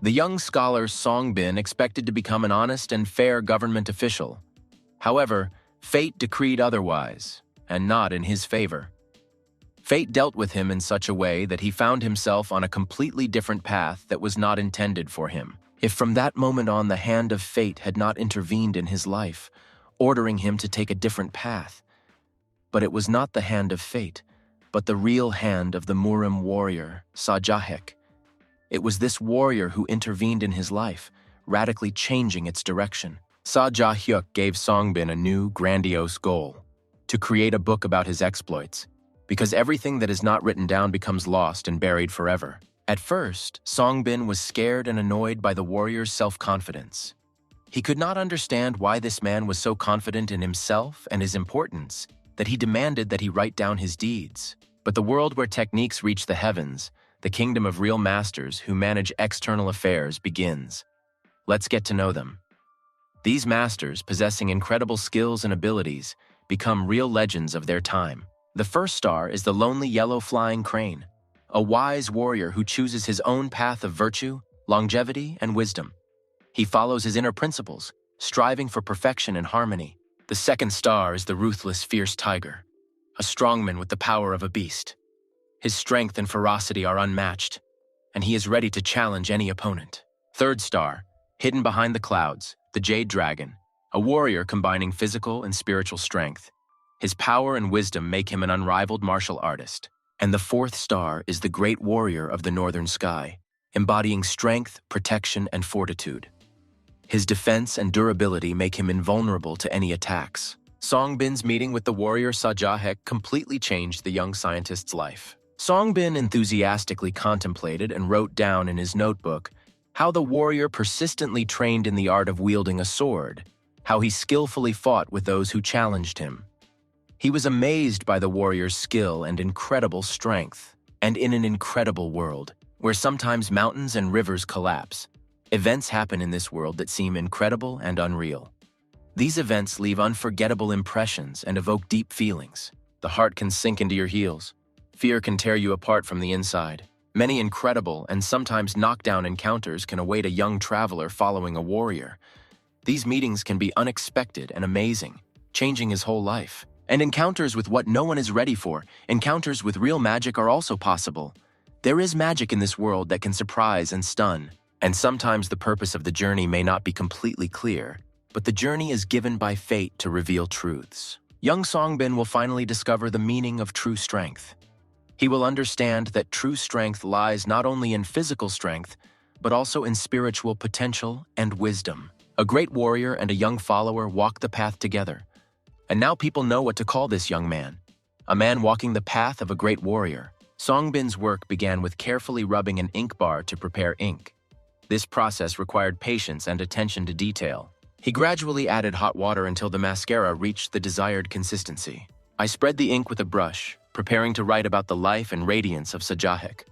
The young scholar Songbin expected to become an honest and fair government official. However, fate decreed otherwise, and not in his favor. Fate dealt with him in such a way that he found himself on a completely different path that was not intended for him. If from that moment on the hand of fate had not intervened in his life, ordering him to take a different path. But it was not the hand of fate, but the real hand of the Murim warrior, Sajah Yuk. It was this warrior who intervened in his life, radically changing its direction. Sajah Yuk gave Songbin a new, grandiose goal: to create a book about his exploits, because everything that is not written down becomes lost and buried forever. At first, Songbin was scared and annoyed by the warrior's self-confidence. He could not understand why this man was so confident in himself and his importance that he demanded that he write down his deeds. But the world where techniques reach the heavens, the kingdom of real masters who manage external affairs, begins. Let's get to know them. These masters, possessing incredible skills and abilities, become real legends of their time. The first star is the lonely yellow flying crane, a wise warrior who chooses his own path of virtue, longevity, and wisdom. He follows his inner principles, striving for perfection and harmony. The second star is the ruthless, fierce tiger, a strongman with the power of a beast. His strength and ferocity are unmatched, and he is ready to challenge any opponent. Third star, hidden behind the clouds, the Jade Dragon, a warrior combining physical and spiritual strength. His power and wisdom make him an unrivaled martial artist. And the fourth star is the great warrior of the northern sky, embodying strength, protection, and fortitude. His defense and durability make him invulnerable to any attacks. Songbin's meeting with the warrior Sajah Yuk completely changed the young scientist's life. Songbin enthusiastically contemplated and wrote down in his notebook how the warrior persistently trained in the art of wielding a sword, how he skillfully fought with those who challenged him. He was amazed by the warrior's skill and incredible strength. And in an incredible world, where sometimes mountains and rivers collapse, events happen in this world that seem incredible and unreal. These events leave unforgettable impressions and evoke deep feelings. The heart can sink into your heels. Fear can tear you apart from the inside. Many incredible and sometimes knockdown encounters can await a young traveler following a warrior. These meetings can be unexpected and amazing, changing his whole life. And encounters with what no one is ready for, encounters with real magic, are also possible. There is magic in this world that can surprise and stun. And sometimes the purpose of the journey may not be completely clear, but the journey is given by fate to reveal truths. Young Songbin will finally discover the meaning of true strength. He will understand that true strength lies not only in physical strength, but also in spiritual potential and wisdom. A great warrior and a young follower walk the path together. And now people know what to call this young man. A man walking the path of a great warrior. Songbin's work began with carefully rubbing an ink bar to prepare ink. This process required patience and attention to detail. He gradually added hot water until the mascara reached the desired consistency. I spread the ink with a brush, preparing to write about the life and radiance of Sajah Yuk.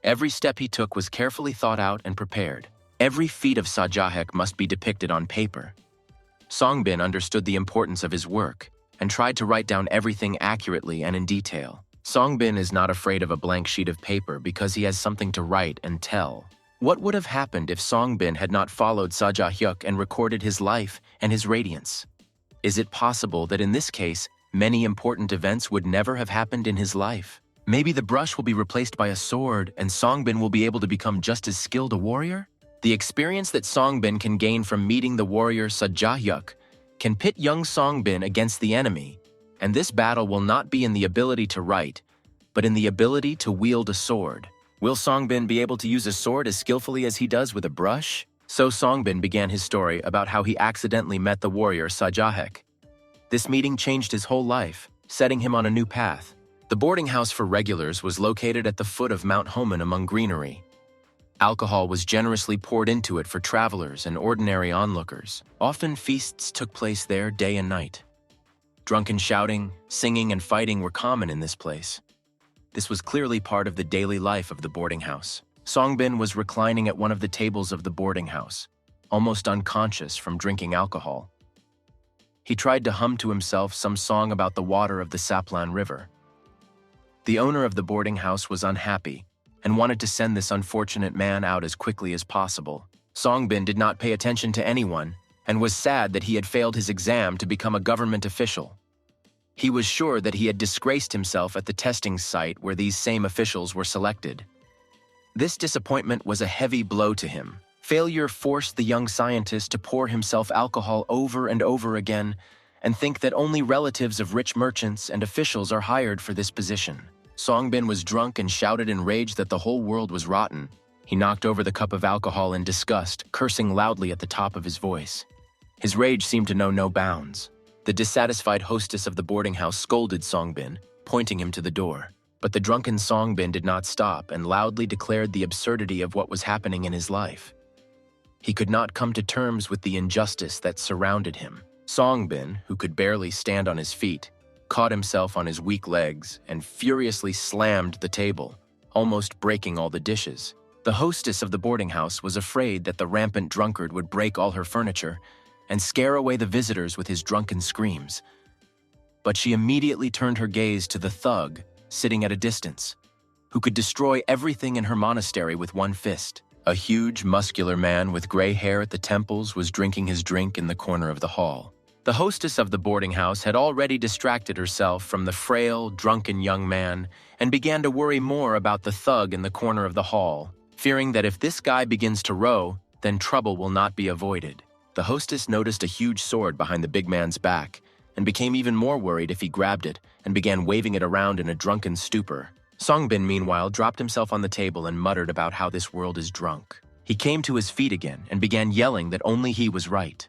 Every step he took was carefully thought out and prepared. Every feat of Sajah Yuk must be depicted on paper. Songbin understood the importance of his work and tried to write down everything accurately and in detail. Songbin is not afraid of a blank sheet of paper because he has something to write and tell. What would have happened if Songbin had not followed Sajah Yuk and recorded his life and his radiance? Is it possible that in this case, many important events would never have happened in his life? Maybe the brush will be replaced by a sword and Songbin will be able to become just as skilled a warrior? The experience that Songbin can gain from meeting the warrior Sajah Yuk can pit young Songbin against the enemy, and this battle will not be in the ability to write, but in the ability to wield a sword. Will Songbin be able to use a sword as skillfully as he does with a brush? So Songbin began his story about how he accidentally met the warrior Sajah Yuk. This meeting changed his whole life, setting him on a new path. The boarding house for regulars was located at the foot of Mount Homan among greenery. Alcohol was generously poured into it for travelers and ordinary onlookers. Often feasts took place there day and night. Drunken shouting, singing, and fighting were common in this place. This was clearly part of the daily life of the boarding house. Songbin was reclining at one of the tables of the boarding house, almost unconscious from drinking alcohol. He tried to hum to himself some song about the water of the Saplan River. The owner of the boarding house was unhappy and wanted to send this unfortunate man out as quickly as possible. Songbin did not pay attention to anyone and was sad that he had failed his exam to become a government official. He was sure that he had disgraced himself at the testing site where these same officials were selected. This disappointment was a heavy blow to him. Failure forced the young scientist to pour himself alcohol over and over again and think that only relatives of rich merchants and officials are hired for this position. Songbin was drunk and shouted in rage that the whole world was rotten. He knocked over the cup of alcohol in disgust, cursing loudly at the top of his voice. His rage seemed to know no bounds. The dissatisfied hostess of the boarding house scolded Songbin, pointing him to the door. But the drunken Songbin did not stop and loudly declared the absurdity of what was happening in his life. He could not come to terms with the injustice that surrounded him. Songbin, who could barely stand on his feet, caught himself on his weak legs and furiously slammed the table, almost breaking all the dishes. The hostess of the boarding house was afraid that the rampant drunkard would break all her furniture and scare away the visitors with his drunken screams. But she immediately turned her gaze to the thug, sitting at a distance, who could destroy everything in her monastery with one fist. A huge, muscular man with gray hair at the temples was drinking his drink in the corner of the hall. The hostess of the boarding house had already distracted herself from the frail, drunken young man and began to worry more about the thug in the corner of the hall, fearing that if this guy begins to row, then trouble will not be avoided. The hostess noticed a huge sword behind the big man's back and became even more worried if he grabbed it and began waving it around in a drunken stupor. Songbin, meanwhile, dropped himself on the table and muttered about how this world is drunk. He came to his feet again and began yelling that only he was right.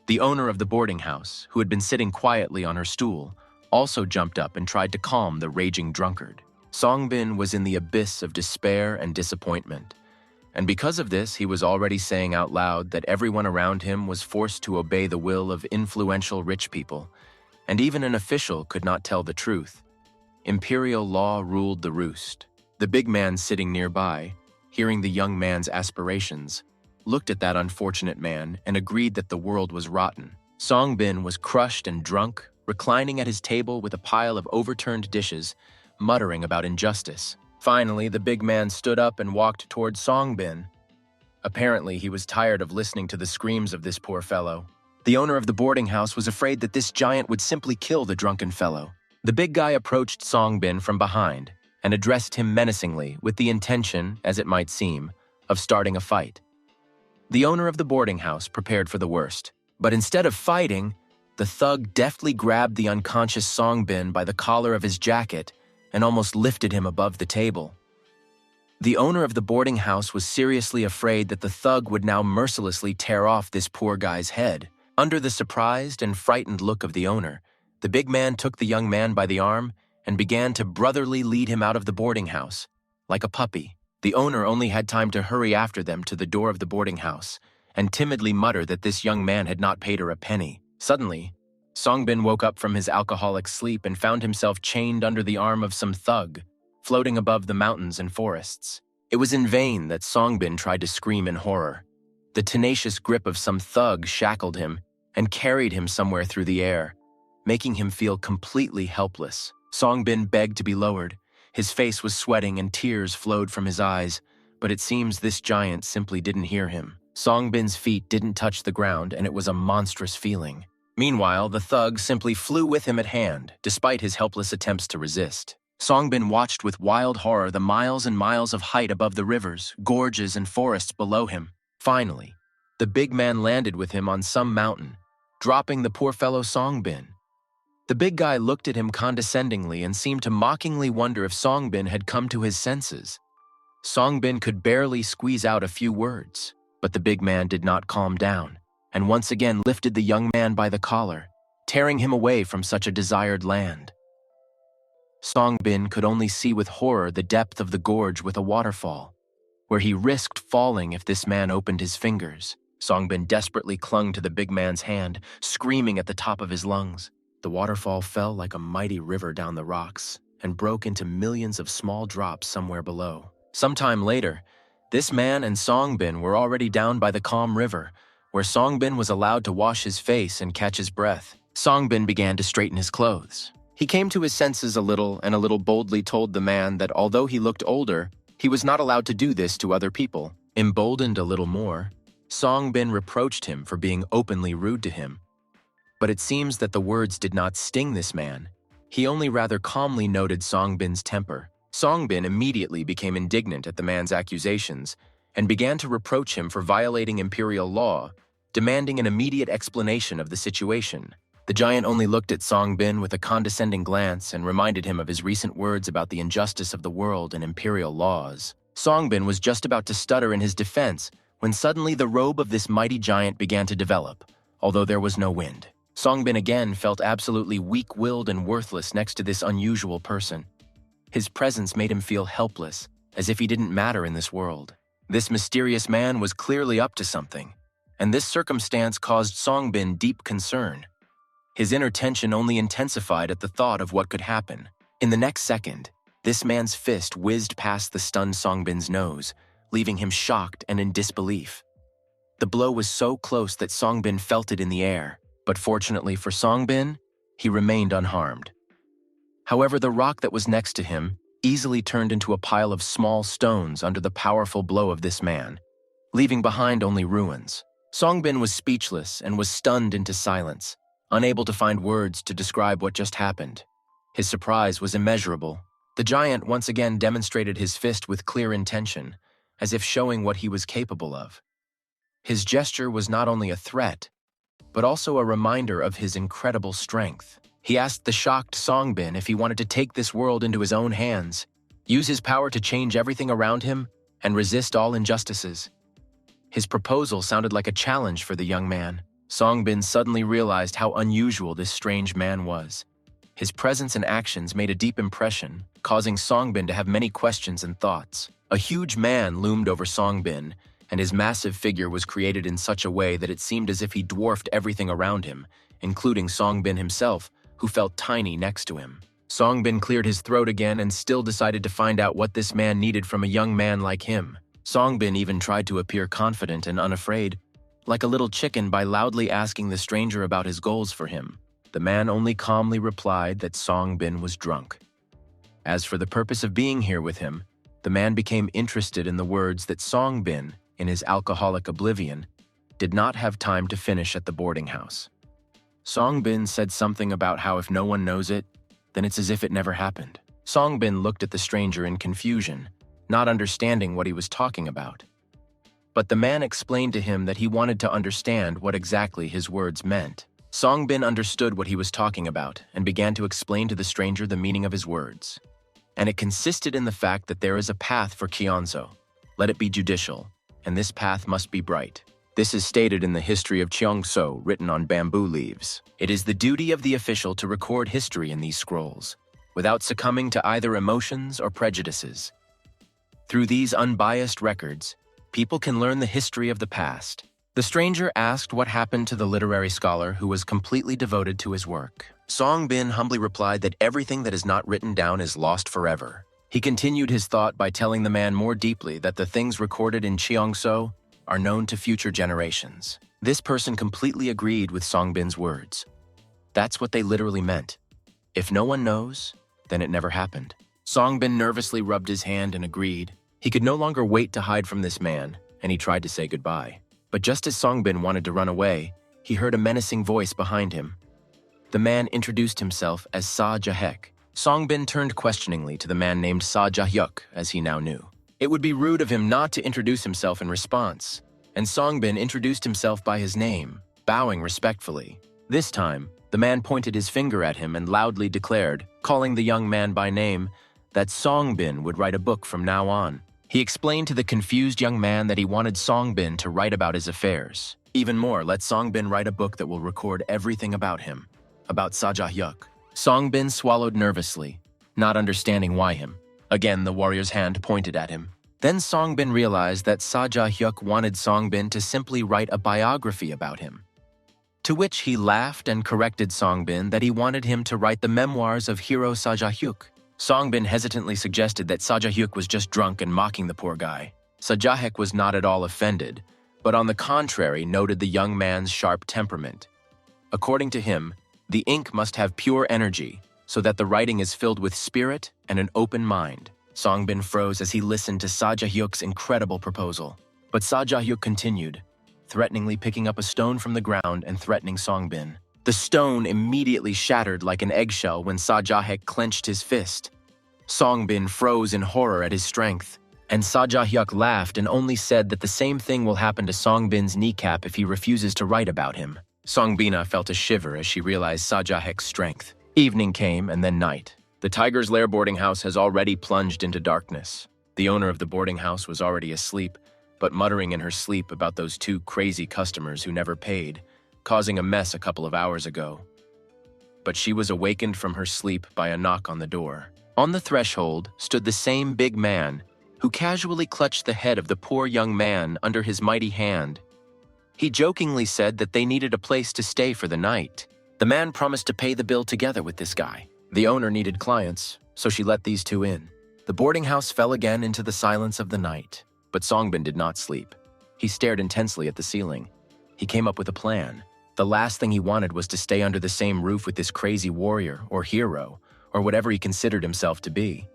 The owner of the boarding house, who had been sitting quietly on her stool, also jumped up and tried to calm the raging drunkard. Songbin was in the abyss of despair and disappointment, and because of this, he was already saying out loud that everyone around him was forced to obey the will of influential rich people, and even an official could not tell the truth. Imperial law ruled the roost. The big man sitting nearby, hearing the young man's aspirations, looked at that unfortunate man and agreed that the world was rotten. Songbin was crushed and drunk, reclining at his table with a pile of overturned dishes, muttering about injustice. Finally, the big man stood up and walked toward Songbin. Apparently, he was tired of listening to the screams of this poor fellow. The owner of the boarding house was afraid that this giant would simply kill the drunken fellow. The big guy approached Songbin from behind and addressed him menacingly with the intention, as it might seem, of starting a fight. The owner of the boarding house prepared for the worst, but instead of fighting, the thug deftly grabbed the unconscious Songbin by the collar of his jacket and almost lifted him above the table. The owner of the boarding house was seriously afraid that the thug would now mercilessly tear off this poor guy's head. Under the surprised and frightened look of the owner, the big man took the young man by the arm and began to brotherly lead him out of the boarding house, like a puppy. The owner only had time to hurry after them to the door of the boarding house and timidly mutter that this young man had not paid her a penny. Suddenly, Songbin woke up from his alcoholic sleep and found himself chained under the arm of some thug, floating above the mountains and forests. It was in vain that Songbin tried to scream in horror. The tenacious grip of some thug shackled him and carried him somewhere through the air, making him feel completely helpless. Songbin begged to be lowered. His face was sweating and tears flowed from his eyes, but it seems this giant simply didn't hear him. Songbin's feet didn't touch the ground, and it was a monstrous feeling. Meanwhile, the thug simply flew with him at hand, despite his helpless attempts to resist. Songbin watched with wild horror the miles and miles of height above the rivers, gorges, and forests below him. Finally, the big man landed with him on some mountain, dropping the poor fellow Songbin. The big guy looked at him condescendingly and seemed to mockingly wonder if Songbin had come to his senses. Songbin could barely squeeze out a few words, but the big man did not calm down, and once again lifted the young man by the collar, tearing him away from such a desired land. Songbin could only see with horror the depth of the gorge with a waterfall, where he risked falling if this man opened his fingers. Songbin desperately clung to the big man's hand, screaming at the top of his lungs. The waterfall fell like a mighty river down the rocks and broke into millions of small drops somewhere below. Sometime later, this man and Songbin were already down by the calm river, where Songbin was allowed to wash his face and catch his breath. Songbin began to straighten his clothes. He came to his senses a little and boldly told the man that although he looked older, He was not allowed to do this to other people. Emboldened a little more, Songbin reproached him for being openly rude to him. But it seems that the words did not sting this man. He only rather calmly noted Songbin's temper. Songbin immediately became indignant at the man's accusations and began to reproach him for violating imperial law, demanding an immediate explanation of the situation. The giant only looked at Songbin with a condescending glance and reminded him of his recent words about the injustice of the world and imperial laws. Songbin was just about to stutter in his defense when suddenly the robe of this mighty giant began to develop, although there was no wind. Songbin again felt absolutely weak-willed and worthless next to this unusual person. His presence made him feel helpless, as if he didn't matter in this world. This mysterious man was clearly up to something, and this circumstance caused Songbin deep concern. His inner tension only intensified at the thought of what could happen. In the next second, this man's fist whizzed past the stunned Songbin's nose, leaving him shocked and in disbelief. The blow was so close that Songbin felt it in the air, but fortunately for Songbin, he remained unharmed. However, the rock that was next to him easily turned into a pile of small stones under the powerful blow of this man, leaving behind only ruins. Songbin was speechless and was stunned into silence, unable to find words to describe what just happened. His surprise was immeasurable. The giant once again demonstrated his fist with clear intention, as if showing what he was capable of. His gesture was not only a threat, but also a reminder of his incredible strength. He asked the shocked Songbin if he wanted to take this world into his own hands, use his power to change everything around him, and resist all injustices. His proposal sounded like a challenge for the young man. Songbin suddenly realized how unusual this strange man was. His presence and actions made a deep impression, causing Songbin to have many questions and thoughts. A huge man loomed over Songbin, and his massive figure was created in such a way that it seemed as if he dwarfed everything around him, including Songbin himself, who felt tiny next to him. Songbin cleared his throat again and still decided to find out what this man needed from a young man like him. Songbin even tried to appear confident and unafraid, like a little chicken, by loudly asking the stranger about his goals for him. The man only calmly replied that Songbin was drunk. As for the purpose of being here with him, the man became interested in the words that Songbin, in his alcoholic oblivion, did not have time to finish at the boarding house. Songbin said something about how if no one knows it, then it's as if it never happened. Songbin looked at the stranger in confusion, not understanding what he was talking about. But the man explained to him that he wanted to understand what exactly his words meant. Songbin understood what he was talking about and began to explain to the stranger the meaning of his words. And it consisted in the fact that there is a path for Kyonzo. Let it be judicial, and this path must be bright. This is stated in the history of Cheongso, written on bamboo leaves. It is the duty of the official to record history in these scrolls, without succumbing to either emotions or prejudices. Through these unbiased records, people can learn the history of the past. The stranger asked what happened to the literary scholar who was completely devoted to his work. Songbin humbly replied that everything that is not written down is lost forever. He continued his thought by telling the man more deeply that the things recorded in Cheongso are known to future generations. This person completely agreed with Songbin's words. That's what they literally meant. If no one knows, then it never happened. Songbin nervously rubbed his hand and agreed. He could no longer wait to hide from this man, and he tried to say goodbye. But just as Songbin wanted to run away, he heard a menacing voice behind him. The man introduced himself as Sajah Yuk. Songbin turned questioningly to the man named Sajah Yuk, as he now knew. It would be rude of him not to introduce himself in response, and Songbin introduced himself by his name, bowing respectfully. This time, the man pointed his finger at him and loudly declared, calling the young man by name, that Songbin would write a book from now on. He explained to the confused young man that he wanted Songbin to write about his affairs. Even more, let Songbin write a book that will record everything about him, about Sajah Yuk. Songbin swallowed nervously, not understanding why him. Again, the warrior's hand pointed at him. Then Songbin realized that Sajah Yuk wanted Songbin to simply write a biography about him. To which he laughed and corrected Songbin that he wanted him to write the memoirs of hero Sajah Yuk. Songbin hesitantly suggested that Sajah Yuk was just drunk and mocking the poor guy. Sajah Yuk was not at all offended, but on the contrary noted the young man's sharp temperament. According to him, the ink must have pure energy, so that the writing is filled with spirit and an open mind. Songbin froze as he listened to Sajah Yuk's incredible proposal. But Sajah Yuk continued, threateningly picking up a stone from the ground and threatening Songbin. The stone immediately shattered like an eggshell when Sajah Yuk clenched his fist. Songbin froze in horror at his strength, and Sajah Yuk laughed and only said that the same thing will happen to Songbin's kneecap if he refuses to write about him. Songbina felt a shiver as she realized Sajah Yuk's strength. Evening came and then night. The Tiger's Lair boarding house has already plunged into darkness. The owner of the boarding house was already asleep, but muttering in her sleep about those two crazy customers who never paid, causing a mess a couple of hours ago. But she was awakened from her sleep by a knock on the door. On the threshold stood the same big man, who casually clutched the head of the poor young man under his mighty hand. He jokingly said that they needed a place to stay for the night. The man promised to pay the bill together with this guy. The owner needed clients, so she let these two in. The boarding house fell again into the silence of the night, but Songbin did not sleep. He stared intensely at the ceiling. He came up with a plan. The last thing he wanted was to stay under the same roof with this crazy warrior or hero, or whatever he considered himself to be.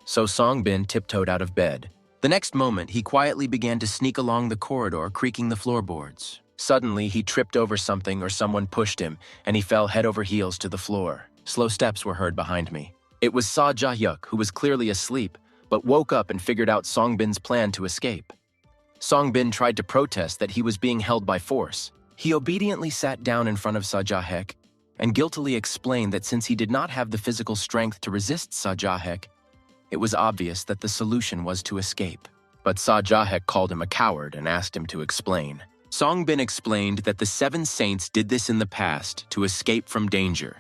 So Songbin tiptoed out of bed. The next moment, he quietly began to sneak along the corridor, creaking the floorboards. Suddenly, he tripped over something or someone pushed him, and he fell head over heels to the floor. Slow steps were heard behind me. It was Sajah Yuk, who was clearly asleep, but woke up and figured out Songbin's plan to escape. Songbin tried to protest that he was being held by force. He obediently sat down in front of Sajah Yuk and guiltily explained that since he did not have the physical strength to resist Sajah Yuk, it was obvious that the solution was to escape. But Sajah Yuk called him a coward and asked him to explain. Songbin explained that the 7 saints did this in the past to escape from danger.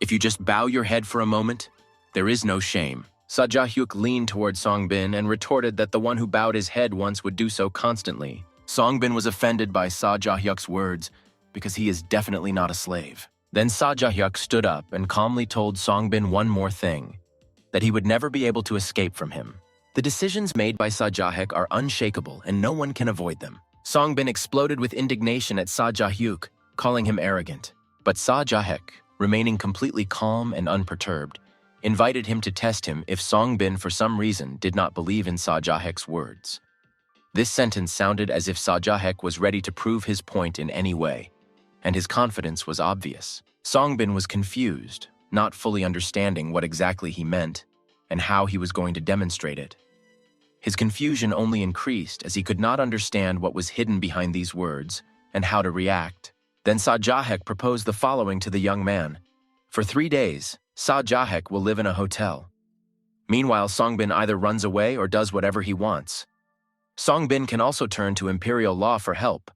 If you just bow your head for a moment, there is no shame. Sajah Yuk leaned toward Songbin and retorted that the one who bowed his head once would do so constantly. Songbin was offended by Sajah Yuk's words because he is definitely not a slave. Then Sajah Yuk stood up and calmly told Songbin one more thing, that he would never be able to escape from him. The decisions made by Sajah Yuk are unshakable and no one can avoid them. Songbin exploded with indignation at Sajah Yuk, calling him arrogant. But Sajah Yuk, remaining completely calm and unperturbed, invited him to test him if Songbin for some reason did not believe in Sajah Yuk's words. This sentence sounded as if Sajah Yuk was ready to prove his point in any way, and his confidence was obvious. Songbin was confused, not fully understanding what exactly he meant and how he was going to demonstrate it. His confusion only increased as he could not understand what was hidden behind these words and how to react. Then Sajah Yuk proposed the following to the young man. For 3 days, Sajah Yuk will live in a hotel. Meanwhile, Songbin either runs away or does whatever he wants. Songbin can also turn to imperial law for help.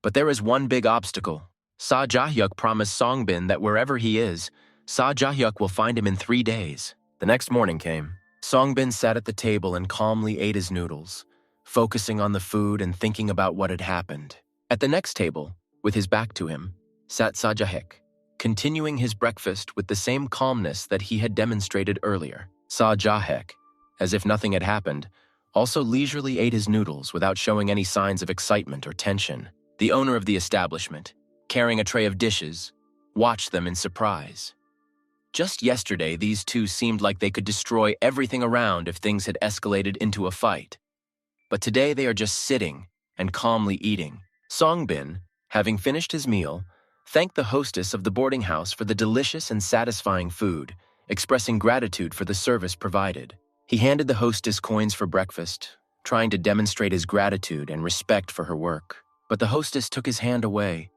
But there is one big obstacle. Sajah Yuk promised Songbin that wherever he is, Sajah Yuk will find him in 3 days. The next morning came. Songbin sat at the table and calmly ate his noodles, focusing on the food and thinking about what had happened. At the next table, with his back to him, sat Sajah Yuk, continuing his breakfast with the same calmness that he had demonstrated earlier. Sajah Yuk, as if nothing had happened, also leisurely ate his noodles without showing any signs of excitement or tension. The owner of the establishment, carrying a tray of dishes, watched them in surprise. Just yesterday, these two seemed like they could destroy everything around if things had escalated into a fight. But today they are just sitting and calmly eating. Songbin, having finished his meal, thanked the hostess of the boarding house for the delicious and satisfying food, expressing gratitude for the service provided. He handed the hostess coins for breakfast, trying to demonstrate his gratitude and respect for her work. But the hostess took his hand away,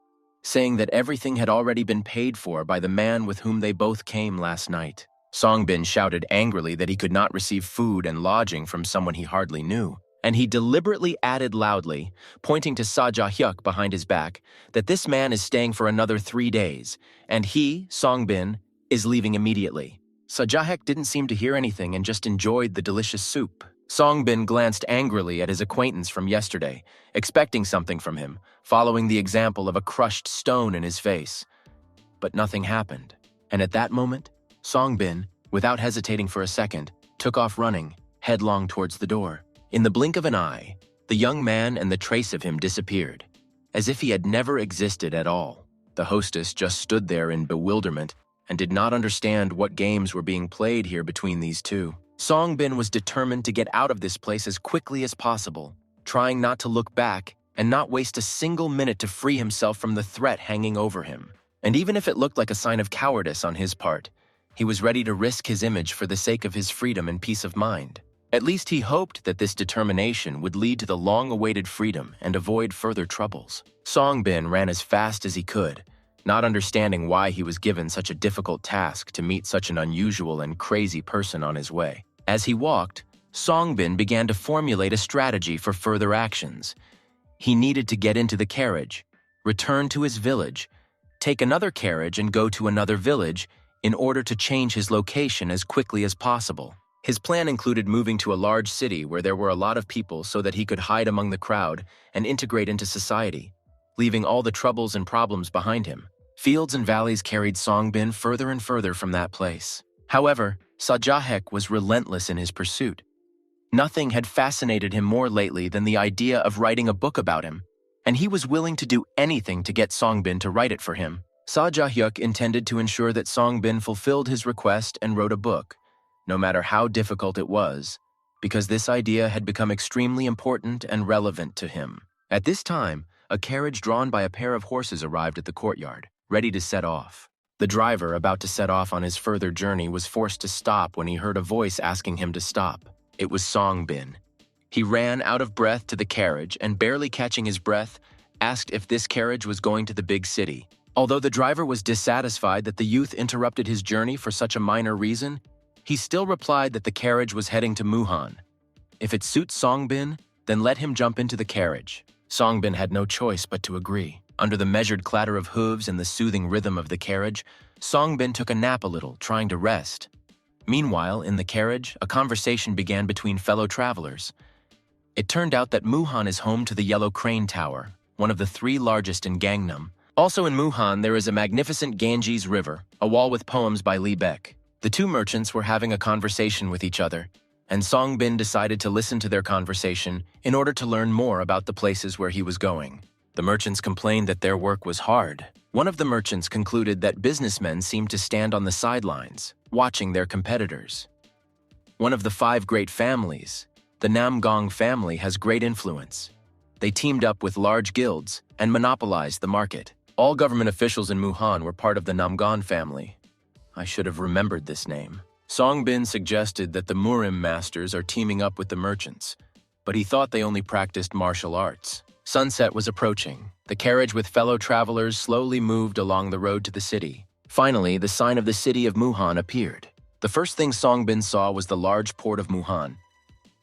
saying that everything had already been paid for by the man with whom they both came last night. Songbin shouted angrily that he could not receive food and lodging from someone he hardly knew, and he deliberately added loudly, pointing to Sajah Yuk behind his back, that this man is staying for another 3 days, and he, Songbin, is leaving immediately. Sajah Yuk didn't seem to hear anything and just enjoyed the delicious soup. Songbin glanced angrily at his acquaintance from yesterday, expecting something from him, following the example of a crushed stone in his face. But nothing happened, and at that moment, Songbin, without hesitating for a second, took off running, headlong towards the door. In the blink of an eye, the young man and the trace of him disappeared, as if he had never existed at all. The hostess just stood there in bewilderment and did not understand what games were being played here between these two. Songbin was determined to get out of this place as quickly as possible, trying not to look back and not waste a single minute to free himself from the threat hanging over him. And even if it looked like a sign of cowardice on his part, he was ready to risk his image for the sake of his freedom and peace of mind. At least he hoped that this determination would lead to the long-awaited freedom and avoid further troubles. Songbin ran as fast as he could, not understanding why he was given such a difficult task to meet such an unusual and crazy person on his way. As he walked, Songbin began to formulate a strategy for further actions. He needed to get into the carriage, return to his village, take another carriage and go to another village in order to change his location as quickly as possible. His plan included moving to a large city where there were a lot of people so that he could hide among the crowd and integrate into society, leaving all the troubles and problems behind him. Fields and valleys carried Songbin further and further from that place. However, Sajah Yuk was relentless in his pursuit. Nothing had fascinated him more lately than the idea of writing a book about him, and he was willing to do anything to get Songbin to write it for him. Sajah Yuk intended to ensure that Songbin fulfilled his request and wrote a book, no matter how difficult it was, because this idea had become extremely important and relevant to him. At this time, a carriage drawn by a pair of horses arrived at the courtyard, ready to set off. The driver, about to set off on his further journey, was forced to stop when he heard a voice asking him to stop. It was Songbin. He ran out of breath to the carriage and, barely catching his breath, asked if this carriage was going to the big city. Although the driver was dissatisfied that the youth interrupted his journey for such a minor reason, he still replied that the carriage was heading to Muhan. If it suits Songbin, then let him jump into the carriage. Songbin had no choice but to agree. Under the measured clatter of hooves and the soothing rhythm of the carriage, Songbin took a nap a little, trying to rest. Meanwhile, in the carriage, a conversation began between fellow travelers. It turned out that Muhan is home to the Yellow Crane Tower, one of the 3 largest in Gangnam. Also in Muhan, there is a magnificent Ganges River, a wall with poems by Lee Beck. The 2 merchants were having a conversation with each other, and Songbin decided to listen to their conversation in order to learn more about the places where he was going. The merchants complained that their work was hard. One of the merchants concluded that businessmen seemed to stand on the sidelines, watching their competitors. One of the 5 great families, the Nam Gong family, has great influence. They teamed up with large guilds and monopolized the market. All government officials in Muhan were part of the Nam Gong family. I should have remembered this name. Songbin suggested that the Murim masters are teaming up with the merchants, but he thought they only practiced martial arts. Sunset was approaching. The carriage with fellow travelers slowly moved along the road to the city. Finally, the sign of the city of Muhan appeared. The first thing Songbin saw was the large port of Muhan.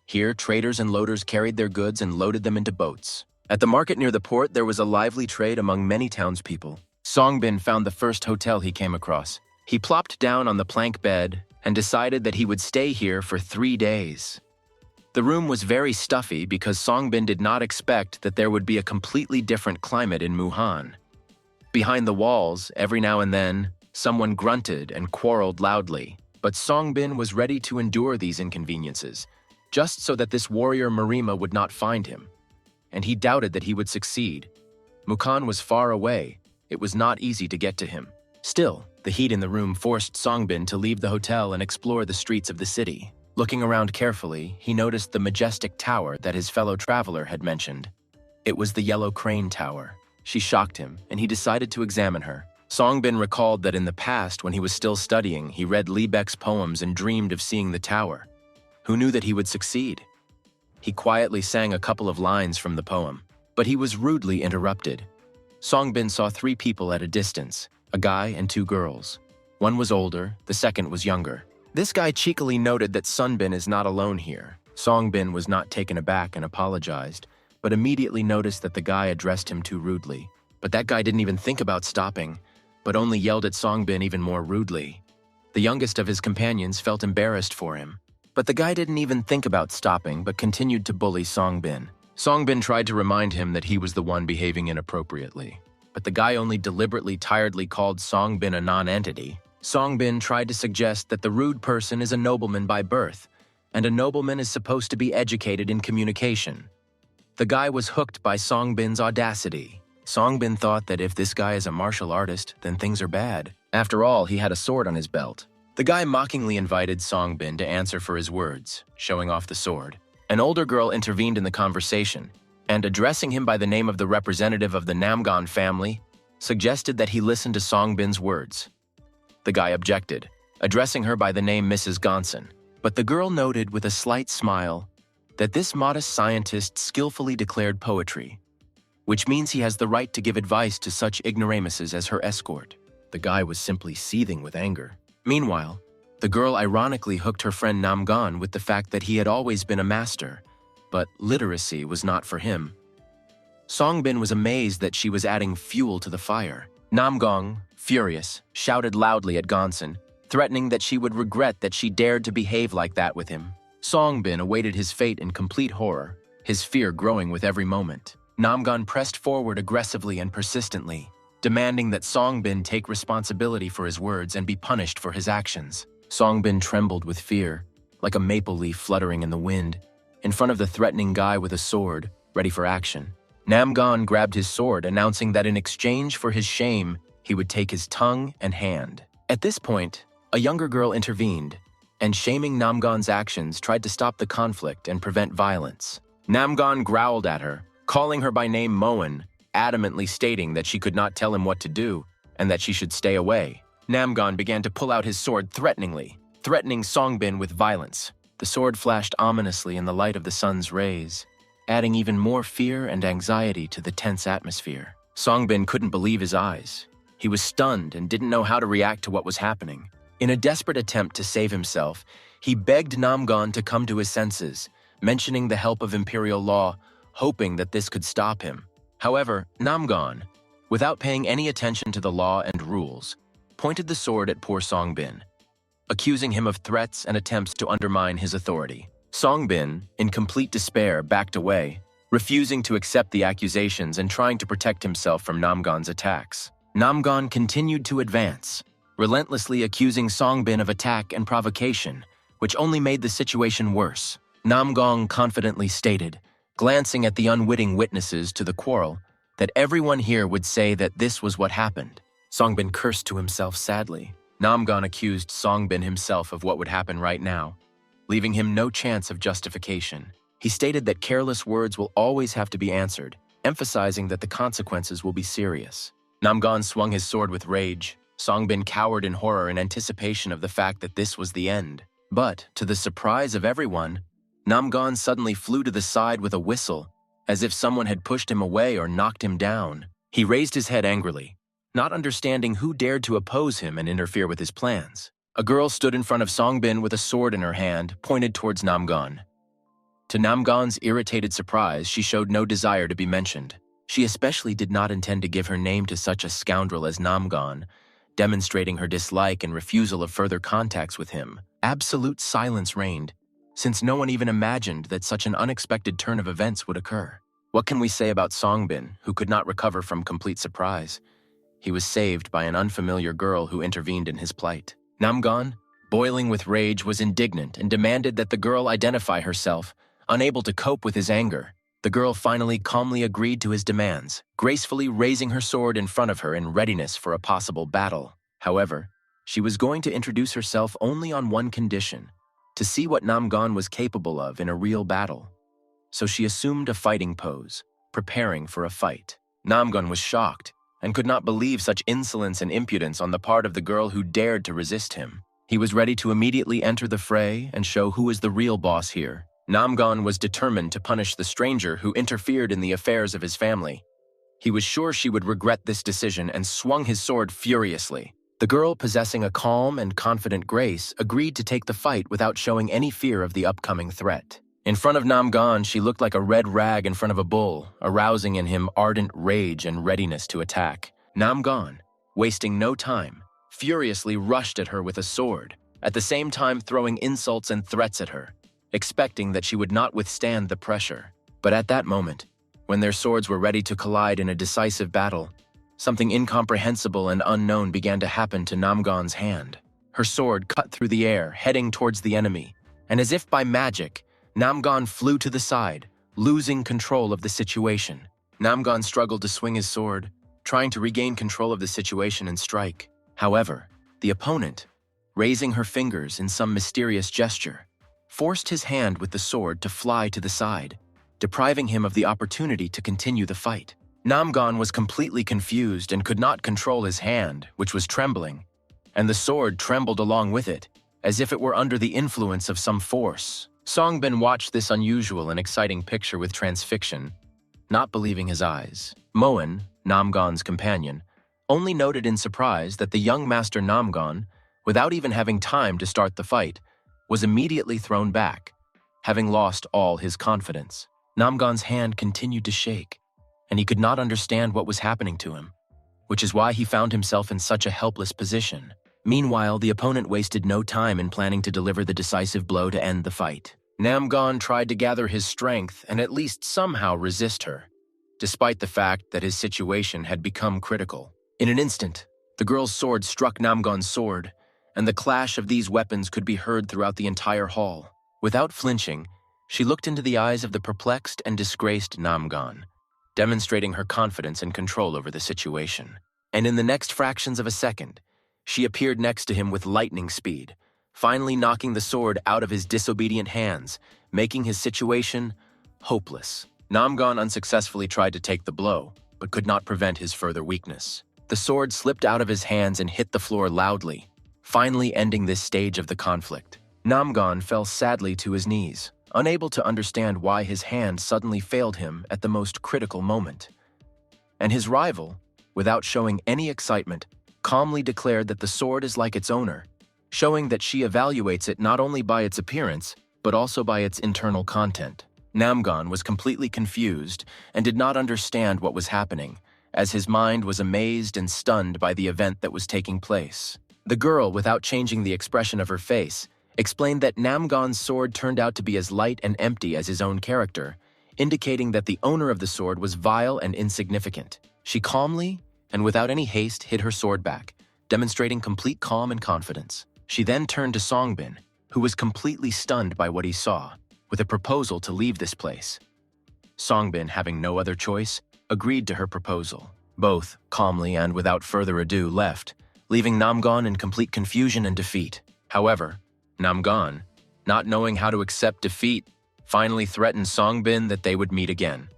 Here, traders and loaders carried their goods and loaded them into boats. At the market near the port, there was a lively trade among many townspeople. Songbin found the first hotel he came across. He plopped down on the plank bed and decided that he would stay here for 3 days. The room was very stuffy because Songbin did not expect that there would be a completely different climate in Muhan. Behind the walls, every now and then, someone grunted and quarreled loudly, but Songbin was ready to endure these inconveniences, just so that this warrior Murima would not find him. And he doubted that he would succeed. Muhan was far away. It was not easy to get to him. Still, the heat in the room forced Songbin to leave the hotel and explore the streets of the city. Looking around carefully, he noticed the majestic tower that his fellow traveler had mentioned. It was the Yellow Crane Tower. She shocked him, and he decided to examine her. Songbin recalled that in the past, when he was still studying, he read Lee Beck's poems and dreamed of seeing the tower. Who knew that he would succeed? He quietly sang a couple of lines from the poem, but he was rudely interrupted. Songbin saw 3 people at a distance, a guy and 2 girls. One was older, the second was younger. This guy cheekily noted that Songbin is not alone here. Songbin was not taken aback and apologized, but immediately noticed that the guy addressed him too rudely. But that guy didn't even think about stopping, but only yelled at Songbin even more rudely. The youngest of his companions felt embarrassed for him, but the guy didn't even think about stopping but continued to bully Songbin. Songbin tried to remind him that he was the one behaving inappropriately, but the guy only deliberately tiredly called Songbin a non-entity. Songbin tried to suggest that the rude person is a nobleman by birth, and a nobleman is supposed to be educated in communication. The guy was hooked by Songbin's audacity. Songbin thought that if this guy is a martial artist, then things are bad. After all, he had a sword on his belt. The guy mockingly invited Songbin to answer for his words, showing off the sword. An older girl intervened in the conversation, and addressing him by the name of the representative of the Nam Gong family, suggested that he listen to Songbin's words. The guy objected, addressing her by the name Mrs. Gonson, but the girl noted with a slight smile that this modest scientist skillfully declared poetry, which means he has the right to give advice to such ignoramuses as her escort. The guy was simply seething with anger. Meanwhile, the girl ironically hooked her friend Nam Gong with the fact that he had always been a master, but literacy was not for him. Songbin was amazed that she was adding fuel to the fire. Nam Gong, furious, shouted loudly at Gonson, threatening that she would regret that she dared to behave like that with him. Songbin awaited his fate in complete horror, his fear growing with every moment. Nam Gong pressed forward aggressively and persistently, demanding that Songbin take responsibility for his words and be punished for his actions. Songbin trembled with fear, like a maple leaf fluttering in the wind, in front of the threatening guy with a sword, ready for action. Nam Gong grabbed his sword, announcing that in exchange for his shame, he would take his tongue and hand. At this point, a younger girl intervened, and shaming Nam Gong's actions tried to stop the conflict and prevent violence. Nam Gong growled at her, calling her by name Moen, adamantly stating that she could not tell him what to do and that she should stay away. Nam Gong began to pull out his sword threatening Songbin with violence. The sword flashed ominously in the light of the sun's rays, adding even more fear and anxiety to the tense atmosphere. Songbin couldn't believe his eyes. He was stunned and didn't know how to react to what was happening. In a desperate attempt to save himself, he begged Nam Gong to come to his senses, mentioning the help of imperial law, hoping that this could stop him. However, Nam Gong, without paying any attention to the law and rules, pointed the sword at poor Songbin, accusing him of threats and attempts to undermine his authority. Songbin, in complete despair, backed away, refusing to accept the accusations and trying to protect himself from Nam Gong's attacks. Nam Gong continued to advance, relentlessly accusing Songbin of attack and provocation, which only made the situation worse. Nam Gong confidently stated, glancing at the unwitting witnesses to the quarrel, that everyone here would say that this was what happened. Songbin cursed to himself sadly. Nam Gong accused Songbin himself of what would happen right now, leaving him no chance of justification. He stated that careless words will always have to be answered, emphasizing that the consequences will be serious. Nam Gong swung his sword with rage. Songbin cowered in horror in anticipation of the fact that this was the end. But, to the surprise of everyone, Nam Gong suddenly flew to the side with a whistle, as if someone had pushed him away or knocked him down. He raised his head angrily, not understanding who dared to oppose him and interfere with his plans. A girl stood in front of Songbin with a sword in her hand, pointed towards Nam Gong. To Nam Gong's irritated surprise, she showed no desire to be mentioned. She especially did not intend to give her name to such a scoundrel as Nam Gong, demonstrating her dislike and refusal of further contacts with him. Absolute silence reigned, since no one even imagined that such an unexpected turn of events would occur. What can we say about Songbin, who could not recover from complete surprise? He was saved by an unfamiliar girl who intervened in his plight. Nam Gong, boiling with rage, was indignant and demanded that the girl identify herself. Unable to cope with his anger, the girl finally calmly agreed to his demands, gracefully raising her sword in front of her in readiness for a possible battle. However, she was going to introduce herself only on one condition: to see what Nam Gong was capable of in a real battle. So she assumed a fighting pose, preparing for a fight. Nam Gong was shocked and could not believe such insolence and impudence on the part of the girl who dared to resist him. He was ready to immediately enter the fray and show who is the real boss here. Nam Gong was determined to punish the stranger who interfered in the affairs of his family. He was sure she would regret this decision and swung his sword furiously. The girl, possessing a calm and confident grace, agreed to take the fight without showing any fear of the upcoming threat. In front of Nam Gong, she looked like a red rag in front of a bull, arousing in him ardent rage and readiness to attack. Nam Gong, wasting no time, furiously rushed at her with a sword, at the same time throwing insults and threats at her, expecting that she would not withstand the pressure. But at that moment, when their swords were ready to collide in a decisive battle, something incomprehensible and unknown began to happen to Nam Gong's hand. Her sword cut through the air, heading towards the enemy, and as if by magic, Nam Gong flew to the side, losing control of the situation. Nam Gong struggled to swing his sword, trying to regain control of the situation and strike. However, the opponent, raising her fingers in some mysterious gesture, forced his hand with the sword to fly to the side, depriving him of the opportunity to continue the fight. Nam Gong was completely confused and could not control his hand, which was trembling, and the sword trembled along with it, as if it were under the influence of some force. Songbin watched this unusual and exciting picture with transfixion, not believing his eyes. Muhan, Nam Gong's companion, only noted in surprise that the young master Nam Gong, without even having time to start the fight, was immediately thrown back, having lost all his confidence. Nam Gong's hand continued to shake, and he could not understand what was happening to him, which is why he found himself in such a helpless position. Meanwhile, the opponent wasted no time in planning to deliver the decisive blow to end the fight. Nam Gong tried to gather his strength and at least somehow resist her, despite the fact that his situation had become critical. In an instant, the girl's sword struck Nam Gong's sword, and the clash of these weapons could be heard throughout the entire hall. Without flinching, she looked into the eyes of the perplexed and disgraced Nam Gong, demonstrating her confidence and control over the situation. And in the next fractions of a second, she appeared next to him with lightning speed, finally knocking the sword out of his disobedient hands, making his situation hopeless. Nam Gong unsuccessfully tried to take the blow, but could not prevent his further weakness. The sword slipped out of his hands and hit the floor loudly, finally ending this stage of the conflict. Nam Gong fell sadly to his knees, unable to understand why his hand suddenly failed him at the most critical moment. And his rival, without showing any excitement, calmly declared that the sword is like its owner, showing that she evaluates it not only by its appearance, but also by its internal content. Nam Gong was completely confused and did not understand what was happening, as his mind was amazed and stunned by the event that was taking place. The girl, without changing the expression of her face, explained that Nam Gong's sword turned out to be as light and empty as his own character, indicating that the owner of the sword was vile and insignificant. She calmly and without any haste hid her sword back, demonstrating complete calm and confidence. She then turned to Songbin, who was completely stunned by what he saw, with a proposal to leave this place. Songbin, having no other choice, agreed to her proposal. Both, calmly and without further ado, left, leaving Nam Gong in complete confusion and defeat. However, Nam Gong, not knowing how to accept defeat, finally threatened Songbin that they would meet again.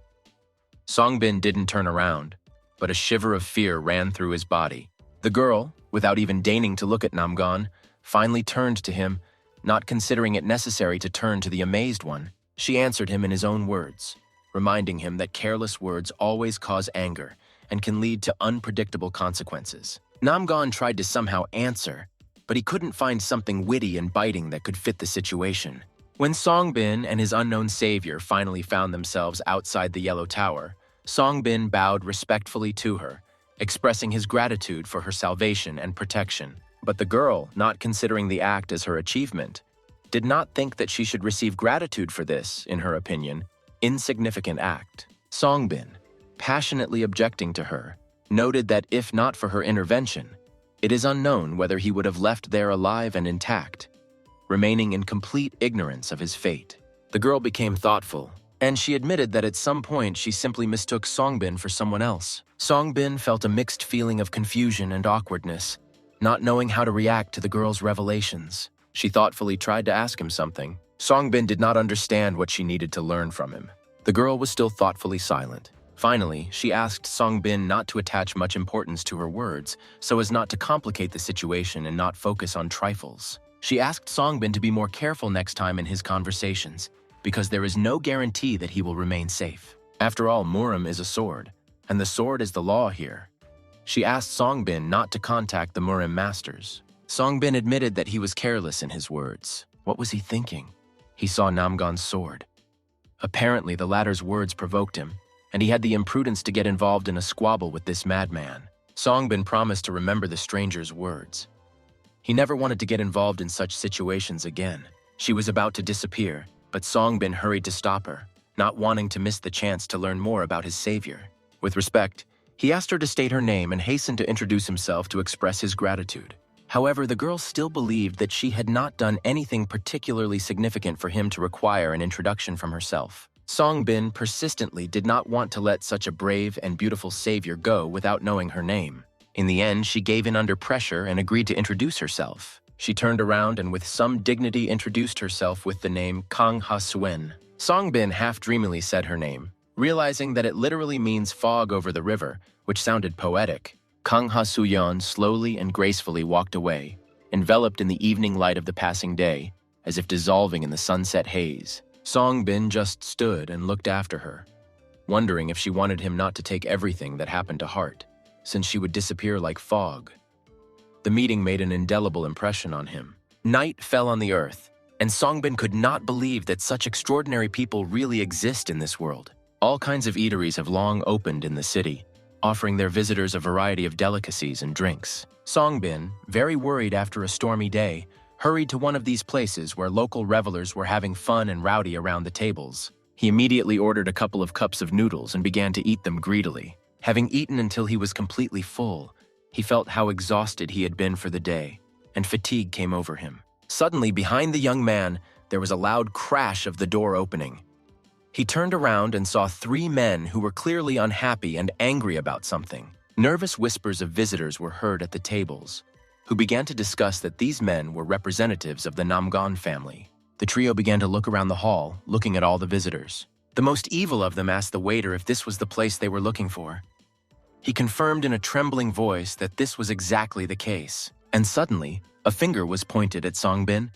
Songbin didn't turn around, but a shiver of fear ran through his body. The girl, without even deigning to look at Nam Gong, finally turned to him, not considering it necessary to turn to the amazed one. She answered him in his own words, reminding him that careless words always cause anger and can lead to unpredictable consequences. Nam Gong tried to somehow answer, but he couldn't find something witty and biting that could fit the situation. When Songbin and his unknown savior finally found themselves outside the Yellow Tower, Songbin bowed respectfully to her, expressing his gratitude for her salvation and protection. But the girl, not considering the act as her achievement, did not think that she should receive gratitude for this, in her opinion, insignificant act. Songbin, passionately objecting to her, noted that if not for her intervention, it is unknown whether he would have left there alive and intact, remaining in complete ignorance of his fate. The girl became thoughtful, and she admitted that at some point she simply mistook Songbin for someone else. Songbin felt a mixed feeling of confusion and awkwardness, not knowing how to react to the girl's revelations. She thoughtfully tried to ask him something. Songbin did not understand what she needed to learn from him. The girl was still thoughtfully silent. Finally, she asked Songbin not to attach much importance to her words, so as not to complicate the situation and not focus on trifles. She asked Songbin to be more careful next time in his conversations, because there is no guarantee that he will remain safe. After all, Murim is a sword, and the sword is the law here. She asked Songbin not to contact the Murim masters. Songbin admitted that he was careless in his words. What was he thinking? He saw Nam Gong's sword. Apparently, the latter's words provoked him, and he had the imprudence to get involved in a squabble with this madman. Songbin promised to remember the stranger's words. He never wanted to get involved in such situations again. She was about to disappear, but Songbin hurried to stop her, not wanting to miss the chance to learn more about his savior. With respect, he asked her to state her name and hastened to introduce himself to express his gratitude. However, the girl still believed that she had not done anything particularly significant for him to require an introduction from herself. Songbin persistently did not want to let such a brave and beautiful savior go without knowing her name. In the end, she gave in under pressure and agreed to introduce herself. She turned around and with some dignity introduced herself with the name Kang Ha-suen. Songbin half-dreamily said her name, realizing that it literally means fog over the river, which sounded poetic. Kang Ha-suyeon slowly and gracefully walked away, enveloped in the evening light of the passing day, as if dissolving in the sunset haze. Songbin just stood and looked after her, wondering if she wanted him not to take everything that happened to heart, since she would disappear like fog. The meeting made an indelible impression on him. Night fell on the earth, and Songbin could not believe that such extraordinary people really exist in this world. All kinds of eateries have long opened in the city, offering their visitors a variety of delicacies and drinks. Songbin, very worried after a stormy day, hurried to one of these places where local revelers were having fun and rowdy around the tables. He immediately ordered a couple of cups of noodles and began to eat them greedily. Having eaten until he was completely full, he felt how exhausted he had been for the day, and fatigue came over him. Suddenly, behind the young man, there was a loud crash of the door opening. He turned around and saw 3 men who were clearly unhappy and angry about something. Nervous whispers of visitors were heard at the tables, who began to discuss that these men were representatives of the Nam Gong family. The trio began to look around the hall, looking at all the visitors. The most evil of them asked the waiter if this was the place they were looking for. He confirmed in a trembling voice that this was exactly the case, and suddenly, a finger was pointed at Songbin.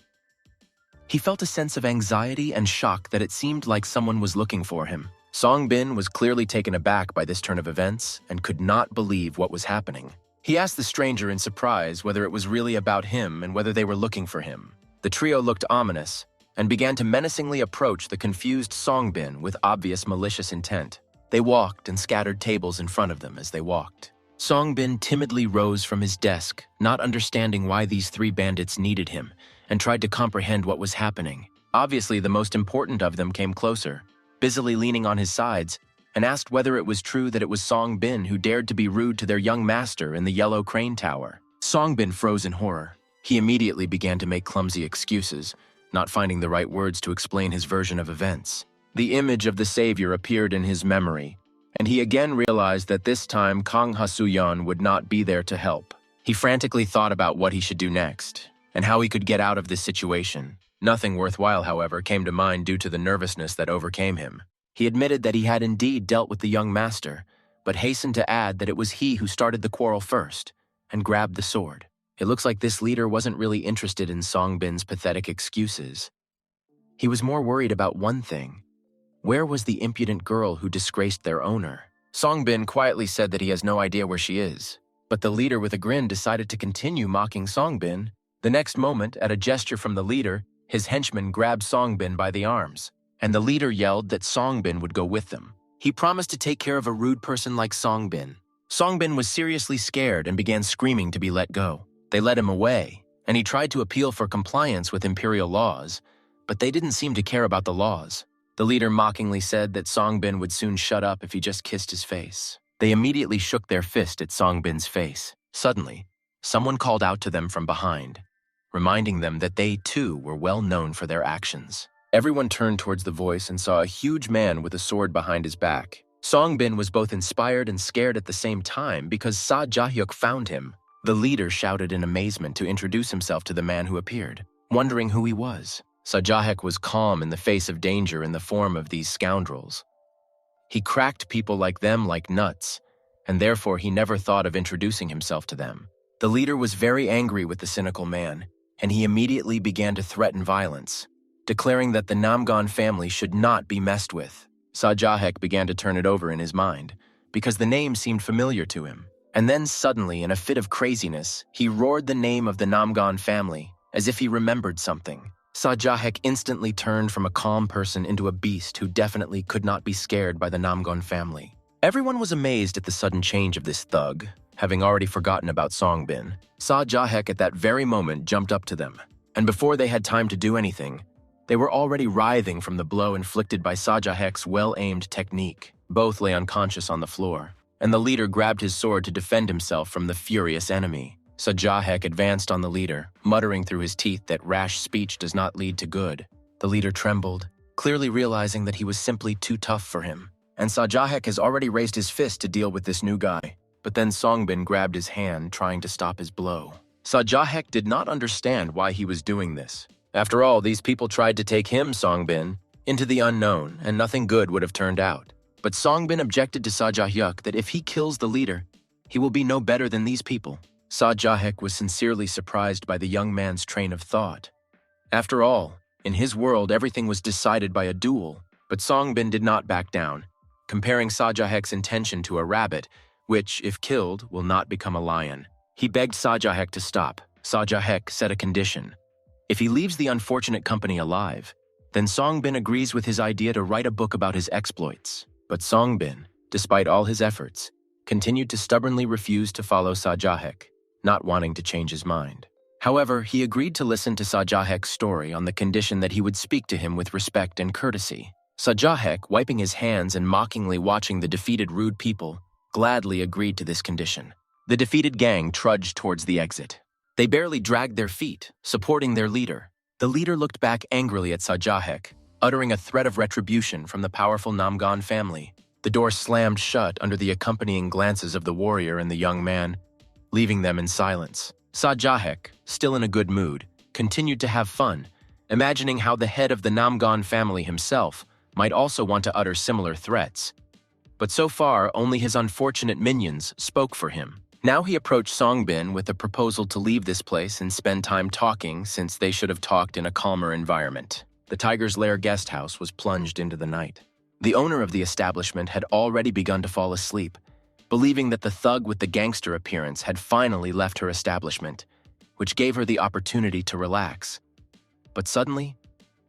He felt a sense of anxiety and shock that it seemed like someone was looking for him. Songbin was clearly taken aback by this turn of events and could not believe what was happening. He asked the stranger in surprise whether it was really about him and whether they were looking for him. The trio looked ominous and began to menacingly approach the confused Songbin with obvious malicious intent. They walked and scattered tables in front of them as they walked. Songbin timidly rose from his desk, not understanding why these 3 bandits needed him, and tried to comprehend what was happening. Obviously, the most important of them came closer, busily leaning on his sides, and asked whether it was true that it was Songbin who dared to be rude to their young master in the yellow crane tower. Songbin froze in horror. He immediately began to make clumsy excuses, not finding the right words to explain his version of events. The image of the savior appeared in his memory, and he again realized that this time Kang Ha-suyeon would not be there to help. He frantically thought about what he should do next, and how he could get out of this situation. Nothing worthwhile, however, came to mind due to the nervousness that overcame him. He admitted that he had indeed dealt with the young master, but hastened to add that it was he who started the quarrel first, and grabbed the sword. It looks like this leader wasn't really interested in Songbin's pathetic excuses. He was more worried about one thing. Where was the impudent girl who disgraced their owner? Songbin quietly said that he has no idea where she is, but the leader with a grin decided to continue mocking Songbin. The next moment, at a gesture from the leader, his henchmen grabbed Songbin by the arms, and the leader yelled that Songbin would go with them. He promised to take care of a rude person like Songbin. Songbin was seriously scared and began screaming to be let go. They led him away, and he tried to appeal for compliance with imperial laws, but they didn't seem to care about the laws. The leader mockingly said that Songbin would soon shut up if he just kissed his face. They immediately shook their fist at Songbin's face. Suddenly, someone called out to them from behind, reminding them that they too were well known for their actions. Everyone turned towards the voice and saw a huge man with a sword behind his back. Songbin was both inspired and scared at the same time because Sajah Yuk found him. The leader shouted in amazement to introduce himself to the man who appeared, wondering who he was. Sajah Yuk was calm in the face of danger in the form of these scoundrels. He cracked people like them like nuts, and therefore he never thought of introducing himself to them. The leader was very angry with the cynical man, and he immediately began to threaten violence, declaring that the Nam Gong family should not be messed with. Sajah Yuk began to turn it over in his mind, because the name seemed familiar to him. And then suddenly, in a fit of craziness, he roared the name of the Nam Gong family, as if he remembered something. Sajah Yuk instantly turned from a calm person into a beast who definitely could not be scared by the Nam Gong family. Everyone was amazed at the sudden change of this thug, having already forgotten about Songbin. Sajah Yuk at that very moment jumped up to them, and before they had time to do anything, they were already writhing from the blow inflicted by Sajah Yuk's well-aimed technique. Both lay unconscious on the floor, and the leader grabbed his sword to defend himself from the furious enemy. Sajah Yuk advanced on the leader, muttering through his teeth that rash speech does not lead to good. The leader trembled, clearly realizing that he was simply too tough for him. And Sajah Yuk has already raised his fist to deal with this new guy. But then Songbin grabbed his hand, trying to stop his blow. Sajah Yuk did not understand why he was doing this. After all, these people tried to take him, Songbin, into the unknown, and nothing good would have turned out. But Songbin objected to Sajah Yuk that if he kills the leader, he will be no better than these people. Sajah Yuk was sincerely surprised by the young man's train of thought. After all, in his world, everything was decided by a duel, but Songbin did not back down, comparing Sajah Yuk's intention to a rabbit, which, if killed, will not become a lion. He begged Sajah Yuk to stop. Sajah Yuk set a condition. If he leaves the unfortunate company alive, then Songbin agrees with his idea to write a book about his exploits. But Songbin, despite all his efforts, continued to stubbornly refuse to follow Sajah Yuk, not wanting to change his mind. However, he agreed to listen to Sajah Yuk's story on the condition that he would speak to him with respect and courtesy. Sajah Yuk, wiping his hands and mockingly watching the defeated rude people, gladly agreed to this condition. The defeated gang trudged towards the exit. They barely dragged their feet, supporting their leader. The leader looked back angrily at Sajah Yuk, uttering a threat of retribution from the powerful Nam Gong family. The door slammed shut under the accompanying glances of the warrior and the young man, leaving them in silence. Sajah Yuk, still in a good mood, continued to have fun, imagining how the head of the Nam Gong family himself might also want to utter similar threats. But so far, only his unfortunate minions spoke for him. Now he approached Songbin with a proposal to leave this place and spend time talking, since they should have talked in a calmer environment. The Tiger's Lair guest house was plunged into the night. The owner of the establishment had already begun to fall asleep, believing that the thug with the gangster appearance had finally left her establishment, which gave her the opportunity to relax. But suddenly,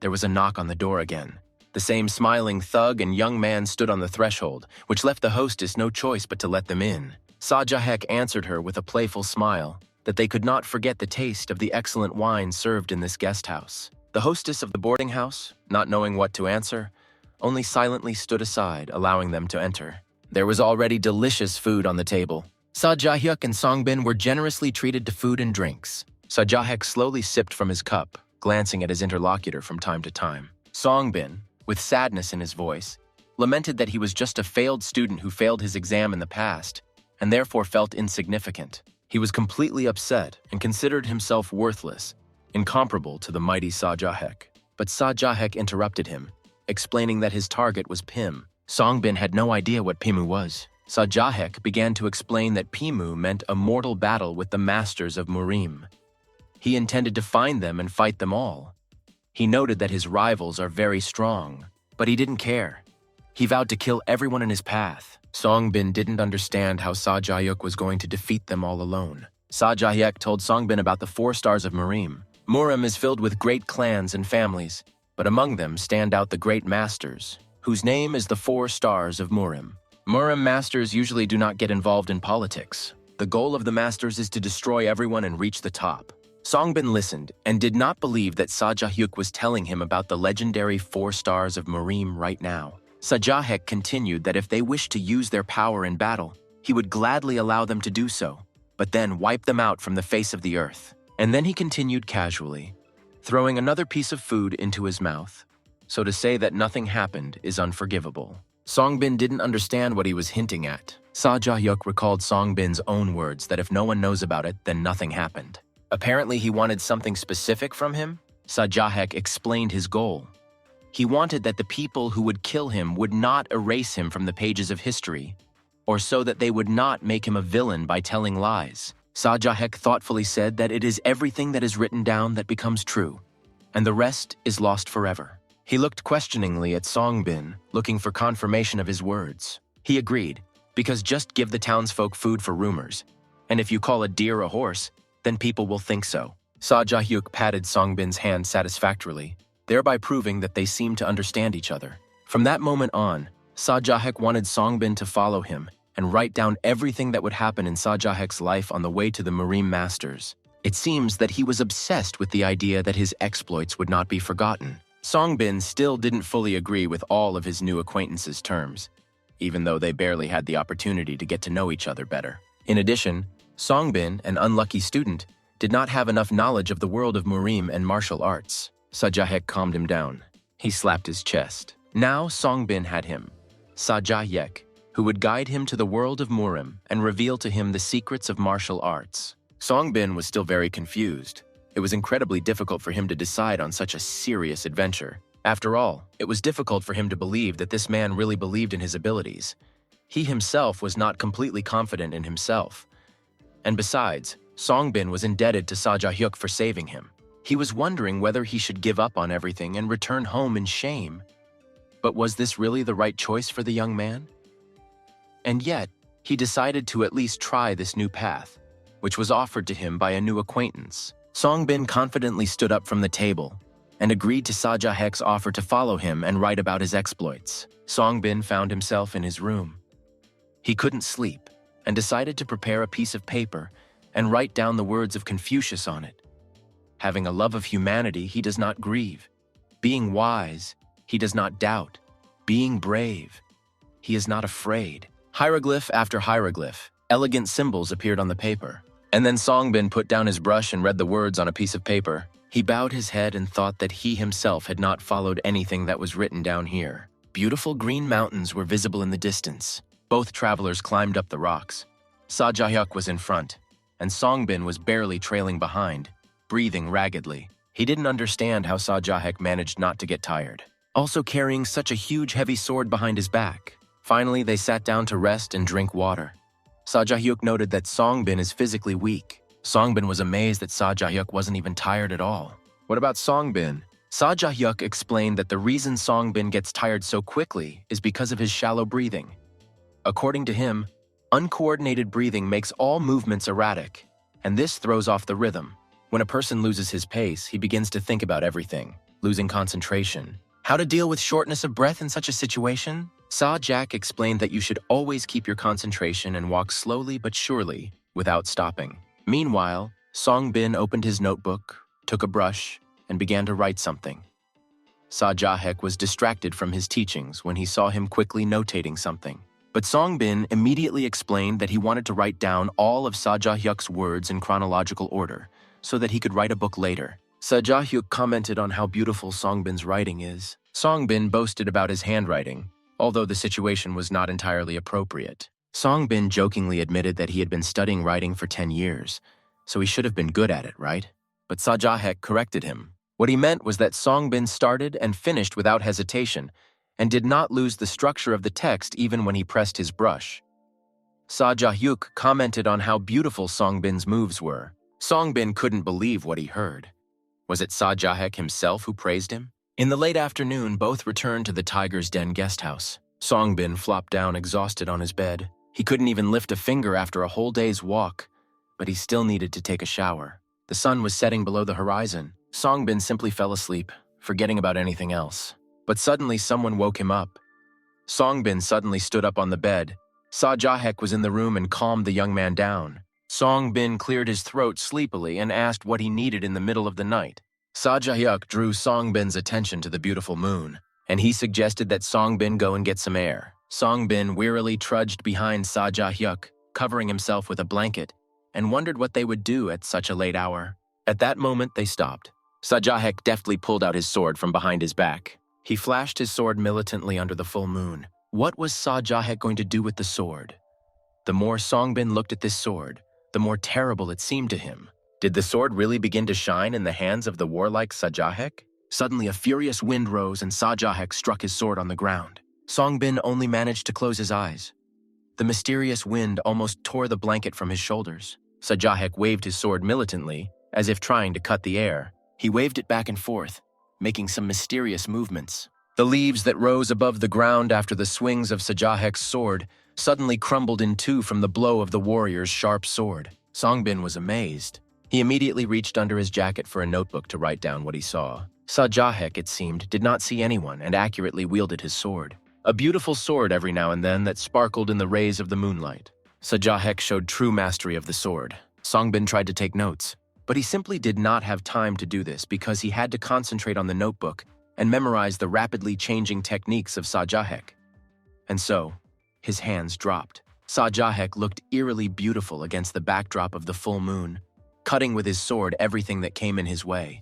there was a knock on the door again. The same smiling thug and young man stood on the threshold, which left the hostess no choice but to let them in. Sajah Yuk answered her with a playful smile that they could not forget the taste of the excellent wine served in this guest house. The hostess of the boarding house, not knowing what to answer, only silently stood aside, allowing them to enter. There was already delicious food on the table. Sajah Yuk and Songbin were generously treated to food and drinks. Sajah Yuk slowly sipped from his cup, glancing at his interlocutor from time to time. Songbin, with sadness in his voice, lamented that he was just a failed student who failed his exam in the past, and therefore felt insignificant. He was completely upset and considered himself worthless, incomparable to the mighty Sajah Yuk. But Sajah Yuk interrupted him, explaining that his target was Pim. Songbin had no idea what Pimu was. Sajah Yuk began to explain that Pimu meant a mortal battle with the masters of Murim. He intended to find them and fight them all. He noted that his rivals are very strong, but he didn't care. He vowed to kill everyone in his path. Songbin didn't understand how Sajah Yuk was going to defeat them all alone. Sajah Yuk told Songbin about the 4 stars of Murim. Murim is filled with great clans and families, but among them stand out the great masters, whose name is the 4 stars of Murim. Murim masters usually do not get involved in politics. The goal of the masters is to destroy everyone and reach the top. Songbin listened and did not believe that Sajah Yuk was telling him about the legendary 4 stars of Murim right now. Sajah Yuk continued that if they wished to use their power in battle, he would gladly allow them to do so, but then wipe them out from the face of the earth. And then he continued casually, throwing another piece of food into his mouth. So to say that nothing happened is unforgivable. Songbin didn't understand what he was hinting at. Sajah Yuk recalled Songbin's own words that if no one knows about it, then nothing happened. Apparently he wanted something specific from him. Sajah Yuk explained his goal. He wanted that the people who would kill him would not erase him from the pages of history, or so that they would not make him a villain by telling lies. Sajah Yuk thoughtfully said that it is everything that is written down that becomes true, and the rest is lost forever. He looked questioningly at Songbin, looking for confirmation of his words. He agreed, because just give the townsfolk food for rumors, and if you call a deer a horse, then people will think so. Sajah Yuk patted Songbin's hand satisfactorily, thereby proving that they seemed to understand each other. From that moment on, Sajah Yuk wanted Songbin to follow him and write down everything that would happen in Sajah Yuk's life on the way to the Murim Masters. It seems that he was obsessed with the idea that his exploits would not be forgotten. Songbin still didn't fully agree with all of his new acquaintances' terms, even though they barely had the opportunity to get to know each other better. In addition, Songbin, an unlucky student, did not have enough knowledge of the world of Murim and martial arts. Sajah Yuk calmed him down. He slapped his chest. Now Songbin had him, Sajah Yuk, who would guide him to the world of Murim and reveal to him the secrets of martial arts. Songbin was still very confused. It was incredibly difficult for him to decide on such a serious adventure. After all, it was difficult for him to believe that this man really believed in his abilities. He himself was not completely confident in himself. And besides, Songbin was indebted to Sajah Yuk for saving him. He was wondering whether he should give up on everything and return home in shame. But was this really the right choice for the young man? And yet, he decided to at least try this new path, which was offered to him by a new acquaintance. Songbin confidently stood up from the table and agreed to Sajah Yuk's offer to follow him and write about his exploits. Songbin found himself in his room. He couldn't sleep and decided to prepare a piece of paper and write down the words of Confucius on it. Having a love of humanity, he does not grieve. Being wise, he does not doubt. Being brave, he is not afraid. Hieroglyph after hieroglyph, elegant symbols appeared on the paper. And then Songbin put down his brush and read the words on a piece of paper. He bowed his head and thought that he himself had not followed anything that was written down here. Beautiful green mountains were visible in the distance. Both travelers climbed up the rocks. Sajah Yuk was in front, and Songbin was barely trailing behind, breathing raggedly. He didn't understand how Sajah Yuk managed not to get tired, also carrying such a huge heavy sword behind his back. Finally, they sat down to rest and drink water. Sajah Yuk noted that Songbin is physically weak. Songbin was amazed that Sajah Yuk wasn't even tired at all. What about Songbin? Sajah Yuk explained that the reason Songbin gets tired so quickly is because of his shallow breathing. According to him, uncoordinated breathing makes all movements erratic, and this throws off the rhythm. When a person loses his pace, he begins to think about everything, losing concentration. How to deal with shortness of breath in such a situation? Sajah Yuk explained that you should always keep your concentration and walk slowly but surely without stopping. Meanwhile, Songbin opened his notebook, took a brush, and began to write something. Sajah Yuk was distracted from his teachings when he saw him quickly notating something. But Songbin immediately explained that he wanted to write down all of Sajah Yuk's words in chronological order so that he could write a book later. Sajah Yuk commented on how beautiful Songbin's writing is. Songbin boasted about his handwriting, although the situation was not entirely appropriate. Songbin jokingly admitted that he had been studying writing for 10 years, so he should have been good at it, right? But Sajah Yuk corrected him. What he meant was that Songbin started and finished without hesitation, and did not lose the structure of the text even when he pressed his brush. Sajah Yuk commented on how beautiful Songbin's moves were. Songbin couldn't believe what he heard. Was it Sajah Yuk himself who praised him? In the late afternoon, both returned to the Tiger's Den guest house. Songbin flopped down exhausted on his bed. He couldn't even lift a finger after a whole day's walk, but he still needed to take a shower. The sun was setting below the horizon. Songbin simply fell asleep, forgetting about anything else. But suddenly someone woke him up. Songbin suddenly stood up on the bed. Sajah Yuk was in the room and calmed the young man down. Songbin cleared his throat sleepily and asked what he needed in the middle of the night. Sajah Yuk drew Songbin's attention to the beautiful moon, and he suggested that Songbin go and get some air. Songbin wearily trudged behind Sajah Yuk, covering himself with a blanket, and wondered what they would do at such a late hour. At that moment, they stopped. Sajah Yuk deftly pulled out his sword from behind his back. He flashed his sword militantly under the full moon. What was Sajah Yuk going to do with the sword? The more Songbin looked at this sword, the more terrible it seemed to him. Did the sword really begin to shine in the hands of the warlike Sajah Yuk? Suddenly a furious wind rose and Sajah Yuk struck his sword on the ground. Songbin only managed to close his eyes. The mysterious wind almost tore the blanket from his shoulders. Sajah Yuk waved his sword militantly, as if trying to cut the air. He waved it back and forth, making some mysterious movements. The leaves that rose above the ground after the swings of Sajah Yuk's sword suddenly crumbled in two from the blow of the warrior's sharp sword. Songbin was amazed. He immediately reached under his jacket for a notebook to write down what he saw. Sajah Yuk, it seemed, did not see anyone and accurately wielded his sword. A beautiful sword every now and then that sparkled in the rays of the moonlight. Sajah Yuk showed true mastery of the sword. Songbin tried to take notes, but he simply did not have time to do this because he had to concentrate on the notebook and memorize the rapidly changing techniques of Sajah Yuk. And so, his hands dropped. Sajah Yuk looked eerily beautiful against the backdrop of the full moon, cutting with his sword everything that came in his way.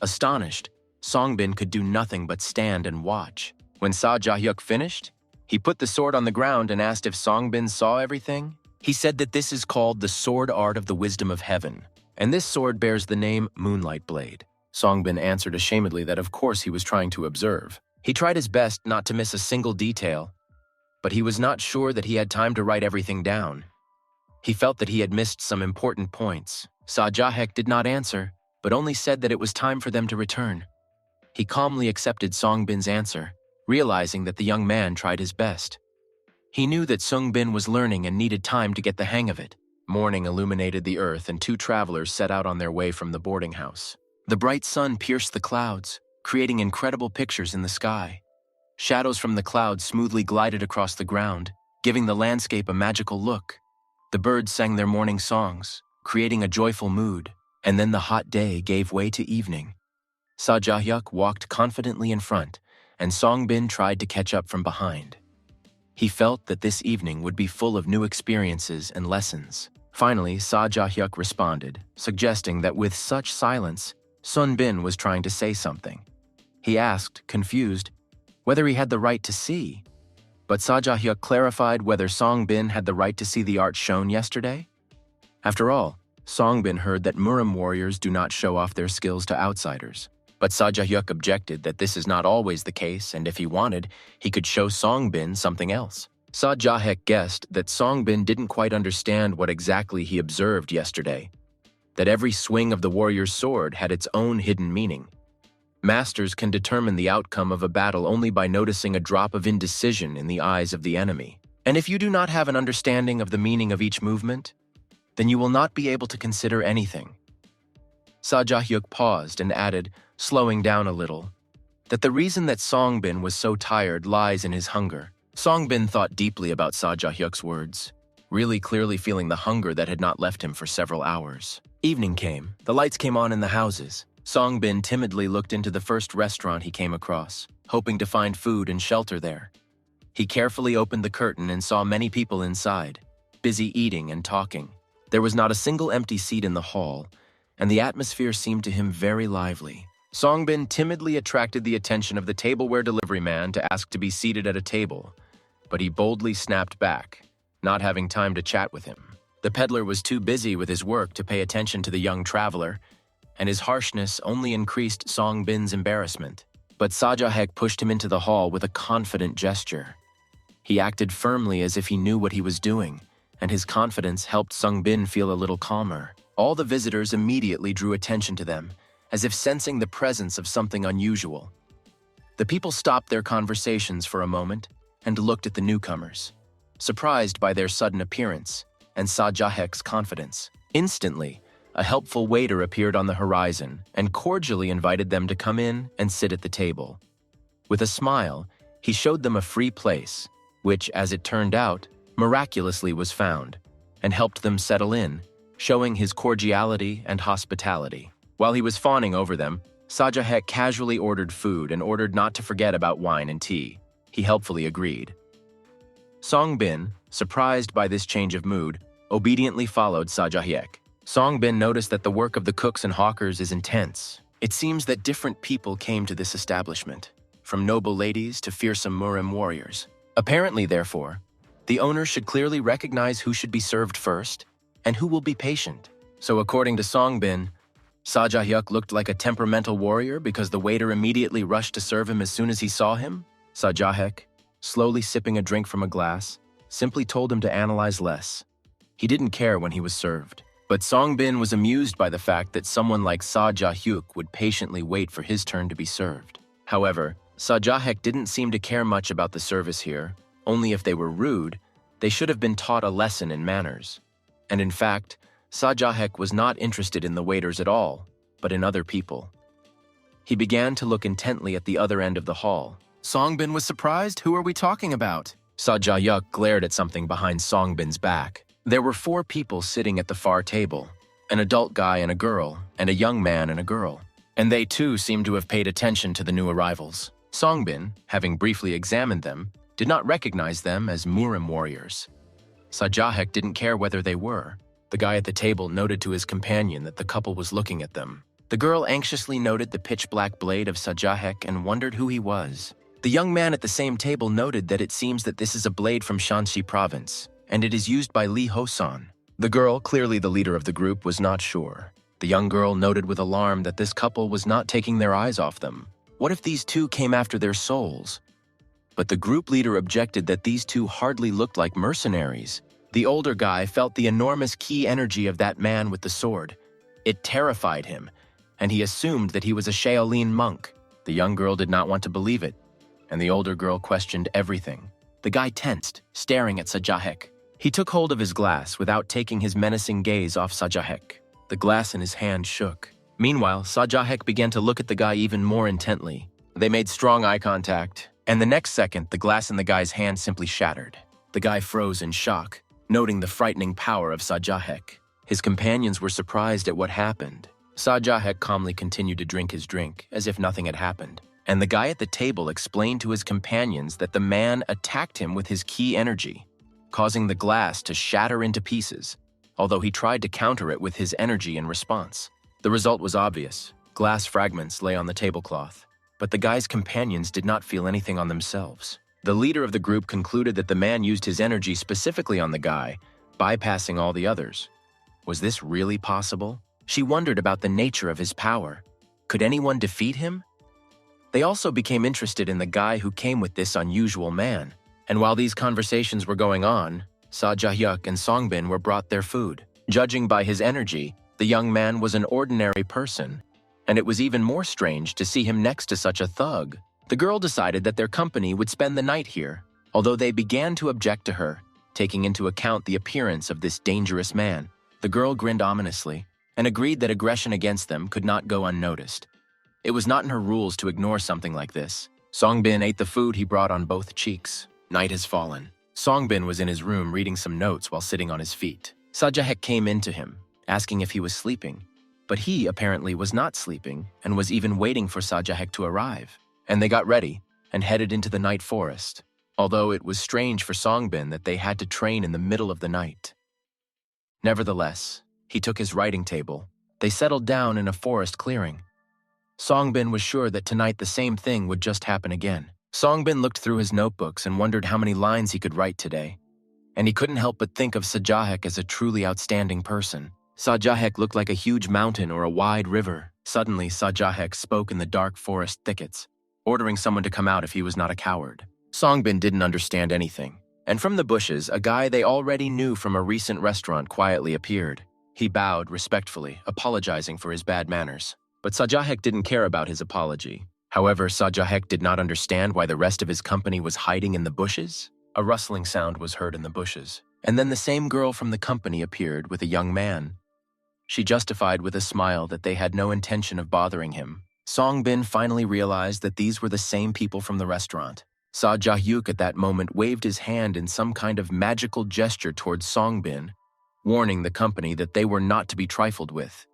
Astonished, Songbin could do nothing but stand and watch. When Sajah Yuk finished, he put the sword on the ground and asked if Songbin saw everything. He said that this is called the sword art of the wisdom of heaven, and this sword bears the name Moonlight Blade. Songbin answered ashamedly that of course he was trying to observe. He tried his best not to miss a single detail, but he was not sure that he had time to write everything down. He felt that he had missed some important points. Sajah Yuk did not answer, but only said that it was time for them to return. He calmly accepted Songbin's answer, realizing that the young man tried his best. He knew that Songbin was learning and needed time to get the hang of it. Morning illuminated the earth and 2 travelers set out on their way from the boarding house. The bright sun pierced the clouds, creating incredible pictures in the sky. Shadows from the clouds smoothly glided across the ground, giving the landscape a magical look. The birds sang their morning songs, creating a joyful mood, and then the hot day gave way to evening. Sajah Yuk walked confidently in front, and Songbin tried to catch up from behind. He felt that this evening would be full of new experiences and lessons. Finally, Sajah Yuk responded, suggesting that with such silence, Songbin was trying to say something. He asked, confused, whether he had the right to see. But Sajah Yuk clarified whether Songbin had the right to see the art shown yesterday. After all, Songbin heard that Murim warriors do not show off their skills to outsiders. But Sajah Yuk objected that this is not always the case, and if he wanted, he could show Songbin something else. Sajah Yuk guessed that Songbin didn't quite understand what exactly he observed yesterday, that every swing of the warrior's sword had its own hidden meaning. Masters can determine the outcome of a battle only by noticing a drop of indecision in the eyes of the enemy. And if you do not have an understanding of the meaning of each movement, then you will not be able to consider anything. Sajah Yuk paused and added, slowing down a little, that the reason that Songbin was so tired lies in his hunger. Songbin thought deeply about Sajah Yuk's words, really clearly feeling the hunger that had not left him for several hours. Evening came. The lights came on in the houses. Songbin timidly looked into the first restaurant he came across, hoping to find food and shelter there. He carefully opened the curtain and saw many people inside, busy eating and talking. There was not a single empty seat in the hall, and the atmosphere seemed to him very lively. Songbin timidly attracted the attention of the tableware delivery man to ask to be seated at a table, but he boldly snapped back, not having time to chat with him. The peddler was too busy with his work to pay attention to the young traveler, and his harshness only increased Songbin's embarrassment. But Sajah Yuk pushed him into the hall with a confident gesture. He acted firmly as if he knew what he was doing, and his confidence helped Songbin feel a little calmer. All the visitors immediately drew attention to them, as if sensing the presence of something unusual. The people stopped their conversations for a moment and looked at the newcomers, surprised by their sudden appearance and Sajah Yuk's confidence. Instantly, a helpful waiter appeared on the horizon and cordially invited them to come in and sit at the table. With a smile, he showed them a free place, which, as it turned out, miraculously was found, and helped them settle in, showing his cordiality and hospitality. While he was fawning over them, Sajah Yuk casually ordered food and ordered not to forget about wine and tea. He helpfully agreed. Songbin, surprised by this change of mood, obediently followed Sajah Yuk. Songbin noticed that the work of the cooks and hawkers is intense. It seems that different people came to this establishment, from noble ladies to fearsome Murim warriors. Apparently, therefore, the owner should clearly recognize who should be served first and who will be patient. So according to Songbin, Sajah Yuk looked like a temperamental warrior because the waiter immediately rushed to serve him as soon as he saw him? Sajah Yuk, slowly sipping a drink from a glass, simply told him to analyze less. He didn't care when he was served. But Songbin was amused by the fact that someone like Sajah Yuk would patiently wait for his turn to be served. However, Sajah Yuk didn't seem to care much about the service here. Only if they were rude, they should have been taught a lesson in manners. And in fact, Sajah Yuk was not interested in the waiters at all, but in other people. He began to look intently at the other end of the hall. Songbin was surprised. Who are we talking about? Sajah Yuk glared at something behind Songbin's back. There were 4 people sitting at the far table, an adult guy and a girl, and a young man and a girl. And they too seemed to have paid attention to the new arrivals. Songbin, having briefly examined them, did not recognize them as Murim warriors. Sajah Yuk didn't care whether they were. The guy at the table noted to his companion that the couple was looking at them. The girl anxiously noted the pitch-black blade of Sajah Yuk and wondered who he was. The young man at the same table noted that it seems that this is a blade from Shanxi province. and it is used by Lee Ho-san. The girl, clearly the leader of the group, was not sure. The young girl noted with alarm that this couple was not taking their eyes off them. What if these two came after their souls? But the group leader objected that these two hardly looked like mercenaries. The older guy felt the enormous ki energy of that man with the sword. It terrified him, and he assumed that he was a Shaolin monk. The young girl did not want to believe it, and the older girl questioned everything. The guy tensed, staring at Sajah Yuk. He took hold of his glass without taking his menacing gaze off Sajah Yuk. The glass in his hand shook. Meanwhile, Sajah Yuk began to look at the guy even more intently. They made strong eye contact, and the next second, the glass in the guy's hand simply shattered. The guy froze in shock, noting the frightening power of Sajah Yuk. His companions were surprised at what happened. Sajah Yuk calmly continued to drink his drink, as if nothing had happened. And the guy at the table explained to his companions that the man attacked him with his ki energy, causing the glass to shatter into pieces, although he tried to counter it with his energy in response. The result was obvious. Glass fragments lay on the tablecloth, but the guy's companions did not feel anything on themselves. The leader of the group concluded that the man used his energy specifically on the guy, bypassing all the others. Was this really possible? She wondered about the nature of his power. Could anyone defeat him? They also became interested in the guy who came with this unusual man. And while these conversations were going on, Sajah Yuk and Songbin were brought their food. Judging by his energy, the young man was an ordinary person, and it was even more strange to see him next to such a thug. The girl decided that their company would spend the night here, although they began to object to her, taking into account the appearance of this dangerous man. The girl grinned ominously and agreed that aggression against them could not go unnoticed. It was not in her rules to ignore something like this. Songbin ate the food he brought on both cheeks. Night has fallen. Songbin was in his room reading some notes while sitting on his feet. Sajah Yuk came in to him, asking if he was sleeping, but he apparently was not sleeping and was even waiting for Sajah Yuk to arrive. And they got ready and headed into the night forest, although it was strange for Songbin that they had to train in the middle of the night. Nevertheless, he took his writing table. They settled down in a forest clearing. Songbin was sure that tonight the same thing would just happen again. Songbin looked through his notebooks and wondered how many lines he could write today. And he couldn't help but think of Sajah Yuk as a truly outstanding person. Sajah Yuk looked like a huge mountain or a wide river. Suddenly, Sajah Yuk spoke in the dark forest thickets, ordering someone to come out if he was not a coward. Songbin didn't understand anything. And from the bushes, a guy they already knew from a recent restaurant quietly appeared. He bowed respectfully, apologizing for his bad manners. But Sajah Yuk didn't care about his apology. However, Sajah Yuk did not understand why the rest of his company was hiding in the bushes. A rustling sound was heard in the bushes, and then the same girl from the company appeared with a young man. She justified with a smile that they had no intention of bothering him. Songbin finally realized that these were the same people from the restaurant. Sajah Yuk at that moment waved his hand in some kind of magical gesture towards Songbin, warning the company that they were not to be trifled with,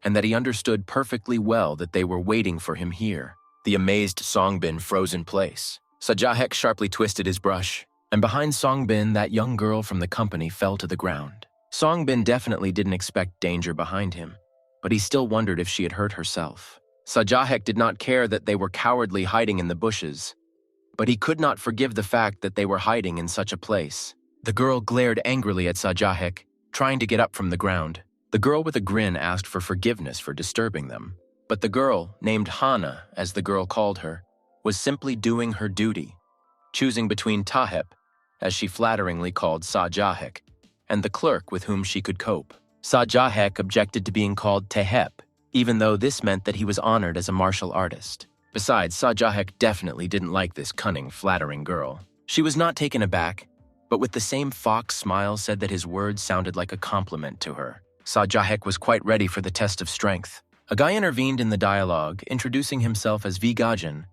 and that he understood perfectly well that they were waiting for him here. The amazed Songbin froze in place. Sajah Yuk sharply twisted his brush, and behind Songbin, that young girl from the company fell to the ground. Songbin definitely didn't expect danger behind him, but he still wondered if she had hurt herself. Sajah Yuk did not care that they were cowardly hiding in the bushes, but he could not forgive the fact that they were hiding in such a place. The girl glared angrily at Sajah Yuk, trying to get up from the ground. The girl with a grin asked for forgiveness for disturbing them. But the girl, named Hana, as the girl called her, was simply doing her duty, choosing between Tahep, as she flatteringly called Sajah Yuk, and the clerk with whom she could cope. Sajah Yuk objected to being called Tahep, even though this meant that he was honored as a martial artist. Besides, Sajah Yuk definitely didn't like this cunning, flattering girl. She was not taken aback, but with the same fox smile said that his words sounded like a compliment to her. Sajah Yuk was quite ready for the test of strength. A guy intervened in the dialogue, introducing himself as V-Gaijin.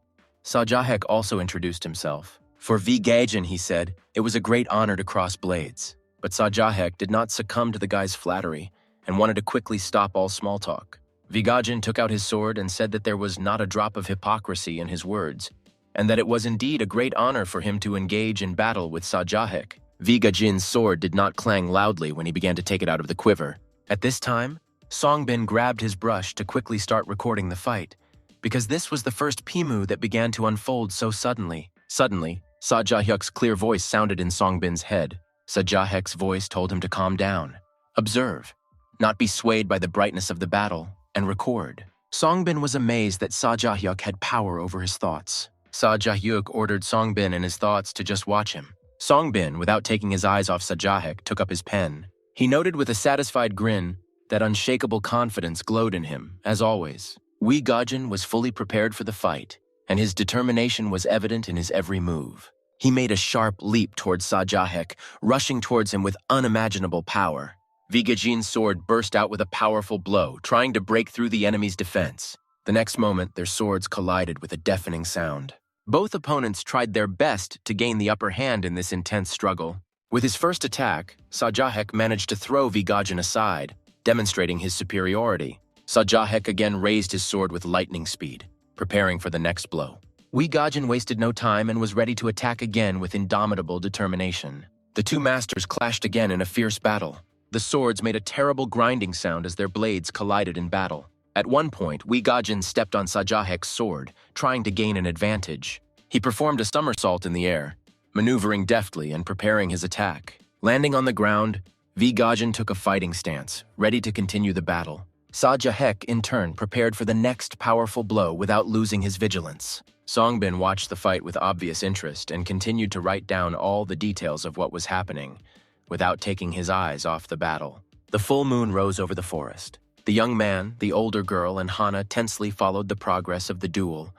Sajah Yuk also introduced himself. For V-Gaijin, he said, it was a great honor to cross blades. But Sajah Yuk did not succumb to the guy's flattery and wanted to quickly stop all small talk. V-Gaijin took out his sword and said that there was not a drop of hypocrisy in his words, and that it was indeed a great honor for him to engage in battle with Sajah Yuk. V-Gaijin's sword did not clang loudly when he began to take it out of the quiver. At this time, Songbin grabbed his brush to quickly start recording the fight, because this was the first Pimu that began to unfold so suddenly. Suddenly, Sajah Yuk's clear voice sounded in Songbin's head. Sajah Yuk's voice told him to calm down, observe, not be swayed by the brightness of the battle, and record. Songbin was amazed that Sajah Yuk had power over his thoughts. Sajah Yuk ordered Songbin and his thoughts to just watch him. Songbin, without taking his eyes off Sajah Yuk, took up his pen. He noted with a satisfied grin that unshakable confidence glowed in him, as always. Wee Gajin was fully prepared for the fight, and his determination was evident in his every move. He made a sharp leap towards Sajah Yuk, rushing towards him with unimaginable power. Vigajin's sword burst out with a powerful blow, trying to break through the enemy's defense. The next moment, their swords collided with a deafening sound. Both opponents tried their best to gain the upper hand in this intense struggle. With his first attack, Sajah Yuk managed to throw Vigajin aside, demonstrating his superiority. Sajah Yuk again raised his sword with lightning speed, preparing for the next blow. Vigajin wasted no time and was ready to attack again with indomitable determination. The two masters clashed again in a fierce battle. The swords made a terrible grinding sound as their blades collided in battle. At one point, Vigajin stepped on Sajah Yuk's sword, trying to gain an advantage. He performed a somersault in the air, maneuvering deftly and preparing his attack. Landing on the ground, Vigajin took a fighting stance, ready to continue the battle. Sajah Yuk, in turn, prepared for the next powerful blow without losing his vigilance. Songbin watched the fight with obvious interest and continued to write down all the details of what was happening, without taking his eyes off the battle. The full moon rose over the forest. The young man, the older girl, and Hana tensely followed the progress of the duel,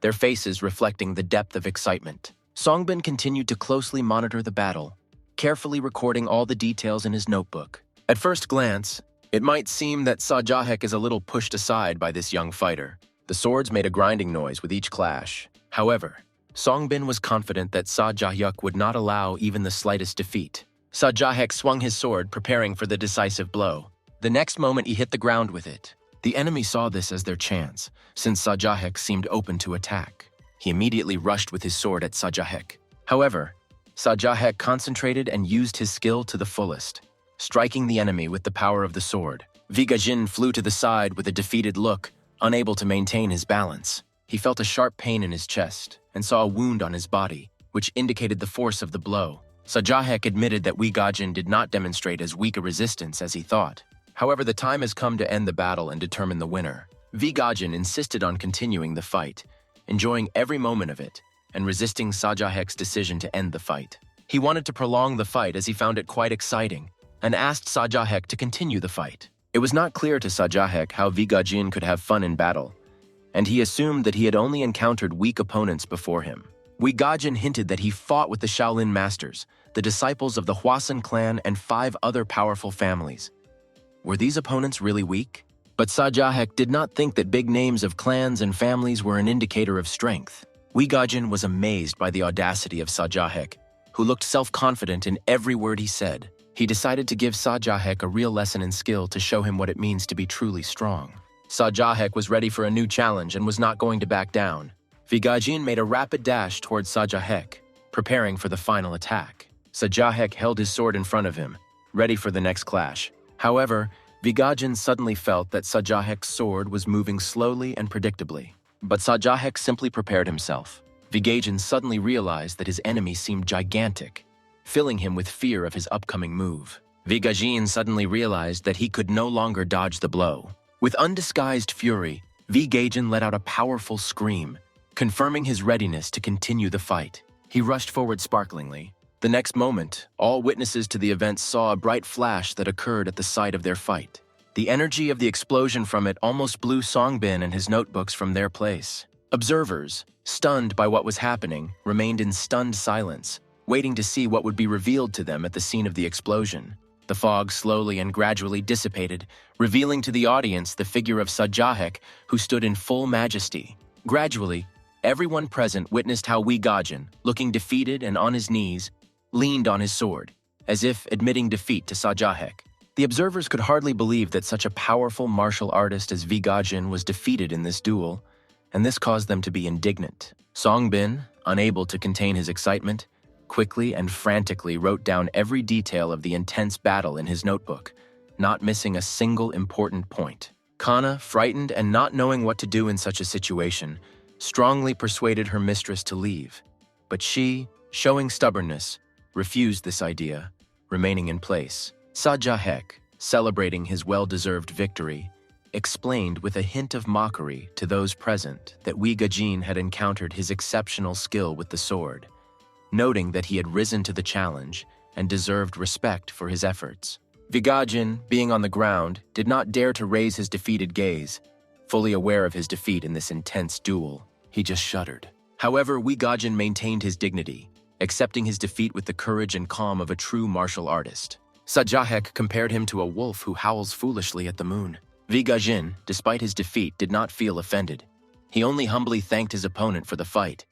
their faces reflecting the depth of excitement. Songbin continued to closely monitor the battle, carefully recording all the details in his notebook. At first glance, it might seem that Sajah Yuk is a little pushed aside by this young fighter. The swords made a grinding noise with each clash. However, Songbin was confident that Sajah Yuk would not allow even the slightest defeat. Sajah Yuk swung his sword, preparing for the decisive blow. The next moment, he hit the ground with it. The enemy saw this as their chance, since Sajah Yuk seemed open to attack. He immediately rushed with his sword at Sajah Yuk. However, Sajah Yuk concentrated and used his skill to the fullest, striking the enemy with the power of the sword. Vigajin flew to the side with a defeated look, unable to maintain his balance. He felt a sharp pain in his chest and saw a wound on his body, which indicated the force of the blow. Sajah Yuk admitted that Vigajin did not demonstrate as weak a resistance as he thought. However, the time has come to end the battle and determine the winner. Vigajin insisted on continuing the fight, enjoying every moment of it, and resisting Sajah Yuk's decision to end the fight. He wanted to prolong the fight as he found it quite exciting, and asked Sajah Yuk to continue the fight. It was not clear to Sajah Yuk how Vigajin could have fun in battle, and he assumed that he had only encountered weak opponents before him. Vigajin hinted that he fought with the Shaolin Masters, the disciples of the Hwasun clan and 5 other powerful families. Were these opponents really weak? But Sajah Yuk did not think that big names of clans and families were an indicator of strength. Vigajin was amazed by the audacity of Sajah Yuk, who looked self-confident in every word he said. He decided to give Sajah Yuk a real lesson in skill to show him what it means to be truly strong. Sajah Yuk was ready for a new challenge and was not going to back down. Vigajin made a rapid dash towards Sajah Yuk, preparing for the final attack. Sajah Yuk held his sword in front of him, ready for the next clash. However, Vigajin suddenly felt that Sajah Yuk's sword was moving slowly and predictably. But Sajah Yuk simply prepared himself. Vigajin suddenly realized that his enemy seemed gigantic, filling him with fear of his upcoming move. Vigajin suddenly realized that he could no longer dodge the blow. With undisguised fury, Vigajin let out a powerful scream, confirming his readiness to continue the fight. He rushed forward sparklingly. The next moment, all witnesses to the event saw a bright flash that occurred at the site of their fight. The energy of the explosion from it almost blew Songbin and his notebooks from their place. Observers, stunned by what was happening, remained in stunned silence, waiting to see what would be revealed to them at the scene of the explosion. The fog slowly and gradually dissipated, revealing to the audience the figure of Sajah Yuk, who stood in full majesty. Gradually, everyone present witnessed how Vigajin, looking defeated and on his knees, leaned on his sword, as if admitting defeat to Sajah Yuk. The observers could hardly believe that such a powerful martial artist as Vigajin was defeated in this duel, and this caused them to be indignant. Songbin, unable to contain his excitement, quickly and frantically wrote down every detail of the intense battle in his notebook, not missing a single important point. Kana, frightened and not knowing what to do in such a situation, strongly persuaded her mistress to leave, but she, showing stubbornness, refused this idea, remaining in place. Sajah Yuk, celebrating his well-deserved victory, explained with a hint of mockery to those present that Wee Gajin had encountered his exceptional skill with the sword, noting that he had risen to the challenge and deserved respect for his efforts. Vigajin, being on the ground, did not dare to raise his defeated gaze. Fully aware of his defeat in this intense duel, he just shuddered. However, Wee Gajin maintained his dignity, accepting his defeat with the courage and calm of a true martial artist. Sajah Yuk compared him to a wolf who howls foolishly at the moon. Wee Gajin, despite his defeat, did not feel offended. He only humbly thanked his opponent for the fight,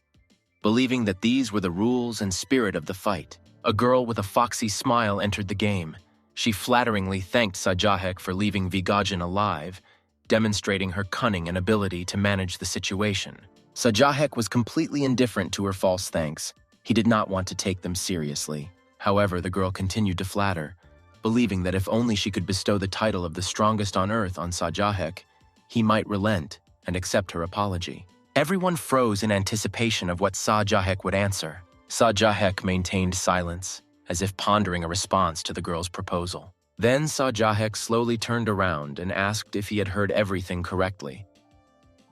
believing that these were the rules and spirit of the fight. A girl with a foxy smile entered the game. She flatteringly thanked Sajah Yuk for leaving Wee Gajin alive, demonstrating her cunning and ability to manage the situation. Sajah Yuk was completely indifferent to her false thanks. He did not want to take them seriously. However, the girl continued to flatter, believing that if only she could bestow the title of the strongest on earth on Sajah Yuk, he might relent and accept her apology. Everyone froze in anticipation of what Sajah Yuk would answer. Sajah Yuk maintained silence, as if pondering a response to the girl's proposal. Then Sajah Yuk slowly turned around and asked if he had heard everything correctly.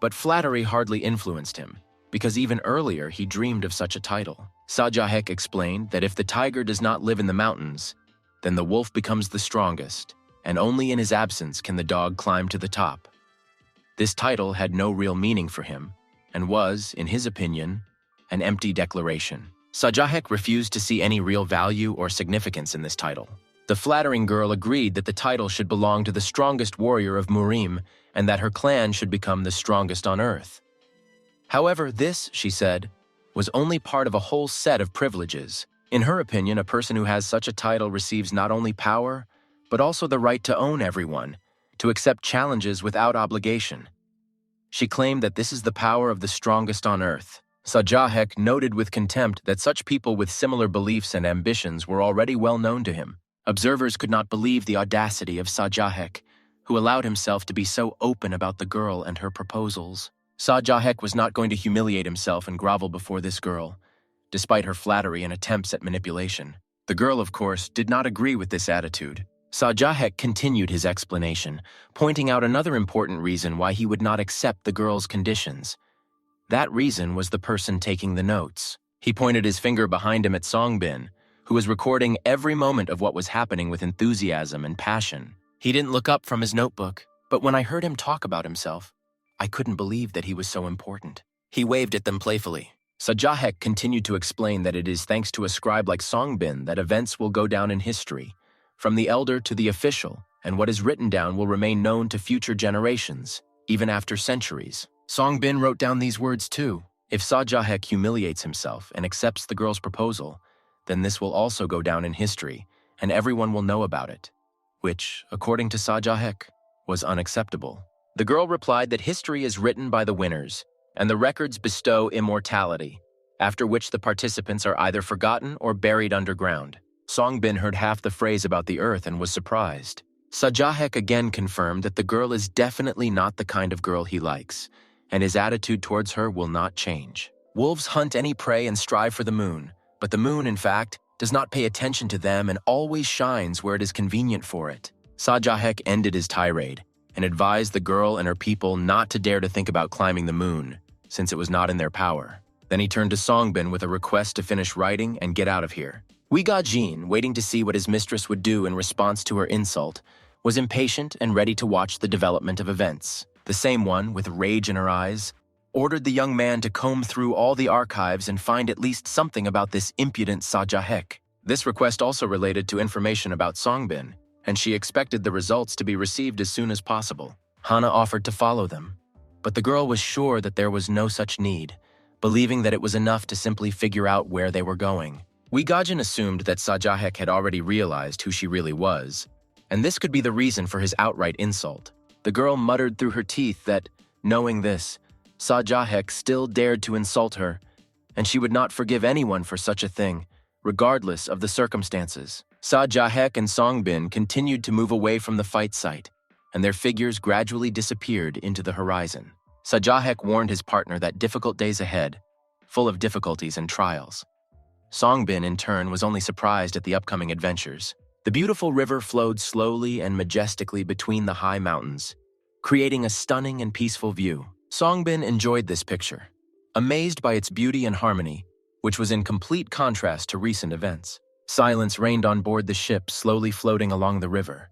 But flattery hardly influenced him, because even earlier he dreamed of such a title. Sajah Yuk explained that if the tiger does not live in the mountains, then the wolf becomes the strongest, and only in his absence can the dog climb to the top. This title had no real meaning for him, and was, in his opinion, an empty declaration. Sajah Yuk refused to see any real value or significance in this title. The flattering girl agreed that the title should belong to the strongest warrior of Murim and that her clan should become the strongest on earth. However, this, she said, was only part of a whole set of privileges. In her opinion, a person who has such a title receives not only power, but also the right to own everyone, to accept challenges without obligation. She claimed that this is the power of the strongest on earth. Sajah Yuk noted with contempt that such people with similar beliefs and ambitions were already well known to him. Observers could not believe the audacity of Sajah Yuk, who allowed himself to be so open about the girl and her proposals. Sajah Yuk was not going to humiliate himself and grovel before this girl, despite her flattery and attempts at manipulation. The girl, of course, did not agree with this attitude. Sajah Yuk continued his explanation, pointing out another important reason why he would not accept the girl's conditions. That reason was the person taking the notes. He pointed his finger behind him at Songbin, who was recording every moment of what was happening with enthusiasm and passion. He didn't look up from his notebook, but when I heard him talk about himself, I couldn't believe that he was so important. He waved at them playfully. Sajah Yuk continued to explain that it is thanks to a scribe like Songbin that events will go down in history, from the elder to the official, and what is written down will remain known to future generations, even after centuries. Songbin wrote down these words too. If Sajah Yuk humiliates himself and accepts the girl's proposal, then this will also go down in history, and everyone will know about it, which, according to Sajah Yuk, was unacceptable. The girl replied that history is written by the winners, and the records bestow immortality, after which the participants are either forgotten or buried underground. Songbin heard half the phrase about the earth and was surprised. Sajah Yuk again confirmed that the girl is definitely not the kind of girl he likes, and his attitude towards her will not change. Wolves hunt any prey and strive for the moon, but the moon, in fact, does not pay attention to them and always shines where it is convenient for it. Sajah Yuk ended his tirade and advised the girl and her people not to dare to think about climbing the moon, since it was not in their power. Then he turned to Songbin with a request to finish writing and get out of here. Wee Gajin, waiting to see what his mistress would do in response to her insult, was impatient and ready to watch the development of events. The same one, with rage in her eyes, ordered the young man to comb through all the archives and find at least something about this impudent Sajah Yuk. This request also related to information about Songbin, and she expected the results to be received as soon as possible. Hana offered to follow them, but the girl was sure that there was no such need, believing that it was enough to simply figure out where they were going. Wee Gajin assumed that Sajah Yuk had already realized who she really was, and this could be the reason for his outright insult. The girl muttered through her teeth that, knowing this, Sajah Yuk still dared to insult her, and she would not forgive anyone for such a thing, regardless of the circumstances. Sajah Yuk and Songbin continued to move away from the fight site, and their figures gradually disappeared into the horizon. Sajah Yuk warned his partner that difficult days ahead, full of difficulties and trials. Songbin, in turn, was only surprised at the upcoming adventures. The beautiful river flowed slowly and majestically between the high mountains, creating a stunning and peaceful view. Songbin enjoyed this picture, amazed by its beauty and harmony, which was in complete contrast to recent events. Silence reigned on board the ship, slowly floating along the river,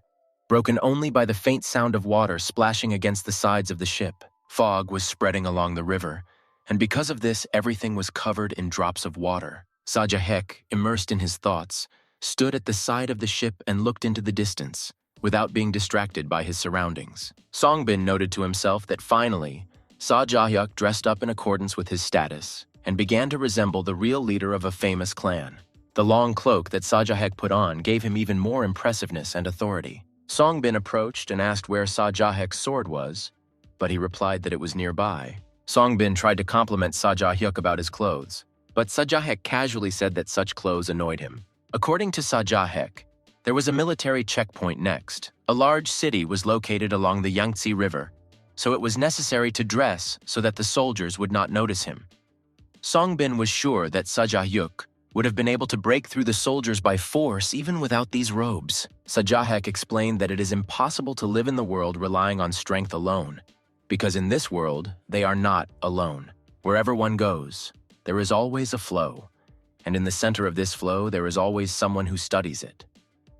broken only by the faint sound of water splashing against the sides of the ship. Fog was spreading along the river, and because of this, everything was covered in drops of water. Sajah Yuk, immersed in his thoughts, stood at the side of the ship and looked into the distance, without being distracted by his surroundings. Songbin noted to himself that finally, Sajah Yuk dressed up in accordance with his status and began to resemble the real leader of a famous clan. The long cloak that Sajah Yuk put on gave him even more impressiveness and authority. Songbin approached and asked where Sajah Yuk's sword was, but he replied that it was nearby. Songbin tried to compliment Sajah Yuk about his clothes, but Sajah Yuk casually said that such clothes annoyed him. According to Sajah Yuk, there was a military checkpoint next. A large city was located along the Yangtze River, so it was necessary to dress so that the soldiers would not notice him. Songbin was sure that Sajah Yuk would have been able to break through the soldiers by force even without these robes. Sajah Yuk explained that it is impossible to live in the world relying on strength alone, because in this world, they are not alone. Wherever one goes, there is always a flow, and in the center of this flow, there is always someone who studies it.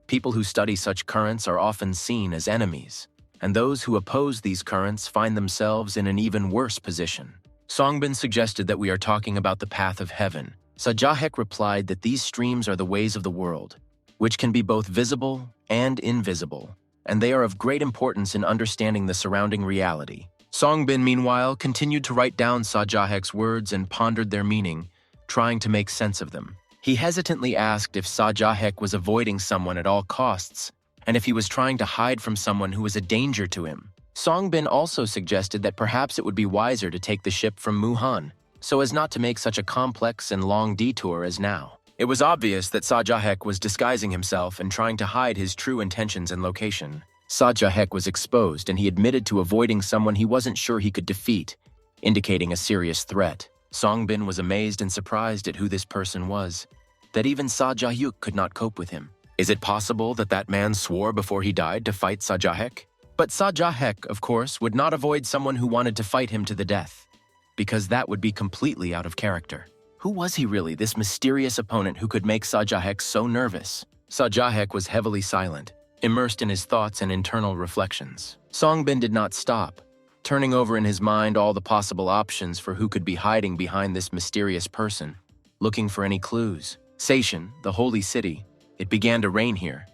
People who study such currents are often seen as enemies, and those who oppose these currents find themselves in an even worse position. Songbin suggested that we are talking about the path of heaven. Sajah Yuk replied that these streams are the ways of the world, which can be both visible and invisible, and they are of great importance in understanding the surrounding reality. Songbin, meanwhile, continued to write down Sajah Yuk's words and pondered their meaning, trying to make sense of them. He hesitantly asked if Sajah Yuk was avoiding someone at all costs, and if he was trying to hide from someone who was a danger to him. Songbin also suggested that perhaps it would be wiser to take the ship from Muhan, so as not to make such a complex and long detour as now. It was obvious that Sajah Yuk was disguising himself and trying to hide his true intentions and location. Sajah Yuk was exposed, and he admitted to avoiding someone he wasn't sure he could defeat, indicating a serious threat. Songbin was amazed and surprised at who this person was, that even Sajah Yuk could not cope with him. Is it possible that that man swore before he died to fight Sajah Yuk? But Sajah Yuk, of course, would not avoid someone who wanted to fight him to the death, because that would be completely out of character. Who was he really, this mysterious opponent who could make Sajah Yuk so nervous? Sajah Yuk was heavily silent, immersed in his thoughts and internal reflections. Songbin did not stop, turning over in his mind all the possible options for who could be hiding behind this mysterious person, looking for any clues. Seishan, the holy city, it began to rain here.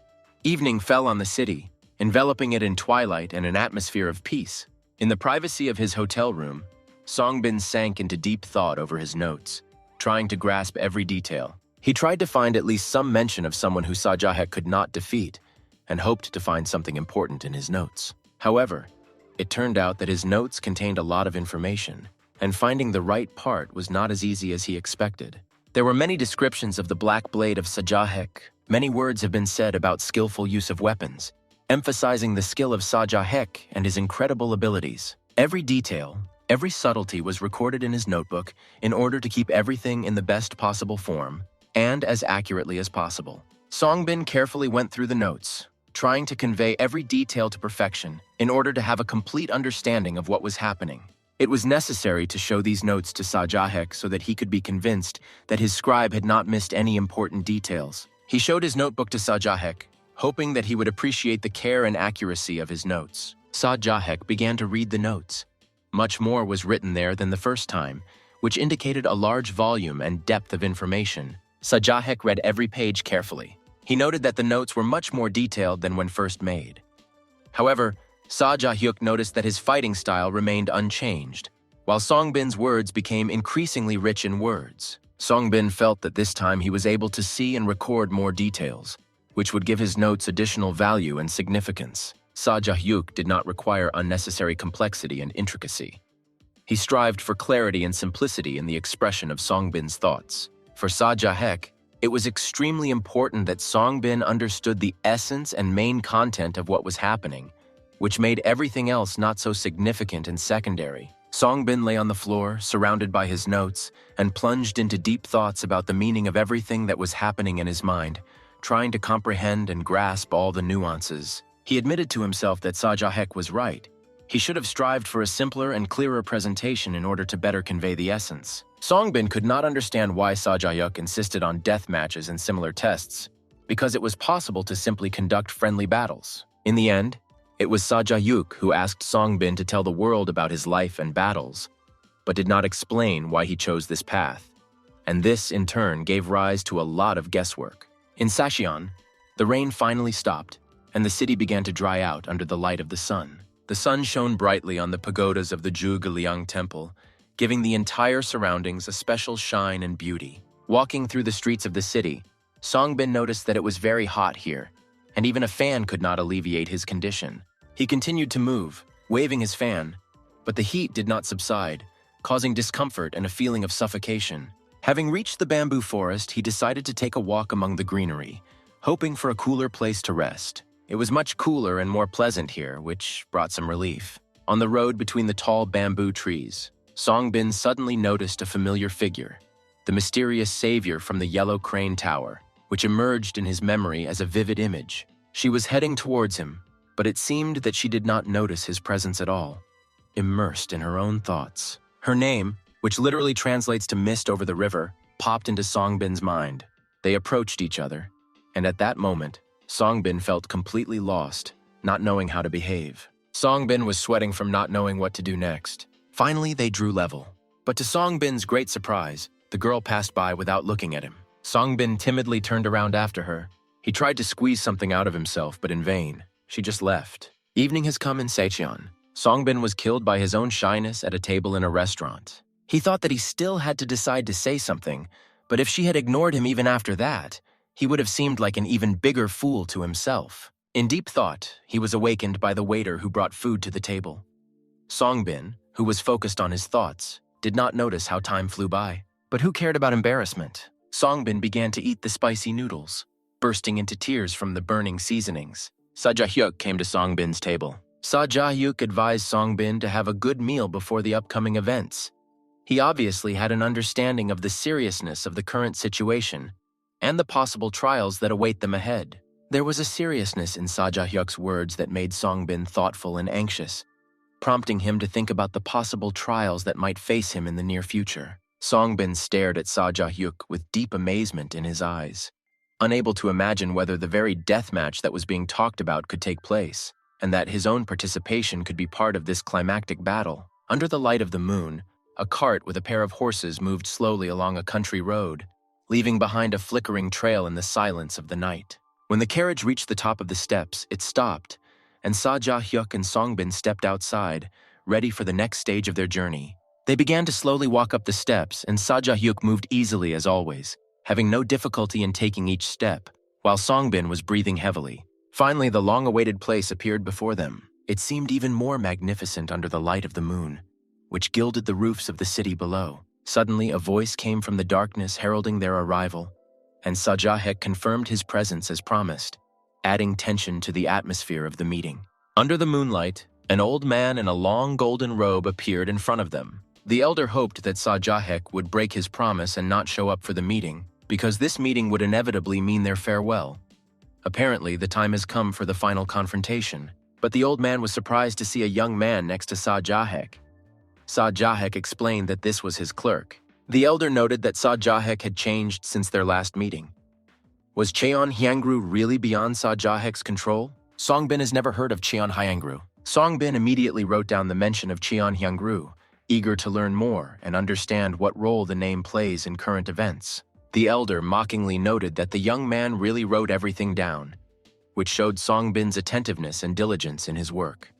Evening fell on the city, enveloping it in twilight and an atmosphere of peace. In the privacy of his hotel room, Songbin sank into deep thought over his notes, trying to grasp every detail. He tried to find at least some mention of someone who Sajah Yuk could not defeat, and hoped to find something important in his notes. However, it turned out that his notes contained a lot of information, and finding the right part was not as easy as he expected. There were many descriptions of the black blade of Sajah Yuk. Many words have been said about skillful use of weapons, emphasizing the skill of Sajah Yuk and his incredible abilities. Every detail, every subtlety was recorded in his notebook in order to keep everything in the best possible form and as accurately as possible. Songbin carefully went through the notes, trying to convey every detail to perfection in order to have a complete understanding of what was happening. It was necessary to show these notes to Sajah Yuk so that he could be convinced that his scribe had not missed any important details. He showed his notebook to Sajah Yuk, hoping that he would appreciate the care and accuracy of his notes. Sajah Yuk began to read the notes. Much more was written there than the first time, which indicated a large volume and depth of information. Sajah Yuk read every page carefully. He noted that the notes were much more detailed than when first made. However, Sajah Yuk noticed that his fighting style remained unchanged, while Songbin's words became increasingly rich in words. Songbin felt that this time he was able to see and record more details, which would give his notes additional value and significance. Sajah Yuk did not require unnecessary complexity and intricacy. He strived for clarity and simplicity in the expression of Songbin's thoughts. For Sajah Yuk, it was extremely important that Songbin understood the essence and main content of what was happening, which made everything else not so significant and secondary. Songbin lay on the floor, surrounded by his notes, and plunged into deep thoughts about the meaning of everything that was happening in his mind, trying to comprehend and grasp all the nuances. He admitted to himself that Sajah Yuk was right. He should have strived for a simpler and clearer presentation in order to better convey the essence. Songbin could not understand why Sajah Yuk insisted on death matches and similar tests, because it was possible to simply conduct friendly battles. In the end, it was Sajah Yuk who asked Songbin to tell the world about his life and battles, but did not explain why he chose this path. And this, in turn, gave rise to a lot of guesswork. In Sacheon, the rain finally stopped, and the city began to dry out under the light of the sun. The sun shone brightly on the pagodas of the Zhuge Temple, giving the entire surroundings a special shine and beauty. Walking through the streets of the city, Songbin noticed that it was very hot here, and even a fan could not alleviate his condition. He continued to move, waving his fan, but the heat did not subside, causing discomfort and a feeling of suffocation. Having reached the bamboo forest, he decided to take a walk among the greenery, hoping for a cooler place to rest. It was much cooler and more pleasant here, which brought some relief. On the road between the tall bamboo trees, Songbin suddenly noticed a familiar figure, the mysterious savior from the Yellow Crane Tower, which emerged in his memory as a vivid image. She was heading towards him, but it seemed that she did not notice his presence at all, immersed in her own thoughts. Her name, which literally translates to mist over the river, popped into Songbin's mind. They approached each other, and at that moment, Songbin felt completely lost, not knowing how to behave. Songbin was sweating from not knowing what to do next. Finally, they drew level. But to Songbin's great surprise, the girl passed by without looking at him. Songbin timidly turned around after her. He tried to squeeze something out of himself, but in vain. She just left. Evening has come in Sacheon. Songbin was killed by his own shyness at a table in a restaurant. He thought that he still had to decide to say something, but if she had ignored him even after that, he would have seemed like an even bigger fool to himself. In deep thought, he was awakened by the waiter who brought food to the table. Songbin, who was focused on his thoughts, did not notice how time flew by. But who cared about embarrassment? Songbin began to eat the spicy noodles, bursting into tears from the burning seasonings. Sajah Yuk came to Songbin's table. Sajah Yuk advised Songbin to have a good meal before the upcoming events. He obviously had an understanding of the seriousness of the current situation and the possible trials that await them ahead. There was a seriousness in Sajah Yuk's words that made Songbin thoughtful and anxious, prompting him to think about the possible trials that might face him in the near future. Songbin stared at Sajah Yuk with deep amazement in his eyes, unable to imagine whether the very death match that was being talked about could take place, and that his own participation could be part of this climactic battle. Under the light of the moon, a cart with a pair of horses moved slowly along a country road, leaving behind a flickering trail in the silence of the night. When the carriage reached the top of the steps, it stopped, and Sajah Yuk and Songbin stepped outside, ready for the next stage of their journey. They began to slowly walk up the steps, and Sajah Yuk moved easily as always, having no difficulty in taking each step, while Songbin was breathing heavily. Finally, the long-awaited place appeared before them. It seemed even more magnificent under the light of the moon, which gilded the roofs of the city below. Suddenly, a voice came from the darkness heralding their arrival, and Sajah Yuk confirmed his presence as promised, adding tension to the atmosphere of the meeting. Under the moonlight, an old man in a long golden robe appeared in front of them. The elder hoped that Sajah Yuk would break his promise and not show up for the meeting, because this meeting would inevitably mean their farewell. Apparently, the time has come for the final confrontation, but the old man was surprised to see a young man next to Sajah Yuk. Sajah Yuk explained that this was his clerk. The elder noted that Sajah Yuk had changed since their last meeting. Was Cheon Hyangru really beyond Sajah Yuk's control? Songbin has never heard of Cheon Hyangru. Songbin immediately wrote down the mention of Cheon Hyangru, eager to learn more and understand what role the name plays in current events. The elder mockingly noted that the young man really wrote everything down, which showed Songbin's attentiveness and diligence in his work.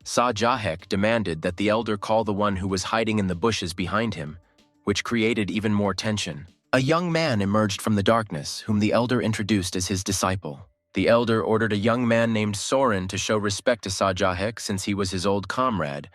Sajah Yuk demanded that the elder call the one who was hiding in the bushes behind him, which created even more tension. A young man emerged from the darkness, whom the elder introduced as his disciple. The elder ordered a young man named Soren to show respect to Sajah Yuk since he was his old comrade,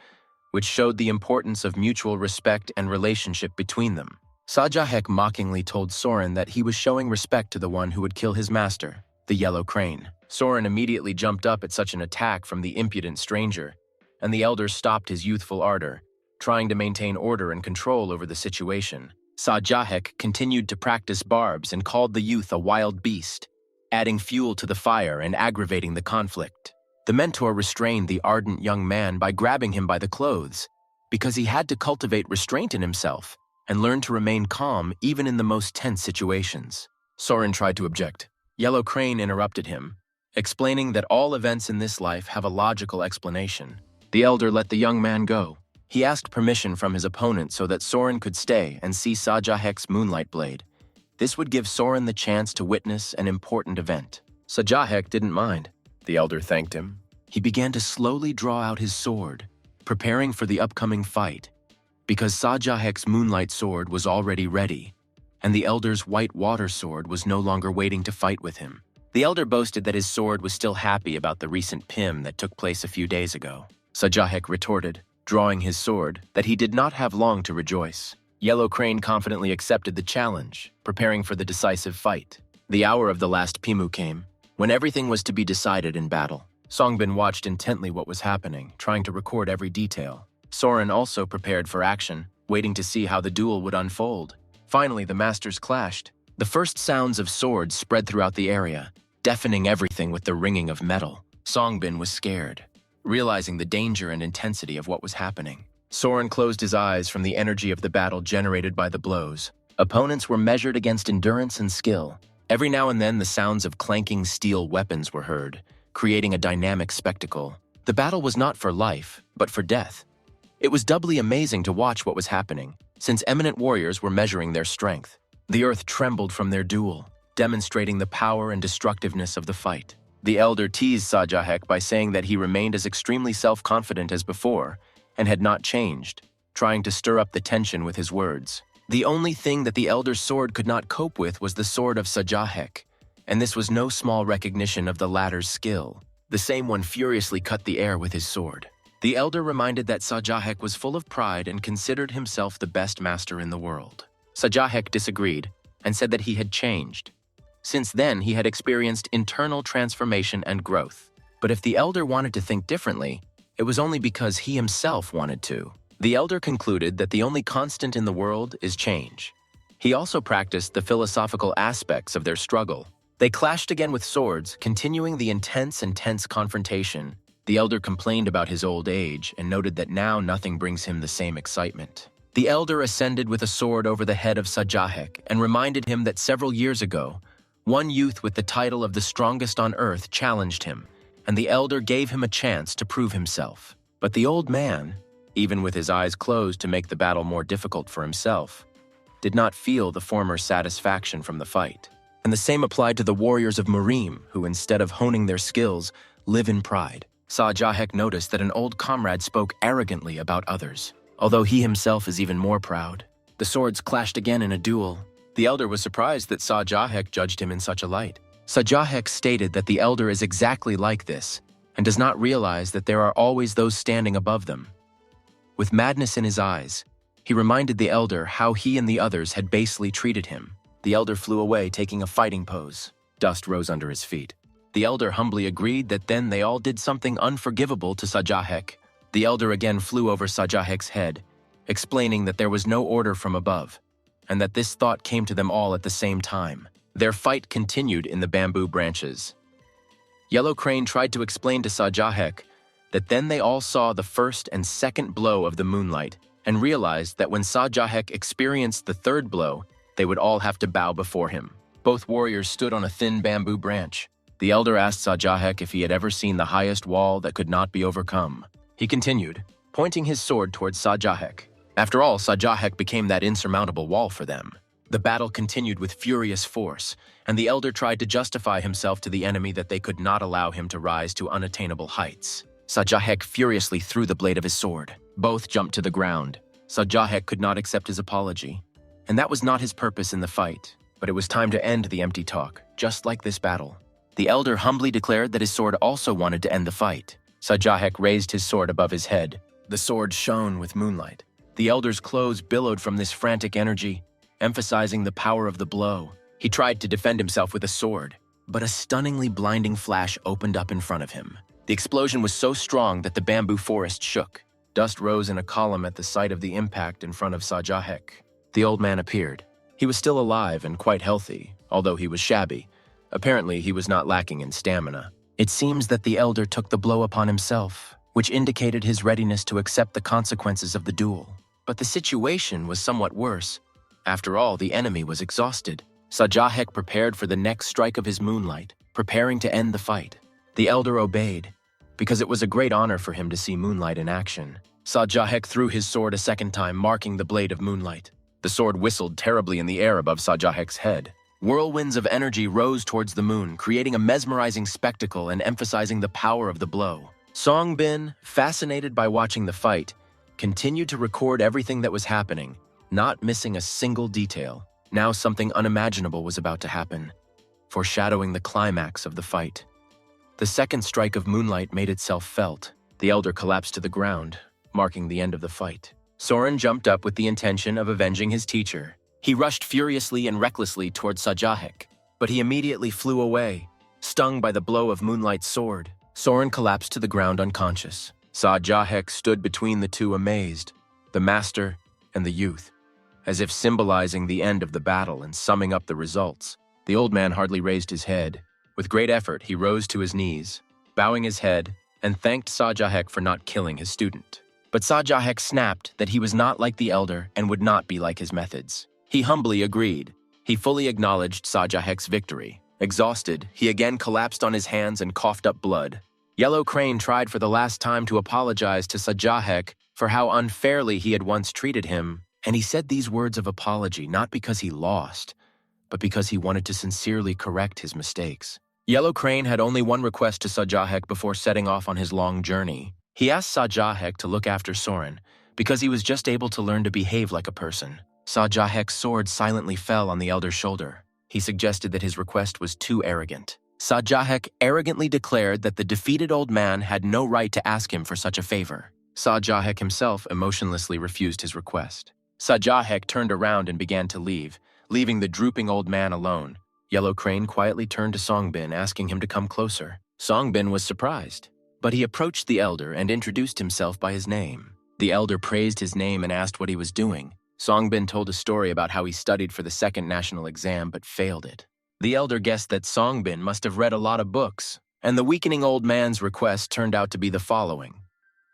which showed the importance of mutual respect and relationship between them. Sajah Yuk mockingly told Soren that he was showing respect to the one who would kill his master, the Yellow Crane. Soren immediately jumped up at such an attack from the impudent stranger, and the elder stopped his youthful ardor, Trying to maintain order and control over the situation, Sajah Yuk continued to practice barbs and called the youth a wild beast, adding fuel to the fire and aggravating the conflict. The mentor restrained the ardent young man by grabbing him by the clothes, because he had to cultivate restraint in himself and learn to remain calm even in the most tense situations. Soren tried to object. Yellow Crane interrupted him, explaining that all events in this life have a logical explanation. The elder let the young man go. He asked permission from his opponent so that Soren could stay and see Sajah Yuk's moonlight blade. This would give Soren the chance to witness an important event. Sajah Yuk didn't mind. The elder thanked him. He began to slowly draw out his sword, preparing for the upcoming fight, because Sajah Yuk's moonlight sword was already ready, and the elder's white water sword was no longer waiting to fight with him. The elder boasted that his sword was still happy about the recent PIM that took place a few days ago. Sajah Yuk retorted, drawing his sword, that he did not have long to rejoice. Yellow Crane confidently accepted the challenge, preparing for the decisive fight. The hour of the last Pimu came, when everything was to be decided in battle. Songbin watched intently what was happening, trying to record every detail. Soren also prepared for action, waiting to see how the duel would unfold. Finally, the masters clashed. The first sounds of swords spread throughout the area, deafening everything with the ringing of metal. Songbin was scared, realizing the danger and intensity of what was happening. Soren closed his eyes from the energy of the battle generated by the blows. Opponents were measured against endurance and skill. Every now and then, the sounds of clanking steel weapons were heard, creating a dynamic spectacle. The battle was not for life, but for death. It was doubly amazing to watch what was happening, since eminent warriors were measuring their strength. The earth trembled from their duel, demonstrating the power and destructiveness of the fight. The elder teased Sajah Yuk by saying that he remained as extremely self-confident as before and had not changed, trying to stir up the tension with his words. The only thing that the elder's sword could not cope with was the sword of Sajah Yuk, and this was no small recognition of the latter's skill. The same one furiously cut the air with his sword. The elder reminded that Sajah Yuk was full of pride and considered himself the best master in the world. Sajah Yuk disagreed and said that he had changed. Since then, he had experienced internal transformation and growth. But if the elder wanted to think differently, it was only because he himself wanted to. The elder concluded that the only constant in the world is change. He also practiced the philosophical aspects of their struggle. They clashed again with swords, continuing the intense and tense confrontation. The elder complained about his old age and noted that now nothing brings him the same excitement. The elder ascended with a sword over the head of Sajah Yuk and reminded him that several years ago, one youth with the title of the strongest on earth challenged him, and the elder gave him a chance to prove himself. But the old man, even with his eyes closed to make the battle more difficult for himself, did not feel the former satisfaction from the fight. And the same applied to the warriors of Murim, who instead of honing their skills, live in pride. Sajah Yuk noticed that an old comrade spoke arrogantly about others, although he himself is even more proud. The swords clashed again in a duel. The elder was surprised that Sajah Yuk judged him in such a light. Sajah Yuk stated that the elder is exactly like this, and does not realize that there are always those standing above them. With madness in his eyes, he reminded the elder how he and the others had basely treated him. The elder flew away, taking a fighting pose. Dust rose under his feet. The elder humbly agreed that then they all did something unforgivable to Sajah Yuk. The elder again flew over Sajah Yuk's head, explaining that there was no order from above, and that this thought came to them all at the same time. Their fight continued in the bamboo branches. Yellow Crane tried to explain to Sajah Yuk that then they all saw the first and second blow of the moonlight and realized that when Sajah Yuk experienced the third blow, they would all have to bow before him. Both warriors stood on a thin bamboo branch. The elder asked Sajah Yuk if he had ever seen the highest wall that could not be overcome. He continued, pointing his sword towards Sajah Yuk. After all, Sajah Yuk became that insurmountable wall for them. The battle continued with furious force, and the elder tried to justify himself to the enemy that they could not allow him to rise to unattainable heights. Sajah Yuk furiously threw the blade of his sword. Both jumped to the ground. Sajah Yuk could not accept his apology, and that was not his purpose in the fight. But it was time to end the empty talk, just like this battle. The elder humbly declared that his sword also wanted to end the fight. Sajah Yuk raised his sword above his head. The sword shone with moonlight. The elder's clothes billowed from this frantic energy, emphasizing the power of the blow. He tried to defend himself with a sword, but a stunningly blinding flash opened up in front of him. The explosion was so strong that the bamboo forest shook. Dust rose in a column at the sight of the impact in front of Sajah Yuk. The old man appeared. He was still alive and quite healthy, although he was shabby. Apparently, he was not lacking in stamina. It seems that the elder took the blow upon himself, which indicated his readiness to accept the consequences of the duel. But the situation was somewhat worse. After all, the enemy was exhausted. Sajah Yuk prepared for the next strike of his moonlight, preparing to end the fight. The elder obeyed, because it was a great honor for him to see moonlight in action. Sajah Yuk threw his sword a second time, marking the blade of moonlight. The sword whistled terribly in the air above Sajah Yuk's head. Whirlwinds of energy rose towards the moon, creating a mesmerizing spectacle and emphasizing the power of the blow. Songbin, fascinated by watching the fight, continued to record everything that was happening, not missing a single detail. Now something unimaginable was about to happen, foreshadowing the climax of the fight. The second strike of moonlight made itself felt. The elder collapsed to the ground, marking the end of the fight. Soren jumped up with the intention of avenging his teacher. He rushed furiously and recklessly towards Sajah Yuk, but he immediately flew away, stung by the blow of Moonlight's sword. Soren collapsed to the ground unconscious. Sajah Yuk stood between the two, amazed, the master and the youth, as if symbolizing the end of the battle and summing up the results. The old man hardly raised his head. With great effort, he rose to his knees, bowing his head, and thanked Sajah Yuk for not killing his student. But Sajah Yuk snapped that he was not like the elder and would not be like his methods. He humbly agreed. He fully acknowledged Sajah Yuk's victory. Exhausted, he again collapsed on his hands and coughed up blood. Yellow Crane tried for the last time to apologize to Sajah Yuk for how unfairly he had once treated him, and he said these words of apology not because he lost, but because he wanted to sincerely correct his mistakes. Yellow Crane had only one request to Sajah Yuk before setting off on his long journey. He asked Sajah Yuk to look after Soren, because he was just able to learn to behave like a person. Sajah Yuk's sword silently fell on the elder's shoulder. He suggested that his request was too arrogant. Sajah Yuk arrogantly declared that the defeated old man had no right to ask him for such a favor. Sajah Yuk himself emotionlessly refused his request. Sajah Yuk turned around and began to leave, leaving the drooping old man alone. Yellow Crane quietly turned to Songbin, asking him to come closer. Songbin was surprised, but he approached the elder and introduced himself by his name. The elder praised his name and asked what he was doing. Songbin told a story about how he studied for the second national exam but failed it. The elder guessed that Songbin must have read a lot of books, and the weakening old man's request turned out to be the following.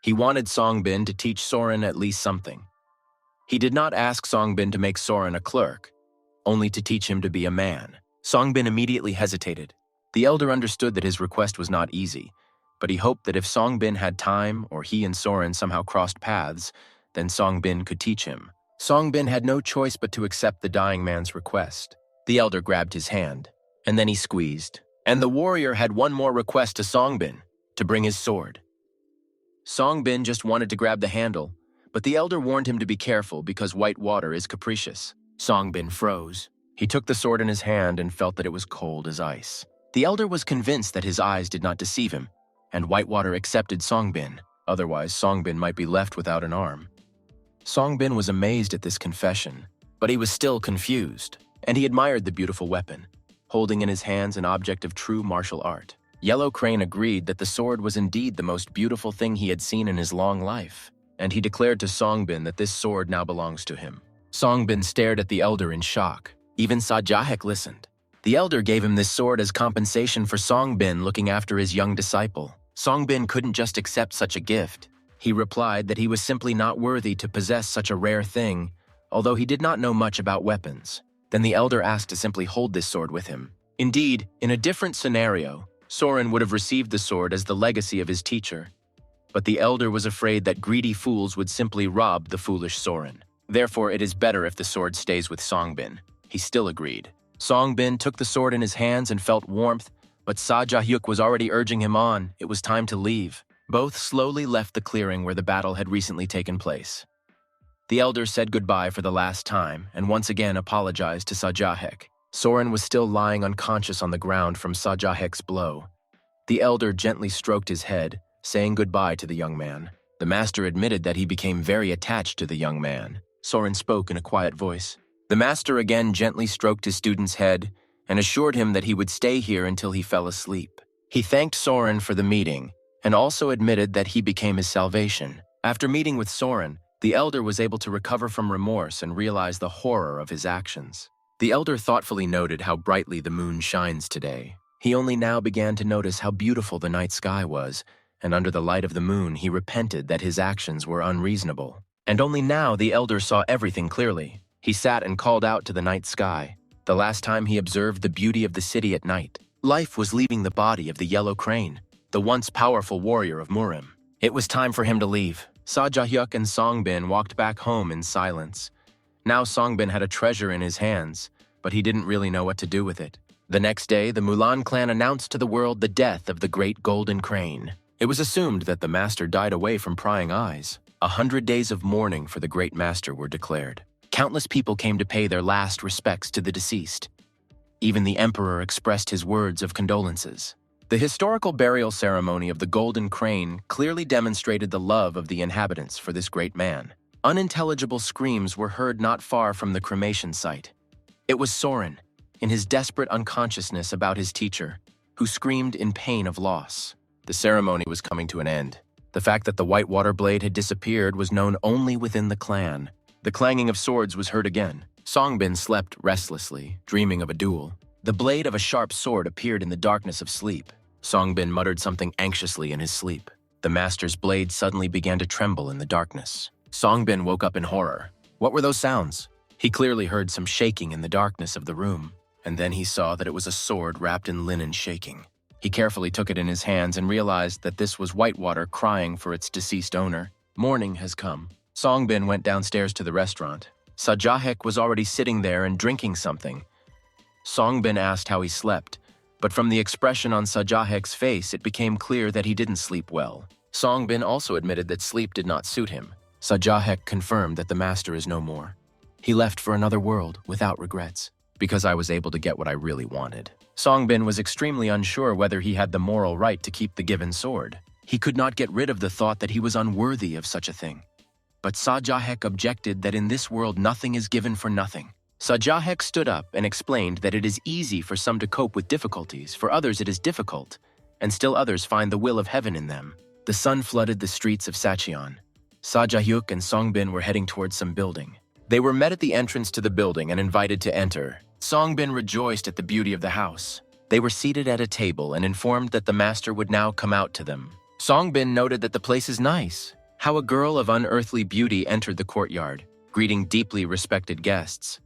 He wanted Songbin to teach Soren at least something. He did not ask Songbin to make Soren a clerk, only to teach him to be a man. Songbin immediately hesitated. The elder understood that his request was not easy, but he hoped that if Songbin had time or he and Soren somehow crossed paths, then Songbin could teach him. Songbin had no choice but to accept the dying man's request. The elder grabbed his hand, and then he squeezed. And the warrior had one more request to Songbin, to bring his sword. Songbin just wanted to grab the handle, but the elder warned him to be careful because white water is capricious. Songbin froze. He took the sword in his hand and felt that it was cold as ice. The elder was convinced that his eyes did not deceive him, and Whitewater accepted Songbin. Otherwise, Songbin might be left without an arm. Songbin was amazed at this confession, but he was still confused, and he admired the beautiful weapon, holding in his hands an object of true martial art. Yellow Crane agreed that the sword was indeed the most beautiful thing he had seen in his long life, and he declared to Songbin that this sword now belongs to him. Songbin stared at the elder in shock. Even Sajah Yuk listened. The elder gave him this sword as compensation for Songbin looking after his young disciple. Songbin couldn't just accept such a gift. He replied that he was simply not worthy to possess such a rare thing, although he did not know much about weapons. Then the elder asked to simply hold this sword with him. Indeed, in a different scenario, Soren would have received the sword as the legacy of his teacher. But the elder was afraid that greedy fools would simply rob the foolish Soren. Therefore, it is better if the sword stays with Songbin. He still agreed. Songbin took the sword in his hands and felt warmth, but Sajah Yuk was already urging him on. It was time to leave. Both slowly left the clearing where the battle had recently taken place. The elder said goodbye for the last time and once again apologized to Sajah Yuk. Soren was still lying unconscious on the ground from Sajah Yuk's blow. The elder gently stroked his head, saying goodbye to the young man. The master admitted that he became very attached to the young man. Soren spoke in a quiet voice. The master again gently stroked his student's head and assured him that he would stay here until he fell asleep. He thanked Soren for the meeting and also admitted that he became his salvation. After meeting with Soren, the elder was able to recover from remorse and realize the horror of his actions. The elder thoughtfully noted how brightly the moon shines today. He only now began to notice how beautiful the night sky was, and under the light of the moon he repented that his actions were unreasonable. And only now the elder saw everything clearly. He sat and called out to the night sky. The last time he observed the beauty of the city at night, life was leaving the body of the yellow crane, the once powerful warrior of Murim. It was time for him to leave. Sajah Yuk and Songbin walked back home in silence. Now Songbin had a treasure in his hands, but he didn't really know what to do with it. The next day, the Mulan clan announced to the world the death of the great golden crane. It was assumed that the master died away from prying eyes. 100 days of mourning for the great master were declared. Countless people came to pay their last respects to the deceased. Even the emperor expressed his words of condolences. The historical burial ceremony of the golden crane clearly demonstrated the love of the inhabitants for this great man. Unintelligible screams were heard not far from the cremation site. It was Soren, in his desperate unconsciousness about his teacher, who screamed in pain of loss. The ceremony was coming to an end. The fact that the whitewater blade had disappeared was known only within the clan. The clanging of swords was heard again. Songbin slept restlessly, dreaming of a duel. The blade of a sharp sword appeared in the darkness of sleep. Songbin muttered something anxiously in his sleep. The master's blade suddenly began to tremble in the darkness. Songbin woke up in horror. What were those sounds? He clearly heard some shaking in the darkness of the room, and then he saw that it was a sword wrapped in linen shaking. He carefully took it in his hands and realized that this was Whitewater crying for its deceased owner. Morning has come. Songbin went downstairs to the restaurant. Sajah Yuk was already sitting there and drinking something. Songbin asked how he slept, but from the expression on Sajah Yuk's face, it became clear that he didn't sleep well. Songbin also admitted that sleep did not suit him. Sajah Yuk confirmed that the master is no more. He left for another world without regrets, because I was able to get what I really wanted. Songbin was extremely unsure whether he had the moral right to keep the given sword. He could not get rid of the thought that he was unworthy of such a thing. But Sajah Yuk objected that in this world nothing is given for nothing. Sajah Yuk stood up and explained that it is easy for some to cope with difficulties, for others it is difficult, and still others find the will of heaven in them. The sun flooded the streets of Sacheon. Sajah Yuk and Songbin were heading towards some building. They were met at the entrance to the building and invited to enter. Songbin rejoiced at the beauty of the house. They were seated at a table and informed that the master would now come out to them. Songbin noted that the place is nice. How a girl of unearthly beauty entered the courtyard, greeting deeply respected guests.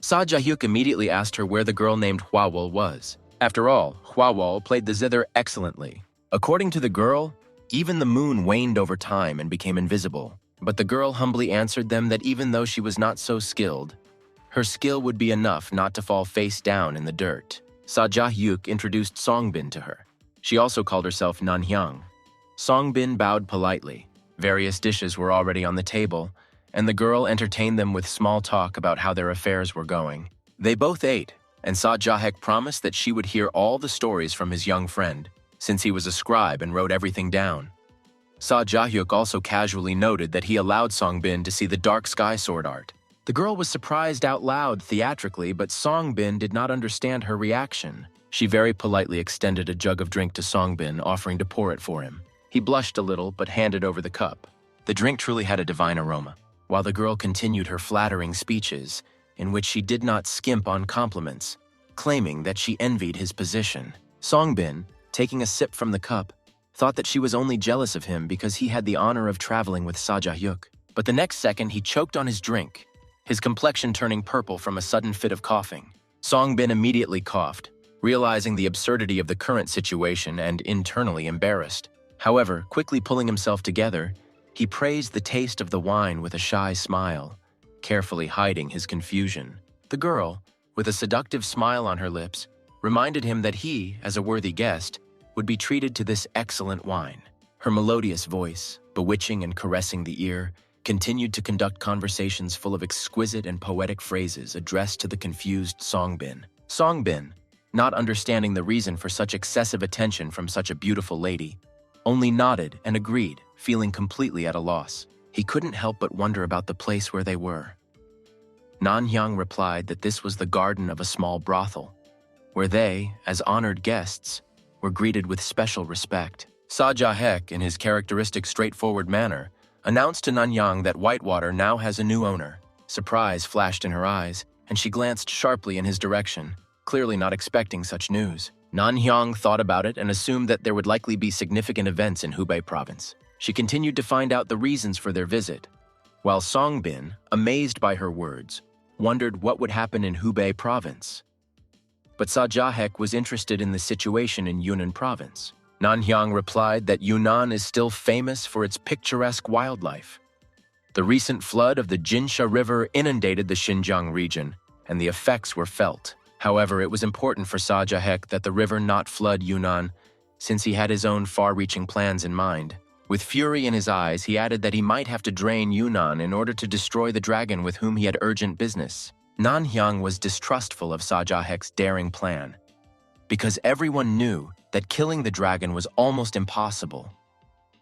Sajah Yuk immediately asked her where the girl named Hwawol was. After all, Hwawol played the zither excellently. According to the girl, even the moon waned over time and became invisible. But the girl humbly answered them that even though she was not so skilled, her skill would be enough not to fall face down in the dirt. Sajah Yuk introduced Songbin to her. She also called herself Nanhyang. Songbin bowed politely. Various dishes were already on the table, and the girl entertained them with small talk about how their affairs were going. They both ate, and Sajah Yuk promised that she would hear all the stories from his young friend, since he was a scribe and wrote everything down. Sajah Yuk also casually noted that he allowed Songbin to see the dark sky sword art. The girl was surprised out loud theatrically, but Songbin did not understand her reaction. She very politely extended a jug of drink to Songbin, offering to pour it for him. He blushed a little, but handed over the cup. The drink truly had a divine aroma, while the girl continued her flattering speeches, in which she did not skimp on compliments, claiming that she envied his position. Songbin, taking a sip from the cup, thought that she was only jealous of him because he had the honor of traveling with Sajah Yuk. But the next second he choked on his drink, his complexion turning purple from a sudden fit of coughing. Songbin immediately coughed, realizing the absurdity of the current situation and internally embarrassed. However, quickly pulling himself together, he praised the taste of the wine with a shy smile, carefully hiding his confusion. The girl, with a seductive smile on her lips, reminded him that he, as a worthy guest, would be treated to this excellent wine. Her melodious voice, bewitching and caressing the ear, continued to conduct conversations full of exquisite and poetic phrases addressed to the confused Songbin. Songbin, not understanding the reason for such excessive attention from such a beautiful lady, only nodded and agreed, feeling completely at a loss. He couldn't help but wonder about the place where they were. Nanhyang replied that this was the garden of a small brothel, where they, as honored guests, were greeted with special respect. Sajah Yuk, in his characteristic straightforward manner, announced to Nanyang that Whitewater now has a new owner. Surprise flashed in her eyes, and she glanced sharply in his direction, clearly not expecting such news. Nanyang thought about it and assumed that there would likely be significant events in Hubei province. She continued to find out the reasons for their visit, while Songbin, amazed by her words, wondered what would happen in Hubei province. But Sajah Yuk was interested in the situation in Yunnan province. Nanyang replied that Yunnan is still famous for its picturesque wildlife. The recent flood of the Jinsha River inundated the Xinjiang region, and the effects were felt. However, it was important for Sajah Yuk that the river not flood Yunnan, since he had his own far-reaching plans in mind. With fury in his eyes, he added that he might have to drain Yunnan in order to destroy the dragon with whom he had urgent business. Nanyang was distrustful of Sajah Yuk's daring plan, because everyone knew that killing the dragon was almost impossible,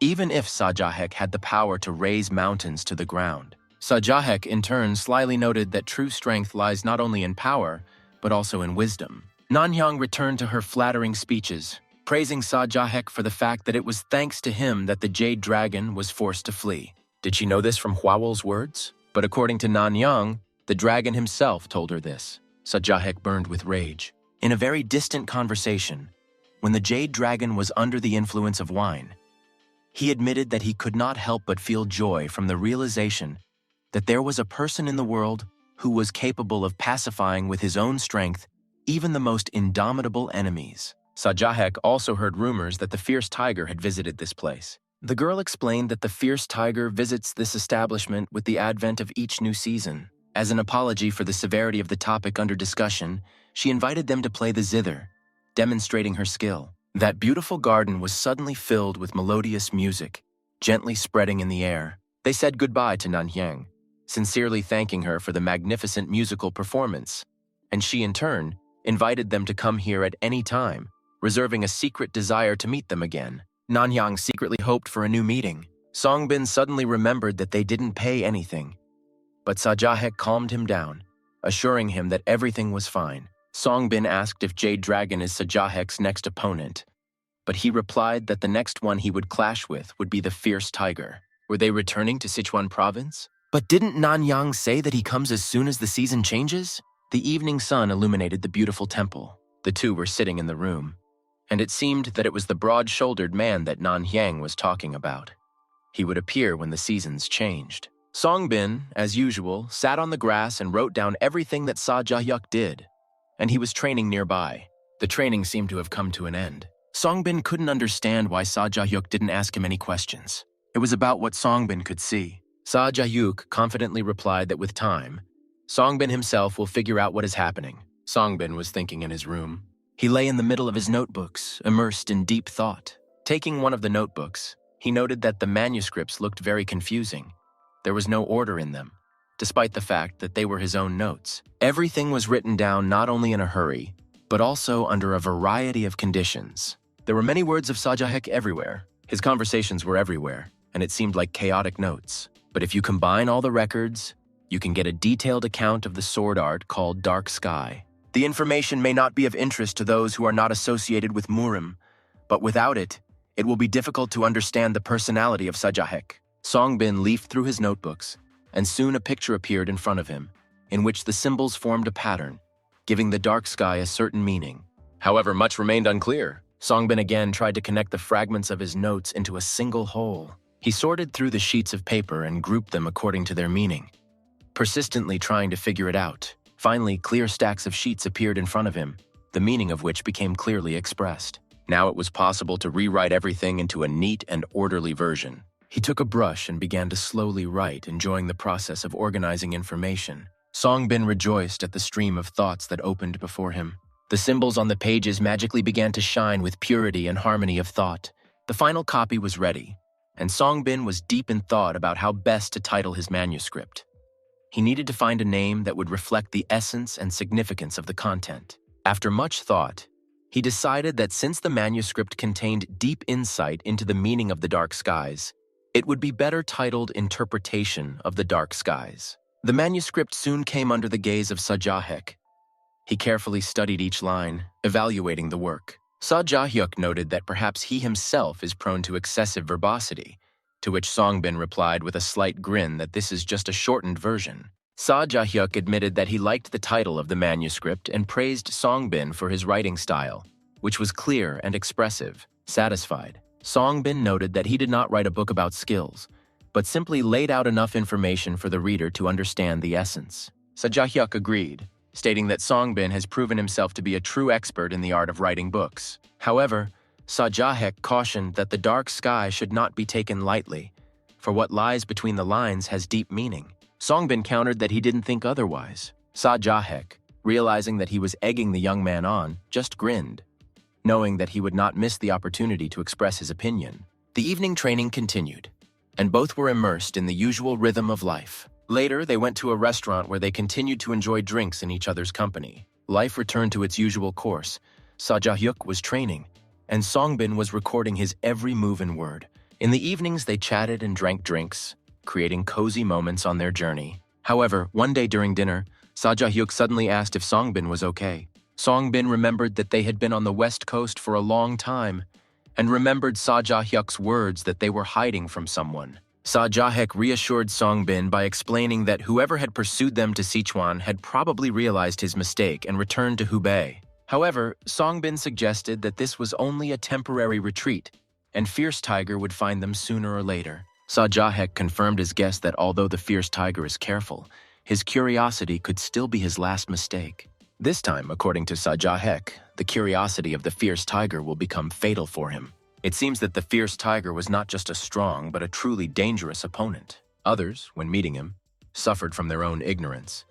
even if Sajah Yuk had the power to raise mountains to the ground. Sajah Yuk, in turn, slyly noted that true strength lies not only in power, but also in wisdom. Nanyang returned to her flattering speeches, praising Sajah Yuk for the fact that it was thanks to him that the Jade Dragon was forced to flee. Did she know this from Huawul's words? But according to Nanyang, the dragon himself told her this. Sajah Yuk burned with rage. In a very distant conversation, when the Jade Dragon was under the influence of wine, he admitted that he could not help but feel joy from the realization that there was a person in the world who was capable of pacifying with his own strength even the most indomitable enemies. Sajah Yuk also heard rumors that the fierce tiger had visited this place. The girl explained that the fierce tiger visits this establishment with the advent of each new season. As an apology for the severity of the topic under discussion, she invited them to play the zither, demonstrating her skill. That beautiful garden was suddenly filled with melodious music, gently spreading in the air. They said goodbye to Nanyang, sincerely thanking her for the magnificent musical performance, and she in turn invited them to come here at any time, reserving a secret desire to meet them again. Nanyang secretly hoped for a new meeting. Songbin suddenly remembered that they didn't pay anything, but Sajah Yuk calmed him down, assuring him that everything was fine. Songbin asked if Jade Dragon is Sajah Yuk's next opponent, but he replied that the next one he would clash with would be the fierce tiger. Were they returning to Sichuan province? But didn't Nanyang say that he comes as soon as the season changes? The evening sun illuminated the beautiful temple. The two were sitting in the room, and it seemed that it was the broad-shouldered man that Nanyang was talking about. He would appear when the seasons changed. Songbin, as usual, sat on the grass and wrote down everything that Sajah Yuk did, and he was training nearby. The training seemed to have come to an end. Songbin couldn't understand why Sajah Yuk didn't ask him any questions. It was about what Songbin could see. Sajah Yuk confidently replied that with time, Songbin himself will figure out what is happening. Songbin was thinking in his room. He lay in the middle of his notebooks, immersed in deep thought. Taking one of the notebooks, he noted that the manuscripts looked very confusing. There was no order in them, despite the fact that they were his own notes. Everything was written down not only in a hurry, but also under a variety of conditions. There were many words of Sajah Yuk everywhere. His conversations were everywhere, and it seemed like chaotic notes. But if you combine all the records, you can get a detailed account of the sword art called Dark Sky. The information may not be of interest to those who are not associated with Murim, but without it, it will be difficult to understand the personality of Sajah Yuk. Songbin leafed through his notebooks, and soon a picture appeared in front of him, in which the symbols formed a pattern, giving the dark sky a certain meaning. However, much remained unclear. Songbin again tried to connect the fragments of his notes into a single whole. He sorted through the sheets of paper and grouped them according to their meaning, persistently trying to figure it out. Finally, clear stacks of sheets appeared in front of him, the meaning of which became clearly expressed. Now it was possible to rewrite everything into a neat and orderly version. He took a brush and began to slowly write, enjoying the process of organizing information. Songbin rejoiced at the stream of thoughts that opened before him. The symbols on the pages magically began to shine with purity and harmony of thought. The final copy was ready, and Songbin was deep in thought about how best to title his manuscript. He needed to find a name that would reflect the essence and significance of the content. After much thought, he decided that since the manuscript contained deep insight into the meaning of the dark skies, it would be better titled Interpretation of the Dark Skies. The manuscript soon came under the gaze of Sajah Yuk. He carefully studied each line, evaluating the work. Sajah Yuk noted that perhaps he himself is prone to excessive verbosity, to which Songbin replied with a slight grin that this is just a shortened version. Sajah Yuk admitted that he liked the title of the manuscript and praised Songbin for his writing style, which was clear and expressive. Satisfied, Songbin noted that he did not write a book about skills, but simply laid out enough information for the reader to understand the essence. Sajah Yuk agreed, stating that Songbin has proven himself to be a true expert in the art of writing books. However, Sajah Yuk cautioned that the dark sky should not be taken lightly, for what lies between the lines has deep meaning. Songbin countered that he didn't think otherwise. Sajah Yuk, realizing that he was egging the young man on, just grinned, knowing that he would not miss the opportunity to express his opinion. The evening training continued, and both were immersed in the usual rhythm of life. Later, they went to a restaurant where they continued to enjoy drinks in each other's company. Life returned to its usual course. Sajah Yuk was training, and Songbin was recording his every move and word. In the evenings, they chatted and drank drinks, creating cozy moments on their journey. However, one day during dinner, Sajah Yuk suddenly asked if Songbin was okay. Songbin remembered that they had been on the West Coast for a long time, and remembered Sajah Yuk's words that they were hiding from someone. Sajah Yuk reassured Songbin by explaining that whoever had pursued them to Sichuan had probably realized his mistake and returned to Hubei. However, Songbin suggested that this was only a temporary retreat, and Fierce Tiger would find them sooner or later. Sajah Yuk confirmed his guess that although the Fierce Tiger is careful, his curiosity could still be his last mistake. This time, according to Sajah Yuk, the curiosity of the Fierce Tiger will become fatal for him. It seems that the Fierce Tiger was not just a strong but a truly dangerous opponent. Others, when meeting him, suffered from their own ignorance.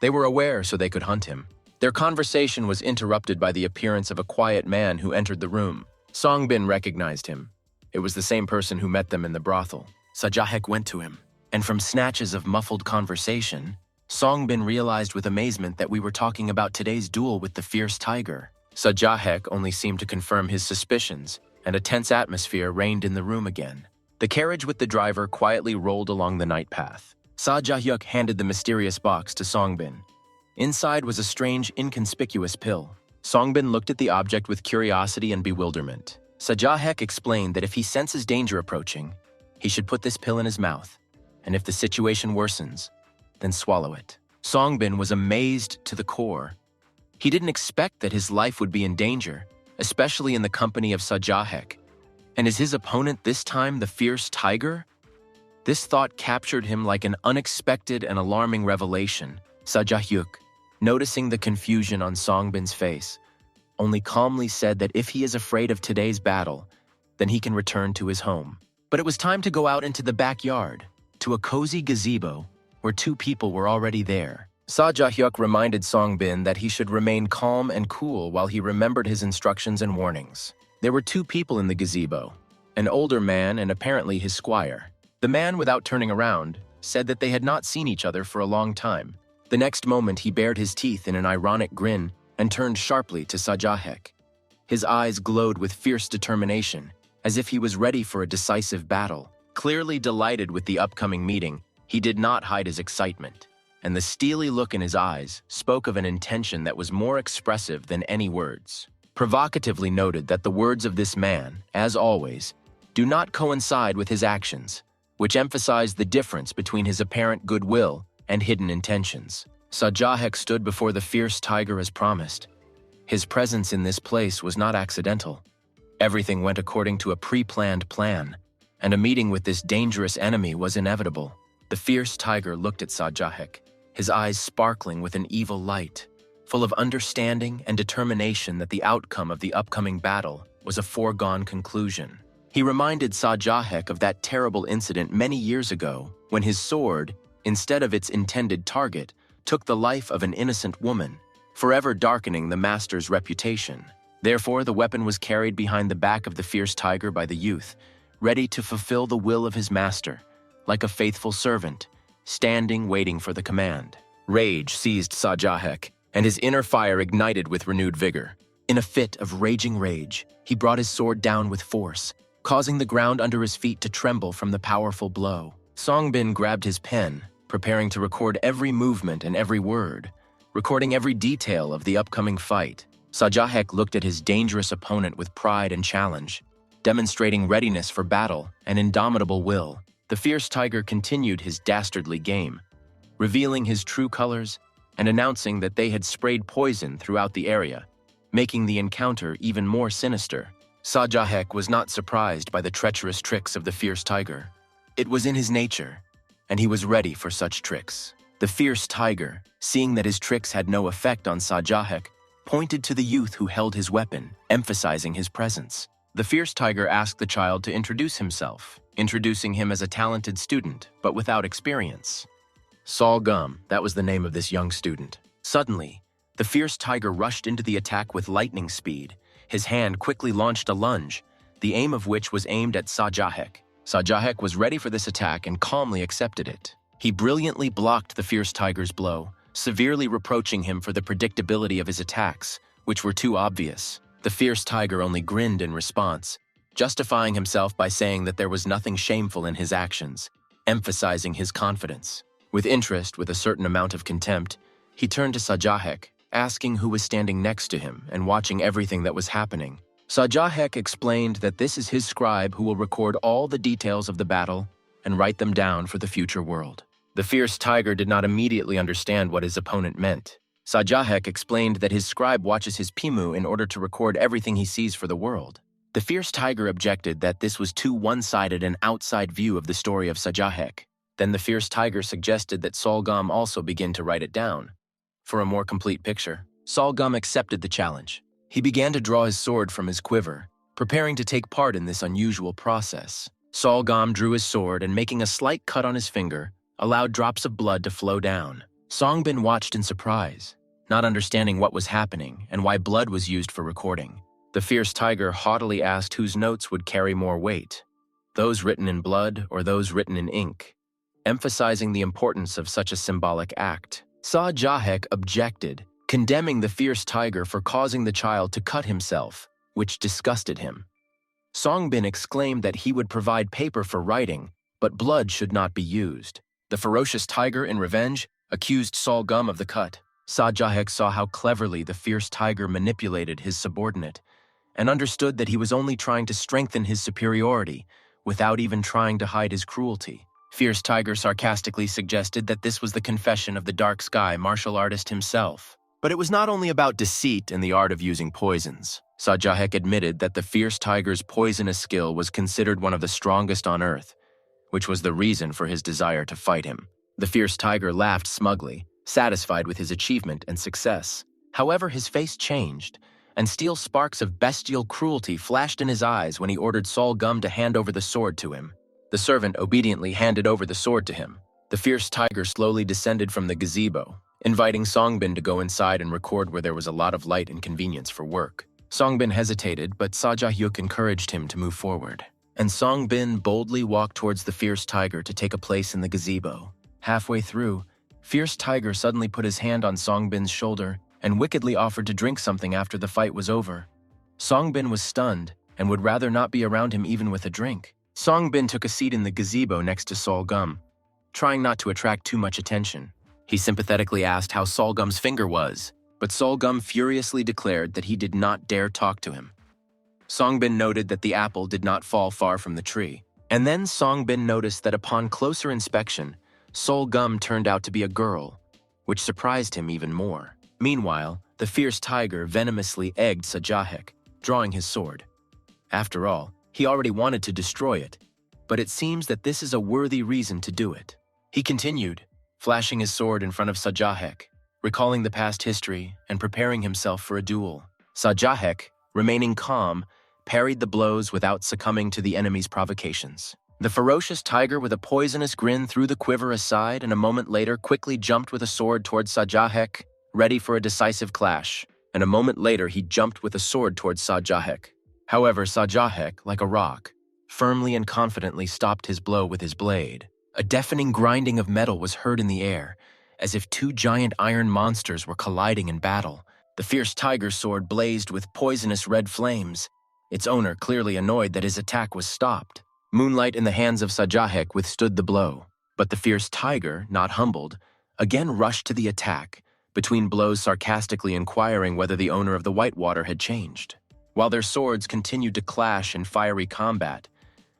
They were aware so they could hunt him. Their conversation was interrupted by the appearance of a quiet man who entered the room. Songbin recognized him. It was the same person who met them in the brothel. Sajah Yuk went to him, and from snatches of muffled conversation, Songbin realized with amazement that we were talking about today's duel with the Fierce Tiger. Sajah Yuk only seemed to confirm his suspicions, and a tense atmosphere reigned in the room again. The carriage with the driver quietly rolled along the night path. Sajah Yuk handed the mysterious box to Songbin. Inside was a strange, inconspicuous pill. Songbin looked at the object with curiosity and bewilderment. Sajah Yuk explained that if he senses danger approaching, he should put this pill in his mouth, and if the situation worsens, then swallow it. Songbin was amazed to the core. He didn't expect that his life would be in danger, especially in the company of Sajah Yuk. And is his opponent this time the Fierce Tiger? This thought captured him like an unexpected and alarming revelation. Sajah Yuk, noticing the confusion on Songbin's face, only calmly said that if he is afraid of today's battle, then he can return to his home. But it was time to go out into the backyard, to a cozy gazebo, where two people were already there. Sajah Yuk reminded Songbin that he should remain calm and cool while he remembered his instructions and warnings. There were two people in the gazebo, an older man and apparently his squire. The man, without turning around, said that they had not seen each other for a long time. The next moment he bared his teeth in an ironic grin and turned sharply to Sajah Yuk. His eyes glowed with fierce determination, as if he was ready for a decisive battle. Clearly delighted with the upcoming meeting, he did not hide his excitement, and the steely look in his eyes spoke of an intention that was more expressive than any words. Provocatively noted that the words of this man, as always, do not coincide with his actions, which emphasized the difference between his apparent goodwill and hidden intentions. Sajah Yuk stood before the Fierce Tiger as promised. His presence in this place was not accidental. Everything went according to a pre-planned plan, and a meeting with this dangerous enemy was inevitable. The Fierce Tiger looked at Sajah Yuk, his eyes sparkling with an evil light, full of understanding and determination that the outcome of the upcoming battle was a foregone conclusion. He reminded Sajah Yuk of that terrible incident many years ago when his sword, instead of its intended target, took the life of an innocent woman, forever darkening the master's reputation. Therefore, the weapon was carried behind the back of the Fierce Tiger by the youth, ready to fulfill the will of his master, like a faithful servant, standing waiting for the command. Rage seized Sajah Yuk, and his inner fire ignited with renewed vigor. In a fit of raging rage, he brought his sword down with force, causing the ground under his feet to tremble from the powerful blow. Songbin grabbed his pen, preparing to record every movement and every word, recording every detail of the upcoming fight. Sajah Yuk looked at his dangerous opponent with pride and challenge. demonstrating readiness for battle and indomitable will. The fierce tiger continued his dastardly game, revealing his true colors and announcing that they had sprayed poison throughout the area, making the encounter even more sinister. Sajah Yuk was not surprised by the treacherous tricks of the fierce tiger. It was in his nature, and he was ready for such tricks. The fierce tiger, seeing that his tricks had no effect on Sajah Yuk, pointed to the youth who held his weapon, emphasizing his presence. The fierce tiger asked the child to introduce himself, introducing him as a talented student, but without experience. Sol Gum, that was the name of this young student. Suddenly, the fierce tiger rushed into the attack with lightning speed. His hand quickly launched a lunge, the aim of which was aimed at Sajah Yuk. Sajah Yuk was ready for this attack and calmly accepted it. He brilliantly blocked the fierce tiger's blow, severely reproaching him for the predictability of his attacks, which were too obvious. The fierce tiger only grinned in response, justifying himself by saying that there was nothing shameful in his actions, emphasizing his confidence. With interest, with a certain amount of contempt, he turned to Sajah Yuk, asking who was standing next to him and watching everything that was happening. Sajah Yuk explained that this is his scribe who will record all the details of the battle and write them down for the future world. The fierce tiger did not immediately understand what his opponent meant. Sajah Yuk explained that his scribe watches his Pimu in order to record everything he sees for the world. The fierce tiger objected that this was too one-sided and outside view of the story of Sajah Yuk. Then the fierce tiger suggested that Sol Gum also begin to write it down. For a more complete picture, Sol Gum accepted the challenge. He began to draw his sword from his quiver, preparing to take part in this unusual process. Sol Gum drew his sword and, making a slight cut on his finger, allowed drops of blood to flow down. Songbin watched in surprise, not understanding what was happening and why blood was used for recording. The fierce tiger haughtily asked whose notes would carry more weight, those written in blood or those written in ink, emphasizing the importance of such a symbolic act. Sajah Yuk objected, condemning the fierce tiger for causing the child to cut himself, which disgusted him. Songbin exclaimed that he would provide paper for writing, but blood should not be used. The ferocious tiger, in revenge, accused Sol Gum of the cut. Sajah Yuk saw how cleverly the fierce tiger manipulated his subordinate, and understood that he was only trying to strengthen his superiority, without even trying to hide his cruelty. Fierce Tiger sarcastically suggested that this was the confession of the dark sky martial artist himself. But it was not only about deceit and the art of using poisons. Sajah Yuk admitted that the fierce tiger's poisonous skill was considered one of the strongest on Earth, which was the reason for his desire to fight him. The fierce tiger laughed smugly, satisfied with his achievement and success. However, his face changed, and steel sparks of bestial cruelty flashed in his eyes when he ordered Sol Gum to hand over the sword to him. The servant obediently handed over the sword to him. The fierce tiger slowly descended from the gazebo, inviting Songbin to go inside and record where there was a lot of light and convenience for work. Songbin hesitated, but Sajah Yuk encouraged him to move forward. And Songbin boldly walked towards the fierce tiger to take a place in the gazebo. Halfway through, fierce tiger suddenly put his hand on Songbin's shoulder and wickedly offered to drink something after the fight was over. Songbin was stunned and would rather not be around him even with a drink. Songbin took a seat in the gazebo next to Sol Gum, trying not to attract too much attention. He sympathetically asked how Sol Gum's finger was, but Sol Gum furiously declared that he did not dare talk to him. Songbin noted that the apple did not fall far from the tree. And then Songbin noticed that upon closer inspection, Sol Gum turned out to be a girl, which surprised him even more. Meanwhile, the fierce tiger venomously egged Sajah Yuk, drawing his sword. After all, he already wanted to destroy it, but it seems that this is a worthy reason to do it. He continued, flashing his sword in front of Sajah Yuk, recalling the past history and preparing himself for a duel. Sajah Yuk, remaining calm, parried the blows without succumbing to the enemy's provocations. The ferocious tiger with a poisonous grin threw the quiver aside and a moment later quickly jumped with a sword towards Sajah Yuk, ready for a decisive clash. And a moment later he jumped with a sword towards Sajah Yuk. However, Sajah Yuk, like a rock, firmly and confidently stopped his blow with his blade. A deafening grinding of metal was heard in the air, as if two giant iron monsters were colliding in battle. The fierce tiger's sword blazed with poisonous red flames, its owner clearly annoyed that his attack was stopped. Moonlight in the hands of Sajah Yuk withstood the blow, but the fierce tiger, not humbled, again rushed to the attack, between blows sarcastically inquiring whether the owner of the Whitewater had changed. While their swords continued to clash in fiery combat,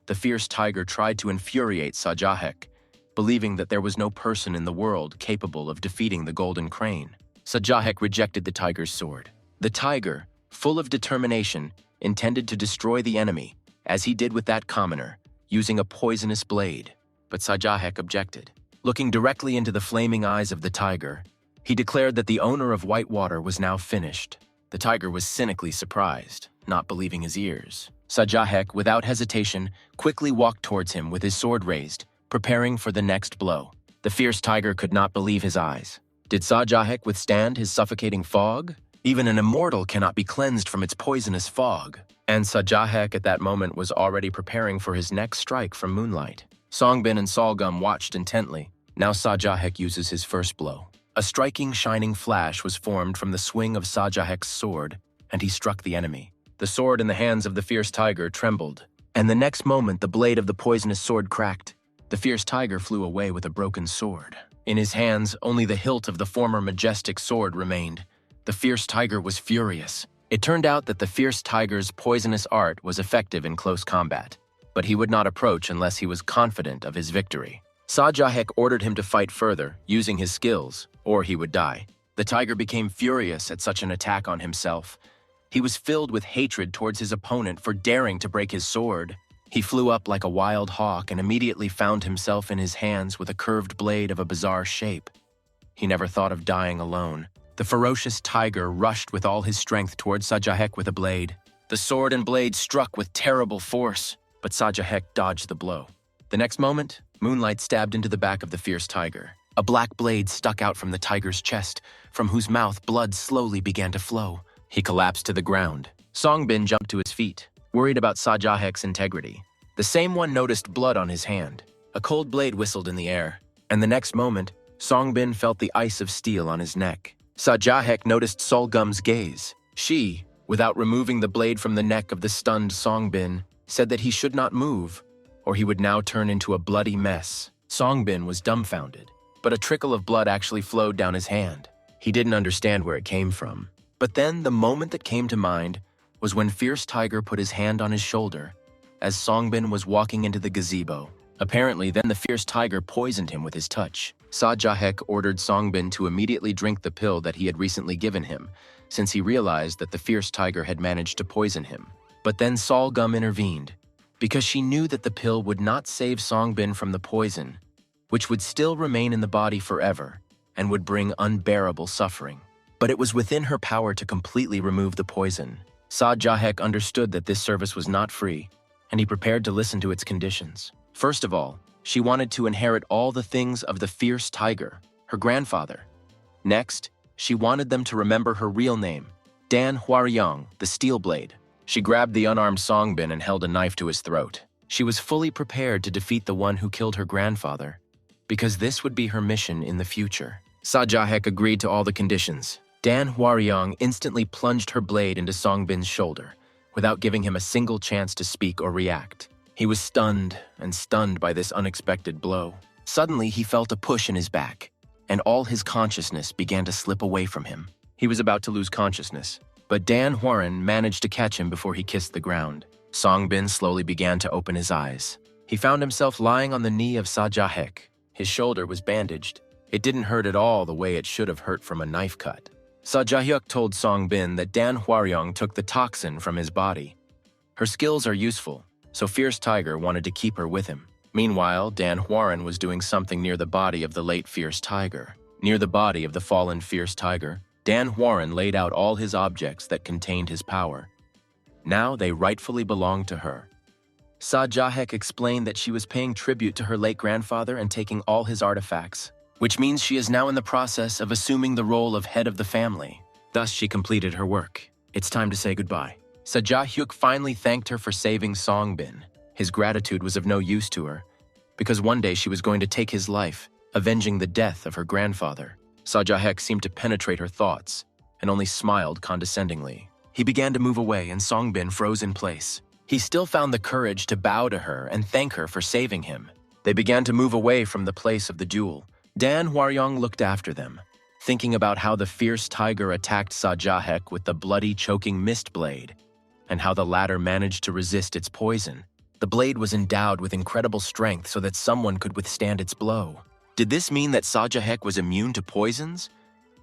the fierce tiger tried to infuriate Sajah Yuk, believing that there was no person in the world capable of defeating the golden crane. Sajah Yuk rejected the tiger's sword. The tiger, full of determination, intended to destroy the enemy, as he did with that commoner, using a poisonous blade. But Sajah Yuk objected. Looking directly into the flaming eyes of the tiger, he declared that the owner of Whitewater was now finished. The tiger was cynically surprised, not believing his ears. Sajah Yuk, without hesitation, quickly walked towards him with his sword raised, preparing for the next blow. The fierce tiger could not believe his eyes. Did Sajah Yuk withstand his suffocating fog? Even an immortal cannot be cleansed from its poisonous fog. And Sajah Yuk at that moment was already preparing for his next strike from moonlight. Songbin and Solgum watched intently. Now Sajah Yuk uses his first blow. A striking, shining flash was formed from the swing of Sajah Yuk's sword, and he struck the enemy. The sword in the hands of the fierce tiger trembled, and the next moment the blade of the poisonous sword cracked. The fierce tiger flew away with a broken sword. In his hands, only the hilt of the former majestic sword remained. The fierce tiger was furious. It turned out that the fierce tiger's poisonous art was effective in close combat, but he would not approach unless he was confident of his victory. Sajah Yuk ordered him to fight further, using his skills, or he would die. The tiger became furious at such an attack on himself. He was filled with hatred towards his opponent for daring to break his sword. He flew up like a wild hawk and immediately found himself in his hands with a curved blade of a bizarre shape. He never thought of dying alone. The ferocious tiger rushed with all his strength towards Sajah Yuk with a blade. The sword and blade struck with terrible force, but Sajah Yuk dodged the blow. The next moment, moonlight stabbed into the back of the fierce tiger. A black blade stuck out from the tiger's chest, from whose mouth blood slowly began to flow. He collapsed to the ground. Songbin jumped to his feet, worried about Sajah Yuk's integrity. The same one noticed blood on his hand. A cold blade whistled in the air, and the next moment, Songbin felt the ice of steel on his neck. Sajah Yuk noticed Solgum's gaze. She, without removing the blade from the neck of the stunned Songbin, said that he should not move, or he would now turn into a bloody mess. Songbin was dumbfounded, but a trickle of blood actually flowed down his hand. He didn't understand where it came from. But then the moment that came to mind was when Fierce Tiger put his hand on his shoulder as Songbin was walking into the gazebo. Apparently, then the Fierce Tiger poisoned him with his touch. Sajah Yuk ordered Songbin to immediately drink the pill that he had recently given him, since he realized that the Fierce Tiger had managed to poison him. But then Solgum intervened, because she knew that the pill would not save Songbin from the poison, which would still remain in the body forever and would bring unbearable suffering. But it was within her power to completely remove the poison. Sajah Yuk understood that this service was not free, and he prepared to listen to its conditions. First of all, she wanted to inherit all the things of the Fierce Tiger, her grandfather. Next, she wanted them to remember her real name, Dan Hwaryong, the Steel Blade. She grabbed the unarmed Songbin and held a knife to his throat. She was fully prepared to defeat the one who killed her grandfather, because this would be her mission in the future. Sajah Yuk agreed to all the conditions. Dan Hwaryong instantly plunged her blade into Songbin's shoulder, without giving him a single chance to speak or react. He was stunned by this unexpected blow. Suddenly, he felt a push in his back, and all his consciousness began to slip away from him. He was about to lose consciousness, but Dan Hwaran managed to catch him before he kissed the ground. Songbin slowly began to open his eyes. He found himself lying on the knee of Sajah Yuk. His shoulder was bandaged. It didn't hurt at all the way it should have hurt from a knife cut. Sajah Yuk told Songbin that Dan Hwaryong took the toxin from his body. Her skills are useful, so Fierce Tiger wanted to keep her with him. Meanwhile, Dan Hwaran was doing something near the body of the late Fierce Tiger. Near the body of the fallen Fierce Tiger, Dan Hwaran laid out all his objects that contained his power. Now they rightfully belonged to her. Sajah Yuk explained that she was paying tribute to her late grandfather and taking all his artifacts, which means she is now in the process of assuming the role of head of the family. Thus, she completed her work. It's time to say goodbye. Sajah Yuk finally thanked her for saving Songbin. His gratitude was of no use to her, because one day she was going to take his life, avenging the death of her grandfather. Sajah Yuk seemed to penetrate her thoughts, and only smiled condescendingly. He began to move away, and Songbin froze in place. He still found the courage to bow to her and thank her for saving him. They began to move away from the place of the duel. Dan Hwaryong looked after them, thinking about how the Fierce Tiger attacked Sajah Yuk with the bloody, choking mist blade. and how the latter managed to resist its poison. The blade was endowed with incredible strength so that someone could withstand its blow. Did this mean that Sajah Yuk was immune to poisons?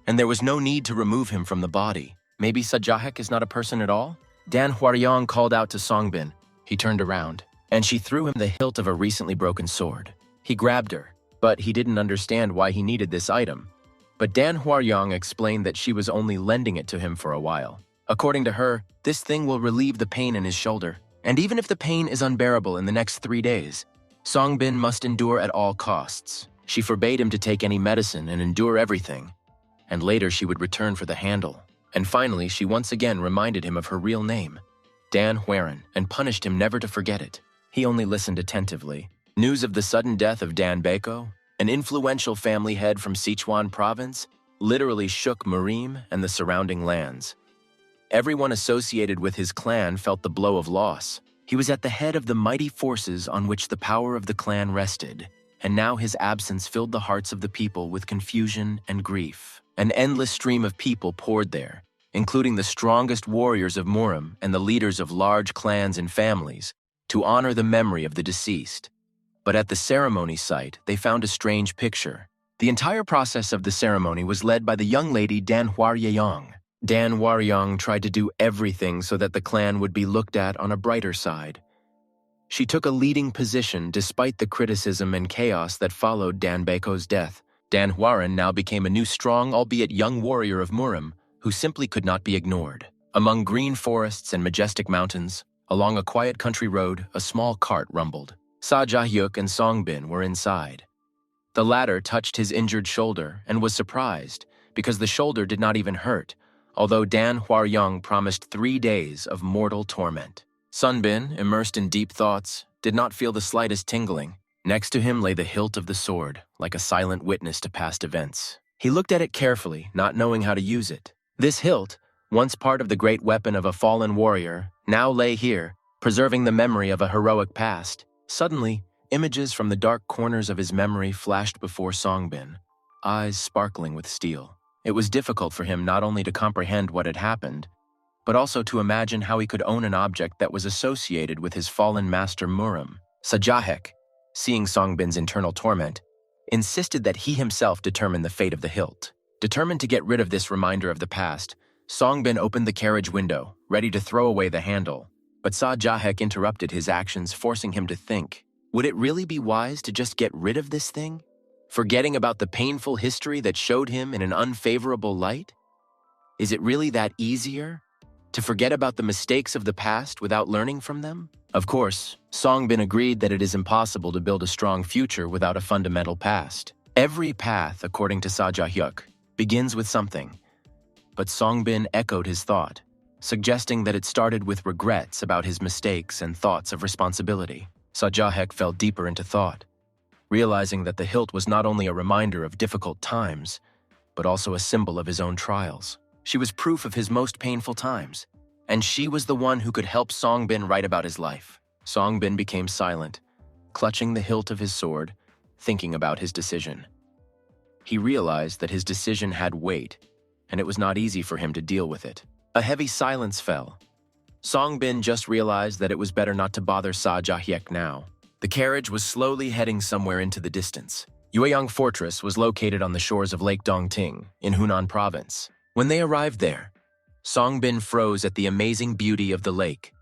And there was no need to remove him from the body. Maybe Sajah Yuk is not a person at all? Dan Hwaryong called out to Songbin. He turned around, and she threw him the hilt of a recently broken sword. He grabbed her, but he didn't understand why he needed this item. But Dan Hwaryong explained that she was only lending it to him for a while. According to her, this thing will relieve the pain in his shoulder. And even if the pain is unbearable in the next 3 days, Songbin must endure at all costs. She forbade him to take any medicine and endure everything. And later she would return for the handle. And finally, she once again reminded him of her real name, Dan Hwarin, and punished him never to forget it. He only listened attentively. News of the sudden death of Dan Baeko, an influential family head from Sichuan province, literally shook Murim and the surrounding lands. Everyone associated with his clan felt the blow of loss. He was at the head of the mighty forces on which the power of the clan rested, and now his absence filled the hearts of the people with confusion and grief. An endless stream of people poured there, including the strongest warriors of Murim and the leaders of large clans and families, to honor the memory of the deceased. But at the ceremony site, they found a strange picture. The entire process of the ceremony was led by the young lady Dan Hwaryong. Dan Hwaryong tried to do everything so that the clan would be looked at on a brighter side. She took a leading position despite the criticism and chaos that followed Dan Baeko's death. Dan Hwarin now became a new strong, albeit young warrior of Murim, who simply could not be ignored. Among green forests and majestic mountains, along a quiet country road, a small cart rumbled. Sajah Yuk and Songbin were inside. The latter touched his injured shoulder and was surprised, because the shoulder did not even hurt, although Dan Hwaryong promised 3 days of mortal torment. Songbin, immersed in deep thoughts, did not feel the slightest tingling. Next to him lay the hilt of the sword, like a silent witness to past events. He looked at it carefully, not knowing how to use it. This hilt, once part of the great weapon of a fallen warrior, now lay here, preserving the memory of a heroic past. Suddenly, images from the dark corners of his memory flashed before Songbin, eyes sparkling with steel. It was difficult for him not only to comprehend what had happened, but also to imagine how he could own an object that was associated with his fallen master Murim. Sajah Yuk, seeing Songbin's internal torment, insisted that he himself determine the fate of the hilt. Determined to get rid of this reminder of the past, Songbin opened the carriage window, ready to throw away the handle. But Sajah Yuk interrupted his actions, forcing him to think. Would it really be wise to just get rid of this thing? Forgetting about the painful history that showed him in an unfavorable light? Is it really that easier to forget about the mistakes of the past without learning from them? Of course, Songbin agreed that it is impossible to build a strong future without a fundamental past. Every path, according to Sajah Yuk, begins with something. But Songbin echoed his thought, suggesting that it started with regrets about his mistakes and thoughts of responsibility. Sajah Yuk fell deeper into thought, realizing that the hilt was not only a reminder of difficult times, but also a symbol of his own trials. She was proof of his most painful times, and she was the one who could help Songbin write about his life. Songbin became silent, clutching the hilt of his sword, thinking about his decision. He realized that his decision had weight, and it was not easy for him to deal with it. A heavy silence fell. Songbin just realized that it was better not to bother Sajah Yuk now. The carriage was slowly heading somewhere into the distance. Yueyang Fortress was located on the shores of Lake Dongting, in Hunan Province. When they arrived there, Songbin froze at the amazing beauty of the lake.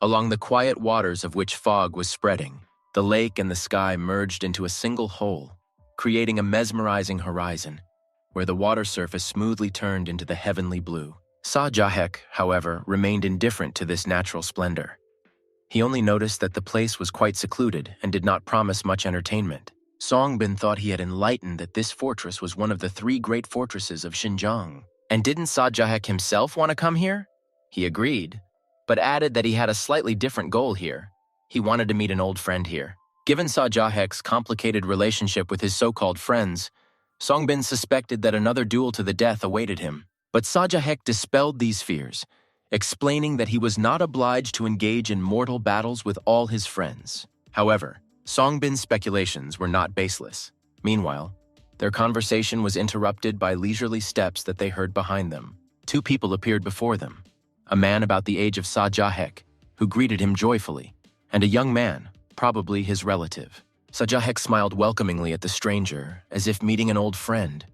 Along the quiet waters of which fog was spreading, the lake and the sky merged into a single whole, creating a mesmerizing horizon, where the water surface smoothly turned into the heavenly blue. Sajah Yuk, however, remained indifferent to this natural splendor. He only noticed that the place was quite secluded and did not promise much entertainment. Songbin thought he had enlightened that this fortress was one of the 3 great fortresses of Xinjiang. And didn't Sajah Yuk himself want to come here? He agreed, but added that he had a slightly different goal here. He wanted to meet an old friend here. Given Sajah Yuk's complicated relationship with his so-called friends, Songbin suspected that another duel to the death awaited him. But Sajah Yuk dispelled these fears, explaining that he was not obliged to engage in mortal battles with all his friends. However, Songbin's speculations were not baseless. Meanwhile, their conversation was interrupted by leisurely steps that they heard behind them. 2 people appeared before them. a man about the age of Sajah Yuk, who greeted him joyfully, and a young man, probably his relative. Sajah Yuk smiled welcomingly at the stranger, as if meeting an old friend.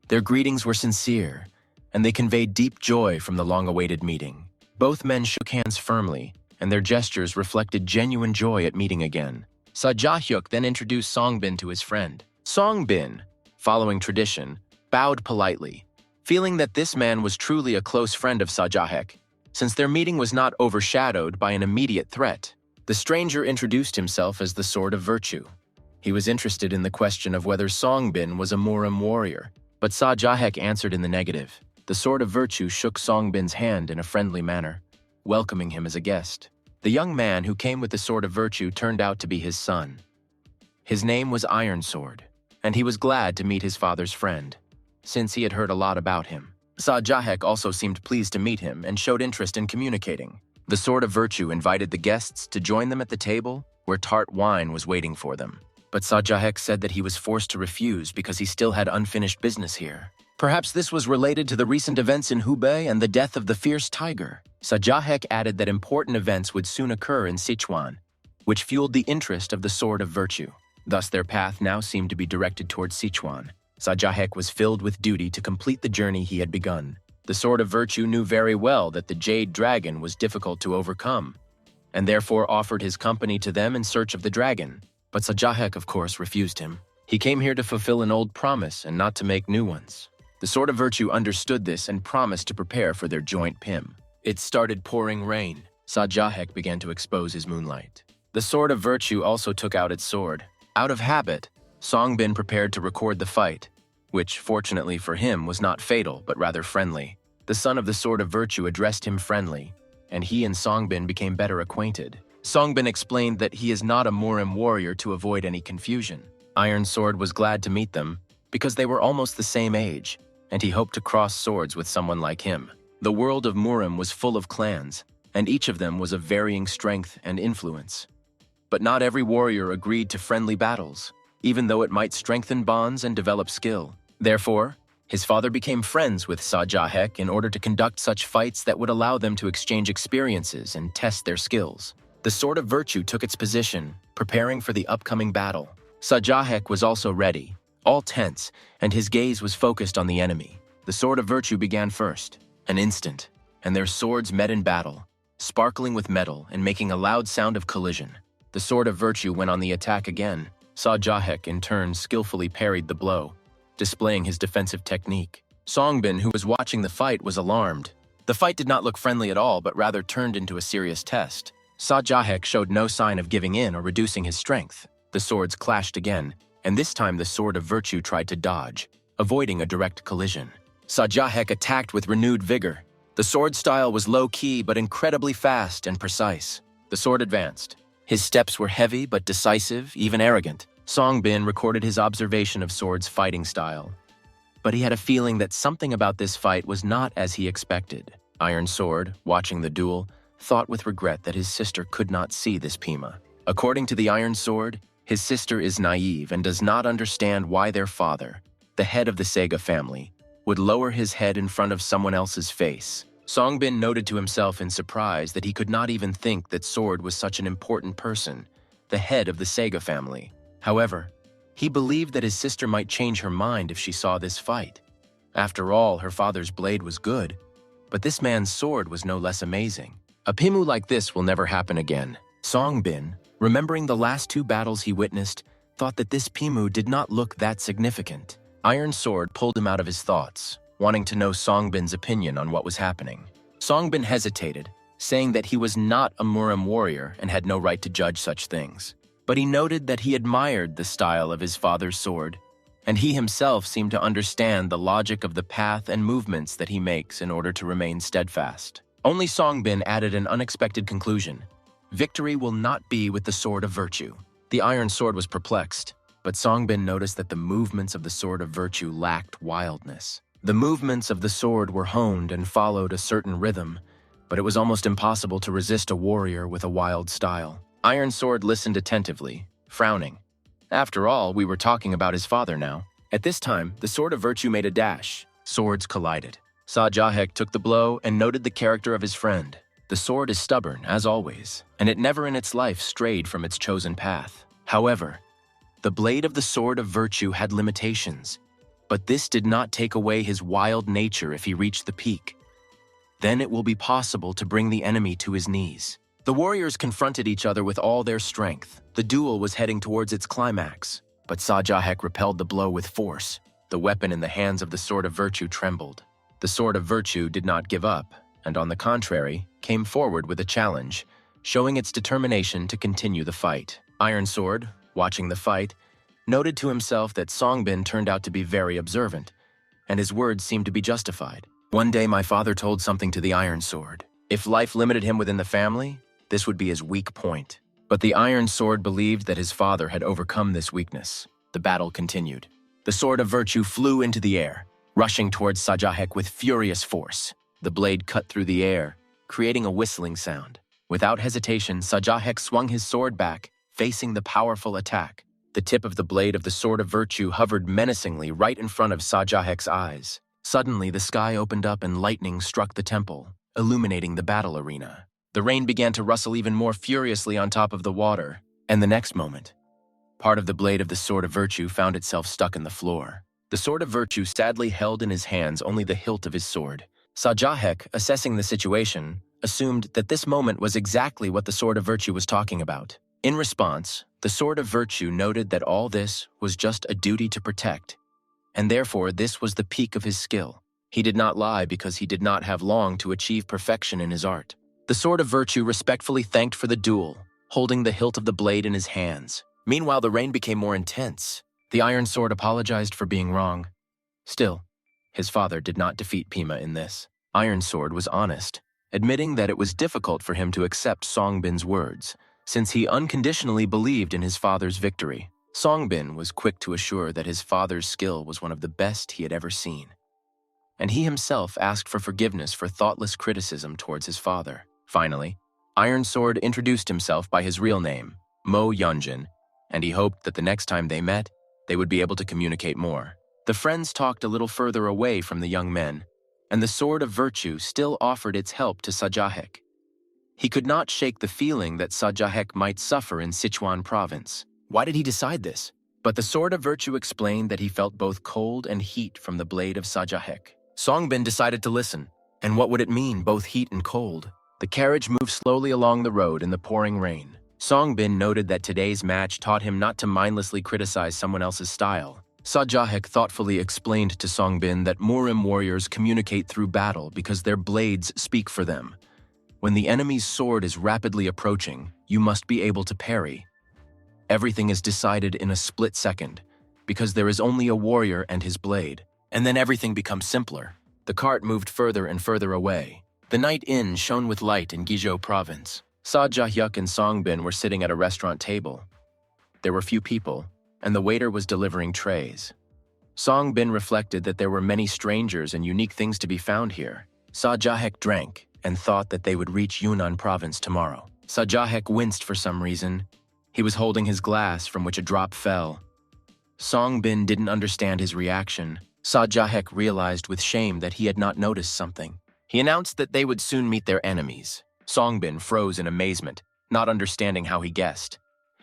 Their greetings were sincere, and they conveyed deep joy from the long-awaited meeting. Both men shook hands firmly, and their gestures reflected genuine joy at meeting again. Sajah Yuk then introduced Songbin to his friend. Songbin, following tradition, bowed politely, feeling that this man was truly a close friend of Sajah Yuk, since their meeting was not overshadowed by an immediate threat. The stranger introduced himself as the Sword of Virtue. He was interested in the question of whether Songbin was a Murim warrior, but Sajah Yuk answered in the negative. The Sword of Virtue shook Songbin's hand in a friendly manner, welcoming him as a guest. The young man who came with the Sword of Virtue turned out to be his son. His name was Iron Sword, and he was glad to meet his father's friend, since he had heard a lot about him. Sajah Yuk also seemed pleased to meet him and showed interest in communicating. The Sword of Virtue invited the guests to join them at the table where tart wine was waiting for them. But Sajah Yuk said that he was forced to refuse because he still had unfinished business here. Perhaps this was related to the recent events in Hubei and the death of the fierce tiger. Sajah Yuk added that important events would soon occur in Sichuan, which fueled the interest of the Sword of Virtue. Thus their path now seemed to be directed towards Sichuan. Sajah Yuk was filled with duty to complete the journey he had begun. The Sword of Virtue knew very well that the Jade Dragon was difficult to overcome, and therefore offered his company to them in search of the dragon. But Sajah Yuk, of course, refused him. He came here to fulfill an old promise and not to make new ones. The Sword of Virtue understood this and promised to prepare for their joint pim. It started pouring rain. Sajah Yuk began to expose his moonlight. The Sword of Virtue also took out its sword. Out of habit, Songbin prepared to record the fight, which, fortunately for him, was not fatal but rather friendly. The son of the Sword of Virtue addressed him friendly, and he and Songbin became better acquainted. Songbin explained that he is not a Murim warrior to avoid any confusion. Iron Sword was glad to meet them because they were almost the same age, and he hoped to cross swords with someone like him. The world of Murim was full of clans, and each of them was of varying strength and influence. But not every warrior agreed to friendly battles, even though it might strengthen bonds and develop skill. Therefore, his father became friends with Sajah Yuk in order to conduct such fights that would allow them to exchange experiences and test their skills. The Sword of Virtue took its position, preparing for the upcoming battle. Sajah Yuk was also ready, all tense, and his gaze was focused on the enemy. The Sword of Virtue began first, an instant, and their swords met in battle, sparkling with metal and making a loud sound of collision. The Sword of Virtue went on the attack again. Sajah Yuk, in turn, skillfully parried the blow, displaying his defensive technique. Songbin, who was watching the fight, was alarmed. The fight did not look friendly at all, but rather turned into a serious test. Sajah Yuk showed no sign of giving in or reducing his strength. The swords clashed again, and this time the Sword of Virtue tried to dodge, avoiding a direct collision. Sajah Yuk attacked with renewed vigor. The sword style was low-key but incredibly fast and precise. The sword advanced. His steps were heavy but decisive, even arrogant. Songbin recorded his observation of Sword's fighting style, but he had a feeling that something about this fight was not as he expected. Iron Sword, watching the duel, thought with regret that his sister could not see this Pima. According to the Iron Sword, his sister is naive and does not understand why their father, the head of the Sega family, would lower his head in front of someone else's face. Songbin noted to himself in surprise that he could not even think that Sword was such an important person, the head of the Sega family. However, he believed that his sister might change her mind if she saw this fight. After all, her father's blade was good, but this man's sword was no less amazing. A Pimu like this will never happen again. Songbin, remembering the last two battles he witnessed, thought that this Pimu did not look that significant. Iron Sword pulled him out of his thoughts, wanting to know Songbin's opinion on what was happening. Songbin hesitated, saying that he was not a Murim warrior and had no right to judge such things. But he noted that he admired the style of his father's sword, and he himself seemed to understand the logic of the path and movements that he makes in order to remain steadfast. Only Songbin added an unexpected conclusion. Victory will not be with the Sword of Virtue. The Iron Sword was perplexed, but Songbin noticed that the movements of the Sword of Virtue lacked wildness. The movements of the sword were honed and followed a certain rhythm, but it was almost impossible to resist a warrior with a wild style. Iron Sword listened attentively, frowning. After all, we were talking about his father now. At this time, the Sword of Virtue made a dash. Swords collided. Sajah Yuk took the blow and noted the character of his friend. The sword is stubborn, as always, and it never in its life strayed from its chosen path. However, the blade of the sword of virtue had limitations, but this did not take away his wild nature if he reached the peak. Then it will be possible to bring the enemy to his knees. The warriors confronted each other with all their strength. The duel was heading towards its climax, but Sajah Yuk repelled the blow with force. The weapon in the hands of the sword of virtue trembled. The sword of virtue did not give up, and on the contrary, came forward with a challenge, showing its determination to continue the fight. Iron Sword, watching the fight, noted to himself that Songbin turned out to be very observant, and his words seemed to be justified. One day my father told something to the Iron Sword. If life limited him within the family, this would be his weak point. But the Iron Sword believed that his father had overcome this weakness. The battle continued. The sword of virtue flew into the air, rushing towards Sajah Yuk with furious force. The blade cut through the air, creating a whistling sound. Without hesitation, Sajah Yuk swung his sword back, facing the powerful attack. The tip of the blade of the sword of virtue hovered menacingly right in front of Sajah Yuk's eyes. Suddenly, the sky opened up and lightning struck the temple, illuminating the battle arena. The rain began to rustle even more furiously on top of the water, and the next moment, part of the blade of the sword of virtue found itself stuck in the floor. The sword of virtue sadly held in his hands only the hilt of his sword. Sajah Yuk, assessing the situation, assumed that this moment was exactly what the sword of virtue was talking about. In response, the sword of virtue noted that all this was just a duty to protect, and therefore this was the peak of his skill. He did not lie because he did not have long to achieve perfection in his art. The sword of virtue respectfully thanked for the duel, holding the hilt of the blade in his hands. Meanwhile, the rain became more intense. The Iron Sword apologized for being wrong. Still, his father did not defeat Pima in this. Iron Sword was honest, admitting that it was difficult for him to accept Songbin's words, since he unconditionally believed in his father's victory. Songbin was quick to assure that his father's skill was one of the best he had ever seen, and he himself asked for forgiveness for thoughtless criticism towards his father. Finally, Iron Sword introduced himself by his real name, Mo Yunjin, and he hoped that the next time they met, they would be able to communicate more. The friends talked a little further away from the young men, and the sword of virtue still offered its help to Sajah Yuk. He could not shake the feeling that Sajah Yuk might suffer in Sichuan province. Why did he decide this? But the sword of virtue explained that he felt both cold and heat from the blade of Sajah Yuk. Songbin decided to listen. And what would it mean, both heat and cold? The carriage moved slowly along the road in the pouring rain. Songbin noted that today's match taught him not to mindlessly criticize someone else's style. Sajah Yuk thoughtfully explained to Songbin that Murim warriors communicate through battle because their blades speak for them. When the enemy's sword is rapidly approaching, you must be able to parry. Everything is decided in a split second, because there is only a warrior and his blade. And then everything becomes simpler. The cart moved further and further away. The night inn shone with light in Guizhou province. Sajah Yuk and Songbin were sitting at a restaurant table. There were few people, and the waiter was delivering trays. Songbin reflected that there were many strangers and unique things to be found here. Sajah Yuk drank and thought that they would reach Yunnan province tomorrow. Sajah Yuk winced for some reason. He was holding his glass from which a drop fell. Songbin didn't understand his reaction. Sajah Yuk realized with shame that he had not noticed something. He announced that they would soon meet their enemies. Songbin froze in amazement, not understanding how he guessed.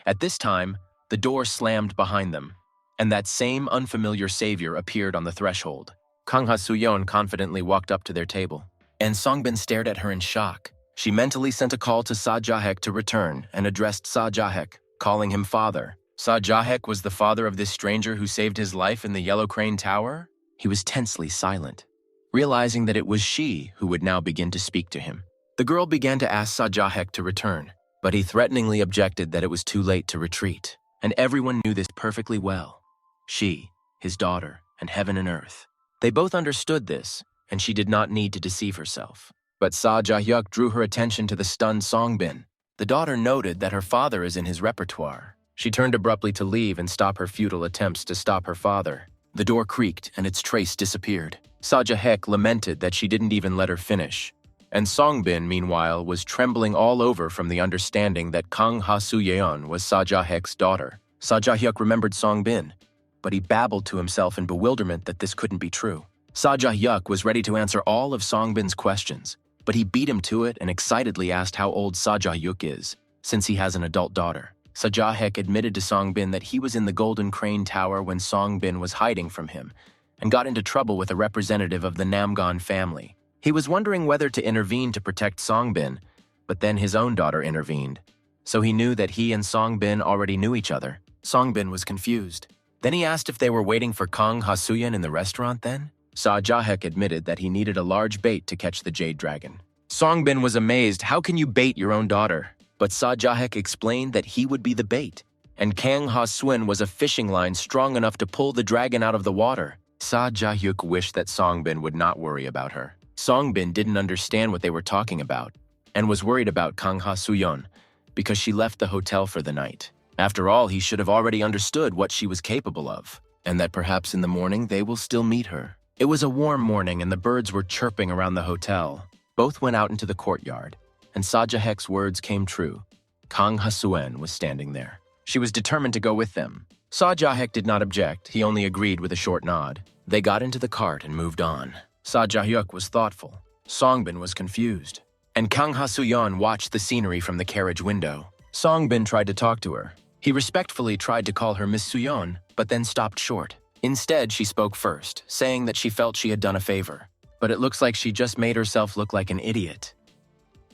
At this time, the door slammed behind them, and that same unfamiliar savior appeared on the threshold. Kang Ha-suyeon confidently walked up to their table, and Songbin stared at her in shock. She mentally sent a call to Sajah Yuk to return and addressed Sajah Yuk, calling him father. Sajah Yuk was the father of this stranger who saved his life in the Yellow Crane Tower? He was tensely silent, realizing that it was she who would now begin to speak to him. The girl began to ask Sajah Yuk to return, but he threateningly objected that it was too late to retreat, and everyone knew this perfectly well. She, his daughter, and heaven and earth. They both understood this, and she did not need to deceive herself. But Sajah Yuk drew her attention to the stunned Songbin. The daughter noted that her father is in his repertoire. She turned abruptly to leave and stop her futile attempts to stop her father. The door creaked and its trace disappeared. Sajah Yuk lamented that she didn't even let her finish. And Songbin, meanwhile, was trembling all over from the understanding that Kang Ha-suyeon was Sajah Yuk's daughter. Sajah Yuk remembered Songbin, but he babbled to himself in bewilderment that this couldn't be true. Sajah Yuk was ready to answer all of Songbin's questions, but he beat him to it and excitedly asked how old Sajah Yuk is, since he has an adult daughter. Sajah Yuk admitted to Songbin that he was in the Golden Crane Tower when Songbin was hiding from him, and got into trouble with a representative of the Nam Gong family. He was wondering whether to intervene to protect Songbin, but then his own daughter intervened. So he knew that he and Songbin already knew each other. Songbin was confused. Then he asked if they were waiting for Kang Hasuyan in the restaurant then? Sajah Yuk admitted that he needed a large bait to catch the Jade Dragon. Songbin was amazed. How can you bait your own daughter? But Sajah Yuk explained that he would be the bait, and Kang Hasuyan was a fishing line strong enough to pull the dragon out of the water. Sajah Yuk wished that Songbin would not worry about her. Songbin didn't understand what they were talking about, and was worried about Kang Hasuyan because she left the hotel for the night. After all, he should have already understood what she was capable of, and that perhaps in the morning they will still meet her. It was a warm morning and the birds were chirping around the hotel. Both went out into the courtyard, and Sajah Yuk's words came true. Kang Hasuyan was standing there. She was determined to go with them. Sajah Yuk did not object, he only agreed with a short nod. They got into the cart and moved on. Sajah Yuk was thoughtful. Songbin was confused. And Kang Hasuyan watched the scenery from the carriage window. Songbin tried to talk to her. He respectfully tried to call her Miss Suyon, but then stopped short. Instead, she spoke first, saying that she felt she had done a favor. But it looks like she just made herself look like an idiot.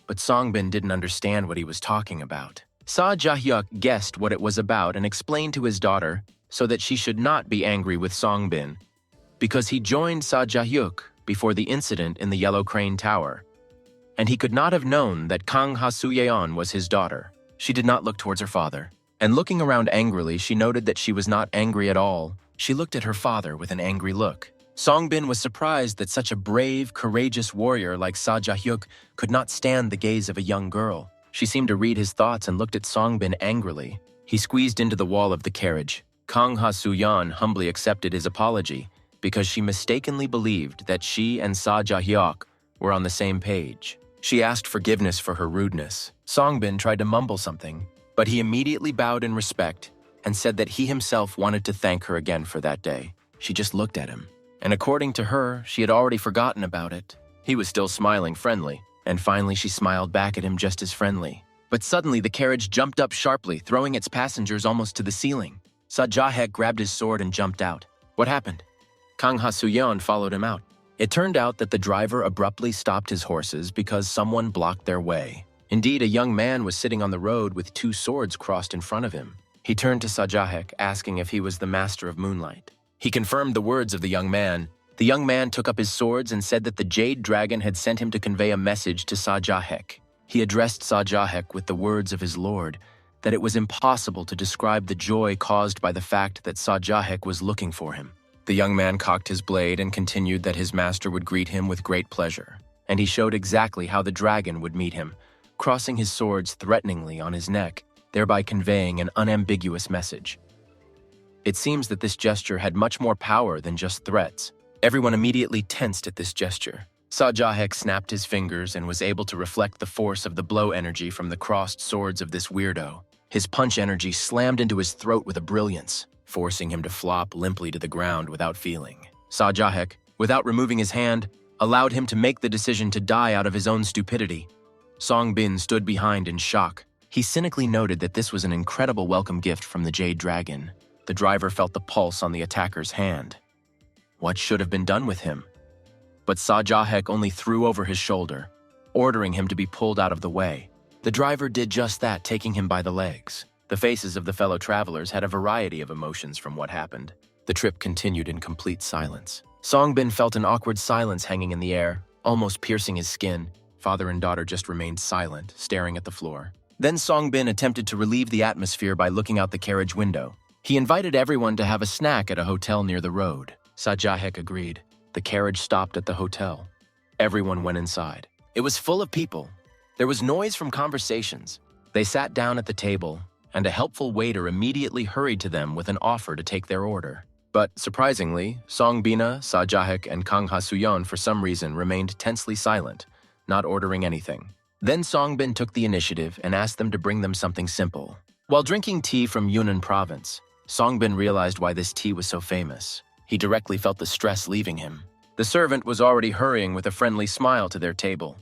But Songbin didn't understand what he was talking about. Sajah Yuk guessed what it was about and explained to his daughter so that she should not be angry with Songbin, because he joined Sajah Yuk before the incident in the Yellow Crane Tower, and he could not have known that Kang Hasuyan was his daughter. She did not look towards her father, and looking around angrily, she noted that she was not angry at all. She looked at her father with an angry look. Songbin was surprised that such a brave, courageous warrior like Sajah Yuk could not stand the gaze of a young girl. She seemed to read his thoughts and looked at Songbin angrily. He squeezed into the wall of the carriage. Kang Hasuyan humbly accepted his apology because she mistakenly believed that she and Sajah Yuk were on the same page. She asked forgiveness for her rudeness. Songbin tried to mumble something, but he immediately bowed in respect and said that he himself wanted to thank her again for that day. She just looked at him, and according to her, she had already forgotten about it. He was still smiling friendly, and finally she smiled back at him just as friendly. But suddenly the carriage jumped up sharply, throwing its passengers almost to the ceiling. Sajah Yuk grabbed his sword and jumped out. What happened? Kang Hasuyan followed him out. It turned out that the driver abruptly stopped his horses because someone blocked their way. Indeed, a young man was sitting on the road with two swords crossed in front of him. He turned to Sajah Yuk, asking if he was the master of moonlight. He confirmed the words of the young man. The young man took up his swords and said that the Jade Dragon had sent him to convey a message to Sajah Yuk. He addressed Sajah Yuk with the words of his lord, that it was impossible to describe the joy caused by the fact that Sajah Yuk was looking for him. The young man cocked his blade and continued that his master would greet him with great pleasure, and he showed exactly how the dragon would meet him, crossing his swords threateningly on his neck, thereby conveying an unambiguous message. It seems that this gesture had much more power than just threats. Everyone immediately tensed at this gesture. Sajah Yuk snapped his fingers and was able to reflect the force of the blow energy from the crossed swords of this weirdo. His punch energy slammed into his throat with a brilliance, forcing him to flop limply to the ground without feeling. Sajah Yuk, without removing his hand, allowed him to make the decision to die out of his own stupidity. Songbin stood behind in shock. He cynically noted that this was an incredible welcome gift from the Jade Dragon. The driver felt the pulse on the attacker's hand. What should have been done with him? But Sajah Yuk only threw over his shoulder, ordering him to be pulled out of the way. The driver did just that, taking him by the legs. The faces of the fellow travelers had a variety of emotions from what happened. The trip continued in complete silence. Songbin felt an awkward silence hanging in the air, almost piercing his skin. Father and daughter just remained silent, staring at the floor. Then Songbin attempted to relieve the atmosphere by looking out the carriage window. He invited everyone to have a snack at a hotel near the road. Sajah Yuk agreed. The carriage stopped at the hotel. Everyone went inside. It was full of people. There was noise from conversations. They sat down at the table, and a helpful waiter immediately hurried to them with an offer to take their order. But, surprisingly, Songbina, Sajah Yuk, and Kang Hasuyan for some reason remained tensely silent, not ordering anything. Then Songbin took the initiative and asked them to bring them something simple. While drinking tea from Yunnan province, Songbin realized why this tea was so famous. He directly felt the stress leaving him. The servant was already hurrying with a friendly smile to their table.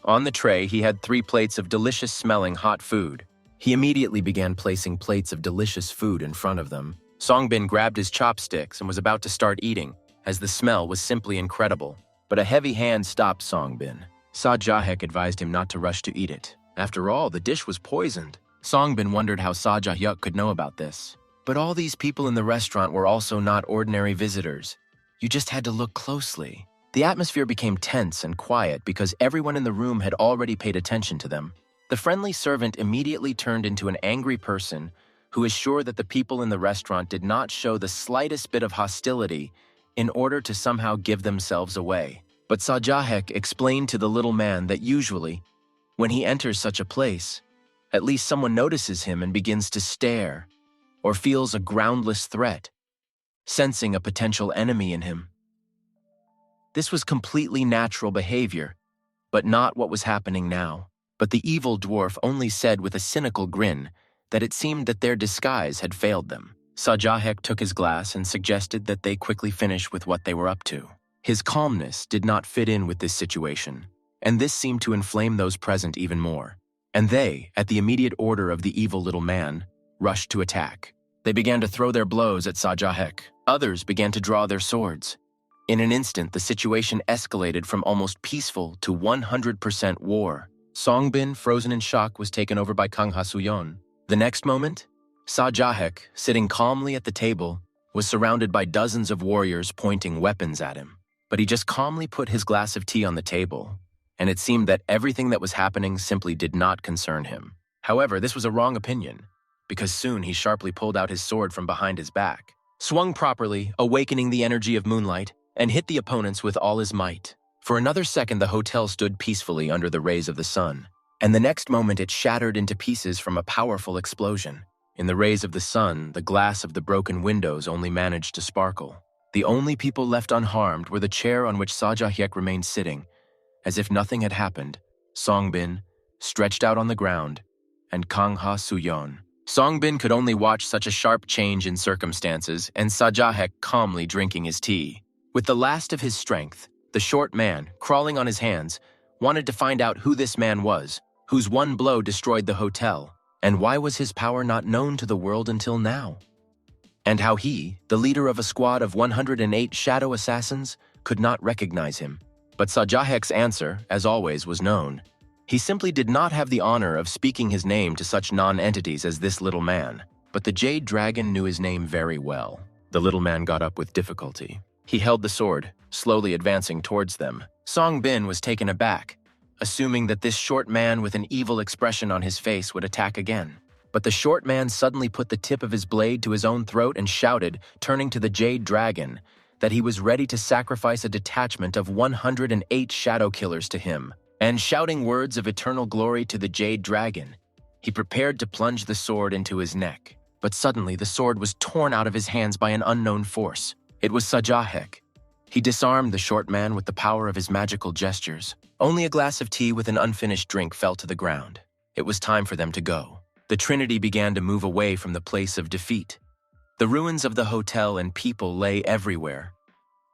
On the tray, he had 3 plates of delicious-smelling hot food. He immediately began placing plates of delicious food in front of them. Songbin grabbed his chopsticks and was about to start eating, as the smell was simply incredible. But a heavy hand stopped Songbin. Sajah Yuk advised him not to rush to eat it. After all, the dish was poisoned. Songbin wondered how Sajah Yuk could know about this. But all these people in the restaurant were also not ordinary visitors. You just had to look closely. The atmosphere became tense and quiet because everyone in the room had already paid attention to them. The friendly servant immediately turned into an angry person who is sure that the people in the restaurant did not show the slightest bit of hostility in order to somehow give themselves away. But Sajah Yuk explained to the little man that usually, when he enters such a place, at least someone notices him and begins to stare, or feels a groundless threat, sensing a potential enemy in him. This was completely natural behavior, but not what was happening now. But the evil dwarf only said with a cynical grin that it seemed that their disguise had failed them. Sajah Yuk took his glass and suggested that they quickly finish with what they were up to. His calmness did not fit in with this situation, and this seemed to inflame those present even more. And they, at the immediate order of the evil little man, rushed to attack. They began to throw their blows at Sajah Yuk. Others began to draw their swords. In an instant, the situation escalated from almost peaceful to 100% war. Songbin, frozen in shock, was taken over by Kang Ha-suyeon. The next moment, Sajah Yuk, sitting calmly at the table, was surrounded by dozens of warriors pointing weapons at him. But he just calmly put his glass of tea on the table, and it seemed that everything that was happening simply did not concern him. However, this was a wrong opinion, because soon he sharply pulled out his sword from behind his back, swung properly, awakening the energy of moonlight, and hit the opponents with all his might. For another second, the hotel stood peacefully under the rays of the sun, and the next moment it shattered into pieces from a powerful explosion. In the rays of the sun, the glass of the broken windows only managed to sparkle. The only people left unharmed were the chair on which Sajah Yuk remained sitting, as if nothing had happened, Songbin, stretched out on the ground, and Kang Ha-suyeon. Songbin could only watch such a sharp change in circumstances, and Sajah Yuk calmly drinking his tea. With the last of his strength, the short man, crawling on his hands, wanted to find out who this man was, whose one blow destroyed the hotel, and why was his power not known to the world until now? And how he, the leader of a squad of 108 shadow assassins, could not recognize him. But Sajah Yuk's answer, as always, was known. He simply did not have the honor of speaking his name to such non-entities as this little man. But the Jade Dragon knew his name very well. The little man got up with difficulty. He held the sword, slowly advancing towards them. Songbin was taken aback, assuming that this short man with an evil expression on his face would attack again. But the short man suddenly put the tip of his blade to his own throat and shouted, turning to the Jade Dragon, that he was ready to sacrifice a detachment of 108 shadow killers to him. And shouting words of eternal glory to the Jade Dragon, he prepared to plunge the sword into his neck. But suddenly the sword was torn out of his hands by an unknown force. It was Sajah Yuk. He disarmed the short man with the power of his magical gestures. Only a glass of tea with an unfinished drink fell to the ground. It was time for them to go. The Trinity began to move away from the place of defeat. The ruins of the hotel and people lay everywhere.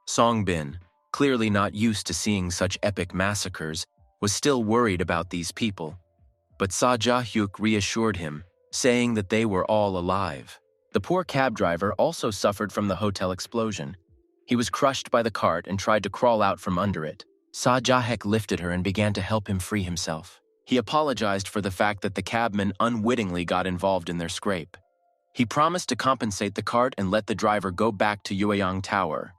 Songbin, clearly not used to seeing such epic massacres, was still worried about these people. But Sajah Yuk reassured him, saying that they were all alive. The poor cab driver also suffered from the hotel explosion. He was crushed by the cart and tried to crawl out from under it. Sajah Yuk lifted her and began to help him free himself. He apologized for the fact that the cabman unwittingly got involved in their scrape. He promised to compensate the cart and let the driver go back to Yueyang Tower.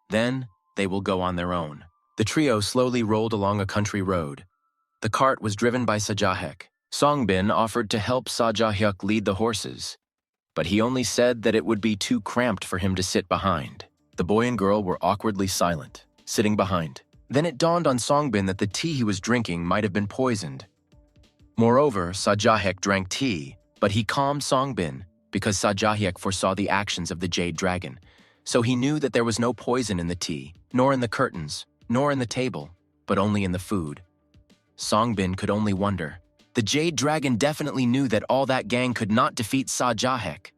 Then, they will go on their own. The trio slowly rolled along a country road. The cart was driven by Sajah Yuk. Songbin offered to help Sajah Yuk lead the horses, but he only said that it would be too cramped for him to sit behind. The boy and girl were awkwardly silent, sitting behind. Then it dawned on Songbin that the tea he was drinking might have been poisoned. Moreover, Sajah Yuk drank tea, but he calmed Songbin because Sajah Yuk foresaw the actions of the Jade Dragon, so he knew that there was no poison in the tea, nor in the curtains, nor in the table, but only in the food. Songbin could only wonder. The Jade Dragon definitely knew that all that gang could not defeat Sajah Yuk.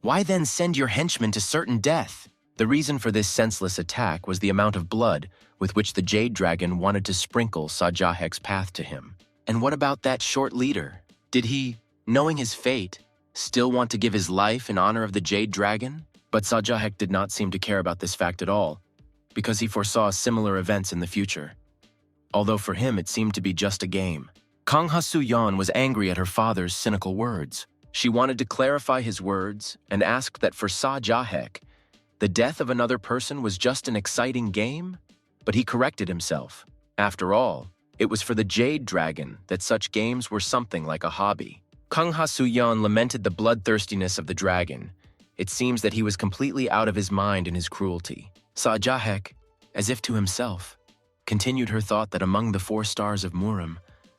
Why then send your henchmen to certain death? The reason for this senseless attack was the amount of blood with which the Jade Dragon wanted to sprinkle Sajah Yuk's path to him. And what about that short leader? Did he, knowing his fate, still want to give his life in honor of the Jade Dragon? But Sajah Yuk did not seem to care about this fact at all, because he foresaw similar events in the future. Although for him it seemed to be just a game. Kang Ha-soo-yeon was angry at her father's cynical words. She wanted to clarify his words and asked that for Sajah Yuk, the death of another person was just an exciting game? But he corrected himself. After all, it was for the Jade Dragon that such games were something like a hobby. Kang Ha-soo-yeon lamented the bloodthirstiness of the dragon. It seems that he was completely out of his mind in his cruelty. Sajah Yuk, as if to himself, continued her thought that among the 4 stars of Murim,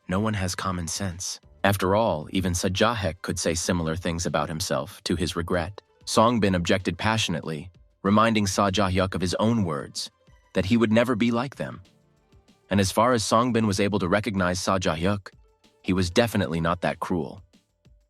no one has common sense. After all, even Sajah Yuk could say similar things about himself, to his regret. Songbin objected passionately, reminding Sajah Yuk of his own words, that he would never be like them. And as far as Songbin was able to recognize Sajah Yuk, he was definitely not that cruel.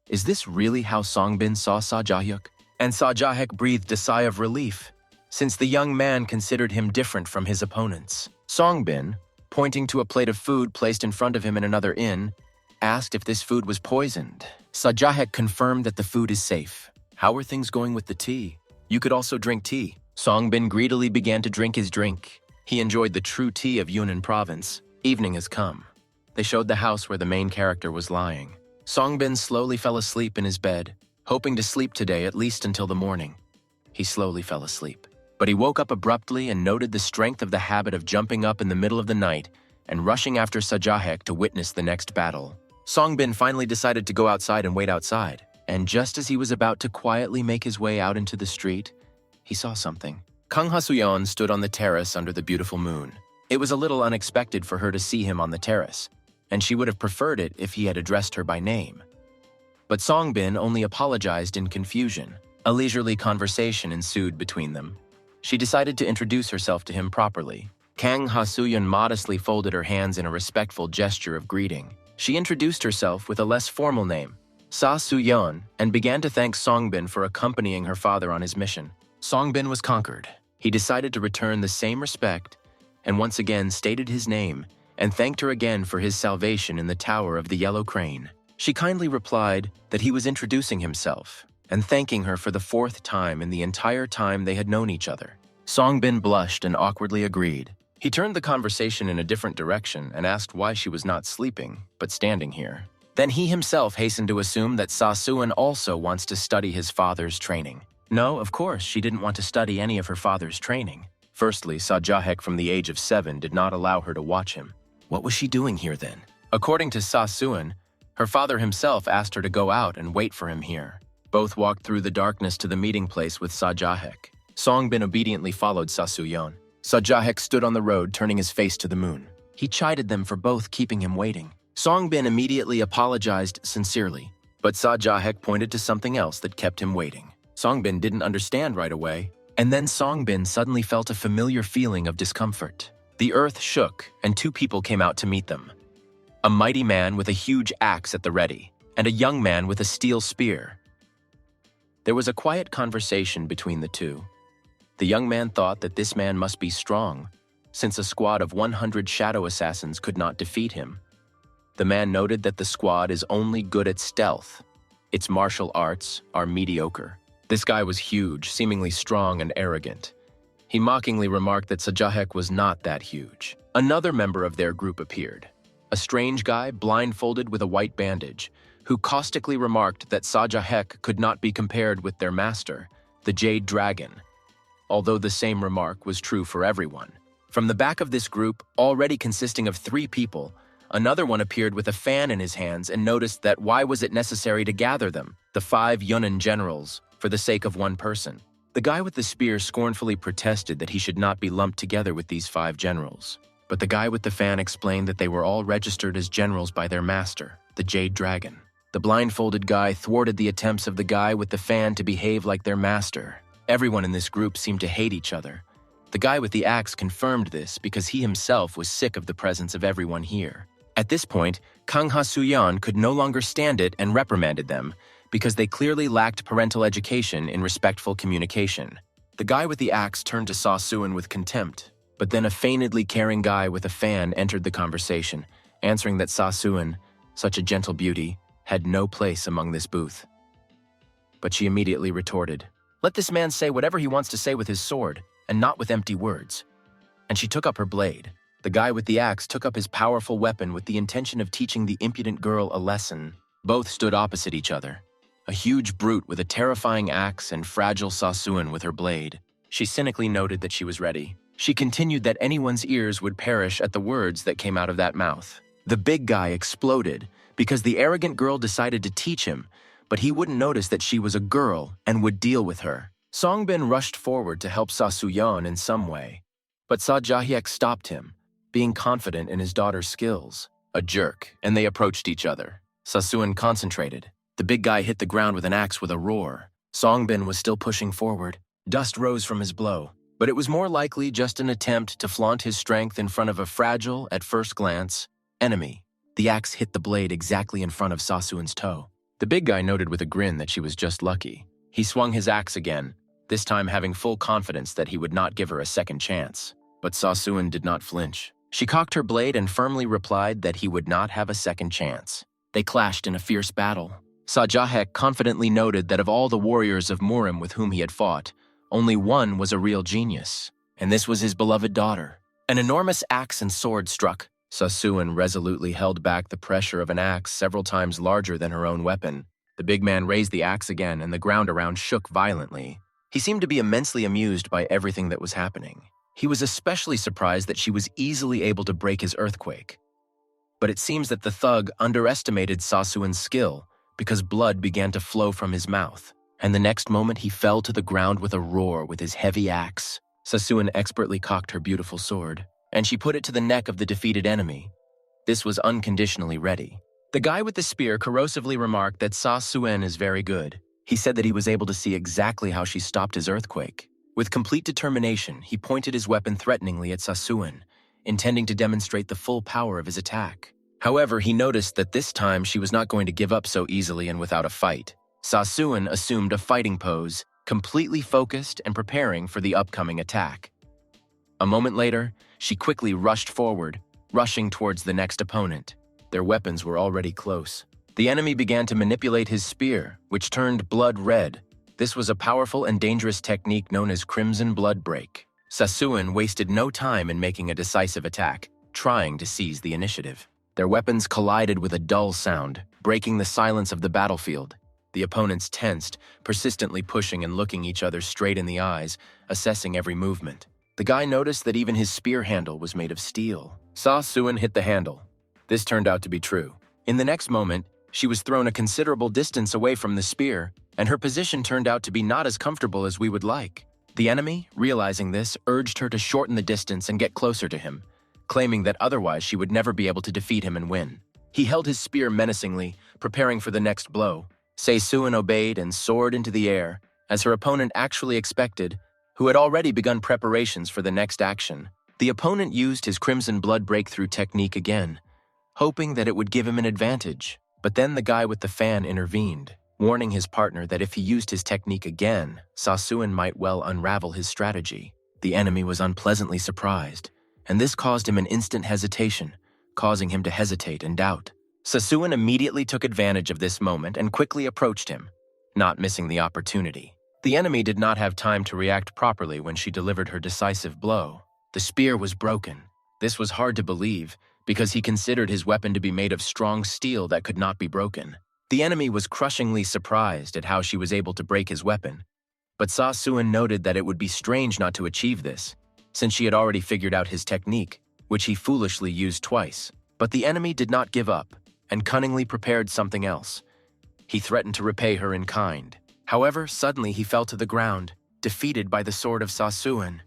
Is this really how Songbin saw Sajah Yuk? And Sajah Yuk breathed a sigh of relief, since the young man considered him different from his opponents. Songbin, pointing to a plate of food placed in front of him in another inn, asked if this food was poisoned. Sajah Yuk confirmed that the food is safe. How are things going with the tea? You could also drink tea. Songbin greedily began to drink his drink. He enjoyed the true tea of Yunnan province. Evening has come. They showed the house where the main character was lying. Songbin slowly fell asleep in his bed, hoping to sleep today at least until the morning. He slowly fell asleep. But he woke up abruptly and noted the strength of the habit of jumping up in the middle of the night and rushing after Sajah Yuk to witness the next battle. Songbin finally decided to go outside and wait outside, and just as he was about to quietly make his way out into the street, he saw something. Kang Ha-soo-yeon stood on the terrace under the beautiful moon. It was a little unexpected for her to see him on the terrace, and she would have preferred it if he had addressed her by name. But Songbin only apologized in confusion. A leisurely conversation ensued between them. She decided to introduce herself to him properly. Kang Ha-soo-yeon modestly folded her hands in a respectful gesture of greeting. She introduced herself with a less formal name, Sa-soo-yeon, and began to thank Songbin for accompanying her father on his mission. Songbin was conquered. He decided to return the same respect and once again stated his name and thanked her again for his salvation in the Tower of the Yellow Crane. She kindly replied that he was introducing himself and thanking her for the 4th time in the entire time they had known each other. Songbin blushed and awkwardly agreed. He turned the conversation in a different direction and asked why she was not sleeping, but standing here. Then he himself hastened to assume that Sa-soo-yeon also wants to study his father's training. No, of course, she didn't want to study any of her father's training. Firstly, Sajah Yuk from the age of 7 did not allow her to watch him. What was she doing here then? According to Sa-soo-yeon, her father himself asked her to go out and wait for him here. Both walked through the darkness to the meeting place with Sajah Yuk. Songbin obediently followed Sa-soo-yeon. Sajah Yuk stood on the road, turning his face to the moon. He chided them for both keeping him waiting. Songbin immediately apologized sincerely, but Sajah Yuk pointed to something else that kept him waiting. Songbin didn't understand right away, and then Songbin suddenly felt a familiar feeling of discomfort. The earth shook, and 2 people came out to meet them. A mighty man with a huge axe at the ready, and a young man with a steel spear. There was a quiet conversation between the 2. The young man thought that this man must be strong, since a squad of 100 shadow assassins could not defeat him. The man noted that the squad is only good at stealth. Its martial arts are mediocre. This guy was huge, seemingly strong and arrogant. He mockingly remarked that Sajah Yuk was not that huge. Another member of their group appeared, a strange guy blindfolded with a white bandage, who caustically remarked that Sajah Yuk could not be compared with their master, the Jade Dragon, although the same remark was true for everyone. From the back of this group, already consisting of 3 people, another one appeared with a fan in his hands and noticed that why was it necessary to gather them, the 5 Yunnan generals, for the sake of one person. The guy with the spear scornfully protested that he should not be lumped together with these 5 generals. But the guy with the fan explained that they were all registered as generals by their master, the Jade Dragon. The blindfolded guy thwarted the attempts of the guy with the fan to behave like their master. Everyone in this group seemed to hate each other. The guy with the axe confirmed this because he himself was sick of the presence of everyone here. At this point, Kang Ha-soo-yeon could no longer stand it and reprimanded them, because they clearly lacked parental education in respectful communication. The guy with the axe turned to Sasuin with contempt, but then a feignedly caring guy with a fan entered the conversation, answering that Sasuin, such a gentle beauty, had no place among this booth. But she immediately retorted, "Let this man say whatever he wants to say with his sword, and not with empty words." And she took up her blade. The guy with the axe took up his powerful weapon with the intention of teaching the impudent girl a lesson. Both stood opposite each other. A huge brute with a terrifying axe and fragile Sasuin with her blade. She cynically noted that she was ready. She continued that anyone's ears would perish at the words that came out of that mouth. The big guy exploded because the arrogant girl decided to teach him, but he wouldn't notice that she was a girl and would deal with her. Songbin rushed forward to help Sasuyon in some way, but Sajah Yuk stopped him, being confident in his daughter's skills. A jerk, and they approached each other. Sasuin concentrated. The big guy hit the ground with an axe with a roar. Songbin was still pushing forward. Dust rose from his blow, but it was more likely just an attempt to flaunt his strength in front of a fragile, at first glance, enemy. The axe hit the blade exactly in front of Sasuin's toe. The big guy noted with a grin that she was just lucky. He swung his axe again, this time having full confidence that he would not give her a second chance. But Sasuin did not flinch. She cocked her blade and firmly replied that he would not have a second chance. They clashed in a fierce battle. Sajah Yuk confidently noted that of all the warriors of Murim with whom he had fought, only one was a real genius, and this was his beloved daughter. An enormous axe and sword struck. Sasuin resolutely held back the pressure of an axe several times larger than her own weapon. The big man raised the axe again, and the ground around shook violently. He seemed to be immensely amused by everything that was happening. He was especially surprised that she was easily able to break his earthquake. But it seems that the thug underestimated Sasuin's skill because blood began to flow from his mouth, and the next moment he fell to the ground with a roar with his heavy axe. Sasuin expertly cocked her beautiful sword, and she put it to the neck of the defeated enemy. This was unconditionally ready. The guy with the spear corrosively remarked that Sasuin is very good. He said that he was able to see exactly how she stopped his earthquake. With complete determination, he pointed his weapon threateningly at Sasuin, intending to demonstrate the full power of his attack. However, he noticed that this time she was not going to give up so easily and without a fight. Sasuin assumed a fighting pose, completely focused and preparing for the upcoming attack. A moment later, she quickly rushed forward, rushing towards the next opponent. Their weapons were already close. The enemy began to manipulate his spear, which turned blood red. This was a powerful and dangerous technique known as Crimson Blood Break. Sasuin wasted no time in making a decisive attack, trying to seize the initiative. Their weapons collided with a dull sound, breaking the silence of the battlefield. The opponents tensed, persistently pushing and looking each other straight in the eyes, assessing every movement. The guy noticed that even his spear handle was made of steel. Sasuin hit the handle. This turned out to be true. In the next moment, she was thrown a considerable distance away from the spear, and her position turned out to be not as comfortable as we would like. The enemy, realizing this, urged her to shorten the distance and get closer to him, claiming that otherwise she would never be able to defeat him and win. He held his spear menacingly, preparing for the next blow. Sasuin obeyed and soared into the air, as her opponent actually expected, who had already begun preparations for the next action. The opponent used his Crimson Blood Breakthrough technique again, hoping that it would give him an advantage. But then the guy with the fan intervened, warning his partner that if he used his technique again, Sasuin might well unravel his strategy. The enemy was unpleasantly surprised, and this caused him an instant hesitation, causing him to hesitate and doubt. Sasuin immediately took advantage of this moment and quickly approached him, not missing the opportunity. The enemy did not have time to react properly when she delivered her decisive blow. The spear was broken. This was hard to believe, because he considered his weapon to be made of strong steel that could not be broken. The enemy was crushingly surprised at how she was able to break his weapon, but Sasuin noted that it would be strange not to achieve this, since she had already figured out his technique, which he foolishly used twice. But the enemy did not give up, and cunningly prepared something else. He threatened to repay her in kind. However, suddenly he fell to the ground, defeated by the sword of Sasuin.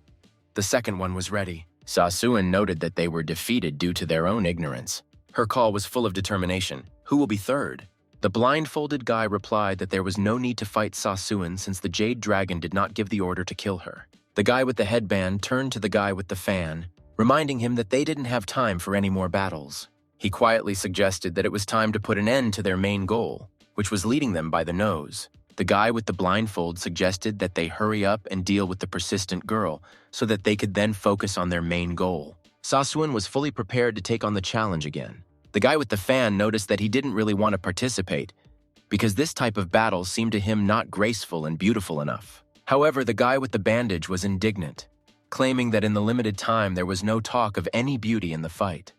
The second one was ready. Sasuin noted that they were defeated due to their own ignorance. Her call was full of determination. Who will be third? The blindfolded guy replied that there was no need to fight Sasuin since the Jade Dragon did not give the order to kill her. The guy with the headband turned to the guy with the fan, reminding him that they didn't have time for any more battles. He quietly suggested that it was time to put an end to their main goal, which was leading them by the nose. The guy with the blindfold suggested that they hurry up and deal with the persistent girl so that they could then focus on their main goal. Sasuin was fully prepared to take on the challenge again. The guy with the fan noticed that he didn't really want to participate because this type of battle seemed to him not graceful and beautiful enough. However, the guy with the bandage was indignant, claiming that in the limited time there was no talk of any beauty in the fight.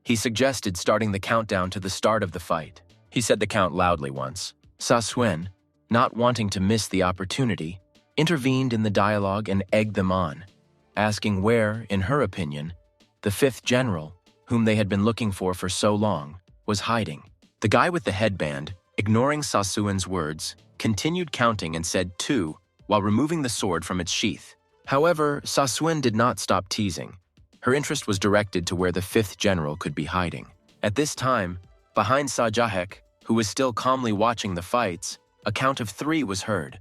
He suggested starting the countdown to the start of the fight. He said the count loudly once. Sasuin, not wanting to miss the opportunity, intervened in the dialogue and egged them on, asking where, in her opinion, the fifth general, whom they had been looking for so long, was hiding. The guy with the headband, ignoring Sasuin's words, continued counting and said 2 while removing the sword from its sheath. However, Sasuin did not stop teasing. Her interest was directed to where the fifth general could be hiding. At this time, behind Sajah Yuk, who was still calmly watching the fights, a count of 3 was heard,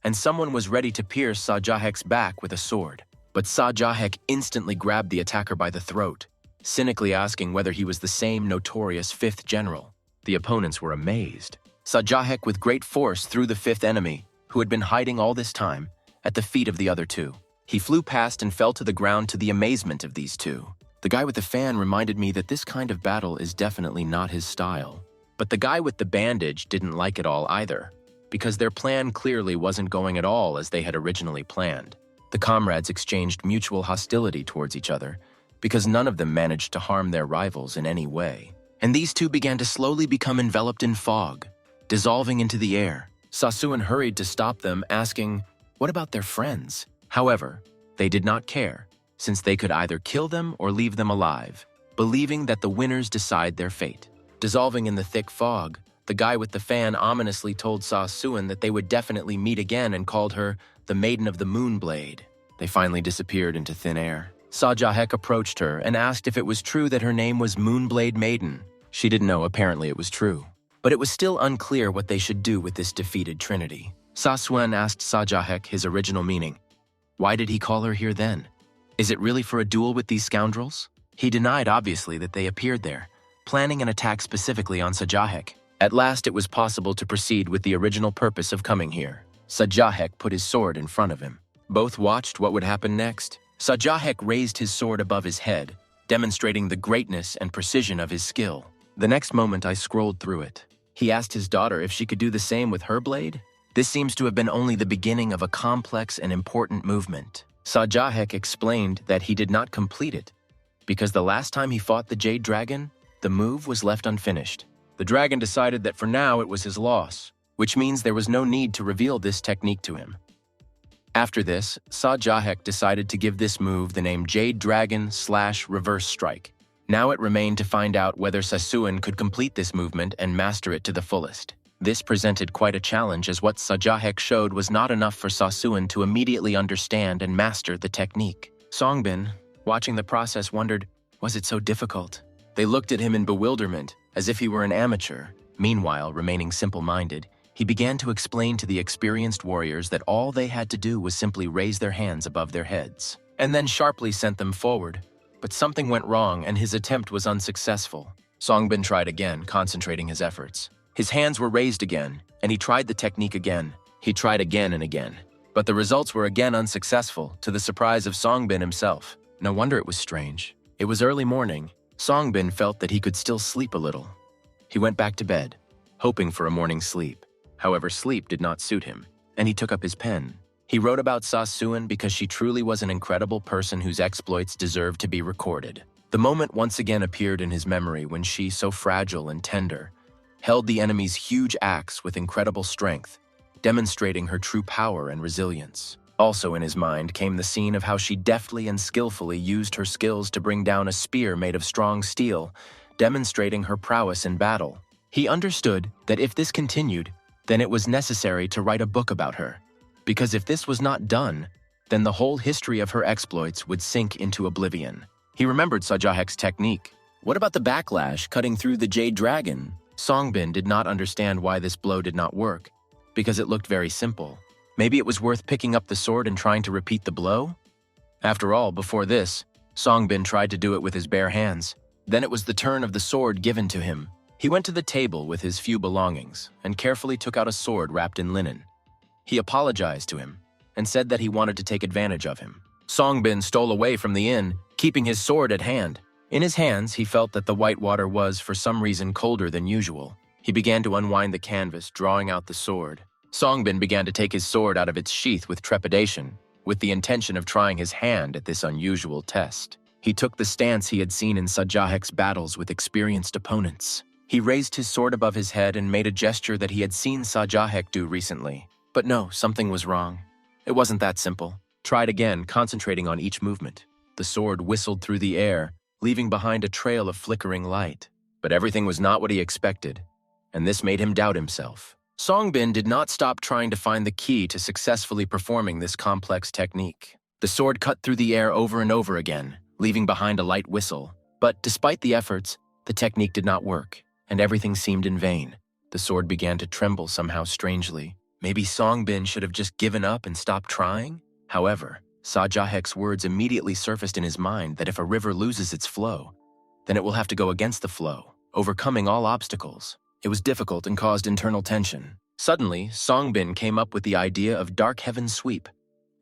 and someone was ready to pierce Sajah Yuk's back with a sword. But Sajah Yuk instantly grabbed the attacker by the throat, cynically asking whether he was the same notorious fifth general. The opponents were amazed. Sajah Yuk with great force threw the fifth enemy, who had been hiding all this time, at the feet of the other 2. He flew past and fell to the ground to the amazement of these 2. The guy with the fan reminded me that this kind of battle is definitely not his style. But the guy with the bandage didn't like it all either, because their plan clearly wasn't going at all as they had originally planned. The comrades exchanged mutual hostility towards each other, because none of them managed to harm their rivals in any way. And these 2 began to slowly become enveloped in fog, dissolving into the air. Sasuin hurried to stop them, asking, what about their friends? However, they did not care, since they could either kill them or leave them alive, believing that the winners decide their fate. Dissolving in the thick fog, the guy with the fan ominously told Sasuin that they would definitely meet again and called her the Maiden of the Moonblade. They finally disappeared into thin air. Sajah Yuk approached her and asked if it was true that her name was Moonblade Maiden. She didn't know, apparently it was true. But it was still unclear what they should do with this defeated trinity. Sasuin asked Sajah Yuk his original meaning. Why did he call her here then? Is it really for a duel with these scoundrels? He denied, obviously, that they appeared there, planning an attack specifically on Sajah Yuk. At last, it was possible to proceed with the original purpose of coming here. Sajah Yuk put his sword in front of him. Both watched what would happen next. Sajah Yuk raised his sword above his head, demonstrating the greatness and precision of his skill. The next moment, I scrolled through it. He asked his daughter if she could do the same with her blade. This seems to have been only the beginning of a complex and important movement. Sajah Yuk explained that he did not complete it, because the last time he fought the Jade Dragon, the move was left unfinished. The dragon decided that for now it was his loss, which means there was no need to reveal this technique to him. After this, Sajah Yuk decided to give this move the name Jade Dragon / Reverse Strike. Now it remained to find out whether Sasuin could complete this movement and master it to the fullest. This presented quite a challenge, as what Sajah Yuk showed was not enough for Sasuin to immediately understand and master the technique. Songbin, watching the process, wondered, was it so difficult? They looked at him in bewilderment, as if he were an amateur. Meanwhile, remaining simple-minded, he began to explain to the experienced warriors that all they had to do was simply raise their hands above their heads, and then sharply sent them forward. But something went wrong, and his attempt was unsuccessful. Songbin tried again, concentrating his efforts. His hands were raised again, and he tried the technique again. He tried again and again. But the results were again unsuccessful, to the surprise of Songbin himself. No wonder it was strange. It was early morning. Songbin felt that he could still sleep a little. He went back to bed, hoping for a morning's sleep. However, sleep did not suit him, and he took up his pen. He wrote about Sasuin because she truly was an incredible person whose exploits deserved to be recorded. The moment once again appeared in his memory when she, so fragile and tender, held the enemy's huge axe with incredible strength, demonstrating her true power and resilience. Also in his mind came the scene of how she deftly and skillfully used her skills to bring down a spear made of strong steel, demonstrating her prowess in battle. He understood that if this continued, then it was necessary to write a book about her, because if this was not done, then the whole history of her exploits would sink into oblivion. He remembered Sajah Yuk's technique. What about the backlash cutting through the Jade Dragon? Songbin did not understand why this blow did not work, because it looked very simple. Maybe it was worth picking up the sword and trying to repeat the blow? After all, before this, Songbin tried to do it with his bare hands. Then it was the turn of the sword given to him, He went to the table with his few belongings and carefully took out a sword wrapped in linen. He apologized to him and said that he wanted to take advantage of him. Songbin stole away from the inn, keeping his sword at hand. In his hands, he felt that the white water was, for some reason, colder than usual. He began to unwind the canvas, drawing out the sword. Songbin began to take his sword out of its sheath with trepidation, with the intention of trying his hand at this unusual test. He took the stance he had seen in Sajah Yuk's battles with experienced opponents. He raised his sword above his head and made a gesture that he had seen Sajah Yuk do recently. But no, something was wrong. It wasn't that simple. Tried again, concentrating on each movement. The sword whistled through the air, leaving behind a trail of flickering light. But everything was not what he expected, and this made him doubt himself. Songbin did not stop trying to find the key to successfully performing this complex technique. The sword cut through the air over and over again, leaving behind a light whistle. But despite the efforts, the technique did not work, and everything seemed in vain. The sword began to tremble somehow strangely. Maybe Songbin should have just given up and stopped trying? However, Sajah Yuk's words immediately surfaced in his mind that if a river loses its flow, then it will have to go against the flow, overcoming all obstacles. It was difficult and caused internal tension. Suddenly, Songbin came up with the idea of Dark Heaven Sweep,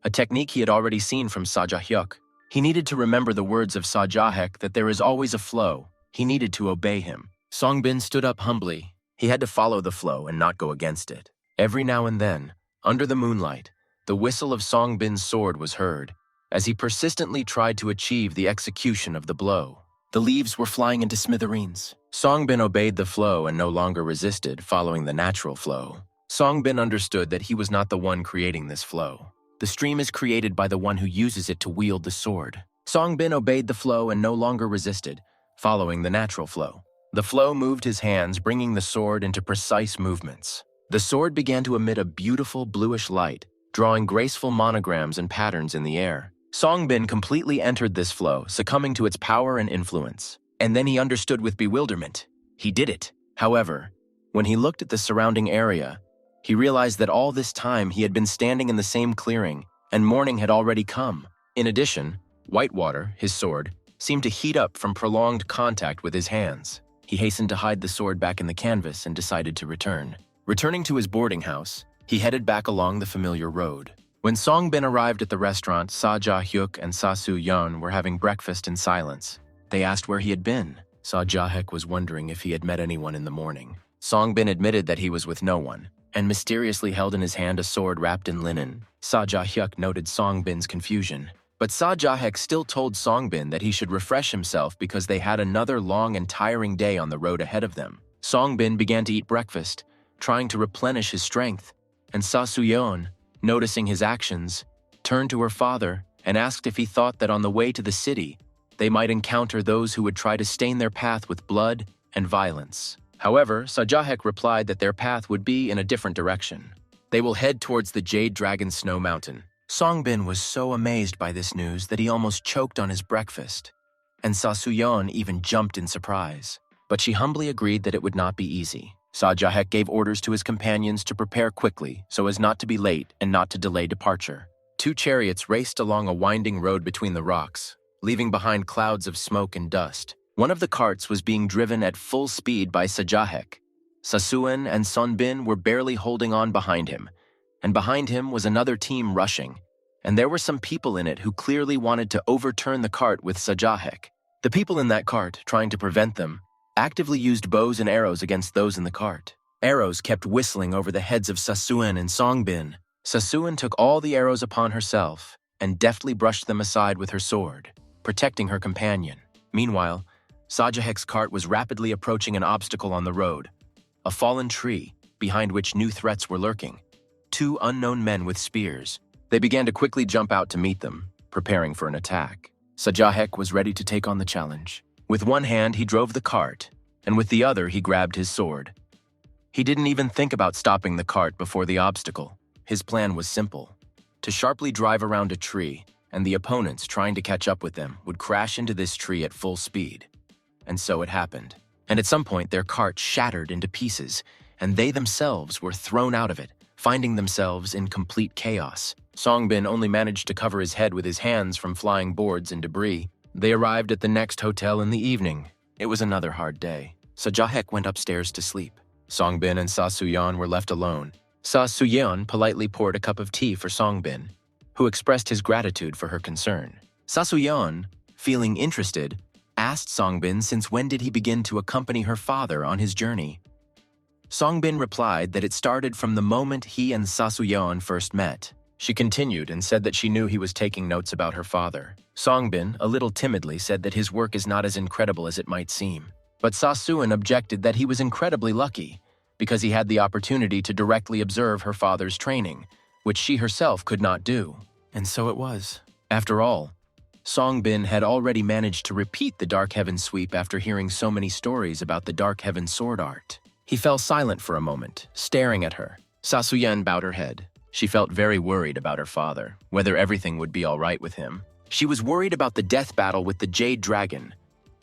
a technique he had already seen from Sajah Yuk. He needed to remember the words of Sajah Yuk that there is always a flow. He needed to obey him. Songbin stood up humbly. He had to follow the flow and not go against it. Every now and then, under the moonlight, the whistle of Songbin's sword was heard, as he persistently tried to achieve the execution of the blow. The leaves were flying into smithereens. Songbin obeyed the flow and no longer resisted, following the natural flow. Songbin understood that he was not the one creating this flow. The stream is created by the one who uses it to wield the sword. Songbin obeyed the flow and no longer resisted, following the natural flow. The flow moved his hands, bringing the sword into precise movements. The sword began to emit a beautiful bluish light, drawing graceful monograms and patterns in the air. Songbin completely entered this flow, succumbing to its power and influence. And then he understood with bewilderment. He did it. However, when he looked at the surrounding area, he realized that all this time he had been standing in the same clearing, and morning had already come. In addition, Whitewater, his sword, seemed to heat up from prolonged contact with his hands. He hastened to hide the sword back in the canvas and decided to return. Returning to his boarding house, he headed back along the familiar road. When Songbin arrived at the restaurant, Sajah Yuk and Sasu Yeon were having breakfast in silence. They asked where he had been. Sajah Yuk was wondering if he had met anyone in the morning. Songbin admitted that he was with no one, and mysteriously held in his hand a sword wrapped in linen. Sajah Yuk noted Songbin's confusion. But Sajah Yuk still told Songbin that he should refresh himself because they had another long and tiring day on the road ahead of them. Songbin began to eat breakfast, trying to replenish his strength, and Sasu-yeon, noticing his actions, turned to her father and asked if he thought that on the way to the city, they might encounter those who would try to stain their path with blood and violence. However, Sajah Yuk replied that their path would be in a different direction. They will head towards the Jade Dragon Snow Mountain. Songbin was so amazed by this news that he almost choked on his breakfast, and Sasu-yeon even jumped in surprise. But she humbly agreed that it would not be easy. Sajah Yuk gave orders to his companions to prepare quickly so as not to be late and not to delay departure. 2 chariots raced along a winding road between the rocks, leaving behind clouds of smoke and dust. One of the carts was being driven at full speed by Sajah Yuk. Sasuan and Songbin were barely holding on behind him, and behind him was another team rushing, and there were some people in it who clearly wanted to overturn the cart with Sajah Yuk. The people in that cart, trying to prevent them, actively used bows and arrows against those in the cart. Arrows kept whistling over the heads of Sasuan and Songbin. Sasuan took all the arrows upon herself and deftly brushed them aside with her sword, protecting her companion. Meanwhile, Sajah Yuk's cart was rapidly approaching an obstacle on the road, a fallen tree behind which new threats were lurking. 2 unknown men with spears. They began to quickly jump out to meet them, preparing for an attack. Sajah Yuk was ready to take on the challenge. With one hand, he drove the cart, and with the other, he grabbed his sword. He didn't even think about stopping the cart before the obstacle. His plan was simple: to sharply drive around a tree, and the opponents trying to catch up with them would crash into this tree at full speed. And so it happened. And at some point, their cart shattered into pieces, and they themselves were thrown out of it, finding themselves in complete chaos. Songbin only managed to cover his head with his hands from flying boards and debris. They arrived at the next hotel in the evening. It was another hard day. Sajah Yuk went upstairs to sleep. Songbin and Sa Suyeon were left alone. Sa Suyeon politely poured a cup of tea for Songbin, who expressed his gratitude for her concern. Sa Suyeon, feeling interested, asked Songbin since when did he begin to accompany her father on his journey. Songbin replied that it started from the moment he and Sa Suyeon first met. She continued and said that she knew he was taking notes about her father. Songbin, a little timidly, said that his work is not as incredible as it might seem. But Sa Suyeon objected that he was incredibly lucky, because he had the opportunity to directly observe her father's training, which she herself could not do. And so it was. After all, Songbin had already managed to repeat the Dark Heaven sweep after hearing so many stories about the Dark Heaven sword art. He fell silent for a moment, staring at her. Sa Suyeon bowed her head. She felt very worried about her father, whether everything would be all right with him. She was worried about the death battle with the Jade Dragon,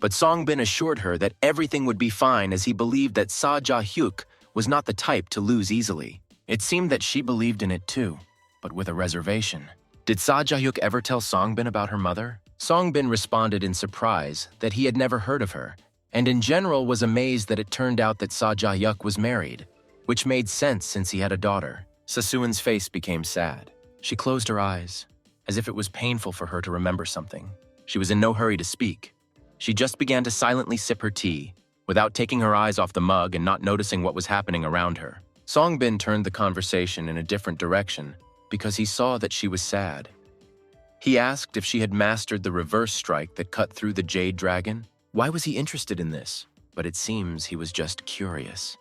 but Songbin assured her that everything would be fine as he believed that Sajah Yuk was not the type to lose easily. It seemed that she believed in it too, but with a reservation. Did Sajah Yuk ever tell Songbin about her mother? Songbin responded in surprise that he had never heard of her, and in general was amazed that it turned out that Sajah Yuk was married, which made sense since he had a daughter. Sa Suyeon's face became sad. She closed her eyes, as if it was painful for her to remember something. She was in no hurry to speak. She just began to silently sip her tea, without taking her eyes off the mug and not noticing what was happening around her. Songbin turned the conversation in a different direction because he saw that she was sad. He asked if she had mastered the reverse strike that cut through the Jade Dragon. Why was he interested in this? But it seems he was just curious.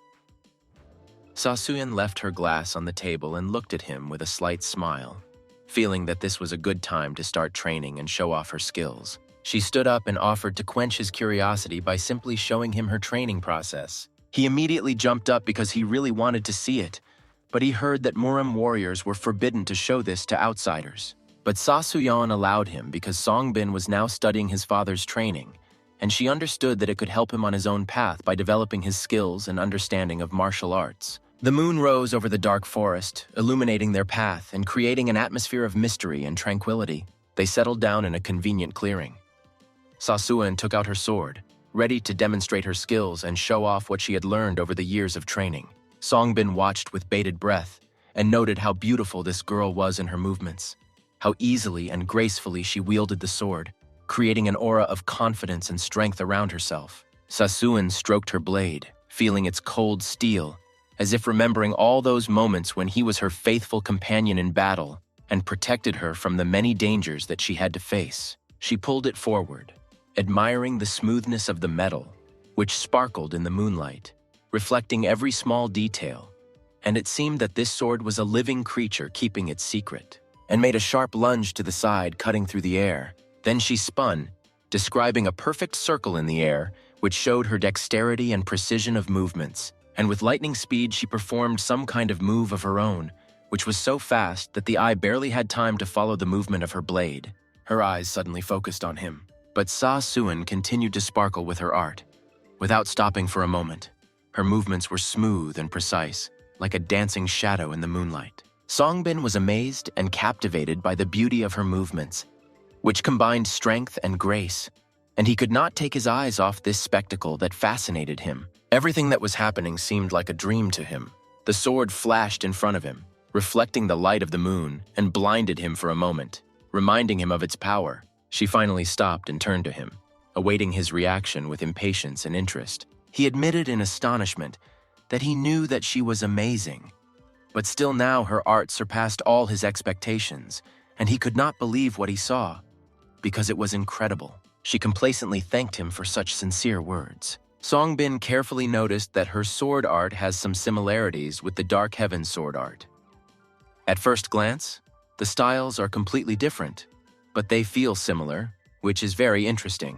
Sa Suyeon left her glass on the table and looked at him with a slight smile, feeling that this was a good time to start training and show off her skills. She stood up and offered to quench his curiosity by simply showing him her training process. He immediately jumped up because he really wanted to see it, but he heard that Murim warriors were forbidden to show this to outsiders. But Sa Suyeon allowed him because Songbin was now studying his father's training, and she understood that it could help him on his own path by developing his skills and understanding of martial arts. The moon rose over the dark forest, illuminating their path and creating an atmosphere of mystery and tranquility. They settled down in a convenient clearing. Sa Suyeon took out her sword, ready to demonstrate her skills and show off what she had learned over the years of training. Songbin watched with bated breath and noted how beautiful this girl was in her movements, how easily and gracefully she wielded the sword, creating an aura of confidence and strength around herself. Sa Suyeon stroked her blade, feeling its cold steel, as if remembering all those moments when he was her faithful companion in battle and protected her from the many dangers that she had to face. She pulled it forward, admiring the smoothness of the metal, which sparkled in the moonlight, reflecting every small detail, and it seemed that this sword was a living creature keeping its secret, and made a sharp lunge to the side, cutting through the air. Then she spun, describing a perfect circle in the air, which showed her dexterity and precision of movements. And with lightning speed she performed some kind of move of her own, which was so fast that the eye barely had time to follow the movement of her blade. Her eyes suddenly focused on him. But Sa Suyeon continued to sparkle with her art, without stopping for a moment. Her movements were smooth and precise, like a dancing shadow in the moonlight. Songbin was amazed and captivated by the beauty of her movements, which combined strength and grace, and he could not take his eyes off this spectacle that fascinated him. Everything that was happening seemed like a dream to him. The sword flashed in front of him, reflecting the light of the moon, and blinded him for a moment, reminding him of its power. She finally stopped and turned to him, awaiting his reaction with impatience and interest. He admitted in astonishment that he knew that she was amazing, but still now her art surpassed all his expectations, and he could not believe what he saw, because it was incredible. She complacently thanked him for such sincere words. Songbin carefully noticed that her sword art has some similarities with the Dark Heaven sword art. At first glance, the styles are completely different, but they feel similar, which is very interesting.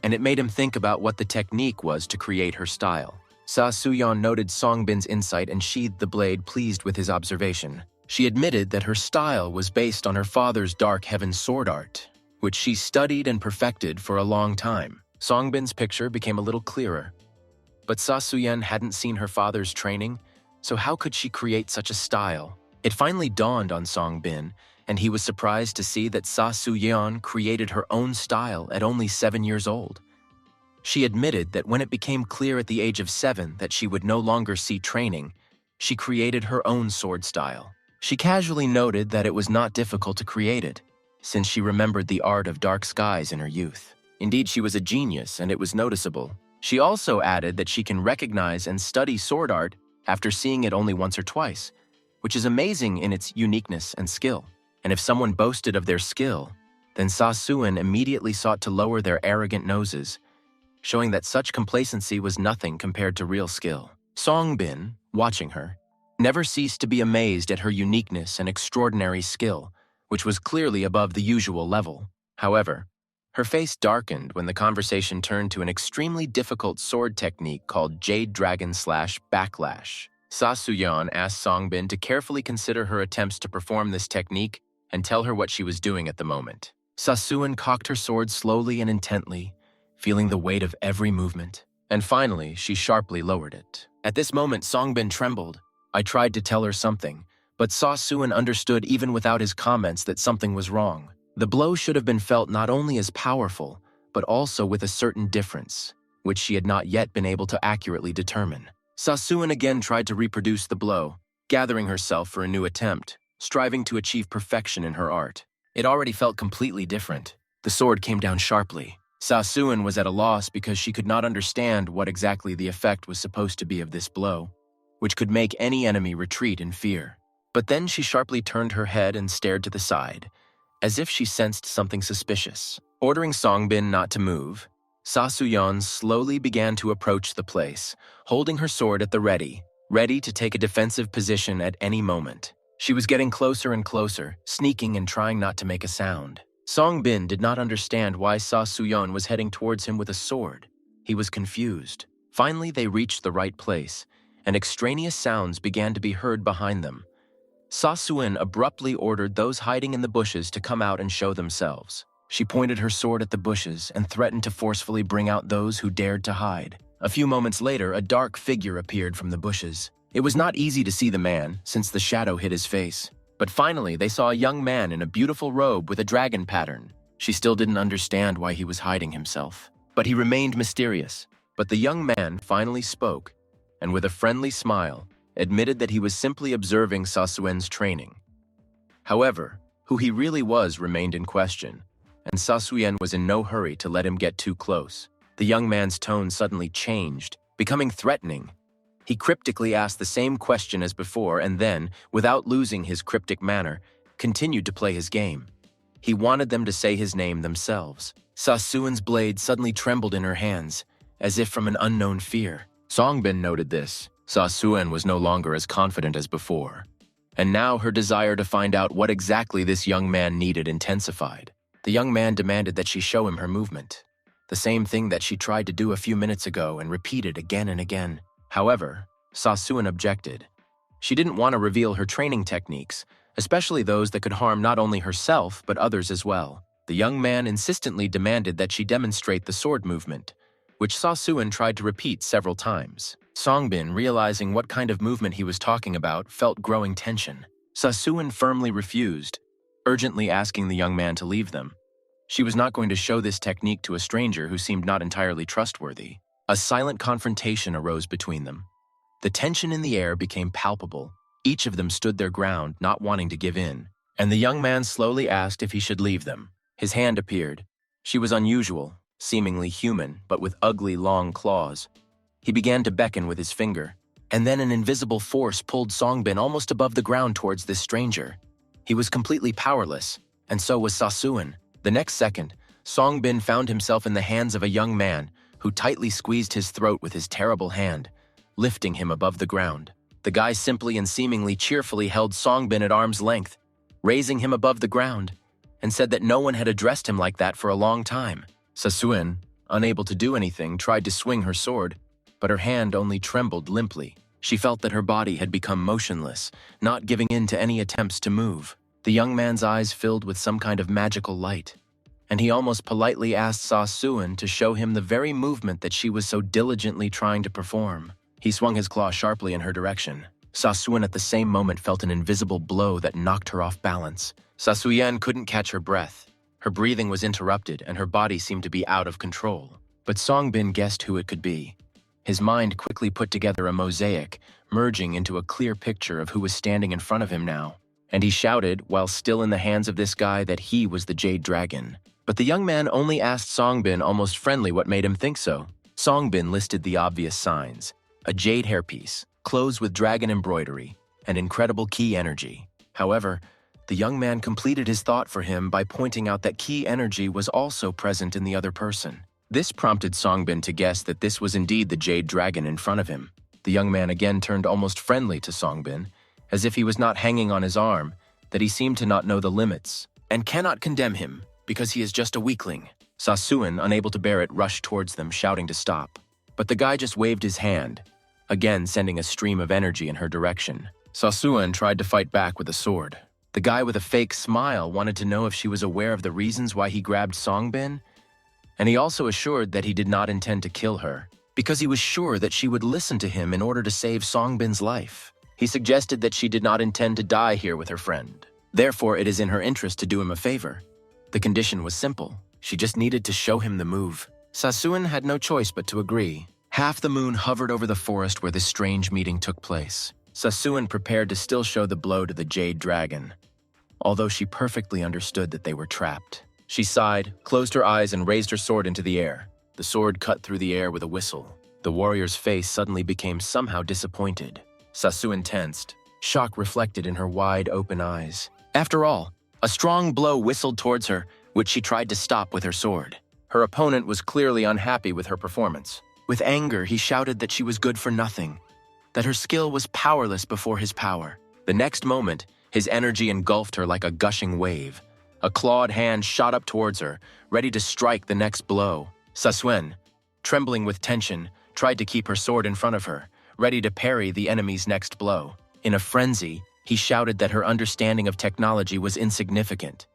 And it made him think about what the technique was to create her style. Sa Suyeon noted Songbin's insight and sheathed the blade, pleased with his observation. She admitted that her style was based on her father's Dark Heaven sword art, which she studied and perfected for a long time. Songbin's picture became a little clearer. But Sa Suyeon hadn't seen her father's training, so how could she create such a style? It finally dawned on Songbin, and he was surprised to see that Sa Suyeon created her own style at only 7 years old. She admitted that when it became clear at the age of 7 that she would no longer see training, she created her own sword style. She casually noted that it was not difficult to create it, since she remembered the art of dark skies in her youth. Indeed, she was a genius, and it was noticeable. She also added that she can recognize and study sword art after seeing it only once or twice, which is amazing in its uniqueness and skill. And if someone boasted of their skill, then Sasuin immediately sought to lower their arrogant noses, showing that such complacency was nothing compared to real skill. Songbin, watching her, never ceased to be amazed at her uniqueness and extraordinary skill, which was clearly above the usual level. However, her face darkened when the conversation turned to an extremely difficult sword technique called Jade Dragon /Backlash. Sasuyan asked Songbin to carefully consider her attempts to perform this technique and tell her what she was doing at the moment. Sasuin cocked her sword slowly and intently, feeling the weight of every movement, and finally she sharply lowered it. At this moment, Songbin trembled. I tried to tell her something, but Sasuin understood even without his comments that something was wrong. The blow should have been felt not only as powerful, but also with a certain difference, which she had not yet been able to accurately determine. Sasuin again tried to reproduce the blow, gathering herself for a new attempt, striving to achieve perfection in her art. It already felt completely different. The sword came down sharply. Sasuin was at a loss because she could not understand what exactly the effect was supposed to be of this blow, which could make any enemy retreat in fear. But then she sharply turned her head and stared to the side, as if she sensed something suspicious. Ordering Songbin not to move, Sasuyan slowly began to approach the place, holding her sword at the ready to take a defensive position at any moment. She was getting closer and closer, sneaking and trying not to make a sound. Songbin did not understand why Sasuyan was heading towards him with a sword. He was confused. Finally, they reached the right place, and extraneous sounds began to be heard behind them. Sasuin abruptly ordered those hiding in the bushes to come out and show themselves. She pointed her sword at the bushes and threatened to forcefully bring out those who dared to hide. A few moments later, a dark figure appeared from the bushes. It was not easy to see the man, since the shadow hid his face. But finally, they saw a young man in a beautiful robe with a dragon pattern. She still didn't understand why he was hiding himself, but he remained mysterious. But the young man finally spoke, and with a friendly smile, admitted that he was simply observing Sasuen's training. However, who he really was remained in question, and Sasuyen was in no hurry to let him get too close. The young man's tone suddenly changed, becoming threatening. He cryptically asked the same question as before and then, without losing his cryptic manner, continued to play his game. He wanted them to say his name themselves. Sasuen's blade suddenly trembled in her hands, as if from an unknown fear. Songbin noted this. Sasuen was no longer as confident as before, and now her desire to find out what exactly this young man needed intensified. The young man demanded that she show him her movement, the same thing that she tried to do a few minutes ago and repeated again and again. However, Sasuen objected. She didn't want to reveal her training techniques, especially those that could harm not only herself but others as well. The young man insistently demanded that she demonstrate the sword movement, which Sasuen tried to repeat several times. Songbin, realizing what kind of movement he was talking about, felt growing tension. Sasuen firmly refused, urgently asking the young man to leave them. She was not going to show this technique to a stranger who seemed not entirely trustworthy. A silent confrontation arose between them. The tension in the air became palpable. Each of them stood their ground, not wanting to give in, and the young man slowly asked if he should leave them. His hand appeared. She was unusual, seemingly human, but with ugly, long claws. He began to beckon with his finger, and then an invisible force pulled Songbin almost above the ground towards this stranger. He was completely powerless, and so was Sasuen. The next second, Songbin found himself in the hands of a young man who tightly squeezed his throat with his terrible hand, lifting him above the ground. The guy simply and seemingly cheerfully held Songbin at arm's length, raising him above the ground, and said that no one had addressed him like that for a long time. Sasuen, unable to do anything, tried to swing her sword, but her hand only trembled limply. She felt that her body had become motionless, not giving in to any attempts to move. The young man's eyes filled with some kind of magical light, and he almost politely asked Sasuen to show him the very movement that she was so diligently trying to perform. He swung his claw sharply in her direction. Sasuen at the same moment felt an invisible blow that knocked her off balance. Sasuyen couldn't catch her breath. Her breathing was interrupted, and her body seemed to be out of control. but Songbin guessed who it could be. His mind quickly put together a mosaic, merging into a clear picture of who was standing in front of him now. And he shouted, while still in the hands of this guy, that he was the Jade Dragon. But the young man only asked Songbin almost friendly what made him think so. Songbin listed the obvious signs: a jade hairpiece, clothes with dragon embroidery, and incredible ki energy. However, the young man completed his thought for him by pointing out that ki energy was also present in the other person. This prompted Songbin to guess that this was indeed the Jade Dragon in front of him. The young man again turned almost friendly to Songbin, as if he was not hanging on his arm, that he seemed to not know the limits, and cannot condemn him, because he is just a weakling. Sasuin, unable to bear it, rushed towards them, shouting to stop. But the guy just waved his hand, again sending a stream of energy in her direction. Sasuin tried to fight back with a sword. The guy with a fake smile wanted to know if she was aware of the reasons why he grabbed Songbin, and he also assured that he did not intend to kill her, because he was sure that she would listen to him in order to save Songbin's life. He suggested that she did not intend to die here with her friend. Therefore, it is in her interest to do him a favor. The condition was simple. She just needed to show him the move. Sasuin had no choice but to agree. Half the moon hovered over the forest where this strange meeting took place. Sasuin prepared to still show the blow to the Jade Dragon, although she perfectly understood that they were trapped. She sighed, closed her eyes, and raised her sword into the air. The sword cut through the air with a whistle. The warrior's face suddenly became somehow disappointed. Sasuin tensed, shock reflected in her wide-open eyes. After all, a strong blow whistled towards her, which she tried to stop with her sword. Her opponent was clearly unhappy with her performance. With anger, he shouted that she was good for nothing, that her skill was powerless before his power. The next moment, his energy engulfed her like a gushing wave. A clawed hand shot up towards her, ready to strike the next blow. Sasuin, trembling with tension, tried to keep her sword in front of her, ready to parry the enemy's next blow. In a frenzy, he shouted that her understanding of technology was insignificant.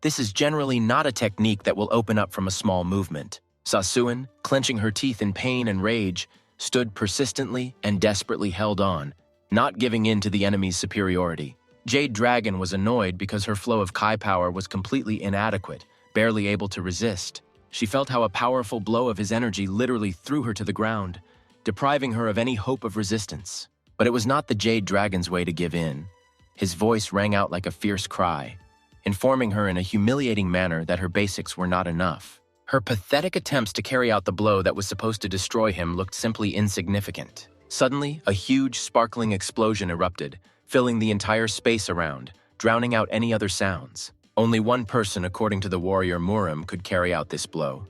This is generally not a technique that will open up from a small movement. Sasuin, clenching her teeth in pain and rage, stood persistently and desperately held on, not giving in to the enemy's superiority. Jade Dragon was annoyed because her flow of Kai power was completely inadequate, barely able to resist. She felt how a powerful blow of his energy literally threw her to the ground, depriving her of any hope of resistance. But it was not the Jade Dragon's way to give in. His voice rang out like a fierce cry, informing her in a humiliating manner that her basics were not enough. Her pathetic attempts to carry out the blow that was supposed to destroy him looked simply insignificant. Suddenly, a huge, sparkling explosion erupted, filling the entire space around, drowning out any other sounds. Only one person, according to the warrior Murim, could carry out this blow,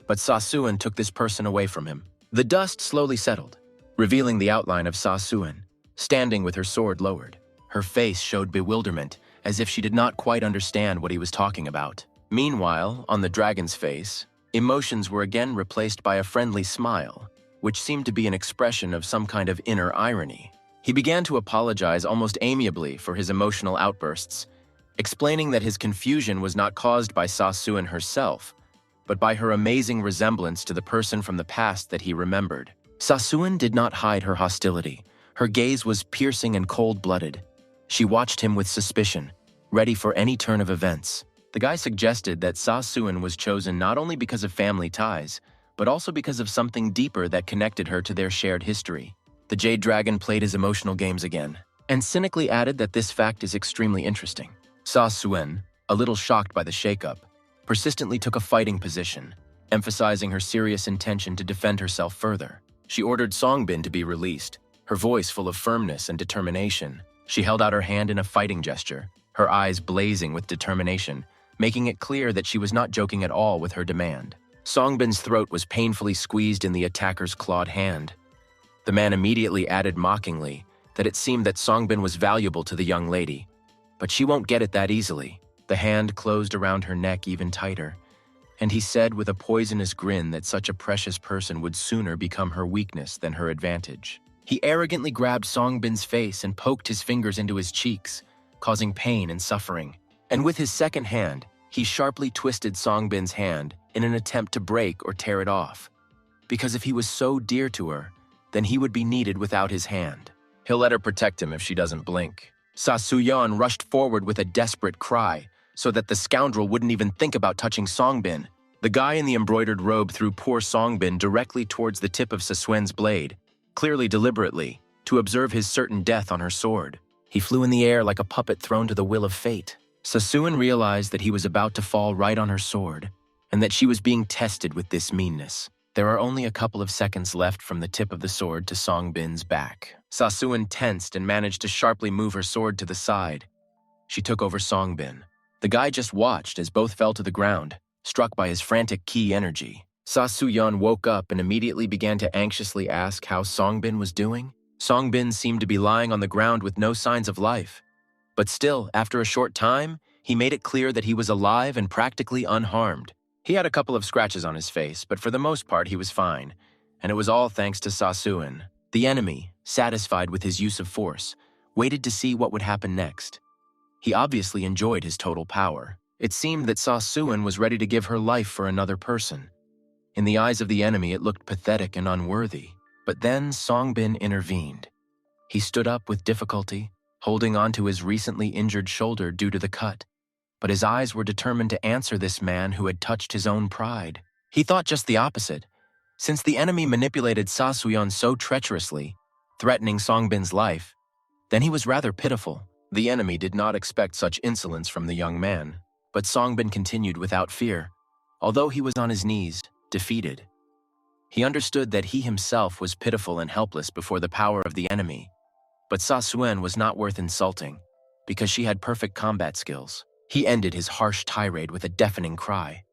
but Sasuin took this person away from him. The dust slowly settled, revealing the outline of Sasuin, standing with her sword lowered. Her face showed bewilderment, as if she did not quite understand what he was talking about. Meanwhile, on the dragon's face, emotions were again replaced by a friendly smile, which seemed to be an expression of some kind of inner irony. He began to apologize almost amiably for his emotional outbursts, explaining that his confusion was not caused by Sasuin herself, but by her amazing resemblance to the person from the past that he remembered. Sasuin did not hide her hostility. Her gaze was piercing and cold-blooded. She watched him with suspicion, ready for any turn of events. The guy suggested that Sasuin was chosen not only because of family ties, but also because of something deeper that connected her to their shared history. The Jade Dragon played his emotional games again, and cynically added that this fact is extremely interesting. Sasuin, a little shocked by the shakeup, persistently took a fighting position, emphasizing her serious intention to defend herself further. She ordered Songbin to be released, her voice full of firmness and determination. She held out her hand in a fighting gesture, her eyes blazing with determination, making it clear that she was not joking at all with her demand. Songbin's throat was painfully squeezed in the attacker's clawed hand. The man immediately added mockingly that it seemed that Songbin was valuable to the young lady, but she won't get it that easily. The hand closed around her neck even tighter, and he said with a poisonous grin that such a precious person would sooner become her weakness than her advantage. He arrogantly grabbed Songbin's face and poked his fingers into his cheeks, causing pain and suffering. And with his second hand, he sharply twisted Songbin's hand in an attempt to break or tear it off, because if he was so dear to her, then he would be needed without his hand. He'll let her protect him if she doesn't blink. Sasuyan rushed forward with a desperate cry, so that the scoundrel wouldn't even think about touching Songbin. The guy in the embroidered robe threw poor Songbin directly towards the tip of Sasuen's blade, clearly deliberately, to observe his certain death on her sword. He flew in the air like a puppet thrown to the will of fate. Sasuen realized that he was about to fall right on her sword, and that she was being tested with this meanness. There are only a couple of seconds left from the tip of the sword to Songbin's back. Sasuen tensed and managed to sharply move her sword to the side. She took over Songbin. The guy just watched as both fell to the ground, struck by his frantic ki energy. Sasuyan woke up and immediately began to anxiously ask how Songbin was doing. Songbin seemed to be lying on the ground with no signs of life. But still, after a short time, he made it clear that he was alive and practically unharmed. He had a couple of scratches on his face, but for the most part he was fine, and it was all thanks to Sasuen. The enemy, satisfied with his use of force, waited to see what would happen next. He obviously enjoyed his total power. It seemed that Sasuen was ready to give her life for another person. In the eyes of the enemy it looked pathetic and unworthy, but then Songbin intervened. He stood up with difficulty, holding on to his recently injured shoulder due to the cut, but his eyes were determined to answer this man who had touched his own pride. He thought just the opposite. Since the enemy manipulated Sasuyan so treacherously, threatening Songbin's life, then he was rather pitiful. The enemy did not expect such insolence from the young man, but Songbin continued without fear, although he was on his knees, defeated. He understood that he himself was pitiful and helpless before the power of the enemy, but Sasuen was not worth insulting, because she had perfect combat skills. He ended his harsh tirade with a deafening cry.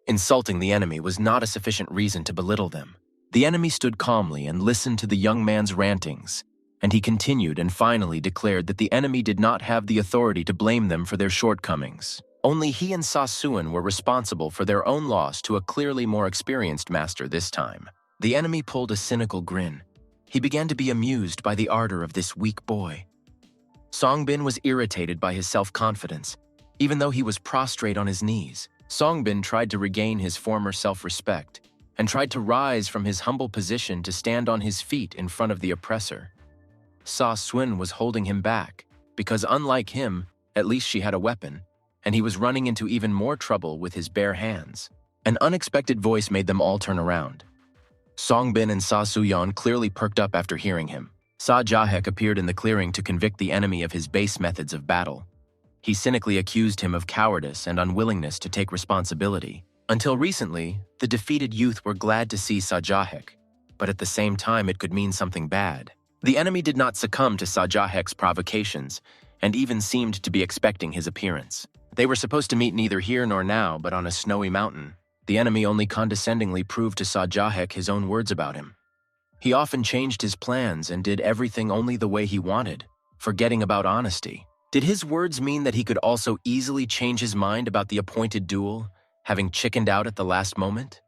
Insulting the enemy was not a sufficient reason to belittle them. The enemy stood calmly and listened to the young man's rantings, and he continued and finally declared that the enemy did not have the authority to blame them for their shortcomings. Only he and Sasuen were responsible for their own loss to a clearly more experienced master this time. The enemy pulled a cynical grin. He began to be amused by the ardor of this weak boy. Songbin was irritated by his self-confidence, even though he was prostrate on his knees. Songbin tried to regain his former self-respect and tried to rise from his humble position to stand on his feet in front of the oppressor. Sasuen was holding him back, because unlike him, at least she had a weapon, and he was running into even more trouble with his bare hands. An unexpected voice made them all turn around. Songbin and Sasuyan clearly perked up after hearing him. Sajah Yuk appeared in the clearing to convict the enemy of his base methods of battle. He cynically accused him of cowardice and unwillingness to take responsibility. Until recently, the defeated youth were glad to see Sajah Yuk, but at the same time it could mean something bad. The enemy did not succumb to Sajah Yuk's provocations, and even seemed to be expecting his appearance. They were supposed to meet neither here nor now, but on a snowy mountain. The enemy only condescendingly proved to Sajah Yuk his own words about him. He often changed his plans and did everything only the way he wanted, forgetting about honesty. Did his words mean that he could also easily change his mind about the appointed duel, having chickened out at the last moment?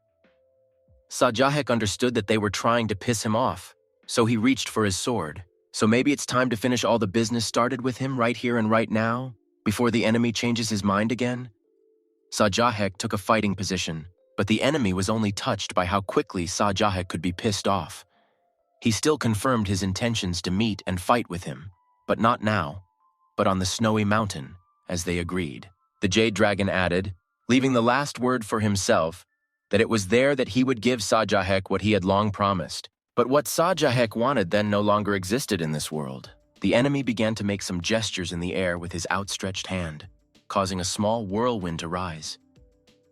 Sajah Yuk understood that they were trying to piss him off, so he reached for his sword. So maybe it's time to finish all the business started with him right here and right now, before the enemy changes his mind again? Sajah Yuk took a fighting position, but the enemy was only touched by how quickly Sajah Yuk could be pissed off. He still confirmed his intentions to meet and fight with him, but not now, but on the snowy mountain, as they agreed. The Jade Dragon added, leaving the last word for himself, that it was there that he would give Sajah Yuk what he had long promised. But what Sajah Yuk wanted then no longer existed in this world. The enemy began to make some gestures in the air with his outstretched hand, causing a small whirlwind to rise.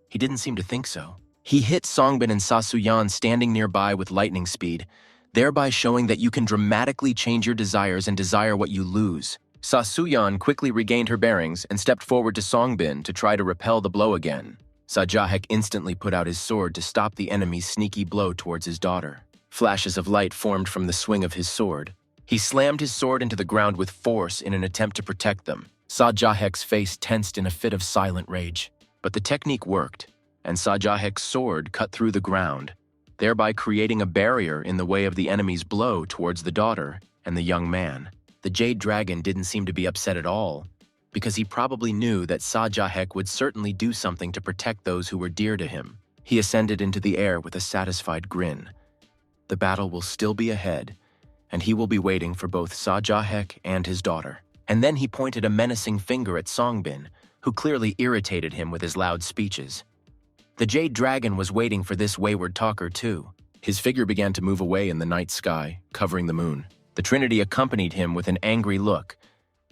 He didn't seem to think so. He hit Songbin and Sasuyan standing nearby with lightning speed, thereby showing that you can dramatically change your desires and desire what you lose. Sasuyan quickly regained her bearings and stepped forward to Songbin to try to repel the blow again. Sajah Yuk instantly put out his sword to stop the enemy's sneaky blow towards his daughter. Flashes of light formed from the swing of his sword. He slammed his sword into the ground with force in an attempt to protect them. Sajah Yuk's face tensed in a fit of silent rage. But the technique worked, and Sajah Yuk's sword cut through the ground, thereby creating a barrier in the way of the enemy's blow towards the daughter and the young man. The Jade Dragon didn't seem to be upset at all, because he probably knew that Sajah Yuk would certainly do something to protect those who were dear to him. He ascended into the air with a satisfied grin. The battle will still be ahead, and he will be waiting for both Sajah Yuk and his daughter. And then he pointed a menacing finger at Songbin, who clearly irritated him with his loud speeches. The Jade Dragon was waiting for this wayward talker too. His figure began to move away in the night sky, covering the moon. The Trinity accompanied him with an angry look.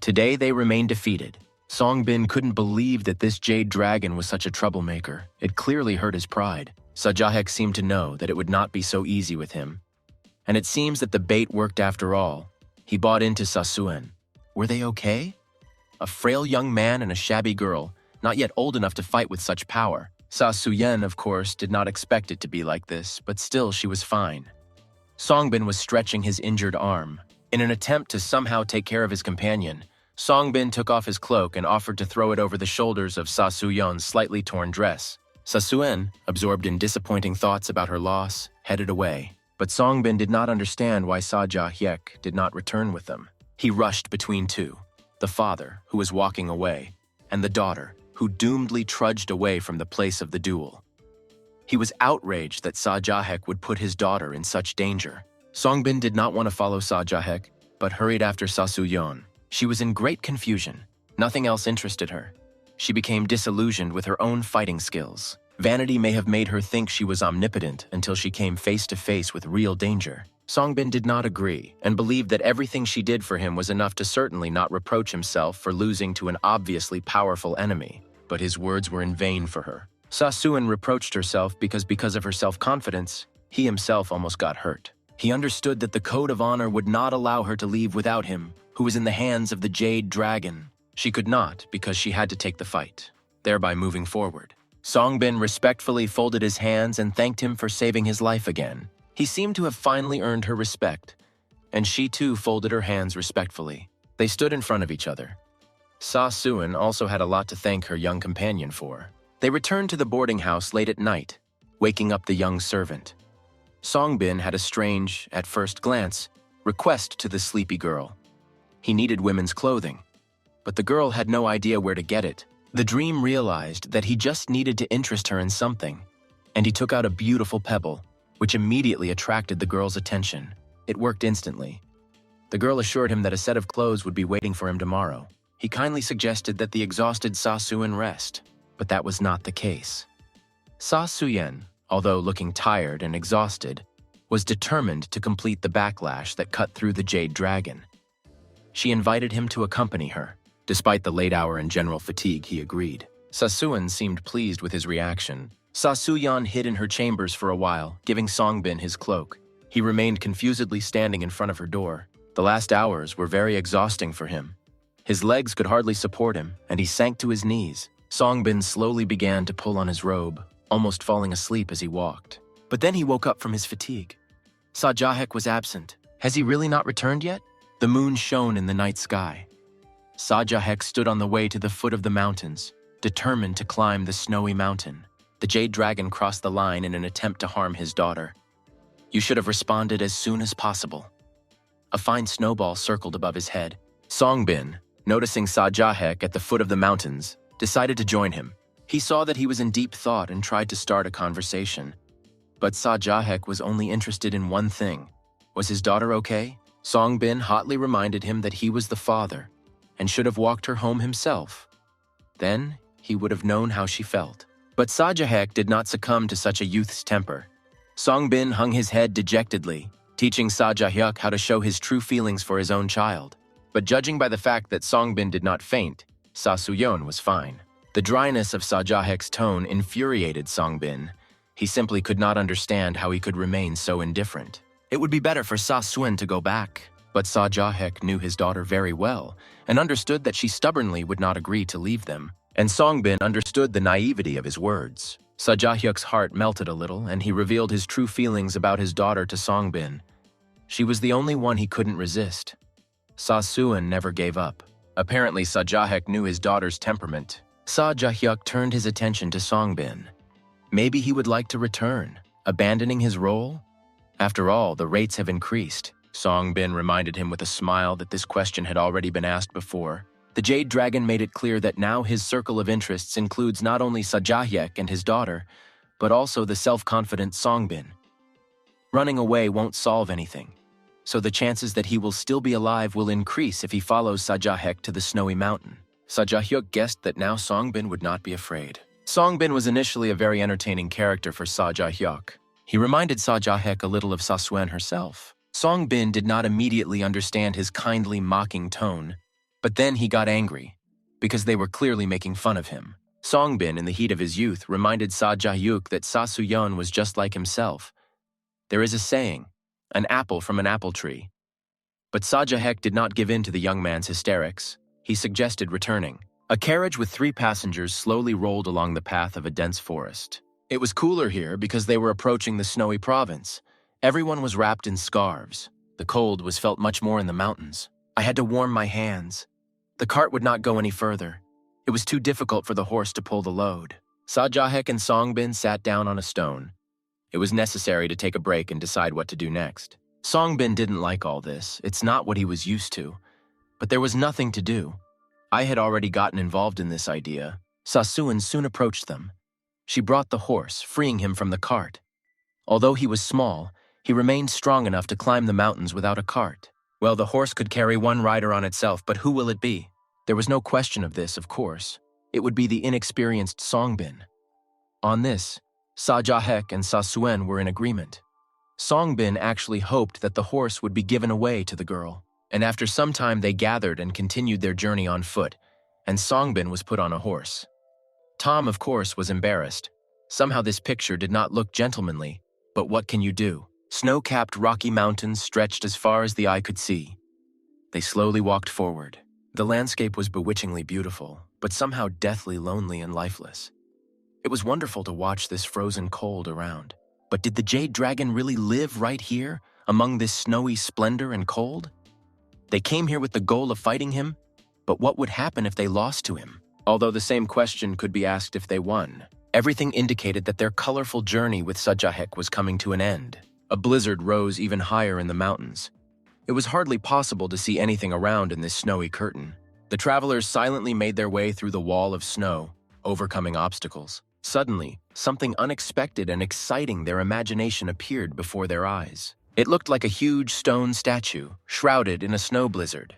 Today they remained defeated. Songbin couldn't believe that this Jade Dragon was such a troublemaker. It clearly hurt his pride. Sajah Yuk seemed to know that it would not be so easy with him. And it seems that the bait worked after all. He bought into Sasuen. Were they okay? A frail young man and a shabby girl, not yet old enough to fight with such power. Sasuen, of course, did not expect it to be like this, but still she was fine. Songbin was stretching his injured arm. In an attempt to somehow take care of his companion, Songbin took off his cloak and offered to throw it over the shoulders of Sasuyon's slightly torn dress. Sasuen, absorbed in disappointing thoughts about her loss, headed away. But Songbin did not understand why Sajah Yuk did not return with them. He rushed between two, the father, who was walking away, and the daughter, who doomedly trudged away from the place of the duel. He was outraged that Sajah Yuk would put his daughter in such danger. Songbin did not want to follow Sajah Yuk, but hurried after Sasuyon. She was in great confusion. Nothing else interested her. She became disillusioned with her own fighting skills. Vanity may have made her think she was omnipotent until she came face to face with real danger. Songbin did not agree and believed that everything she did for him was enough to certainly not reproach himself for losing to an obviously powerful enemy. But his words were in vain for her. Sasuen reproached herself because of her self-confidence, he himself almost got hurt. He understood that the code of honor would not allow her to leave without him, who was in the hands of the Jade Dragon. She could not because she had to take the fight, thereby moving forward. Songbin respectfully folded his hands and thanked him for saving his life again. He seemed to have finally earned her respect, and she too folded her hands respectfully. They stood in front of each other. Sasuen also had a lot to thank her young companion for. They returned to the boarding house late at night, waking up the young servant. Songbin had a strange, at first glance, request to the sleepy girl. He needed women's clothing, but the girl had no idea where to get it. The dream realized that he just needed to interest her in something, and he took out a beautiful pebble, which immediately attracted the girl's attention. It worked instantly. The girl assured him that a set of clothes would be waiting for him tomorrow. He kindly suggested that the exhausted Sasuen rest, but that was not the case. Sasuyen, although looking tired and exhausted, was determined to complete the backlash that cut through the Jade Dragon. She invited him to accompany her. Despite the late hour and general fatigue, he agreed. Sasuen seemed pleased with his reaction. Sasuyon hid in her chambers for a while, giving Songbin his cloak. He remained confusedly standing in front of her door. The last hours were very exhausting for him. His legs could hardly support him, and he sank to his knees. Songbin slowly began to pull on his robe, almost falling asleep as he walked. But then he woke up from his fatigue. Sajah Yuk was absent. Has he really not returned yet? The moon shone in the night sky. Sajah Yuk stood on the way to the foot of the mountains, determined to climb the snowy mountain. The Jade Dragon crossed the line in an attempt to harm his daughter. You should have responded as soon as possible. A fine snowball circled above his head. Songbin, noticing Sajah Yuk at the foot of the mountains, decided to join him. He saw that he was in deep thought and tried to start a conversation. But Sajah Yuk was only interested in one thing. Was his daughter okay? Songbin hotly reminded him that he was the father and should have walked her home himself. Then he would have known how she felt. But Sajah Yuk did not succumb to such a youth's temper. Songbin hung his head dejectedly, teaching Sajah Yuk how to show his true feelings for his own child. But judging by the fact that Songbin did not faint, Sasuyon was fine. The dryness of Sajah Yuk's tone infuriated Songbin. He simply could not understand how he could remain so indifferent. It would be better for Sasuen to go back. But Sajah Yuk knew his daughter very well and understood that she stubbornly would not agree to leave them. And Songbin understood the naivety of his words. Sajah Yuk's heart melted a little, and he revealed his true feelings about his daughter to Songbin. She was the only one he couldn't resist. Sasuen never gave up. Apparently, Sajah Yuk knew his daughter's temperament. Sajah Yuk turned his attention to Songbin. Maybe he would like to return, abandoning his role? After all, the rates have increased. Songbin reminded him with a smile that this question had already been asked before. The Jade Dragon made it clear that now his circle of interests includes not only Sajah Yuk and his daughter, but also the self-confident Songbin. Running away won't solve anything, so the chances that he will still be alive will increase if he follows Sajah Yuk to the snowy mountain. Sajah Yuk guessed that now Songbin would not be afraid. Songbin was initially a very entertaining character for Sajah Yuk. He reminded Sajah Yuk a little of Sasuen herself. Songbin did not immediately understand his kindly, mocking tone, but then he got angry, because they were clearly making fun of him. Songbin, in the heat of his youth, reminded Sajah Yuk that Sasuyeon was just like himself. There is a saying, an apple from an apple tree. But Sajah Yuk did not give in to the young man's hysterics. He suggested returning. A carriage with 3 passengers slowly rolled along the path of a dense forest. It was cooler here because they were approaching the snowy province. Everyone was wrapped in scarves. The cold was felt much more in the mountains. I had to warm my hands. The cart would not go any further. It was too difficult for the horse to pull the load. Sajah Yuk and Songbin sat down on a stone. It was necessary to take a break and decide what to do next. Songbin didn't like all this. It's not what he was used to. But there was nothing to do. I had already gotten involved in this idea. Sasuen soon approached them. She brought the horse, freeing him from the cart. Although he was small, he remained strong enough to climb the mountains without a cart. Well, the horse could carry one rider on itself, but who will it be? There was no question of this, of course. It would be the inexperienced Songbin. On this, Sajah Yuk and Sasuen were in agreement. Songbin actually hoped that the horse would be given away to the girl, and after some time they gathered and continued their journey on foot, and Songbin was put on a horse. Tom, of course, was embarrassed. Somehow this picture did not look gentlemanly, but what can you do? Snow-capped rocky mountains stretched as far as the eye could see. They slowly walked forward. The landscape was bewitchingly beautiful, but somehow deathly lonely and lifeless. It was wonderful to watch this frozen cold around. But did the Jade Dragon really live right here, among this snowy splendor and cold? They came here with the goal of fighting him, but what would happen if they lost to him? Although the same question could be asked if they won. Everything indicated that their colorful journey with Sajah Yuk was coming to an end. A blizzard rose even higher in the mountains. It was hardly possible to see anything around in this snowy curtain. The travelers silently made their way through the wall of snow, overcoming obstacles. Suddenly, something unexpected and exciting their imagination appeared before their eyes. It looked like a huge stone statue, shrouded in a snow blizzard.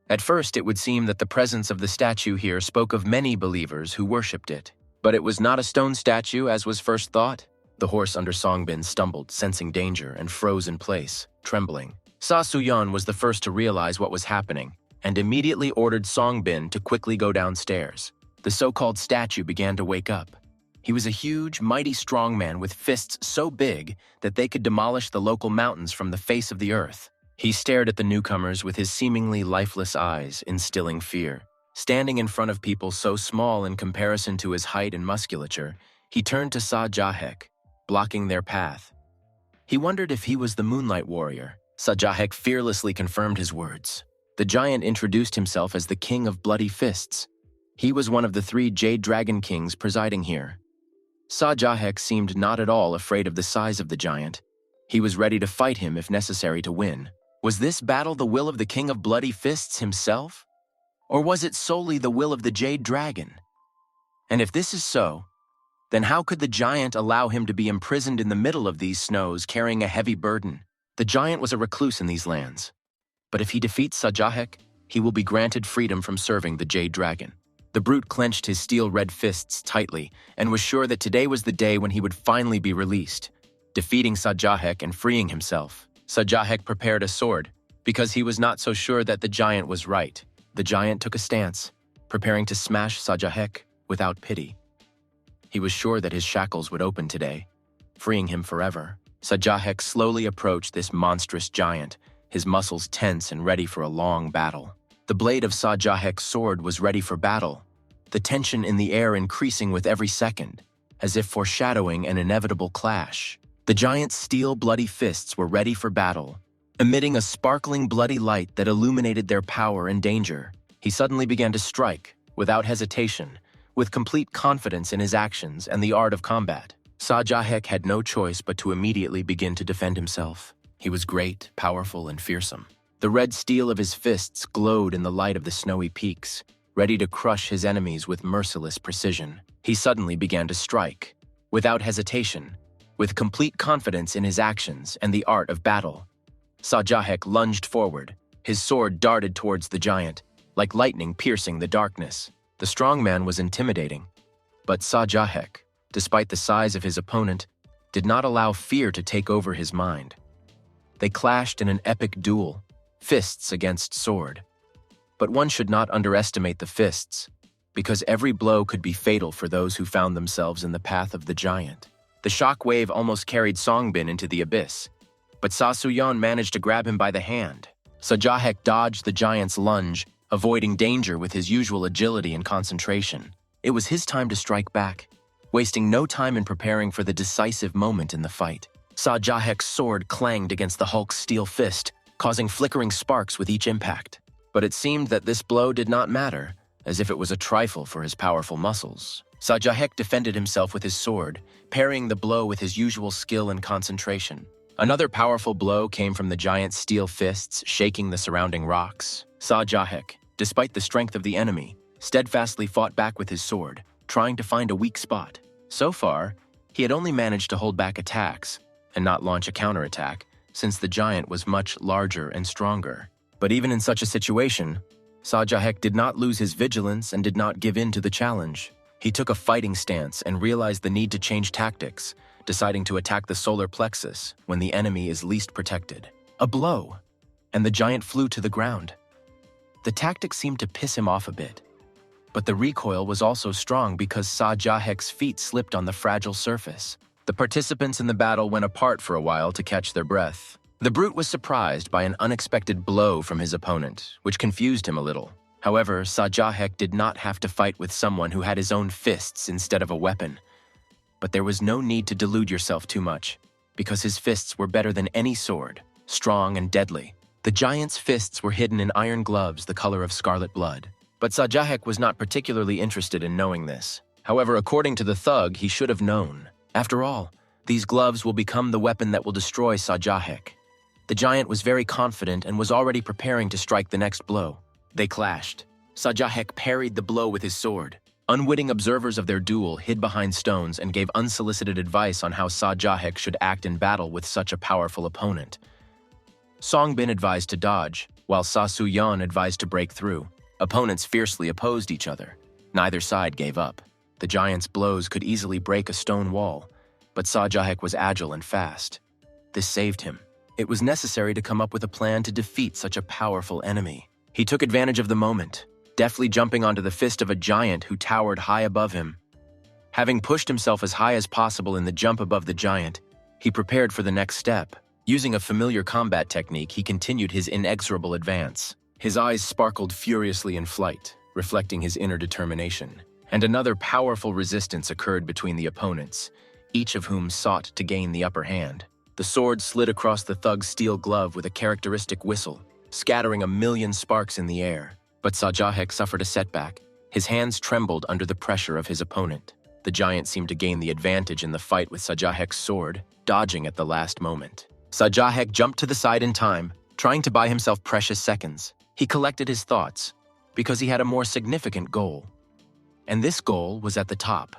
At first, it would seem that the presence of the statue here spoke of many believers who worshipped it. But it was not a stone statue as was first thought. The horse under Songbin stumbled, sensing danger, and froze in place, trembling. Sasuyeon was the first to realize what was happening, and immediately ordered Songbin to quickly go downstairs. The so-called statue began to wake up. He was a huge, mighty strong man with fists so big that they could demolish the local mountains from the face of the earth. He stared at the newcomers with his seemingly lifeless eyes, instilling fear. Standing in front of people so small in comparison to his height and musculature, he turned to Sajah Yuk, blocking their path. He wondered if he was the Moonlight Warrior. Sajah Yuk fearlessly confirmed his words. The giant introduced himself as the King of Bloody Fists. He was one of the 3 Jade Dragon Kings presiding here. Sajah Yuk seemed not at all afraid of the size of the giant. He was ready to fight him if necessary to win. Was this battle the will of the King of Bloody Fists himself? Or was it solely the will of the Jade Dragon? And if this is so, then how could the giant allow him to be imprisoned in the middle of these snows carrying a heavy burden? The giant was a recluse in these lands. But if he defeats Sajah Yuk, he will be granted freedom from serving the Jade Dragon. The brute clenched his steel-red fists tightly and was sure that today was the day when he would finally be released, defeating Sajah Yuk and freeing himself. Sajah Yuk prepared a sword because he was not so sure that the giant was right. The giant took a stance, preparing to smash Sajah Yuk without pity. He was sure that his shackles would open today, freeing him forever. Sajah Yuk slowly approached this monstrous giant, his muscles tense and ready for a long battle. The blade of Sajah Yuk's sword was ready for battle, the tension in the air increasing with every second, as if foreshadowing an inevitable clash. The giant's steel bloody fists were ready for battle, emitting a sparkling bloody light that illuminated their power and danger. He suddenly began to strike, without hesitation, with complete confidence in his actions and the art of combat. Sajah Yuk had no choice but to immediately begin to defend himself. He was great, powerful, and fearsome. The red steel of his fists glowed in the light of the snowy peaks, ready to crush his enemies with merciless precision. He suddenly began to strike, without hesitation, with complete confidence in his actions and the art of battle. Sajah Yuk lunged forward. His sword darted towards the giant, like lightning piercing the darkness. The strong man was intimidating, But Sajah Yuk, despite the size of his opponent, did not allow fear to take over his mind. They clashed in an epic duel, fists against sword. But one should not underestimate the fists, because every blow could be fatal for those who found themselves in the path of the giant. The shock wave almost carried Songbin into the abyss, but Sasuyan managed to grab him by the hand. Sajah Yuk dodged the giant's lunge, avoiding danger with his usual agility and concentration. It was his time to strike back, wasting no time in preparing for the decisive moment in the fight. Sajah Yuk's sword clanged against the Hulk's steel fist, causing flickering sparks with each impact. But it seemed that this blow did not matter, as if it was a trifle for his powerful muscles. Sajah Yuk defended himself with his sword, parrying the blow with his usual skill and concentration. Another powerful blow came from the giant's steel fists, shaking the surrounding rocks. Sajah Yuk, despite the strength of the enemy, steadfastly fought back with his sword, trying to find a weak spot. So far, he had only managed to hold back attacks and not launch a counterattack, since the giant was much larger and stronger. But even in such a situation, Sajah Yuk did not lose his vigilance and did not give in to the challenge. He took a fighting stance and realized the need to change tactics, deciding to attack the solar plexus when the enemy is least protected. A blow, and the giant flew to the ground. The tactic seemed to piss him off a bit, but the recoil was also strong because Sajah Yuk's feet slipped on the fragile surface. The participants in the battle went apart for a while to catch their breath. The brute was surprised by an unexpected blow from his opponent, which confused him a little. However, Sajah Yuk did not have to fight with someone who had his own fists instead of a weapon. But there was no need to delude yourself too much, because his fists were better than any sword, strong and deadly. The giant's fists were hidden in iron gloves the color of scarlet blood. But Sajah Yuk was not particularly interested in knowing this. However, according to the thug, he should have known. After all, these gloves will become the weapon that will destroy Sajah Yuk. The giant was very confident and was already preparing to strike the next blow. They clashed. Sajah Yuk parried the blow with his sword. Unwitting observers of their duel hid behind stones and gave unsolicited advice on how Sajah Yuk should act in battle with such a powerful opponent. Songbin advised to dodge, while Sasuyan advised to break through. Opponents fiercely opposed each other. Neither side gave up. The giant's blows could easily break a stone wall, but Sajah Yuk was agile and fast. This saved him. It was necessary to come up with a plan to defeat such a powerful enemy. He took advantage of the moment, deftly jumping onto the fist of a giant who towered high above him. Having pushed himself as high as possible in the jump above the giant, he prepared for the next step. Using a familiar combat technique, he continued his inexorable advance. His eyes sparkled furiously in flight, reflecting his inner determination. And another powerful resistance occurred between the opponents, each of whom sought to gain the upper hand. The sword slid across the thug's steel glove with a characteristic whistle, scattering a million sparks in the air. But Sajah Yuk suffered a setback. His hands trembled under the pressure of his opponent. The giant seemed to gain the advantage in the fight with Sajah Yuk's sword, dodging at the last moment. Sajah Yuk jumped to the side in time, trying to buy himself precious seconds. He collected his thoughts, because he had a more significant goal. And this goal was at the top.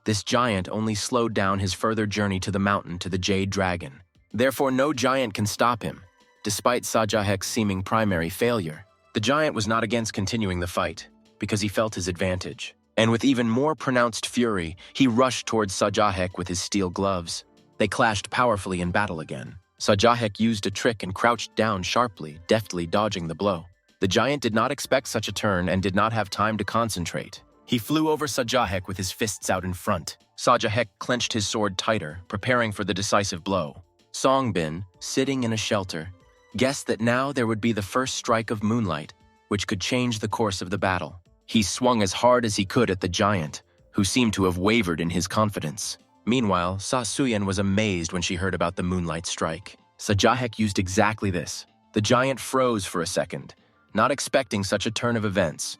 This giant only slowed down his further journey to the mountain to the Jade Dragon. Therefore, no giant can stop him, despite Sajah Yuk's seeming primary failure. The giant was not against continuing the fight, because he felt his advantage. And with even more pronounced fury, he rushed towards Sajah Yuk with his steel gloves. They clashed powerfully in battle again. Sajah Yuk used a trick and crouched down sharply, deftly dodging the blow. The giant did not expect such a turn and did not have time to concentrate. He flew over Sajah Yuk with his fists out in front. Sajah Yuk clenched his sword tighter, preparing for the decisive blow. Songbin, sitting in a shelter, guessed that now there would be the first strike of moonlight, which could change the course of the battle. He swung as hard as he could at the giant, who seemed to have wavered in his confidence. Meanwhile, Sasuyan was amazed when she heard about the moonlight strike. Sajah Yuk used exactly this. The giant froze for a second, not expecting such a turn of events.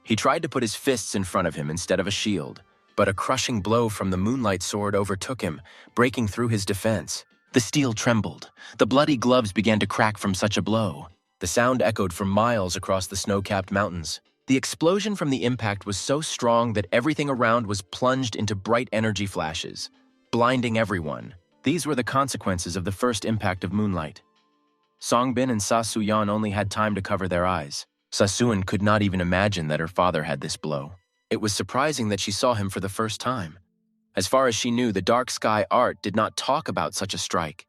He tried to put his fists in front of him instead of a shield, but a crushing blow from the moonlight sword overtook him, breaking through his defense. The steel trembled. The bloody gloves began to crack from such a blow. The sound echoed for miles across the snow-capped mountains. The explosion from the impact was so strong that everything around was plunged into bright energy flashes, blinding everyone. These were the consequences of the first impact of moonlight. Songbin and Sasuyan only had time to cover their eyes. Sasuyan could not even imagine that her father had this blow. It was surprising that she saw him for the first time. As far as she knew, the dark sky art did not talk about such a strike.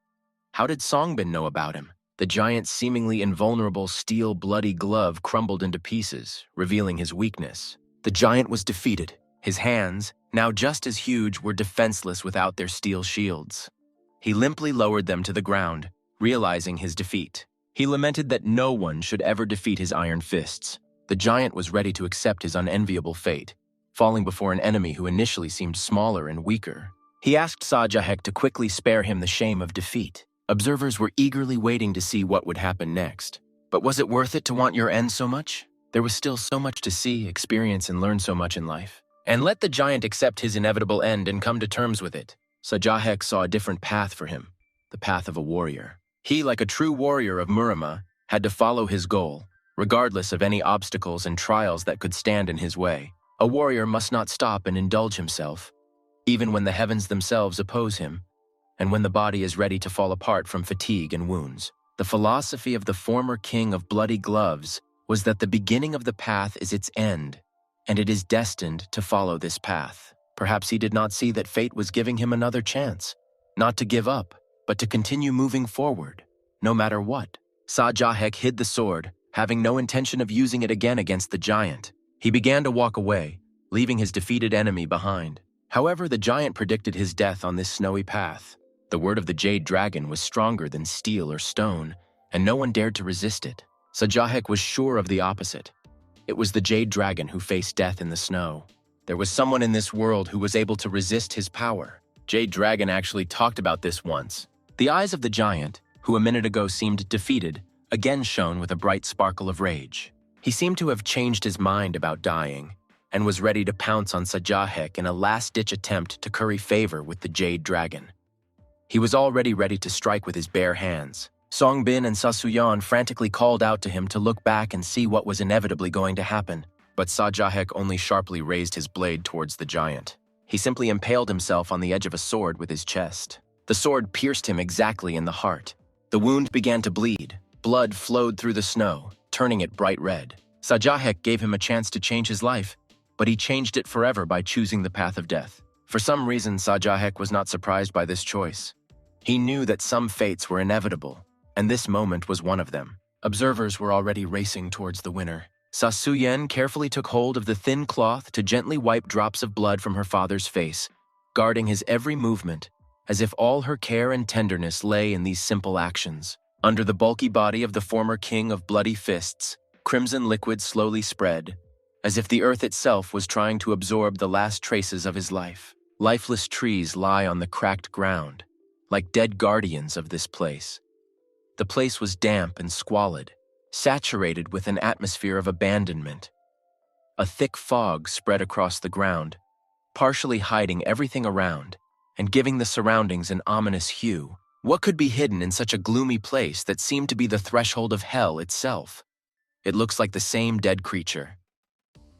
How did Songbin know about him? The giant's seemingly invulnerable steel bloody glove crumbled into pieces, revealing his weakness. The giant was defeated. His hands, now just as huge, were defenseless without their steel shields. He limply lowered them to the ground, realizing his defeat. He lamented that no one should ever defeat his iron fists. The giant was ready to accept his unenviable fate, falling before an enemy who initially seemed smaller and weaker. He asked Sajah Yuk to quickly spare him the shame of defeat. Observers were eagerly waiting to see what would happen next. But was it worth it to want your end so much? There was still so much to see, experience, and learn so much in life. And let the giant accept his inevitable end and come to terms with it. Sajah Yuk saw a different path for him, the path of a warrior. He, like a true warrior of Murim, had to follow his goal, regardless of any obstacles and trials that could stand in his way. A warrior must not stop and indulge himself, even when the heavens themselves oppose him, and when the body is ready to fall apart from fatigue and wounds. The philosophy of the former king of bloody gloves was that the beginning of the path is its end, and it is destined to follow this path. Perhaps he did not see that fate was giving him another chance, not to give up, but to continue moving forward, no matter what. Sajah Yuk hid the sword, having no intention of using it again against the giant. He began to walk away, leaving his defeated enemy behind. However, the giant predicted his death on this snowy path. The word of the Jade Dragon was stronger than steel or stone, and no one dared to resist it. Sajah Yuk was sure of the opposite. It was the Jade Dragon who faced death in the snow. There was someone in this world who was able to resist his power. Jade Dragon actually talked about this once. The eyes of the giant, who a minute ago seemed defeated, again shone with a bright sparkle of rage. He seemed to have changed his mind about dying, and was ready to pounce on Sajah Yuk in a last-ditch attempt to curry favor with the Jade Dragon. He was already ready to strike with his bare hands. Songbin and Sasuyan frantically called out to him to look back and see what was inevitably going to happen, but Sajah Yuk only sharply raised his blade towards the giant. He simply impaled himself on the edge of a sword with his chest. The sword pierced him exactly in the heart. The wound began to bleed. Blood flowed through the snow, turning it bright red. Sajah Yuk gave him a chance to change his life, but he changed it forever by choosing the path of death. For some reason, Sajah Yuk was not surprised by this choice. He knew that some fates were inevitable, and this moment was one of them. Observers were already racing towards the winner. Sasuyen carefully took hold of the thin cloth to gently wipe drops of blood from her father's face, guarding his every movement, as if all her care and tenderness lay in these simple actions. Under the bulky body of the former king of bloody fists, crimson liquid slowly spread, as if the earth itself was trying to absorb the last traces of his life. Lifeless trees lie on the cracked ground, like dead guardians of this place. The place was damp and squalid, saturated with an atmosphere of abandonment. A thick fog spread across the ground, partially hiding everything around and giving the surroundings an ominous hue. What could be hidden in such a gloomy place that seemed to be the threshold of hell itself? It looks like the same dead creature.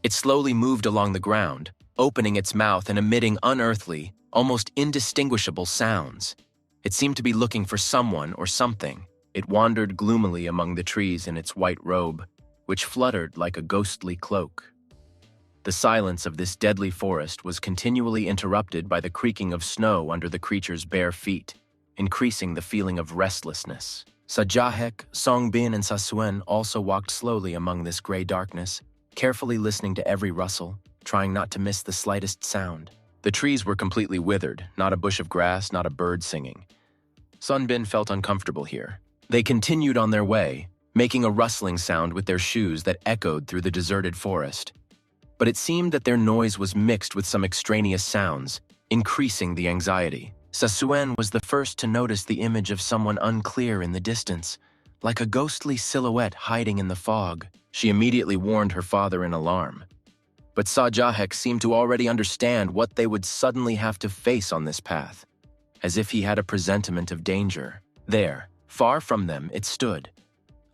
It slowly moved along the ground, opening its mouth and emitting unearthly, almost indistinguishable sounds. It seemed to be looking for someone or something. It wandered gloomily among the trees in its white robe, which fluttered like a ghostly cloak. The silence of this deadly forest was continually interrupted by the creaking of snow under the creature's bare feet, increasing the feeling of restlessness. Sajah Yuk, Songbin, and Sasuyen also walked slowly among this gray darkness, carefully listening to every rustle, trying not to miss the slightest sound. The trees were completely withered, not a bush of grass, not a bird singing. Songbin felt uncomfortable here. They continued on their way, making a rustling sound with their shoes that echoed through the deserted forest. But it seemed that their noise was mixed with some extraneous sounds, increasing the anxiety. Sasuyen was the first to notice the image of someone unclear in the distance, like a ghostly silhouette hiding in the fog. She immediately warned her father in alarm. But Sajah Yuk seemed to already understand what they would suddenly have to face on this path, as if he had a presentiment of danger. There, far from them, it stood.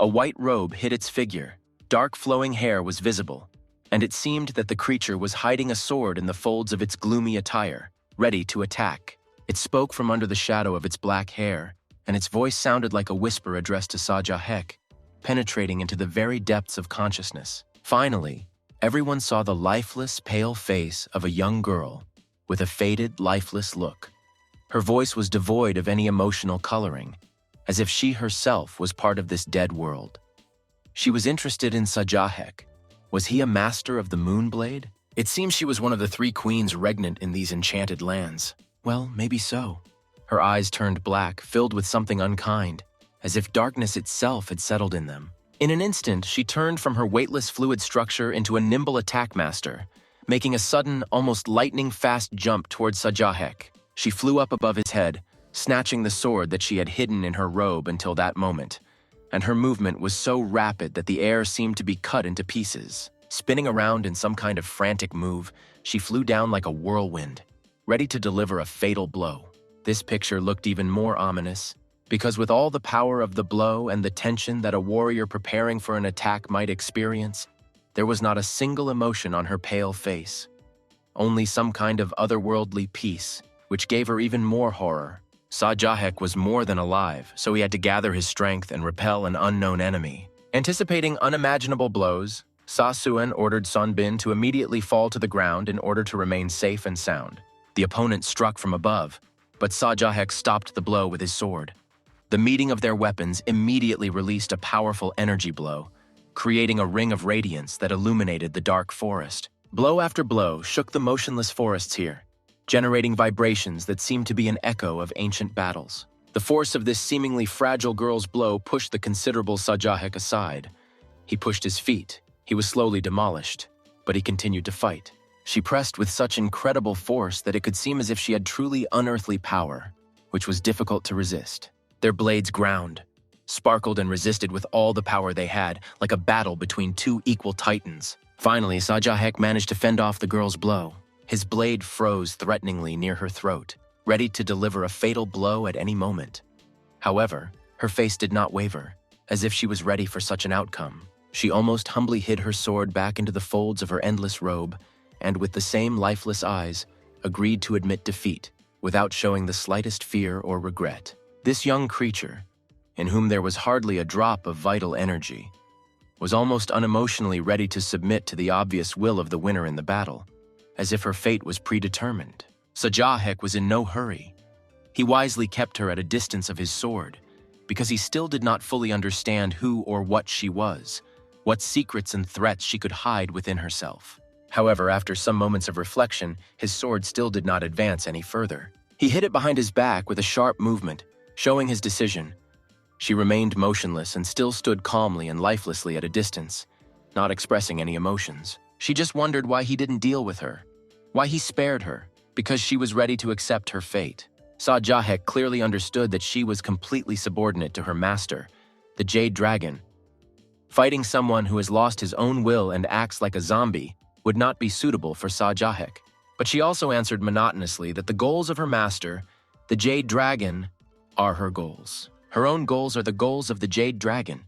A white robe hid its figure, dark flowing hair was visible, and it seemed that the creature was hiding a sword in the folds of its gloomy attire, ready to attack. It spoke from under the shadow of its black hair, and its voice sounded like a whisper addressed to Sajah Yuk, penetrating into the very depths of consciousness. Finally, everyone saw the lifeless, pale face of a young girl with a faded, lifeless look. Her voice was devoid of any emotional coloring, as if she herself was part of this dead world. She was interested in Sajah Yuk. Was he a master of the Moonblade? It seems she was one of the 3 queens regnant in these enchanted lands. Well, maybe so. Her eyes turned black, filled with something unkind, as if darkness itself had settled in them. In an instant, she turned from her weightless fluid structure into a nimble attack master, making a sudden, almost lightning-fast jump towards Sajah Yuk. She flew up above his head, snatching the sword that she had hidden in her robe until that moment, and her movement was so rapid that the air seemed to be cut into pieces. Spinning around in some kind of frantic move, she flew down like a whirlwind, ready to deliver a fatal blow. This picture looked even more ominous, because with all the power of the blow and the tension that a warrior preparing for an attack might experience, there was not a single emotion on her pale face. Only some kind of otherworldly peace, which gave her even more horror. Sajah Yuk was more than alive, so he had to gather his strength and repel an unknown enemy. Anticipating unimaginable blows, Sasuan ordered Sunbin to immediately fall to the ground in order to remain safe and sound. The opponent struck from above, but Sajah Yuk stopped the blow with his sword. The meeting of their weapons immediately released a powerful energy blow, creating a ring of radiance that illuminated the dark forest. Blow after blow shook the motionless forests here, generating vibrations that seemed to be an echo of ancient battles. The force of this seemingly fragile girl's blow pushed the considerable Sajah Yuk aside. He pushed his feet. He was slowly demolished, but he continued to fight. She pressed with such incredible force that it could seem as if she had truly unearthly power, which was difficult to resist. Their blades ground, sparkled and resisted with all the power they had, like a battle between 2 equal titans. Finally, Sajah Yuk managed to fend off the girl's blow. His blade froze threateningly near her throat, ready to deliver a fatal blow at any moment. However, her face did not waver, as if she was ready for such an outcome. She almost humbly hid her sword back into the folds of her endless robe, and with the same lifeless eyes, agreed to admit defeat, without showing the slightest fear or regret. This young creature, in whom there was hardly a drop of vital energy, was almost unemotionally ready to submit to the obvious will of the winner in the battle, as if her fate was predetermined. Sajah Yuk was in no hurry. He wisely kept her at a distance of his sword, because he still did not fully understand who or what she was, what secrets and threats she could hide within herself. However, after some moments of reflection, his sword still did not advance any further. He hid it behind his back with a sharp movement, showing his decision. She remained motionless and still stood calmly and lifelessly at a distance, not expressing any emotions. She just wondered why he didn't deal with her, why he spared her, because she was ready to accept her fate. Sajah Yuk clearly understood that she was completely subordinate to her master, the Jade Dragon. Fighting someone who has lost his own will and acts like a zombie would not be suitable for Sajah Yuk. But she also answered monotonously that the goals of her master, the Jade Dragon, are her goals. Her own goals are the goals of the Jade Dragon.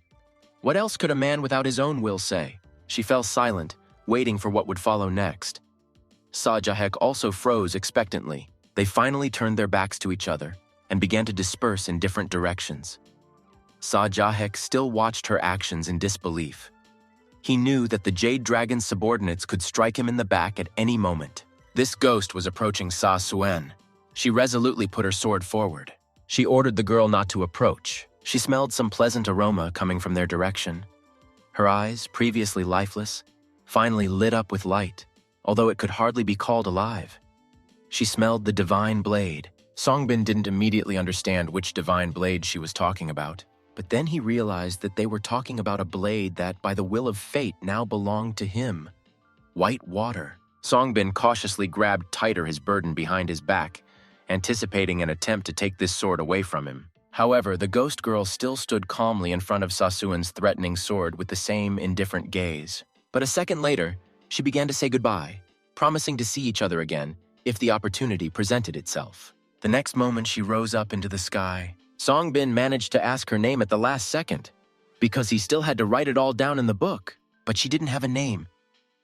What else could a man without his own will say? She fell silent, waiting for what would follow next. Sajah Yuk also froze expectantly. They finally turned their backs to each other and began to disperse in different directions. Sajah Yuk still watched her actions in disbelief. He knew that the Jade Dragon's subordinates could strike him in the back at any moment. This ghost was approaching Sasuan. She resolutely put her sword forward. She ordered the girl not to approach. She smelled some pleasant aroma coming from their direction. Her eyes, previously lifeless, finally lit up with light, although it could hardly be called alive. She smelled the divine blade. Songbin didn't immediately understand which divine blade she was talking about, but then he realized that they were talking about a blade that, by the will of fate, now belonged to him. White water. Songbin cautiously grabbed tighter his burden behind his back, anticipating an attempt to take this sword away from him. However, the ghost girl still stood calmly in front of Sasuan's threatening sword with the same indifferent gaze. But a second later, she began to say goodbye, promising to see each other again if the opportunity presented itself. The next moment, she rose up into the sky. Songbin managed to ask her name at the last second, because he still had to write it all down in the book, but she didn't have a name.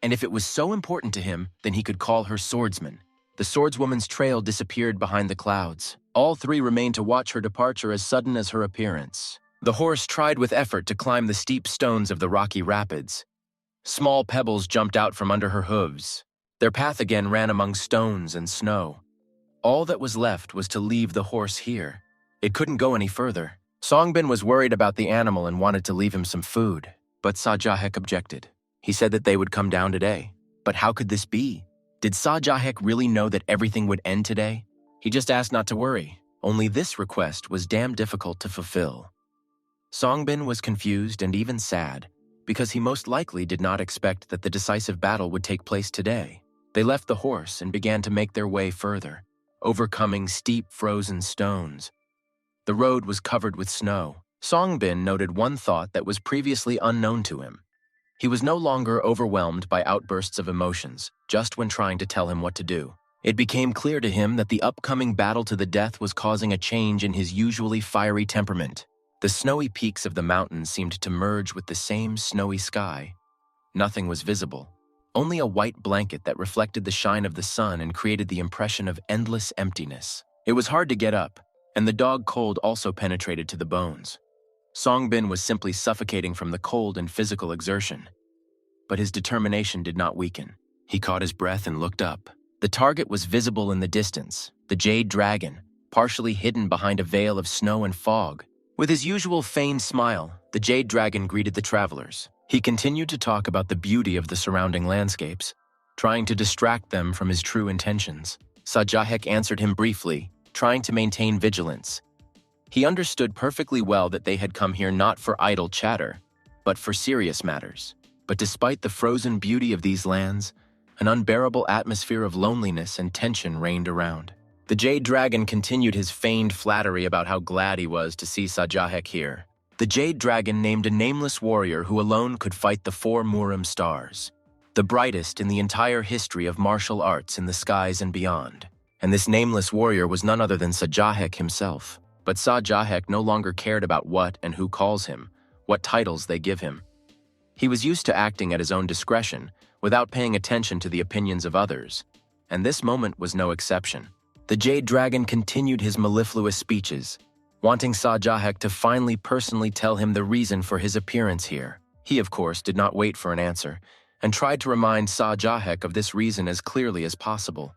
And if it was so important to him, then he could call her swordsman. The swordswoman's trail disappeared behind the clouds. All 3 remained to watch her departure as sudden as her appearance. The horse tried with effort to climb the steep stones of the rocky rapids. Small pebbles jumped out from under her hooves. Their path again ran among stones and snow. All that was left was to leave the horse here. It couldn't go any further. Songbin was worried about the animal and wanted to leave him some food, but Sajah Yuk objected. He said that they would come down today. But how could this be? Did Sajah Yuk really know that everything would end today? He just asked not to worry. Only this request was damn difficult to fulfill. Songbin was confused and even sad, because he most likely did not expect that the decisive battle would take place today. They left the horse and began to make their way further, overcoming steep frozen stones. The road was covered with snow. Songbin noted one thought that was previously unknown to him. He was no longer overwhelmed by outbursts of emotions, just when trying to tell him what to do. It became clear to him that the upcoming battle to the death was causing a change in his usually fiery temperament. The snowy peaks of the mountains seemed to merge with the same snowy sky. Nothing was visible, only a white blanket that reflected the shine of the sun and created the impression of endless emptiness. It was hard to get up, and the dog cold also penetrated to the bones. Songbin was simply suffocating from the cold and physical exertion. But his determination did not weaken. He caught his breath and looked up. The target was visible in the distance, the Jade Dragon, partially hidden behind a veil of snow and fog. With his usual feigned smile, the Jade Dragon greeted the travelers. He continued to talk about the beauty of the surrounding landscapes, trying to distract them from his true intentions. Sajah Yuk answered him briefly, trying to maintain vigilance. He understood perfectly well that they had come here not for idle chatter, but for serious matters. But despite the frozen beauty of these lands, an unbearable atmosphere of loneliness and tension reigned around. The Jade Dragon continued his feigned flattery about how glad he was to see Sajah Yuk here. The Jade Dragon named a nameless warrior who alone could fight the 4 Murim stars, the brightest in the entire history of martial arts in the skies and beyond. And this nameless warrior was none other than Sajah Yuk himself. But Sajah Yuk no longer cared about what and who calls him, what titles they give him. He was used to acting at his own discretion, without paying attention to the opinions of others, and this moment was no exception. The Jade Dragon continued his mellifluous speeches, wanting Sajah Yuk to finally personally tell him the reason for his appearance here. He, of course, did not wait for an answer, and tried to remind Sajah Yuk of this reason as clearly as possible.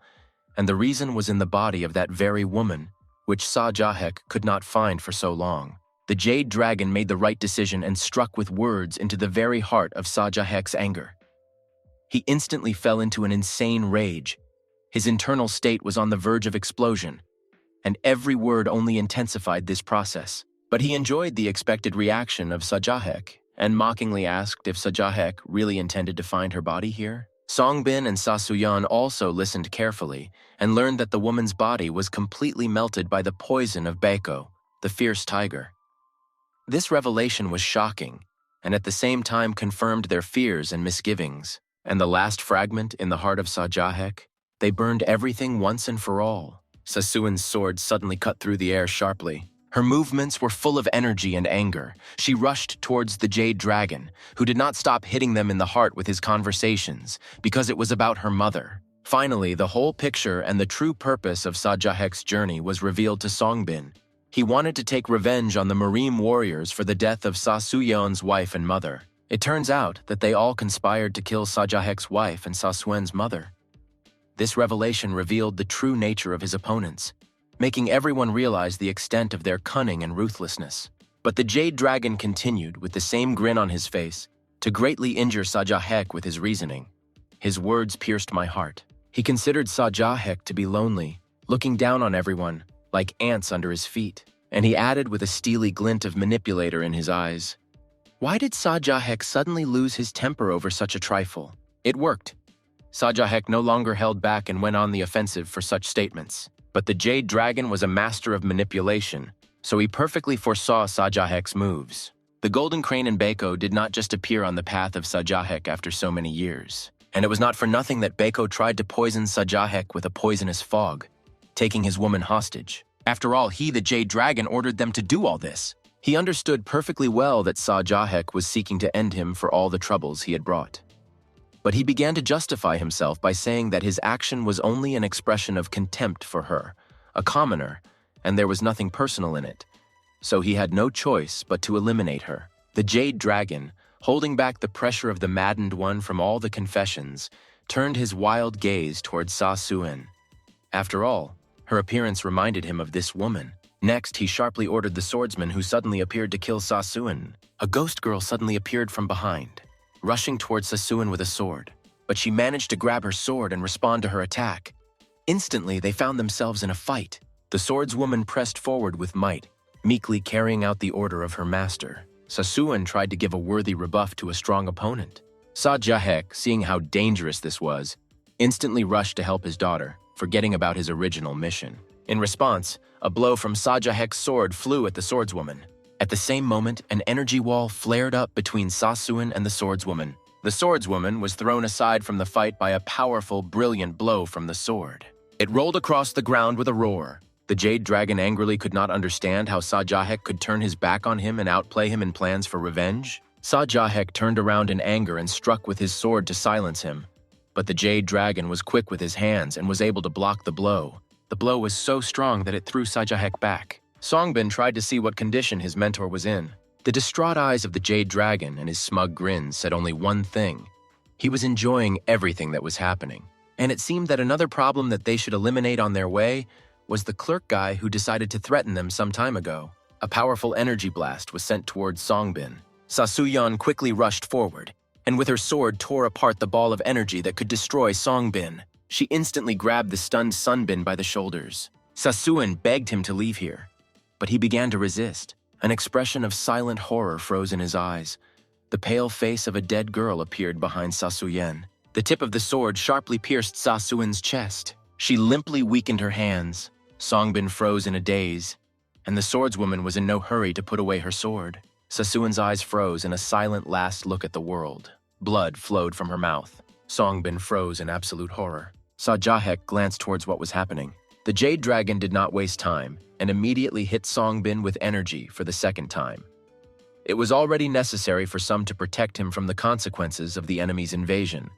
And the reason was in the body of that very woman, which Sajah Yuk could not find for so long. The Jade Dragon made the right decision and struck with words into the very heart of Sajah Yuk's anger. He instantly fell into an insane rage. His internal state was on the verge of explosion, and every word only intensified this process. But he enjoyed the expected reaction of Sajah Yuk, and mockingly asked if Sajah Yuk really intended to find her body here. Songbin and Sasuyan also listened carefully and learned that the woman's body was completely melted by the poison of Baeko, the fierce tiger. This revelation was shocking, and at the same time confirmed their fears and misgivings. And the last fragment in the heart of Sajah Yuk, they burned everything once and for all. Sasuan's sword suddenly cut through the air sharply. Her movements were full of energy and anger. She rushed towards the Jade Dragon, who did not stop hitting them in the heart with his conversations, because it was about her mother. Finally, the whole picture and the true purpose of Sajah Yuk's journey was revealed to Songbin. He wanted to take revenge on the Murim warriors for the death of Sasuyan's wife and mother. It turns out that they all conspired to kill Sajah Yuk's wife and Sasuen's mother. This revelation revealed the true nature of his opponents, making everyone realize the extent of their cunning and ruthlessness. But the Jade Dragon continued, with the same grin on his face, to greatly injure Sajah Yuk with his reasoning. His words pierced my heart. He considered Sajah Yuk to be lonely, looking down on everyone, like ants under his feet. And he added with a steely glint of manipulator in his eyes, "Why did Sajah Yuk suddenly lose his temper over such a trifle?" It worked. Sajah Yuk no longer held back and went on the offensive for such statements. But the Jade Dragon was a master of manipulation, so he perfectly foresaw Sajah Yuk's moves. The Golden Crane and Baeko did not just appear on the path of Sajah Yuk after so many years. And it was not for nothing that Baeko tried to poison Sajah Yuk with a poisonous fog, taking his woman hostage. After all, he, the Jade Dragon, ordered them to do all this. He understood perfectly well that Sajah Yuk was seeking to end him for all the troubles he had brought. But he began to justify himself by saying that his action was only an expression of contempt for her, a commoner, and there was nothing personal in it. So he had no choice but to eliminate her. The Jade Dragon, holding back the pressure of the maddened one from all the confessions, turned his wild gaze toward Sa-Suen. After all, her appearance reminded him of this woman. Next, he sharply ordered the swordsman who suddenly appeared to kill Sa-Suen. A ghost girl suddenly appeared from behind, rushing towards Sa-Suen with a sword, but she managed to grab her sword and respond to her attack. Instantly, they found themselves in a fight. The swordswoman pressed forward with might, meekly carrying out the order of her master. Sa-Suen tried to give a worthy rebuff to a strong opponent. Sajah Yuk, seeing how dangerous this was, instantly rushed to help his daughter, forgetting about his original mission. In response, a blow from Sajah Yuk's sword flew at the swordswoman. At the same moment, an energy wall flared up between Sa-Suen and the swordswoman. The swordswoman was thrown aside from the fight by a powerful, brilliant blow from the sword. It rolled across the ground with a roar. The Jade Dragon angrily could not understand how Sajah Yuk could turn his back on him and outplay him in plans for revenge. Sajah Yuk turned around in anger and struck with his sword to silence him. But the Jade Dragon was quick with his hands and was able to block the blow. The blow was so strong that it threw Sajah Yuk back. Songbin tried to see what condition his mentor was in. The distraught eyes of the Jade Dragon and his smug grin said only one thing. He was enjoying everything that was happening. And it seemed that another problem that they should eliminate on their way was the clerk guy who decided to threaten them some time ago. A powerful energy blast was sent towards Songbin. Sa-Suen quickly rushed forward, and with her sword tore apart the ball of energy that could destroy Songbin. She instantly grabbed the stunned Sunbin by the shoulders. Sa-Suen begged him to leave here, but he began to resist. An expression of silent horror froze in his eyes. The pale face of a dead girl appeared behind Sa-Suen. The tip of the sword sharply pierced Sa-Suen's chest. She limply weakened her hands. Songbin froze in a daze, and the swordswoman was in no hurry to put away her sword. Sa-Suen's eyes froze in a silent last look at the world. Blood flowed from her mouth. Songbin froze in absolute horror. Sajah Yuk glanced towards what was happening. The Jade Dragon did not waste time, and immediately hit Songbin with energy for the second time. It was already necessary for some to protect him from the consequences of the enemy's invasion.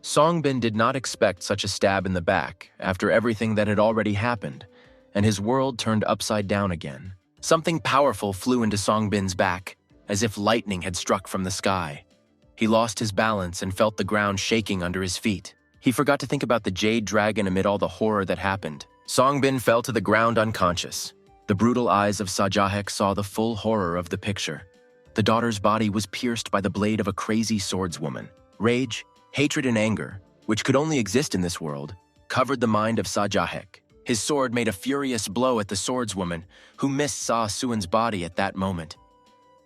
Songbin did not expect such a stab in the back after everything that had already happened, and his world turned upside down again. Something powerful flew into Songbin's back, as if lightning had struck from the sky. He lost his balance and felt the ground shaking under his feet. He forgot to think about the Jade Dragon amid all the horror that happened. Songbin fell to the ground unconscious. The brutal eyes of Sajah Yuk saw the full horror of the picture. The daughter's body was pierced by the blade of a crazy swordswoman. Rage, hatred and anger, which could only exist in this world, covered the mind of Sajah Yuk. His sword made a furious blow at the swordswoman, who missed Sa-Suen's body at that moment.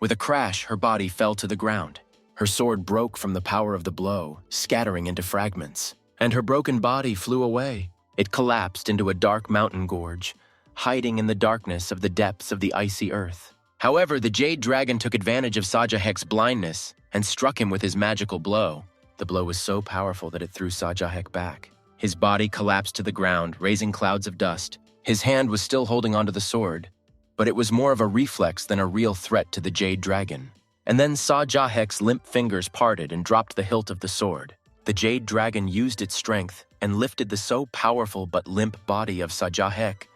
With a crash, her body fell to the ground. Her sword broke from the power of the blow, scattering into fragments, and her broken body flew away. It collapsed into a dark mountain gorge, hiding in the darkness of the depths of the icy earth. However, the Jade Dragon took advantage of Sajah Yuk's blindness and struck him with his magical blow. The blow was so powerful that it threw Sajah Yuk back. His body collapsed to the ground, raising clouds of dust. His hand was still holding onto the sword, but it was more of a reflex than a real threat to the Jade Dragon. And then Sajah Yuk's limp fingers parted and dropped the hilt of the sword. The Jade Dragon used its strength and lifted the so powerful but limp body of Sajah Yuk.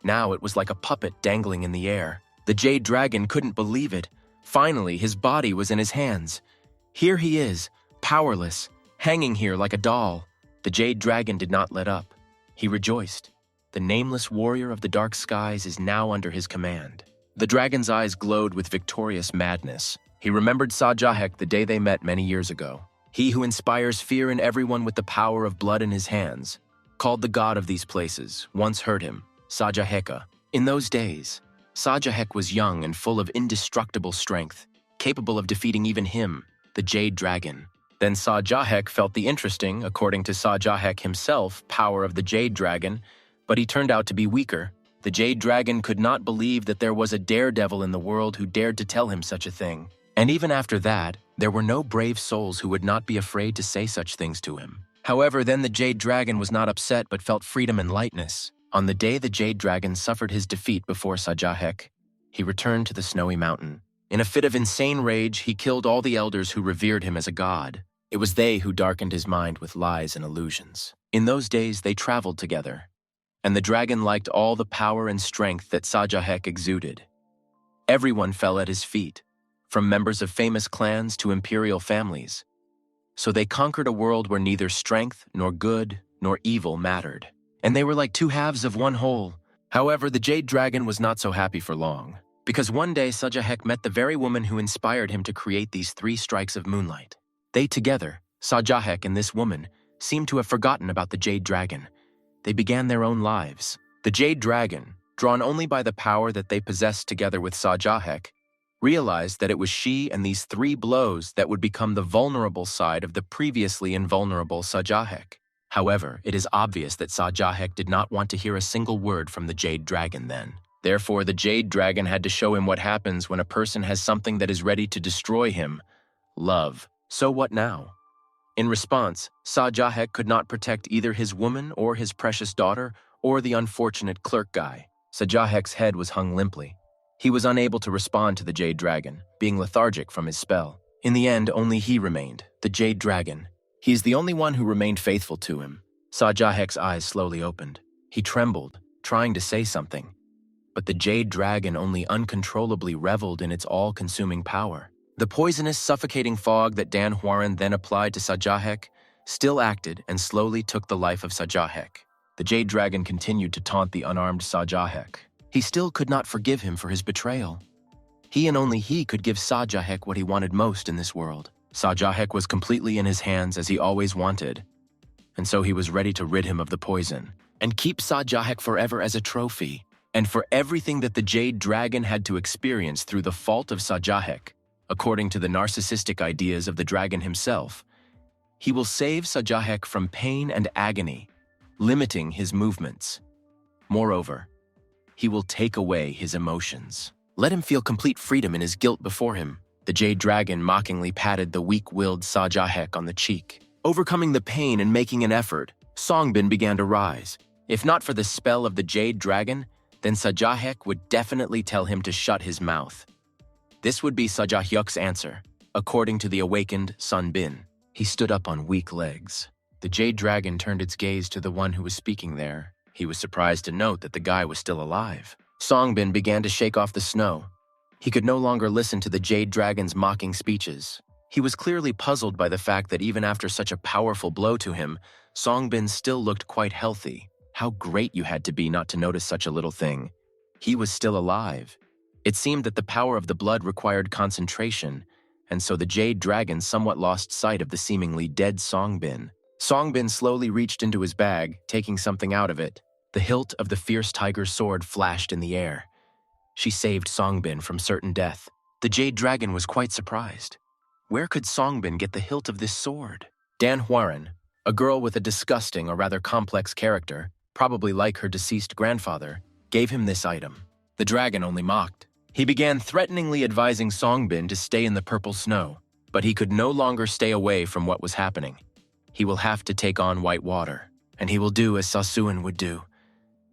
Now it was like a puppet dangling in the air. The Jade Dragon couldn't believe it. Finally, his body was in his hands. Here he is, powerless, hanging here like a doll. The Jade Dragon did not let up. He rejoiced. The nameless warrior of the dark skies is now under his command. The dragon's eyes glowed with victorious madness. He remembered Sajah Yuk the day they met many years ago. He who inspires fear in everyone with the power of blood in his hands, called the god of these places, once heard him, Sajah Yuk. In those days, Sajah Yuk was young and full of indestructible strength, capable of defeating even him, the Jade Dragon. Then Sajah Yuk felt the interesting, according to Sajah Yuk himself, power of the Jade Dragon, but he turned out to be weaker. The Jade Dragon could not believe that there was a daredevil in the world who dared to tell him such a thing. And even after that, there were no brave souls who would not be afraid to say such things to him. However, then the Jade Dragon was not upset but felt freedom and lightness. On the day the Jade Dragon suffered his defeat before Sajah Yuk, he returned to the snowy mountain. In a fit of insane rage, he killed all the elders who revered him as a god. It was they who darkened his mind with lies and illusions. In those days, they traveled together, and the dragon liked all the power and strength that Sajah Yuk exuded. Everyone fell at his feet, from members of famous clans to imperial families. So they conquered a world where neither strength, nor good, nor evil mattered. And they were like two halves of one whole. However, the Jade Dragon was not so happy for long, because one day Sajah Yuk met the very woman who inspired him to create these 3 strikes of moonlight. They together, Sajah Yuk and this woman, seemed to have forgotten about the Jade Dragon. They began their own lives. The Jade Dragon, drawn only by the power that they possessed together with Sajah Yuk, realized that it was she and these 3 blows that would become the vulnerable side of the previously invulnerable Sajah Yuk. However, it is obvious that Sajah Yuk did not want to hear a single word from the Jade Dragon then. Therefore, the Jade Dragon had to show him what happens when a person has something that is ready to destroy him: love. So what now? In response, Sajah Yuk could not protect either his woman or his precious daughter or the unfortunate clerk guy. Sajah Yuk's head was hung limply. He was unable to respond to the Jade Dragon, being lethargic from his spell. In the end, only he remained, the Jade Dragon. He is the only one who remained faithful to him. Sajah Yuk's eyes slowly opened. He trembled, trying to say something. But the Jade Dragon only uncontrollably reveled in its all-consuming power. The poisonous, suffocating fog that Dan Hwaran then applied to Sajah Yuk still acted and slowly took the life of Sajah Yuk. The Jade Dragon continued to taunt the unarmed Sajah Yuk. He still could not forgive him for his betrayal. He and only he could give Sajah Yuk what he wanted most in this world. Sajah Yuk was completely in his hands as he always wanted, and so he was ready to rid him of the poison and keep Sajah Yuk forever as a trophy. And for everything that the Jade Dragon had to experience through the fault of Sajah Yuk, according to the narcissistic ideas of the dragon himself, he will save Sajah Yuk from pain and agony, limiting his movements. Moreover, he will take away his emotions. Let him feel complete freedom in his guilt before him. The Jade Dragon mockingly patted the weak-willed Sajah Yuk on the cheek. Overcoming the pain and making an effort, Songbin began to rise. If not for the spell of the Jade Dragon, then Sajah Yuk would definitely tell him to shut his mouth. This would be Sajah Yuk's answer, according to the awakened Songbin. He stood up on weak legs. The Jade Dragon turned its gaze to the one who was speaking there. He was surprised to note that the guy was still alive. Songbin began to shake off the snow. He could no longer listen to the Jade Dragon's mocking speeches. He was clearly puzzled by the fact that even after such a powerful blow to him, Songbin still looked quite healthy. How great you had to be not to notice such a little thing. He was still alive. It seemed that the power of the blood required concentration, and so the Jade Dragon somewhat lost sight of the seemingly dead Songbin. Songbin slowly reached into his bag, taking something out of it. The hilt of the fierce tiger's sword flashed in the air. She saved Songbin from certain death. The Jade Dragon was quite surprised. Where could Songbin get the hilt of this sword? Dan Hwaran, a girl with a disgusting or rather complex character, probably like her deceased grandfather, gave him this item. The dragon only mocked. He began threateningly advising Songbin to stay in the purple snow, but he could no longer stay away from what was happening. He will have to take on white water, and he will do as Sasuin would do.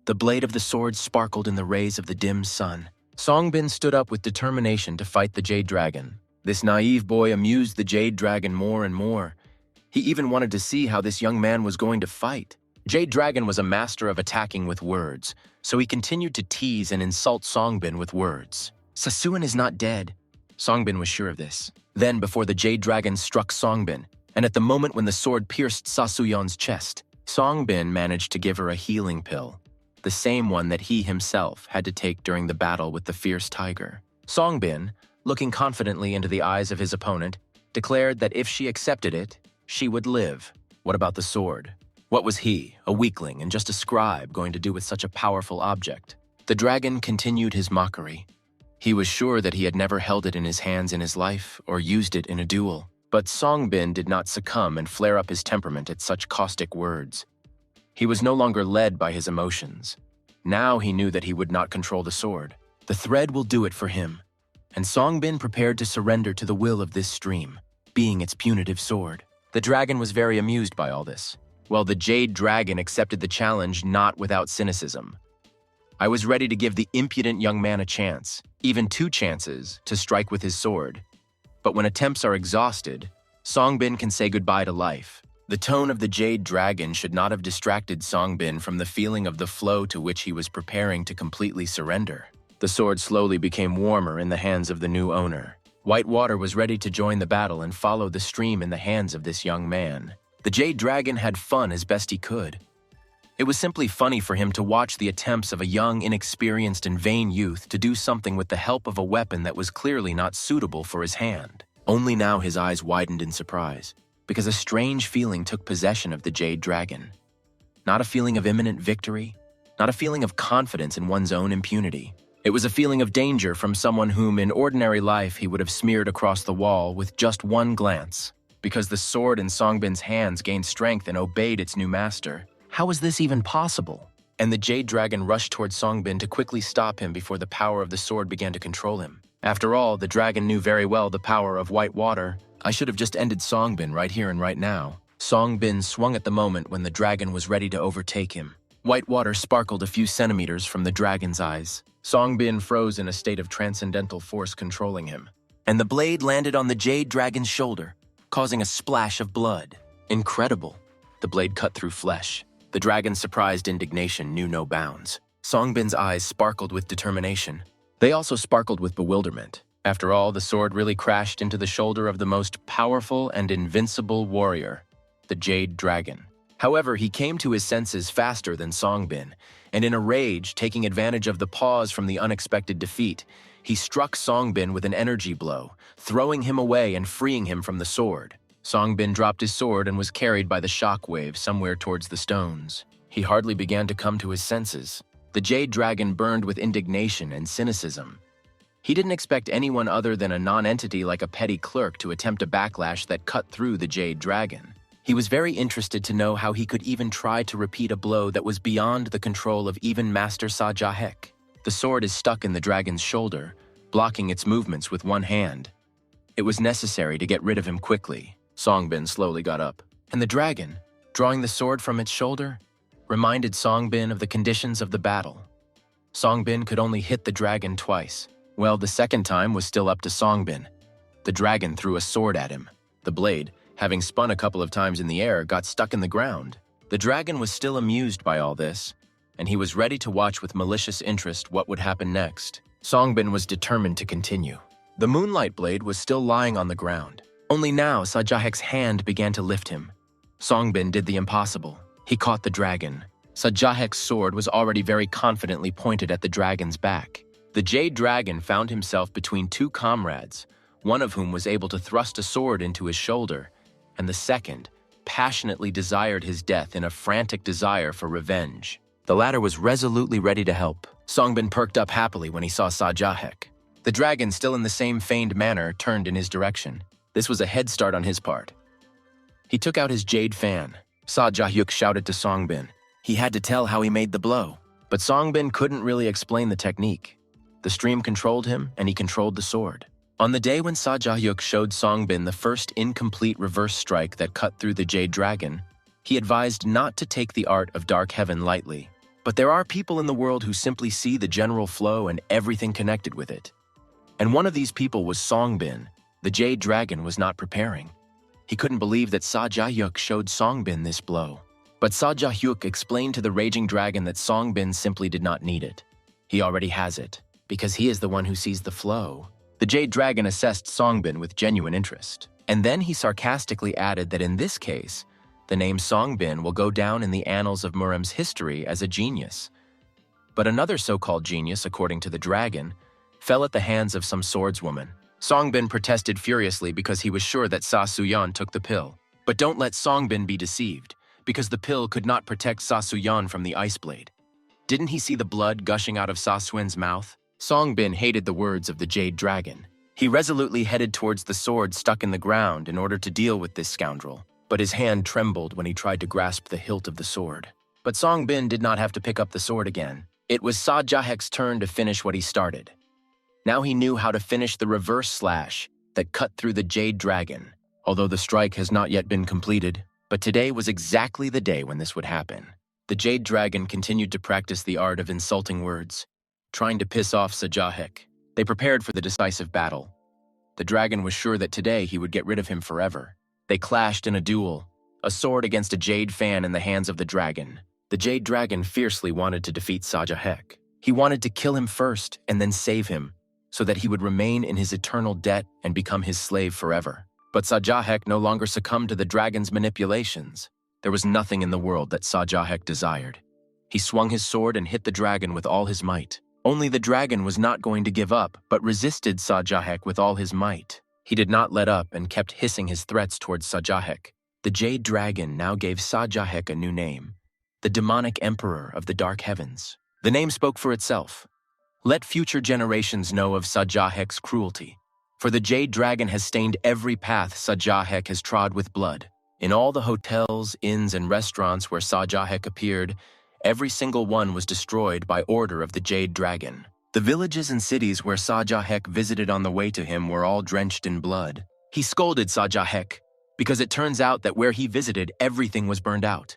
The blade of the sword sparkled in the rays of the dim sun. Songbin stood up with determination to fight the Jade Dragon. This naive boy amused the Jade Dragon more and more. He even wanted to see how this young man was going to fight. Jade Dragon was a master of attacking with words, so he continued to tease and insult Songbin with words. Sasuin is not dead. Songbin was sure of this. Then, before the Jade Dragon struck Songbin, and at the moment when the sword pierced Sasuyon's chest, Songbin managed to give her a healing pill, the same one that he himself had to take during the battle with the fierce tiger. Songbin, looking confidently into the eyes of his opponent, declared that if she accepted it, she would live. What about the sword? What was he, a weakling and just a scribe, going to do with such a powerful object? The dragon continued his mockery. He was sure that he had never held it in his hands in his life or used it in a duel. But Songbin did not succumb and flare up his temperament at such caustic words. He was no longer led by his emotions. Now he knew that he would not control the sword. The thread will do it for him. And Songbin prepared to surrender to the will of this stream, being its punitive sword. The dragon was very amused by all this, while the Jade Dragon accepted the challenge not without cynicism. I was ready to give the impudent young man a chance, even 2 chances, to strike with his sword. But when attempts are exhausted, Songbin can say goodbye to life. The tone of the Jade Dragon should not have distracted Songbin from the feeling of the flow to which he was preparing to completely surrender. The sword slowly became warmer in the hands of the new owner. White Water was ready to join the battle and follow the stream in the hands of this young man. The Jade Dragon had fun as best he could. It was simply funny for him to watch the attempts of a young, inexperienced, and vain youth to do something with the help of a weapon that was clearly not suitable for his hand. Only now his eyes widened in surprise, because a strange feeling took possession of the Jade Dragon. Not a feeling of imminent victory, not a feeling of confidence in one's own impunity. It was a feeling of danger from someone whom in ordinary life he would have smeared across the wall with just one glance. Because the sword in Songbin's hands gained strength and obeyed its new master. How was this even possible? And the Jade Dragon rushed towards Songbin to quickly stop him before the power of the sword began to control him. After all, the dragon knew very well the power of White Water. I should have just ended Songbin right here and right now. Songbin swung at the moment when the dragon was ready to overtake him. White water sparkled a few centimeters from the dragon's eyes. Songbin froze in a state of transcendental force controlling him. And the blade landed on the Jade Dragon's shoulder, causing a splash of blood. Incredible. The blade cut through flesh. The dragon's surprised indignation knew no bounds. Songbin's eyes sparkled with determination. They also sparkled with bewilderment. After all, the sword really crashed into the shoulder of the most powerful and invincible warrior, the Jade Dragon. However, he came to his senses faster than Songbin, and in a rage, taking advantage of the pause from the unexpected defeat, he struck Songbin with an energy blow, throwing him away and freeing him from the sword. Songbin dropped his sword and was carried by the shockwave somewhere towards the stones. He hardly began to come to his senses. The Jade Dragon burned with indignation and cynicism. He didn't expect anyone other than a non-entity like a petty clerk to attempt a backlash that cut through the Jade Dragon. He was very interested to know how he could even try to repeat a blow that was beyond the control of even Master Sajah Yuk. The sword is stuck in the dragon's shoulder, blocking its movements with one hand. It was necessary to get rid of him quickly. Songbin slowly got up, and the dragon, drawing the sword from its shoulder, reminded Songbin of the conditions of the battle. Songbin could only hit the dragon twice. Well, the second time was still up to Songbin. The dragon threw a sword at him. The blade, having spun a couple of times in the air, got stuck in the ground. The dragon was still amused by all this, and he was ready to watch with malicious interest what would happen next. Songbin was determined to continue. The moonlight blade was still lying on the ground. Only now Sajah Yuk's hand began to lift him. Songbin did the impossible. He caught the dragon. Sajah Yuk's sword was already very confidently pointed at the dragon's back. The Jade Dragon found himself between two comrades, one of whom was able to thrust a sword into his shoulder, and the second passionately desired his death in a frantic desire for revenge. The latter was resolutely ready to help. Songbin perked up happily when he saw Sajah Yuk. The dragon, still in the same feigned manner, turned in his direction. This was a head start on his part. He took out his jade fan. Sajah Yuk shouted to Songbin. He had to tell how he made the blow. But Songbin couldn't really explain the technique. The stream controlled him, and he controlled the sword. On the day when Sajah Yuk showed Songbin the first incomplete reverse strike that cut through the Jade Dragon, he advised not to take the art of Dark Heaven lightly. But there are people in the world who simply see the general flow and everything connected with it. And one of these people was Songbin. The Jade Dragon was not preparing. He couldn't believe that Sajah Yuk showed Songbin this blow. But Sajah Yuk explained to the Raging Dragon that Songbin simply did not need it. He already has it, because he is the one who sees the flow. The Jade Dragon assessed Songbin with genuine interest. And then he sarcastically added that in this case, the name Songbin will go down in the annals of Murim's history as a genius. But another so-called genius, according to the dragon, fell at the hands of some swordswoman. Songbin protested furiously because he was sure that Sa Suyan took the pill. But don't let Songbin be deceived, because the pill could not protect Sa Suyan from the ice blade. Didn't he see the blood gushing out of Sa Suen's mouth? Songbin hated the words of the Jade Dragon. He resolutely headed towards the sword stuck in the ground in order to deal with this scoundrel, but his hand trembled when he tried to grasp the hilt of the sword. But Songbin did not have to pick up the sword again. It was Sajah Yuk's turn to finish what he started. Now he knew how to finish the reverse slash that cut through the Jade Dragon, although the strike has not yet been completed. But today was exactly the day when this would happen. The Jade Dragon continued to practice the art of insulting words, trying to piss off Sajah Yuk. They prepared for the decisive battle. The dragon was sure that today he would get rid of him forever. They clashed in a duel, a sword against a jade fan in the hands of the dragon. The Jade Dragon fiercely wanted to defeat Sajah Yuk. He wanted to kill him first and then save him. so that he would remain in his eternal debt and become his slave forever. But Sajah Yuk no longer succumbed to the dragon's manipulations. There was nothing in the world that Sajah Yuk desired. He swung his sword and hit the dragon with all his might. Only the dragon was not going to give up, but resisted Sajah Yuk with all his might. He did not let up and kept hissing his threats towards Sajah Yuk. The Jade Dragon now gave Sajah Yuk a new name, the demonic emperor of the dark heavens. The name spoke for itself. Let future generations know of Sajah Yuk's cruelty, for the Jade Dragon has stained every path Sajah Yuk has trod with blood. In all the hotels, inns, and restaurants where Sajah Yuk appeared, every single one was destroyed by order of the Jade Dragon. The villages and cities where Sajah Yuk visited on the way to him were all drenched in blood. He scolded Sajah Yuk, because it turns out that where he visited, everything was burned out.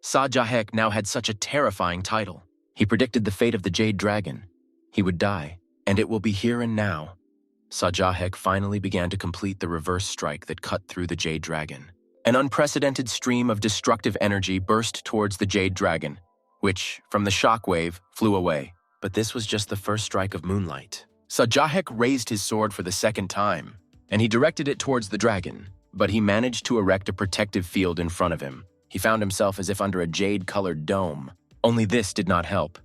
Sajah Yuk now had such a terrifying title. He predicted the fate of the Jade Dragon. He would die, and it will be here and now. Sajah Yuk finally began to complete the reverse strike that cut through the Jade Dragon. An unprecedented stream of destructive energy burst towards the Jade Dragon, which, from the shockwave, flew away. But this was just the first strike of moonlight. Sajah Yuk raised his sword for the second time, and he directed it towards the dragon, but he managed to erect a protective field in front of him. He found himself as if under a jade-colored dome. Only this did not help.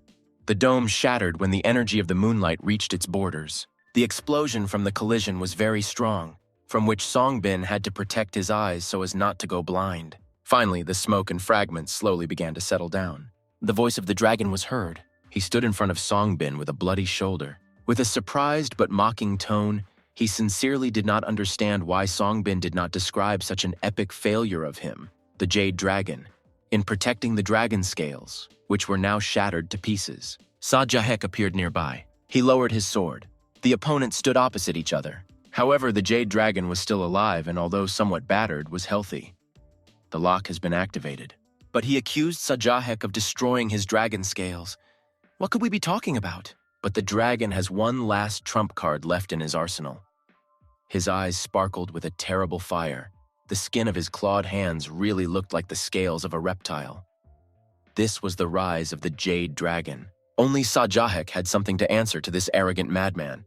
The dome shattered when the energy of the moonlight reached its borders. The explosion from the collision was very strong, from which Songbin had to protect his eyes so as not to go blind. Finally, the smoke and fragments slowly began to settle down. The voice of the dragon was heard. He stood in front of Songbin with a bloody shoulder. With a surprised but mocking tone, he sincerely did not understand why Songbin did not describe such an epic failure of him, the Jade Dragon, in protecting the dragon scales, which were now shattered to pieces. Sajah Yuk appeared nearby. He lowered his sword. The opponents stood opposite each other. However, the Jade Dragon was still alive and, although somewhat battered, was healthy. The lock has been activated. But he accused Sajah Yuk of destroying his dragon scales. What could we be talking about? But the dragon has one last trump card left in his arsenal. His eyes sparkled with a terrible fire. The skin of his clawed hands really looked like the scales of a reptile. This was the rise of the Jade Dragon. Only Sajah Yuk had something to answer to this arrogant madman.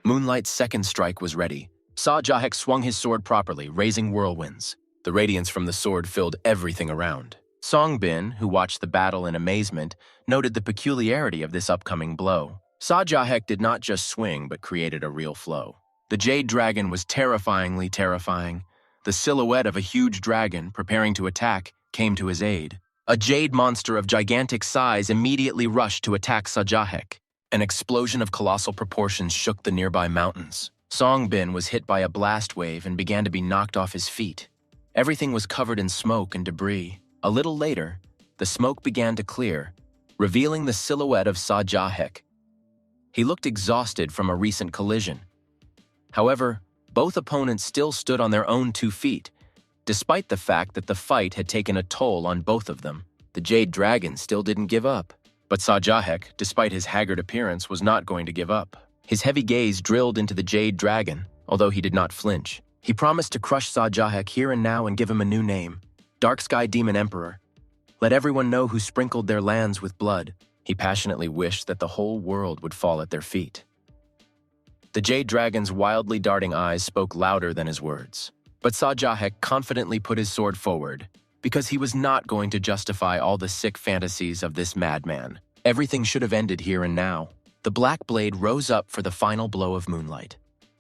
Moonlight's second strike was ready. Sajah Yuk swung his sword properly, raising whirlwinds. The radiance from the sword filled everything around. Songbin, who watched the battle in amazement, noted the peculiarity of this upcoming blow. Sajah Yuk did not just swing, but created a real flow. The Jade Dragon was terrifyingly terrifying. The silhouette of a huge dragon, preparing to attack, came to his aid. A jade monster of gigantic size immediately rushed to attack Sajah Yuk. An explosion of colossal proportions shook the nearby mountains. Songbin was hit by a blast wave and began to be knocked off his feet. Everything was covered in smoke and debris. A little later, the smoke began to clear, revealing the silhouette of Sajah Yuk. He looked exhausted from a recent collision. However, both opponents still stood on their own 2 feet, despite the fact that the fight had taken a toll on both of them. The Jade Dragon still didn't give up. But Sajah Yuk, despite his haggard appearance, was not going to give up. His heavy gaze drilled into the Jade Dragon, although he did not flinch. He promised to crush Sajah Yuk here and now and give him a new name. Dark Sky Demon Emperor. Let everyone know who sprinkled their lands with blood. He passionately wished that the whole world would fall at their feet. The Jade Dragon's wildly darting eyes spoke louder than his words. But Sajah Yuk confidently put his sword forward, because he was not going to justify all the sick fantasies of this madman. Everything should have ended here and now. The black blade rose up for the final blow of moonlight,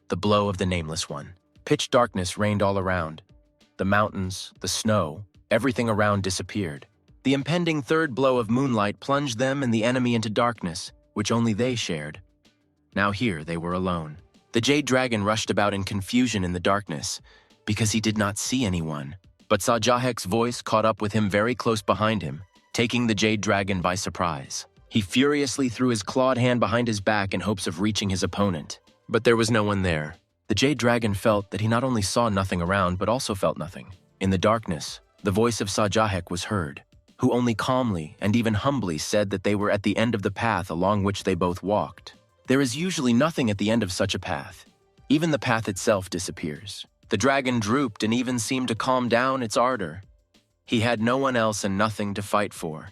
the blow of the Nameless One. Pitch darkness reigned all around. The mountains, the snow, everything around disappeared. The impending third blow of moonlight plunged them and the enemy into darkness, which only they shared. Now here they were alone. The Jade Dragon rushed about in confusion in the darkness, because he did not see anyone. But Sajah Yuk's voice caught up with him very close behind him, taking the Jade Dragon by surprise. He furiously threw his clawed hand behind his back in hopes of reaching his opponent. But there was no one there. The Jade Dragon felt that he not only saw nothing around, but also felt nothing. In the darkness, the voice of Sajah Yuk was heard, who only calmly and even humbly said that they were at the end of the path along which they both walked. There is usually nothing at the end of such a path. Even the path itself disappears. The dragon drooped and even seemed to calm down its ardor. He had no one else and nothing to fight for.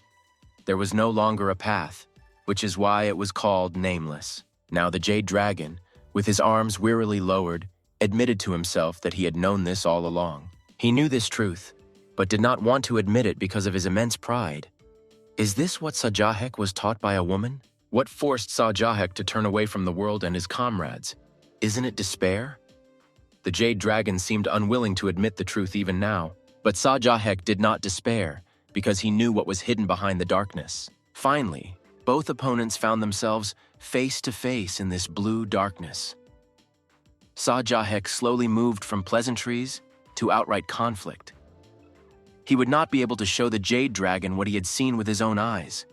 There was no longer a path, which is why it was called nameless. Now the Jade Dragon, with his arms wearily lowered, admitted to himself that he had known this all along. He knew this truth, but did not want to admit it because of his immense pride. Is this what Sajah Yuk was taught by a woman? What forced Sajah Yuk to turn away from the world and his comrades? Isn't it despair? The Jade Dragon seemed unwilling to admit the truth even now, but Sajah Yuk did not despair because he knew what was hidden behind the darkness. Finally, both opponents found themselves face to face in this blue darkness. Sajah Yuk slowly moved from pleasantries to outright conflict. He would not be able to show the Jade Dragon what he had seen with his own eyes,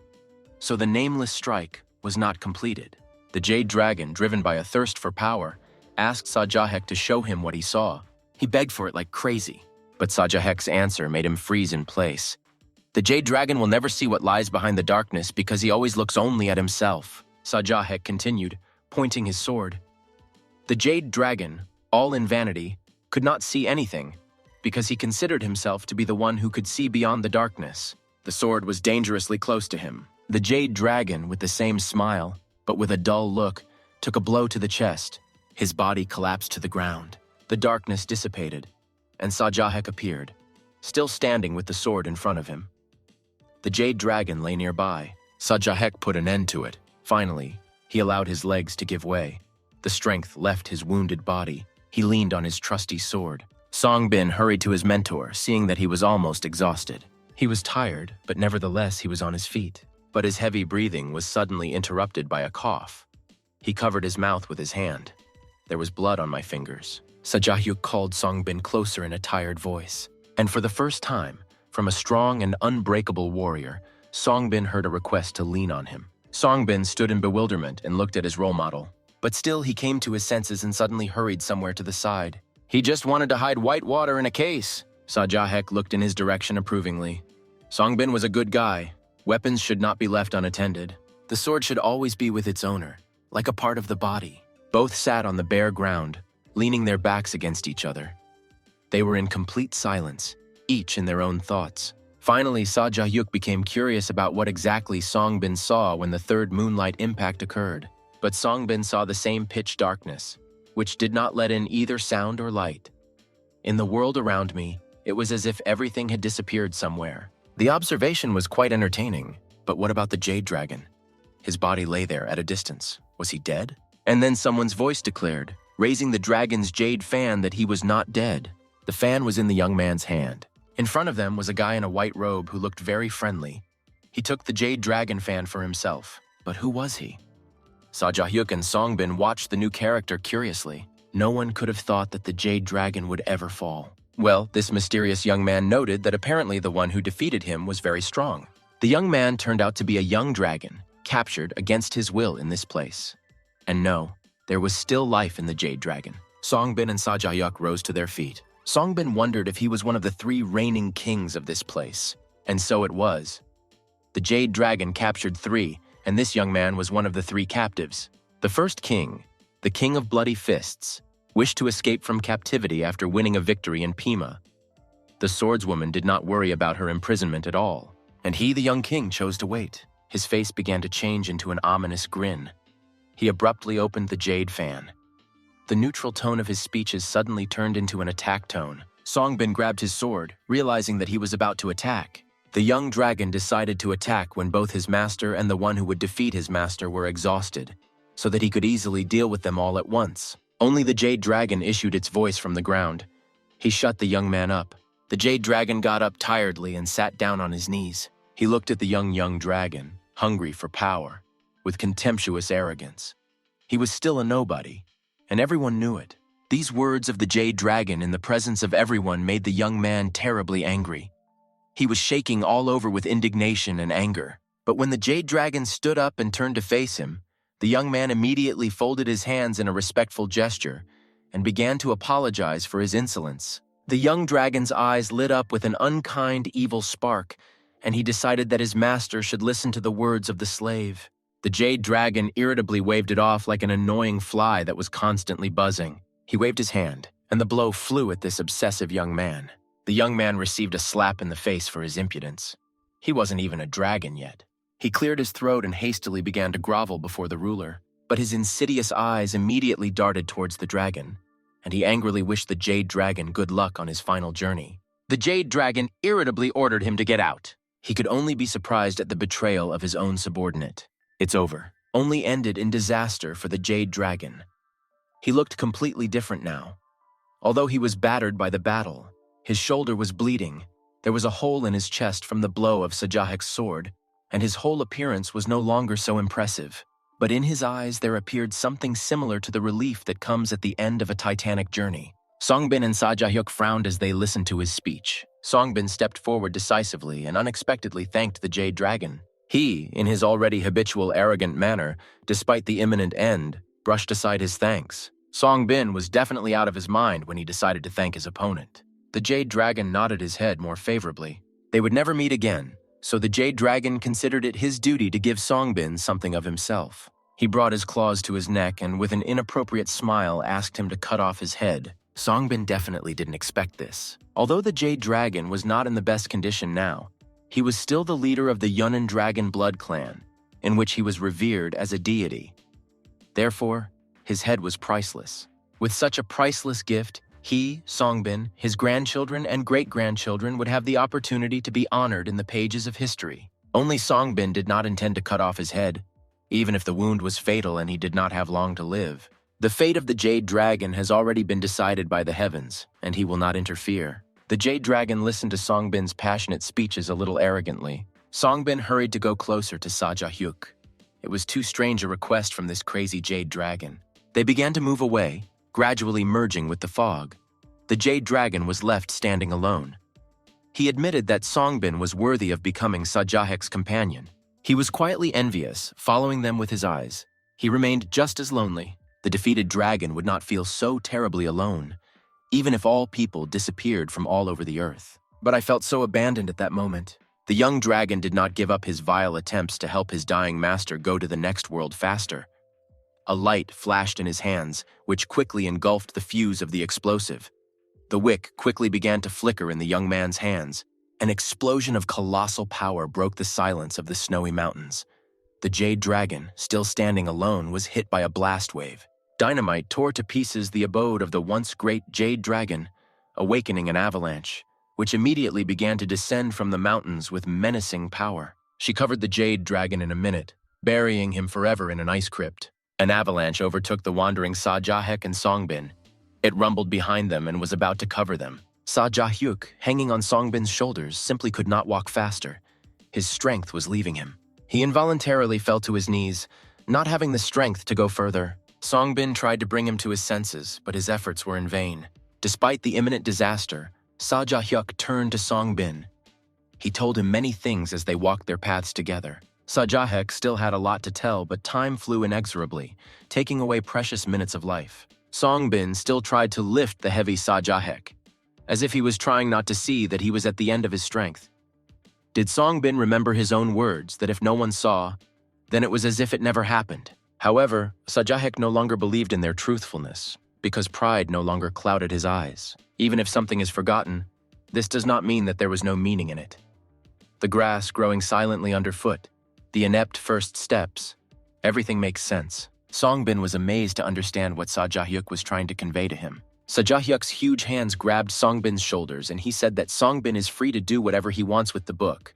so the nameless strike was not completed. The Jade Dragon, driven by a thirst for power, asked Sajah Yuk to show him what he saw. He begged for it like crazy, but Sajah Yuk's answer made him freeze in place. The Jade Dragon will never see what lies behind the darkness because he always looks only at himself, Sajah Yuk continued, pointing his sword. The Jade Dragon, all in vanity, could not see anything because he considered himself to be the one who could see beyond the darkness. The sword was dangerously close to him. The Jade Dragon, with the same smile, but with a dull look, took a blow to the chest. His body collapsed to the ground. The darkness dissipated, and Sajah Yuk appeared, still standing with the sword in front of him. The Jade Dragon lay nearby. Sajah Yuk put an end to it. Finally, he allowed his legs to give way. The strength left his wounded body. He leaned on his trusty sword. Songbin hurried to his mentor, seeing that he was almost exhausted. He was tired, but nevertheless he was on his feet. But his heavy breathing was suddenly interrupted by a cough. He covered his mouth with his hand. There was blood on my fingers. Sajah Yuk called Songbin closer in a tired voice. And for the first time, from a strong and unbreakable warrior, Songbin heard a request to lean on him. Songbin stood in bewilderment and looked at his role model. But still he came to his senses and suddenly hurried somewhere to the side. He just wanted to hide white water in a case. Sajah Yuk looked in his direction approvingly. Songbin was a good guy. Weapons should not be left unattended. The sword should always be with its owner, like a part of the body. Both sat on the bare ground, leaning their backs against each other. They were in complete silence, each in their own thoughts. Finally, Sajah Yuk became curious about what exactly Songbin saw when the third moonlight impact occurred. But Songbin saw the same pitch darkness, which did not let in either sound or light. In the world around me, it was as if everything had disappeared somewhere. The observation was quite entertaining, but what about the Jade Dragon? His body lay there at a distance. Was he dead? And then someone's voice declared, raising the dragon's jade fan, that he was not dead. The fan was in the young man's hand. In front of them was a guy in a white robe who looked very friendly. He took the Jade Dragon fan for himself. But who was he? Sajah Yuk and Songbin watched the new character curiously. No one could have thought that the Jade Dragon would ever fall. Well, this mysterious young man noted that apparently the one who defeated him was very strong. The young man turned out to be a young dragon, captured against his will in this place. And no, there was still life in the Jade Dragon. Songbin and Sajah Yuk rose to their feet. Songbin wondered if he was one of the 3 reigning kings of this place. And so it was. The Jade Dragon captured 3, and this young man was one of the 3 captives. The first king, the King of Bloody Fists, wished to escape from captivity after winning a victory in Pima. The swordswoman did not worry about her imprisonment at all, and he, the young king, chose to wait. His face began to change into an ominous grin. He abruptly opened the jade fan. The neutral tone of his speeches suddenly turned into an attack tone. Songbin grabbed his sword, realizing that he was about to attack. The young dragon decided to attack when both his master and the one who would defeat his master were exhausted, so that he could easily deal with them all at once. Only the Jade Dragon issued its voice from the ground. He shut the young man up. The Jade Dragon got up tiredly and sat down on his knees. He looked at the young dragon, hungry for power, with contemptuous arrogance. He was still a nobody, and everyone knew it. These words of the Jade Dragon in the presence of everyone made the young man terribly angry. He was shaking all over with indignation and anger. But when the Jade Dragon stood up and turned to face him, the young man immediately folded his hands in a respectful gesture and began to apologize for his insolence. The young dragon's eyes lit up with an unkind, evil spark, and he decided that his master should listen to the words of the slave. The Jade Dragon irritably waved it off like an annoying fly that was constantly buzzing. He waved his hand, and the blow flew at this obsessive young man. The young man received a slap in the face for his impudence. He wasn't even a dragon yet. He cleared his throat and hastily began to grovel before the ruler. but his insidious eyes immediately darted towards the dragon, and he angrily wished the Jade Dragon good luck on his final journey. The Jade Dragon irritably ordered him to get out. He could only be surprised at the betrayal of his own subordinate. It's over. Only ended in disaster for the Jade Dragon. He looked completely different now. Although he was battered by the battle, his shoulder was bleeding, there was a hole in his chest from the blow of Sajah Yuk's sword, and his whole appearance was no longer so impressive. But in his eyes there appeared something similar to the relief that comes at the end of a titanic journey. Songbin and Sajah Yuk frowned as they listened to his speech. Songbin stepped forward decisively and unexpectedly thanked the Jade Dragon. He, in his already habitual arrogant manner, despite the imminent end, brushed aside his thanks. Songbin was definitely out of his mind when he decided to thank his opponent. The Jade Dragon nodded his head more favorably. They would never meet again, so the Jade Dragon considered it his duty to give Songbin something of himself. He brought his claws to his neck and with an inappropriate smile asked him to cut off his head. Songbin definitely didn't expect this. Although the Jade Dragon was not in the best condition now, he was still the leader of the Yunnan Dragon blood clan, in which he was revered as a deity. Therefore, his head was priceless. With such a priceless gift, he, Songbin, his grandchildren and great-grandchildren would have the opportunity to be honored in the pages of history. Only Songbin did not intend to cut off his head, even if the wound was fatal and he did not have long to live. The fate of the Jade Dragon has already been decided by the heavens, and he will not interfere. The Jade Dragon listened to Songbin's passionate speeches a little arrogantly. Songbin hurried to go closer to Sajah Yuk. It was too strange a request from this crazy Jade Dragon. They began to move away, gradually merging with the fog. The Jade Dragon was left standing alone. He admitted that Songbin was worthy of becoming Sajah Yuk's companion. He was quietly envious, following them with his eyes. He remained just as lonely. The defeated dragon would not feel so terribly alone, even if all people disappeared from all over the earth. But I felt so abandoned at that moment. The young dragon did not give up his vile attempts to help his dying master go to the next world faster. A light flashed in his hands, which quickly engulfed the fuse of the explosive. The wick quickly began to flicker in the young man's hands. An explosion of colossal power broke the silence of the snowy mountains. The Jade Dragon, still standing alone, was hit by a blast wave. Dynamite tore to pieces the abode of the once great Jade Dragon, awakening an avalanche, which immediately began to descend from the mountains with menacing power. She covered the Jade Dragon in a minute, burying him forever in an ice crypt. An avalanche overtook the wandering Sajah Yuk and Songbin. It rumbled behind them and was about to cover them. Sajah Yuk, hanging on Songbin's shoulders, simply could not walk faster. His strength was leaving him. He involuntarily fell to his knees, not having the strength to go further. Songbin tried to bring him to his senses, but his efforts were in vain. Despite the imminent disaster, Sajah Yuk turned to Songbin. He told him many things as they walked their paths together. Sajah Yuk still had a lot to tell, but time flew inexorably, taking away precious minutes of life. Songbin still tried to lift the heavy Sajah Yuk, as if he was trying not to see that he was at the end of his strength. Did Songbin remember his own words that if no one saw, then it was as if it never happened? However, Sajah Yuk no longer believed in their truthfulness, because pride no longer clouded his eyes. Even if something is forgotten, this does not mean that there was no meaning in it. The grass growing silently underfoot, the inept first steps, everything makes sense. Songbin was amazed to understand what Sajah Yuk was trying to convey to him. Sajah Yuk's huge hands grabbed Songbin's shoulders, and he said that Songbin is free to do whatever he wants with the book.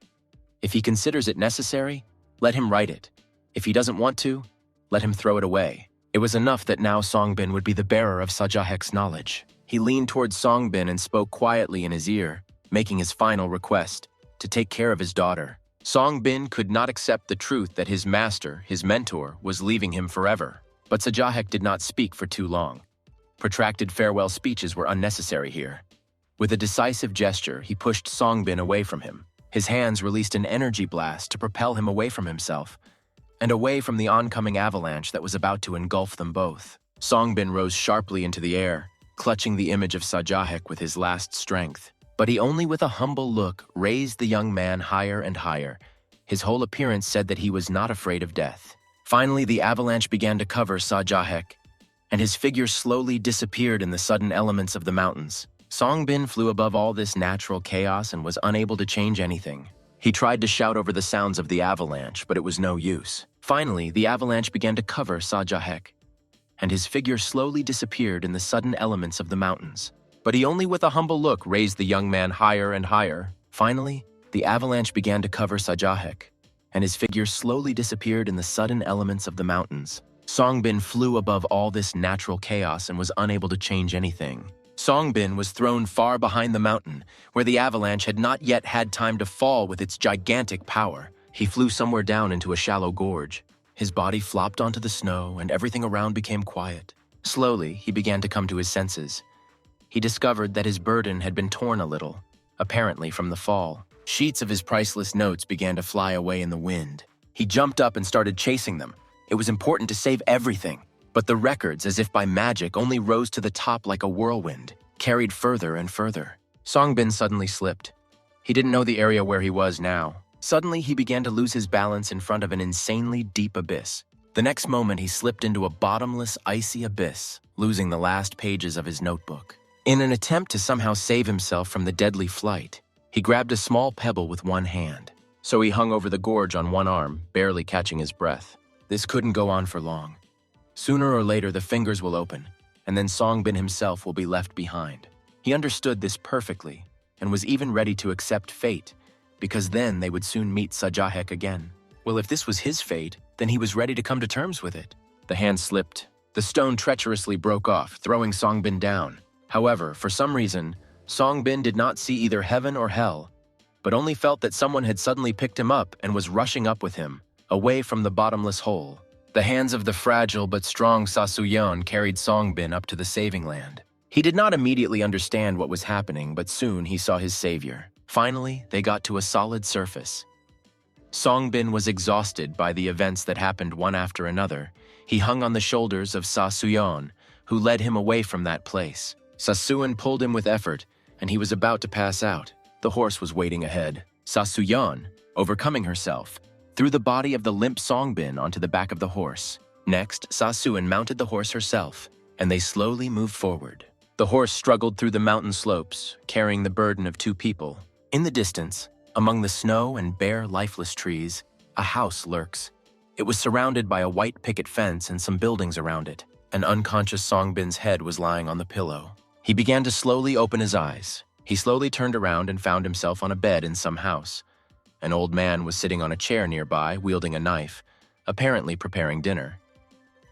If he considers it necessary, let him write it. If he doesn't want to, let him throw it away. It was enough that now Songbin would be the bearer of Sajah Yuk's knowledge. He leaned towards Songbin and spoke quietly in his ear, making his final request, to take care of his daughter. Songbin could not accept the truth that his master, his mentor, was leaving him forever. But Sajah Yuk did not speak for too long. Protracted farewell speeches were unnecessary here. With a decisive gesture, he pushed Songbin away from him. His hands released an energy blast to propel him away from himself, and away from the oncoming avalanche that was about to engulf them both. Songbin rose sharply into the air, clutching the image of Sajah Yuk with his last strength. But he only with a humble look raised the young man higher and higher. His whole appearance said that he was not afraid of death. Finally, the avalanche began to cover Sajah Yuk, and his figure slowly disappeared in the sudden elements of the mountains. Songbin flew above all this natural chaos and was unable to change anything. He tried to shout over the sounds of the avalanche, but it was no use. Finally, the avalanche began to cover Sajah Yuk, and his figure slowly disappeared in the sudden elements of the mountains. But he only with a humble look raised the young man higher and higher. Finally, the avalanche began to cover Sajah Yuk, and his figure slowly disappeared in the sudden elements of the mountains. Songbin flew above all this natural chaos and was unable to change anything. Songbin was thrown far behind the mountain, where the avalanche had not yet had time to fall with its gigantic power. He flew somewhere down into a shallow gorge. His body flopped onto the snow, and everything around became quiet. Slowly, he began to come to his senses. He discovered that his burden had been torn a little, apparently from the fall. Sheets of his priceless notes began to fly away in the wind. He jumped up and started chasing them. It was important to save everything, but the records, as if by magic, only rose to the top like a whirlwind, carried further and further. Songbin suddenly slipped. He didn't know the area where he was now. Suddenly, he began to lose his balance in front of an insanely deep abyss. The next moment, he slipped into a bottomless, icy abyss, losing the last pages of his notebook. In an attempt to somehow save himself from the deadly flight, he grabbed a small pebble with one hand. So he hung over the gorge on one arm, barely catching his breath. This couldn't go on for long. Sooner or later, the fingers will open, and then Songbin himself will be left behind. He understood this perfectly, and was even ready to accept fate, because then they would soon meet Sajah Yuk again. Well, if this was his fate, then he was ready to come to terms with it. The hand slipped. The stone treacherously broke off, throwing Songbin down. However, for some reason, Songbin did not see either heaven or hell, but only felt that someone had suddenly picked him up and was rushing up with him, away from the bottomless hole. The hands of the fragile but strong Sasuyon carried Songbin up to the saving land. He did not immediately understand what was happening, but soon he saw his savior. Finally, they got to a solid surface. Songbin was exhausted by the events that happened one after another. He hung on the shoulders of Sasuyon, who led him away from that place. Sasuyon pulled him with effort, and he was about to pass out. The horse was waiting ahead. Sasuyon, overcoming herself, threw the body of the limp Songbin onto the back of the horse. Next, Sasuyon mounted the horse herself, and they slowly moved forward. The horse struggled through the mountain slopes, carrying the burden of two people. In the distance, among the snow and bare, lifeless trees, a house lurks. It was surrounded by a white picket fence and some buildings around it. An unconscious Songbin's head was lying on the pillow. He began to slowly open his eyes. He slowly turned around and found himself on a bed in some house. An old man was sitting on a chair nearby, wielding a knife, apparently preparing dinner.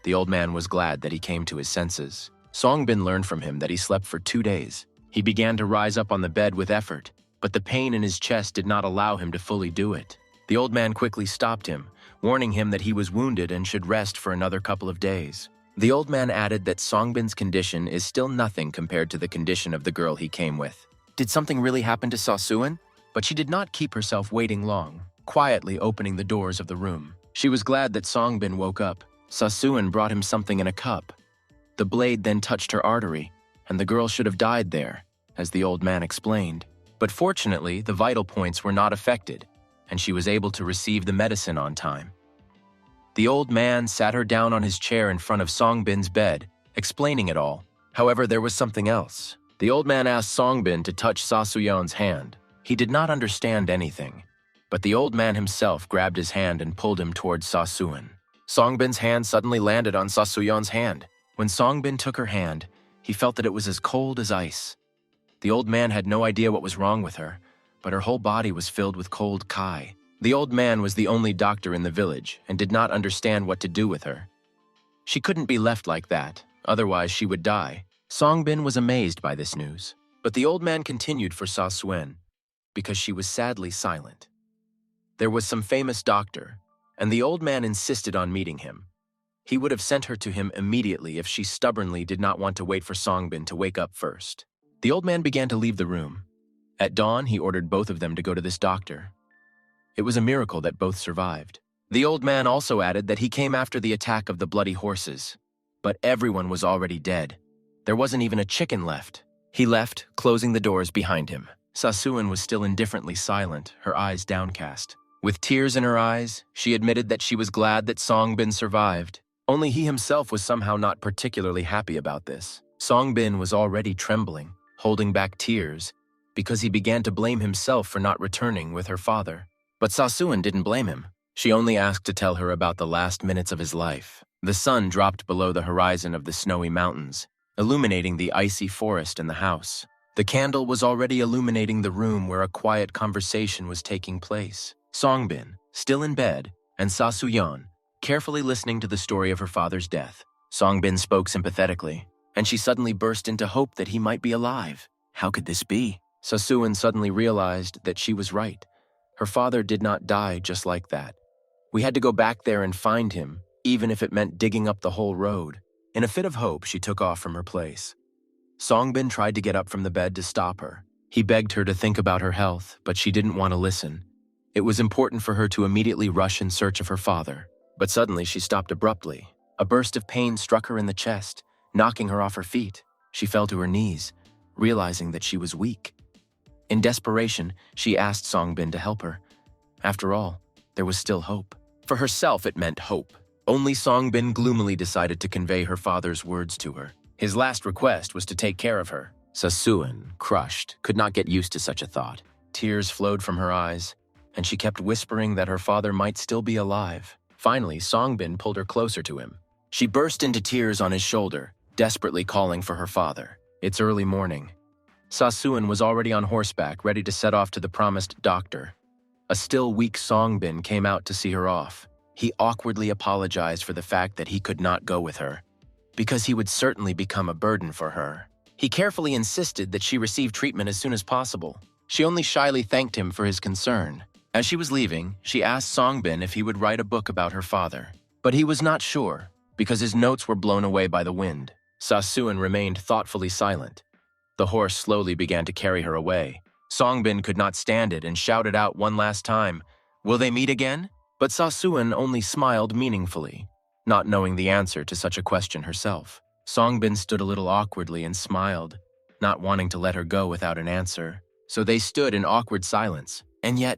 The old man was glad that he came to his senses. Songbin learned from him that he slept for 2 days. He began to rise up on the bed with effort, but the pain in his chest did not allow him to fully do it. The old man quickly stopped him, warning him that he was wounded and should rest for another couple of days. The old man added that Songbin's condition is still nothing compared to the condition of the girl he came with. Did something really happen to Sasuyon? But she did not keep herself waiting long, quietly opening the doors of the room. She was glad that Songbin woke up. Sasuyon brought him something in a cup. The blade then touched her artery, and the girl should have died there, as the old man explained. But fortunately, the vital points were not affected, and she was able to receive the medicine on time. The old man sat her down on his chair in front of Songbin's bed, explaining it all. However, there was something else. The old man asked Songbin to touch Sasuyon's hand. He did not understand anything, but the old man himself grabbed his hand and pulled him towards Sasuyon. Songbin's hand suddenly landed on Sasuyon's hand. When Songbin took her hand, he felt that it was as cold as ice. The old man had no idea what was wrong with her, but her whole body was filled with cold kai. The old man was the only doctor in the village and did not understand what to do with her. She couldn't be left like that, otherwise she would die. Songbin was amazed by this news, but the old man continued for Sasuyon, because she was sadly silent. There was some famous doctor, and the old man insisted on meeting him. He would have sent her to him immediately if she stubbornly did not want to wait for Songbin to wake up first. The old man began to leave the room. At dawn, he ordered both of them to go to this doctor. It was a miracle that both survived. The old man also added that he came after the attack of the bloody horses, but everyone was already dead. There wasn't even a chicken left. He left, closing the doors behind him. Sasuyon was still indifferently silent, her eyes downcast. With tears in her eyes, she admitted that she was glad that Songbin survived. Only he himself was somehow not particularly happy about this. Songbin was already trembling, holding back tears, because he began to blame himself for not returning with her father. But Sasuyon didn't blame him. She only asked to tell her about the last minutes of his life. The sun dropped below the horizon of the snowy mountains, illuminating the icy forest and the house. The candle was already illuminating the room where a quiet conversation was taking place. Songbin, still in bed, and Sasuyeon, carefully listening to the story of her father's death. Songbin spoke sympathetically, and she suddenly burst into hope that he might be alive. How could this be? Sasuan suddenly realized that she was right. Her father did not die just like that. We had to go back there and find him, even if it meant digging up the whole road. In a fit of hope, she took off from her place. Songbin tried to get up from the bed to stop her. He begged her to think about her health, but she didn't want to listen. It was important for her to immediately rush in search of her father. But suddenly she stopped abruptly. A burst of pain struck her in the chest, knocking her off her feet. She fell to her knees, realizing that she was weak. In desperation, she asked Songbin to help her. After all, there was still hope. For herself, it meant hope. Only Songbin gloomily decided to convey her father's words to her. His last request was to take care of her. Sasuan, crushed, could not get used to such a thought. Tears flowed from her eyes, and she kept whispering that her father might still be alive. Finally, Songbin pulled her closer to him. She burst into tears on his shoulder, desperately calling for her father. It's early morning. Sasuan was already on horseback, ready to set off to the promised doctor. A still weak Songbin came out to see her off. He awkwardly apologized for the fact that he could not go with her, because he would certainly become a burden for her. He carefully insisted that she receive treatment as soon as possible. She only shyly thanked him for his concern. As she was leaving, she asked Songbin if he would write a book about her father. But he was not sure, because his notes were blown away by the wind. Sasuan remained thoughtfully silent. The horse slowly began to carry her away. Songbin could not stand it and shouted out one last time, "Will they meet again?" But Sasuan only smiled meaningfully, not knowing the answer to such a question herself. Songbin stood a little awkwardly and smiled, not wanting to let her go without an answer. So they stood in awkward silence. And yet,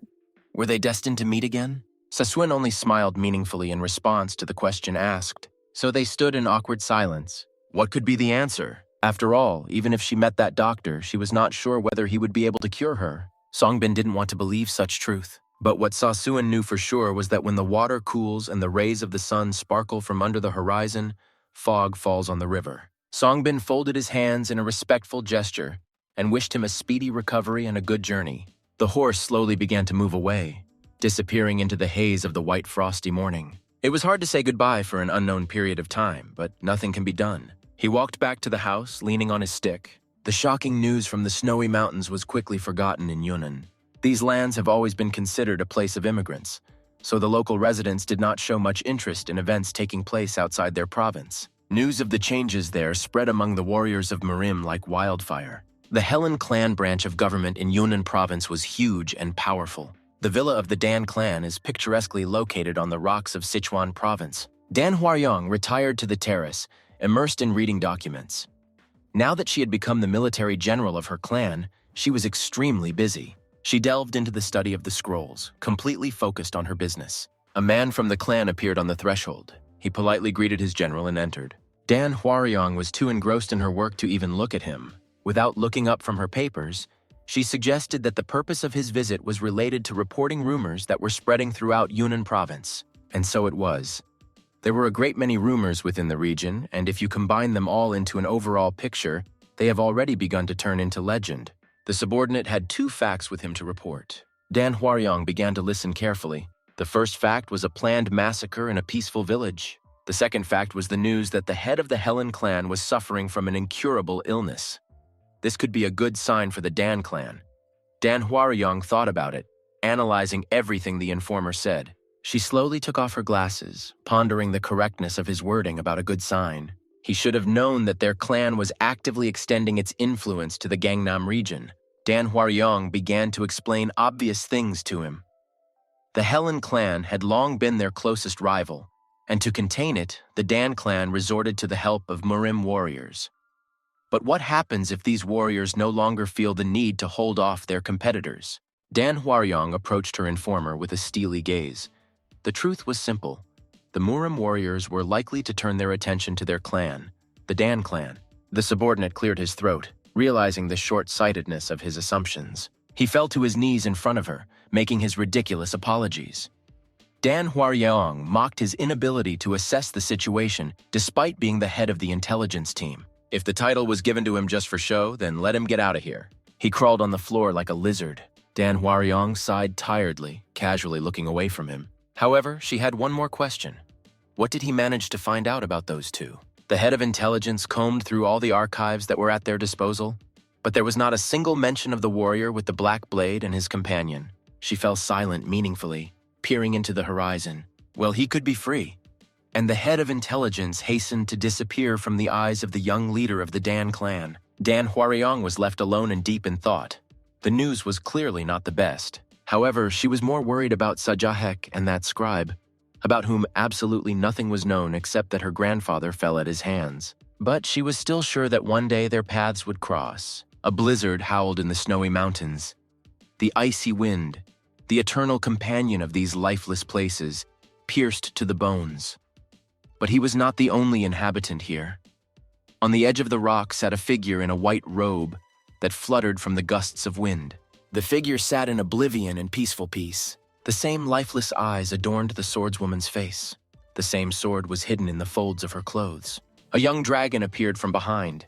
were they destined to meet again? Sasuan only smiled meaningfully in response to the question asked. So they stood in awkward silence. What could be the answer? After all, even if she met that doctor, she was not sure whether he would be able to cure her. Songbin didn't want to believe such truth. But what Sasuan knew for sure was that when the water cools and the rays of the sun sparkle from under the horizon, fog falls on the river. Songbin folded his hands in a respectful gesture and wished him a speedy recovery and a good journey. The horse slowly began to move away, disappearing into the haze of the white frosty morning. It was hard to say goodbye for an unknown period of time, but nothing can be done. He walked back to the house, leaning on his stick. The shocking news from the snowy mountains was quickly forgotten in Yunnan. These lands have always been considered a place of immigrants, so the local residents did not show much interest in events taking place outside their province. News of the changes there spread among the warriors of Murim like wildfire. The Helen clan branch of government in Yunnan province was huge and powerful. The villa of the Dan clan is picturesquely located on the rocks of Sichuan province. Dan Huaryong retired to the terrace, immersed in reading documents. Now that she had become the military general of her clan, she was extremely busy. She delved into the study of the scrolls, completely focused on her business. A man from the clan appeared on the threshold. He politely greeted his general and entered. Dan Huaryong was too engrossed in her work to even look at him. Without looking up from her papers, she suggested that the purpose of his visit was related to reporting rumors that were spreading throughout Yunnan province. And so it was. There were a great many rumors within the region, and if you combine them all into an overall picture, they have already begun to turn into legend. The subordinate had 2 facts with him to report. Dan Huaryong began to listen carefully. The first fact was a planned massacre in a peaceful village. The second fact was the news that the head of the Helen clan was suffering from an incurable illness. This could be a good sign for the Dan clan. Dan Huaryong thought about it, analyzing everything the informer said. She slowly took off her glasses, pondering the correctness of his wording about a good sign. He should have known that their clan was actively extending its influence to the Gangnam region. Dan Huaryong began to explain obvious things to him. The Helen clan had long been their closest rival, and to contain it, the Dan clan resorted to the help of Murim warriors. But what happens if these warriors no longer feel the need to hold off their competitors? Dan Huaryong approached her informer with a steely gaze. The truth was simple. The Murim warriors were likely to turn their attention to their clan, the Dan clan. The subordinate cleared his throat, realizing the short-sightedness of his assumptions. He fell to his knees in front of her, making his ridiculous apologies. Dan Hwaryong mocked his inability to assess the situation despite being the head of the intelligence team. If the title was given to him just for show, then let him get out of here. He crawled on the floor like a lizard. Dan Hwaryong sighed tiredly, casually looking away from him. However, she had one more question. What did he manage to find out about those two? The head of intelligence combed through all the archives that were at their disposal, but there was not a single mention of the warrior with the black blade and his companion. She fell silent meaningfully, peering into the horizon. Well, he could be free. And the head of intelligence hastened to disappear from the eyes of the young leader of the Dan clan. Dan Hwaryong was left alone and deep in thought. The news was clearly not the best. However, she was more worried about Sajah Yuk and that scribe, about whom absolutely nothing was known except that her grandfather fell at his hands. But she was still sure that one day their paths would cross. A blizzard howled in the snowy mountains. The icy wind, the eternal companion of these lifeless places, pierced to the bones. But he was not the only inhabitant here. On the edge of the rock sat a figure in a white robe that fluttered from the gusts of wind. The figure sat in oblivion and peaceful peace. The same lifeless eyes adorned the swordswoman's face. The same sword was hidden in the folds of her clothes. A young dragon appeared from behind.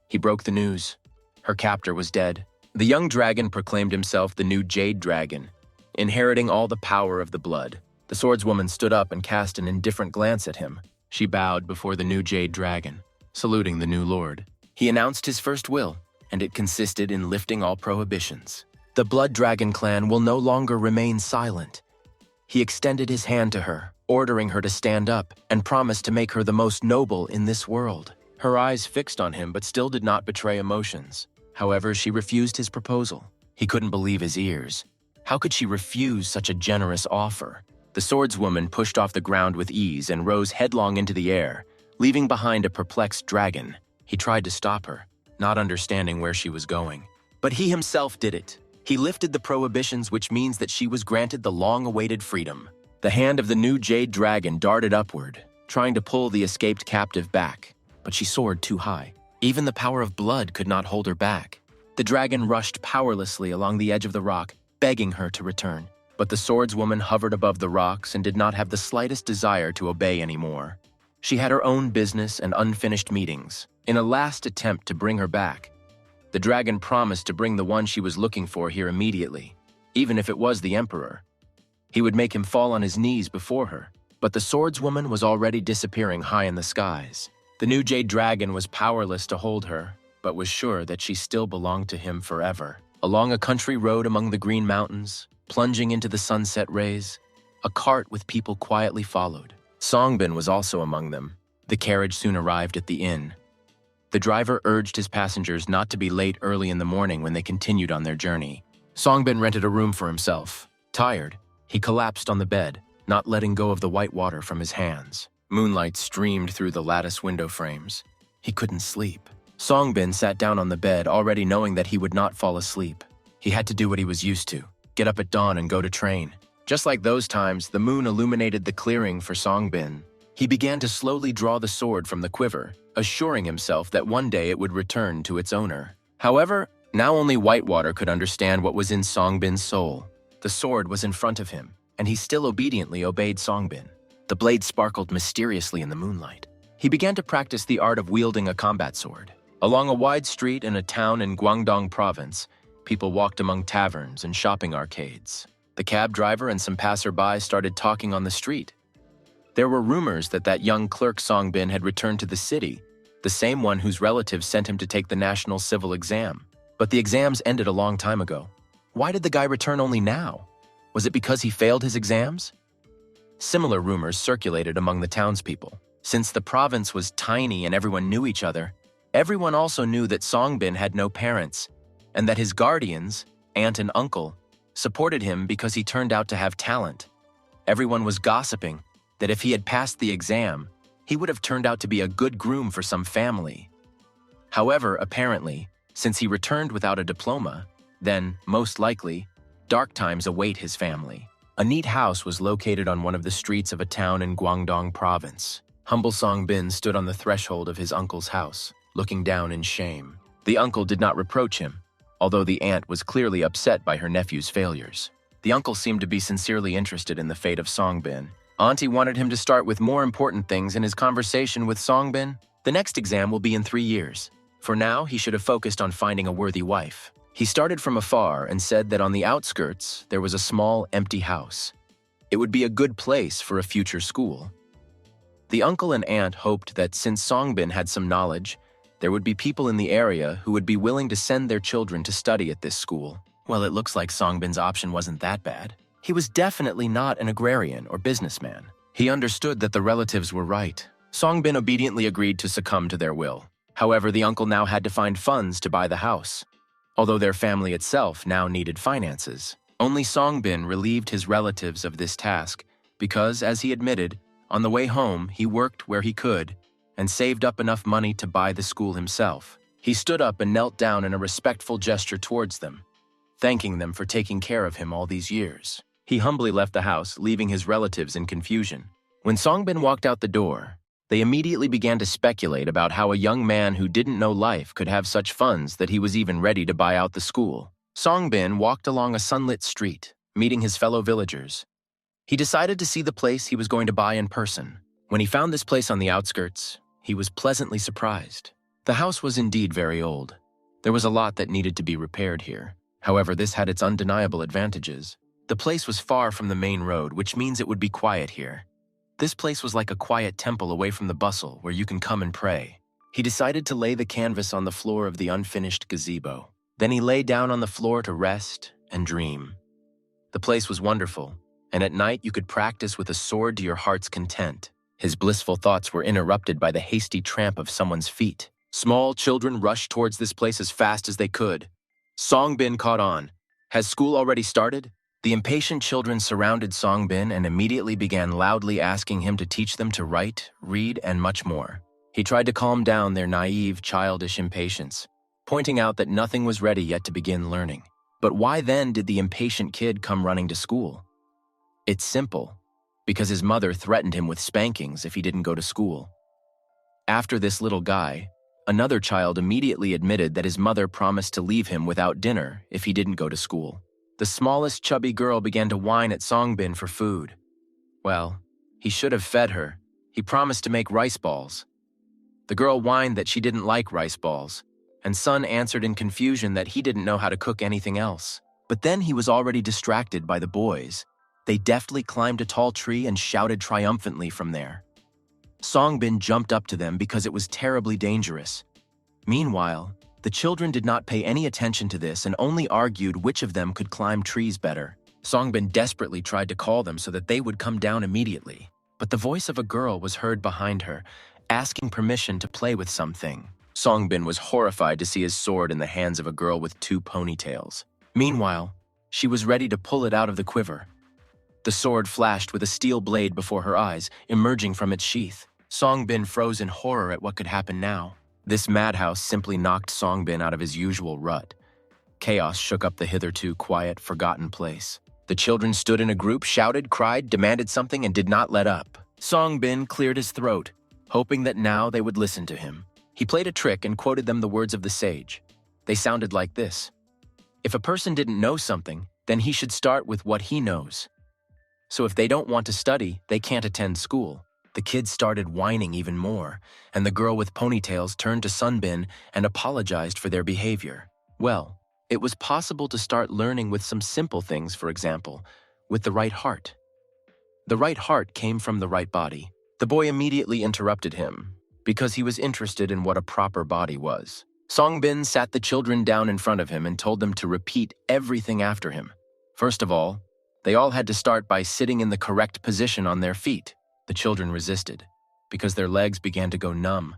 He broke the news. Her captor was dead. The young dragon proclaimed himself the new Jade Dragon, inheriting all the power of the blood. The swordswoman stood up and cast an indifferent glance at him. She bowed before the new Jade Dragon, saluting the new lord. He announced his first will, and it consisted in lifting all prohibitions. The Blood Dragon clan will no longer remain silent. He extended his hand to her, ordering her to stand up, and promised to make her the most noble in this world. Her eyes fixed on him but still did not betray emotions. However, she refused his proposal. He couldn't believe his ears. How could she refuse such a generous offer? The swordswoman pushed off the ground with ease and rose headlong into the air, leaving behind a perplexed dragon. He tried to stop her, not understanding where she was going. But he himself did it. He lifted the prohibitions, which means that she was granted the long-awaited freedom. The hand of the new Jade Dragon darted upward, trying to pull the escaped captive back, but she soared too high. Even the power of blood could not hold her back. The dragon rushed powerlessly along the edge of the rock, begging her to return. But the swordswoman hovered above the rocks and did not have the slightest desire to obey anymore. She had her own business and unfinished meetings. In a last attempt to bring her back, the dragon promised to bring the one she was looking for here immediately, even if it was the emperor. He would make him fall on his knees before her. But the swordswoman was already disappearing high in the skies. The new Jade Dragon was powerless to hold her, but was sure that she still belonged to him forever. Along a country road among the green mountains, plunging into the sunset rays, a cart with people quietly followed. Songbin was also among them. The carriage soon arrived at the inn. The driver urged his passengers not to be late early in the morning when they continued on their journey. Songbin rented a room for himself. Tired, he collapsed on the bed, not letting go of the white water from his hands. Moonlight streamed through the lattice window frames. He couldn't sleep. Songbin sat down on the bed, already knowing that he would not fall asleep. He had to do what he was used to, get up at dawn and go to train. Just like those times, the moon illuminated the clearing for Songbin. He began to slowly draw the sword from the quiver, assuring himself that one day it would return to its owner. However, now only Whitewater could understand what was in Songbin's soul. The sword was in front of him, and he still obediently obeyed Songbin. The blade sparkled mysteriously in the moonlight. He began to practice the art of wielding a combat sword. Along a wide street in a town in Guangdong province, people walked among taverns and shopping arcades. The cab driver and some passersby started talking on the street. There were rumors that that young clerk Songbin had returned to the city, the same one whose relatives sent him to take the national civil exam. But the exams ended a long time ago. Why did the guy return only now? Was it because he failed his exams? Similar rumors circulated among the townspeople. Since the province was tiny and everyone knew each other, everyone also knew that Songbin had no parents, and that his guardians, aunt and uncle, supported him because he turned out to have talent. Everyone was gossiping that if he had passed the exam, he would have turned out to be a good groom for some family. However, apparently, since he returned without a diploma, then, most likely, dark times await his family. A neat house was located on one of the streets of a town in Guangdong province. Humble Songbin stood on the threshold of his uncle's house, looking down in shame. The uncle did not reproach him, although the aunt was clearly upset by her nephew's failures. The uncle seemed to be sincerely interested in the fate of Songbin. Auntie wanted him to start with more important things in his conversation with Songbin. The next exam will be in 3 years. For now, he should have focused on finding a worthy wife. He started from afar and said that on the outskirts there was a small, empty house. It would be a good place for a future school. The uncle and aunt hoped that since Songbin had some knowledge, there would be people in the area who would be willing to send their children to study at this school. Well, it looks like Songbin's option wasn't that bad. He was definitely not an agrarian or businessman. He understood that the relatives were right. Songbin obediently agreed to succumb to their will. However, the uncle now had to find funds to buy the house, although their family itself now needed finances. Only Songbin relieved his relatives of this task because, as he admitted, on the way home he worked where he could and saved up enough money to buy the school himself. He stood up and knelt down in a respectful gesture towards them, thanking them for taking care of him all these years. He humbly left the house, leaving his relatives in confusion. When Songbin walked out the door, they immediately began to speculate about how a young man who didn't know life could have such funds that he was even ready to buy out the school. Songbin walked along a sunlit street, meeting his fellow villagers. He decided to see the place he was going to buy in person. When he found this place on the outskirts, he was pleasantly surprised. The house was indeed very old. There was a lot that needed to be repaired here. However, this had its undeniable advantages. The place was far from the main road, which means it would be quiet here. This place was like a quiet temple away from the bustle where you can come and pray. He decided to lay the canvas on the floor of the unfinished gazebo. Then he lay down on the floor to rest and dream. The place was wonderful, and at night you could practice with a sword to your heart's content. His blissful thoughts were interrupted by the hasty tramp of someone's feet. Small children rushed towards this place as fast as they could. Songbin caught on. Has school already started? The impatient children surrounded Songbin and immediately began loudly asking him to teach them to write, read, and much more. He tried to calm down their naive, childish impatience, pointing out that nothing was ready yet to begin learning. But why then did the impatient kid come running to school? It's simple, because his mother threatened him with spankings if he didn't go to school. After this little guy, another child immediately admitted that his mother promised to leave him without dinner if he didn't go to school. The smallest chubby girl began to whine at Songbin for food. Well, he should have fed her. He promised to make rice balls. The girl whined that she didn't like rice balls, and Sun answered in confusion that he didn't know how to cook anything else. But then he was already distracted by the boys. They deftly climbed a tall tree and shouted triumphantly from there. Songbin jumped up to them because it was terribly dangerous. Meanwhile, the children did not pay any attention to this and only argued which of them could climb trees better. Songbin desperately tried to call them so that they would come down immediately, but the voice of a girl was heard behind her, asking permission to play with something. Songbin was horrified to see his sword in the hands of a girl with 2 ponytails. Meanwhile, she was ready to pull it out of the quiver. The sword flashed with a steel blade before her eyes, emerging from its sheath. Songbin froze in horror at what could happen now. This madhouse simply knocked Songbin out of his usual rut. Chaos shook up the hitherto quiet, forgotten place. The children stood in a group, shouted, cried, demanded something, and did not let up. Songbin cleared his throat, hoping that now they would listen to him. He played a trick and quoted them the words of the sage. They sounded like this: if a person didn't know something, then he should start with what he knows. So if they don't want to study, they can't attend school. The kids started whining even more, and the girl with ponytails turned to Songbin and apologized for their behavior. Well, it was possible to start learning with some simple things, for example, with the right heart. The right heart came from the right body. The boy immediately interrupted him, because he was interested in what a proper body was. Songbin sat the children down in front of him and told them to repeat everything after him. First of all, they all had to start by sitting in the correct position on their feet. The children resisted, because their legs began to go numb.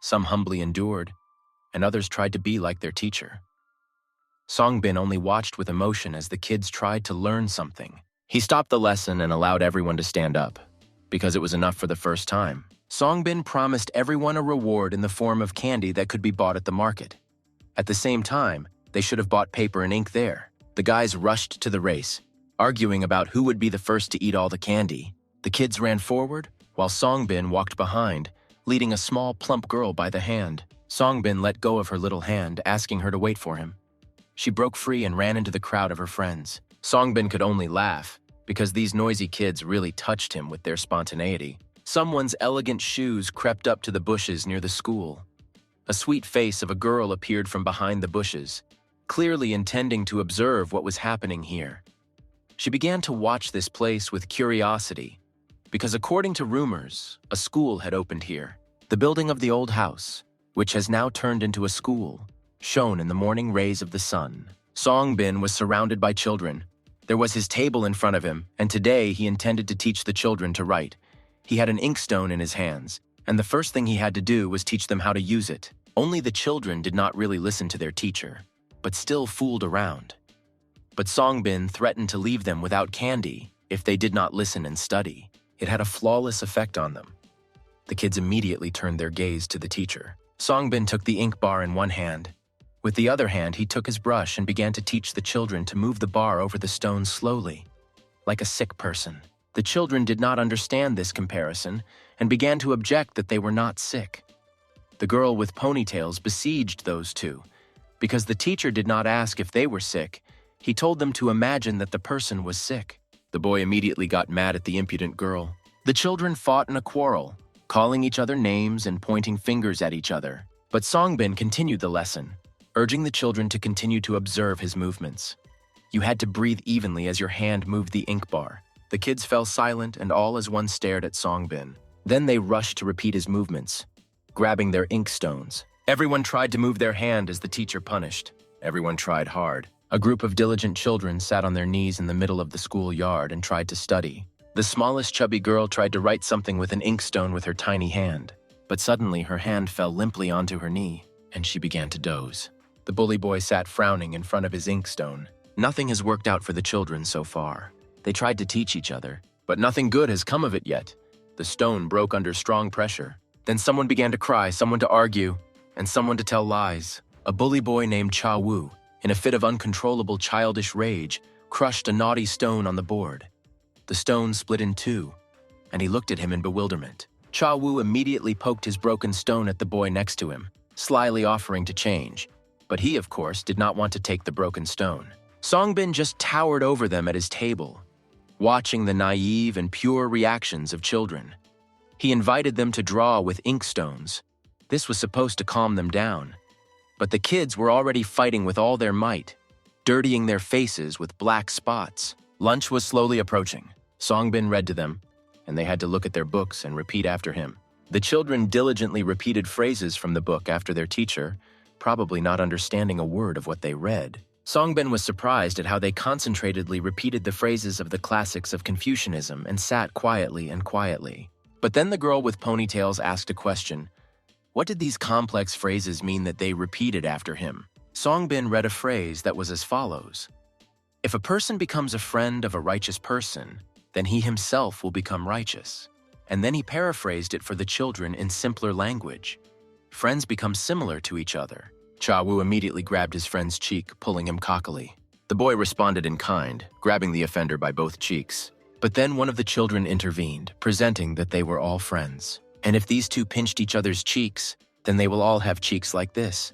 Some humbly endured, and others tried to be like their teacher. Songbin only watched with emotion as the kids tried to learn something. He stopped the lesson and allowed everyone to stand up, because it was enough for the first time. Songbin promised everyone a reward in the form of candy that could be bought at the market. At the same time, they should have bought paper and ink there. The guys rushed to the race, arguing about who would be the first to eat all the candy. The kids ran forward, while Songbin walked behind, leading a small, plump girl by the hand. Songbin let go of her little hand, asking her to wait for him. She broke free and ran into the crowd of her friends. Songbin could only laugh, because these noisy kids really touched him with their spontaneity. Someone's elegant shoes crept up to the bushes near the school. A sweet face of a girl appeared from behind the bushes, clearly intending to observe what was happening here. She began to watch this place with curiosity, because according to rumors, a school had opened here. The building of the old house, which has now turned into a school, shone in the morning rays of the sun. Songbin was surrounded by children. There was his table in front of him, and today he intended to teach the children to write. He had an inkstone in his hands, and the first thing he had to do was teach them how to use it. Only the children did not really listen to their teacher, but still fooled around. But Songbin threatened to leave them without candy if they did not listen and study. It had a flawless effect on them. The kids immediately turned their gaze to the teacher. Songbin took the ink bar in one hand. With the other hand, he took his brush and began to teach the children to move the bar over the stone slowly, like a sick person. The children did not understand this comparison and began to object that they were not sick. The girl with ponytails besieged those two. Because the teacher did not ask if they were sick, he told them to imagine that the person was sick. The boy immediately got mad at the impudent girl. The children fought in a quarrel, calling each other names and pointing fingers at each other. But Songbin continued the lesson, urging the children to continue to observe his movements. You had to breathe evenly as your hand moved the ink bar. The kids fell silent and all as one stared at Songbin. Then they rushed to repeat his movements, grabbing their ink stones. Everyone tried to move their hand as the teacher punished. Everyone tried hard. A group of diligent children sat on their knees in the middle of the schoolyard and tried to study. The smallest chubby girl tried to write something with an inkstone with her tiny hand, but suddenly her hand fell limply onto her knee, and she began to doze. The bully boy sat frowning in front of his inkstone. Nothing has worked out for the children so far. They tried to teach each other, but nothing good has come of it yet. The stone broke under strong pressure. Then someone began to cry, someone to argue, and someone to tell lies. A bully boy named Cha Wu, in a fit of uncontrollable childish rage, crushed a naughty stone on the board. The stone split in two, and he looked at him in bewilderment. Cha Wu immediately poked his broken stone at the boy next to him, slyly offering to change. But he, of course, did not want to take the broken stone. Songbin just towered over them at his table, watching the naive and pure reactions of children. He invited them to draw with inkstones. This was supposed to calm them down. But the kids were already fighting with all their might, dirtying their faces with black spots. Lunch was slowly approaching. Songbin read to them, and they had to look at their books and repeat after him. The children diligently repeated phrases from the book after their teacher, probably not understanding a word of what they read. Songbin was surprised at how they concentratedly repeated the phrases of the classics of Confucianism and sat quietly and quietly. But then the girl with ponytails asked a question. What did these complex phrases mean that they repeated after him? Songbin read a phrase that was as follows. If a person becomes a friend of a righteous person, then he himself will become righteous. And then he paraphrased it for the children in simpler language. Friends become similar to each other. Cha Wu immediately grabbed his friend's cheek, pulling him cockily. The boy responded in kind, grabbing the offender by both cheeks. But then one of the children intervened, presenting that they were all friends. And if these two pinched each other's cheeks, then they will all have cheeks like this.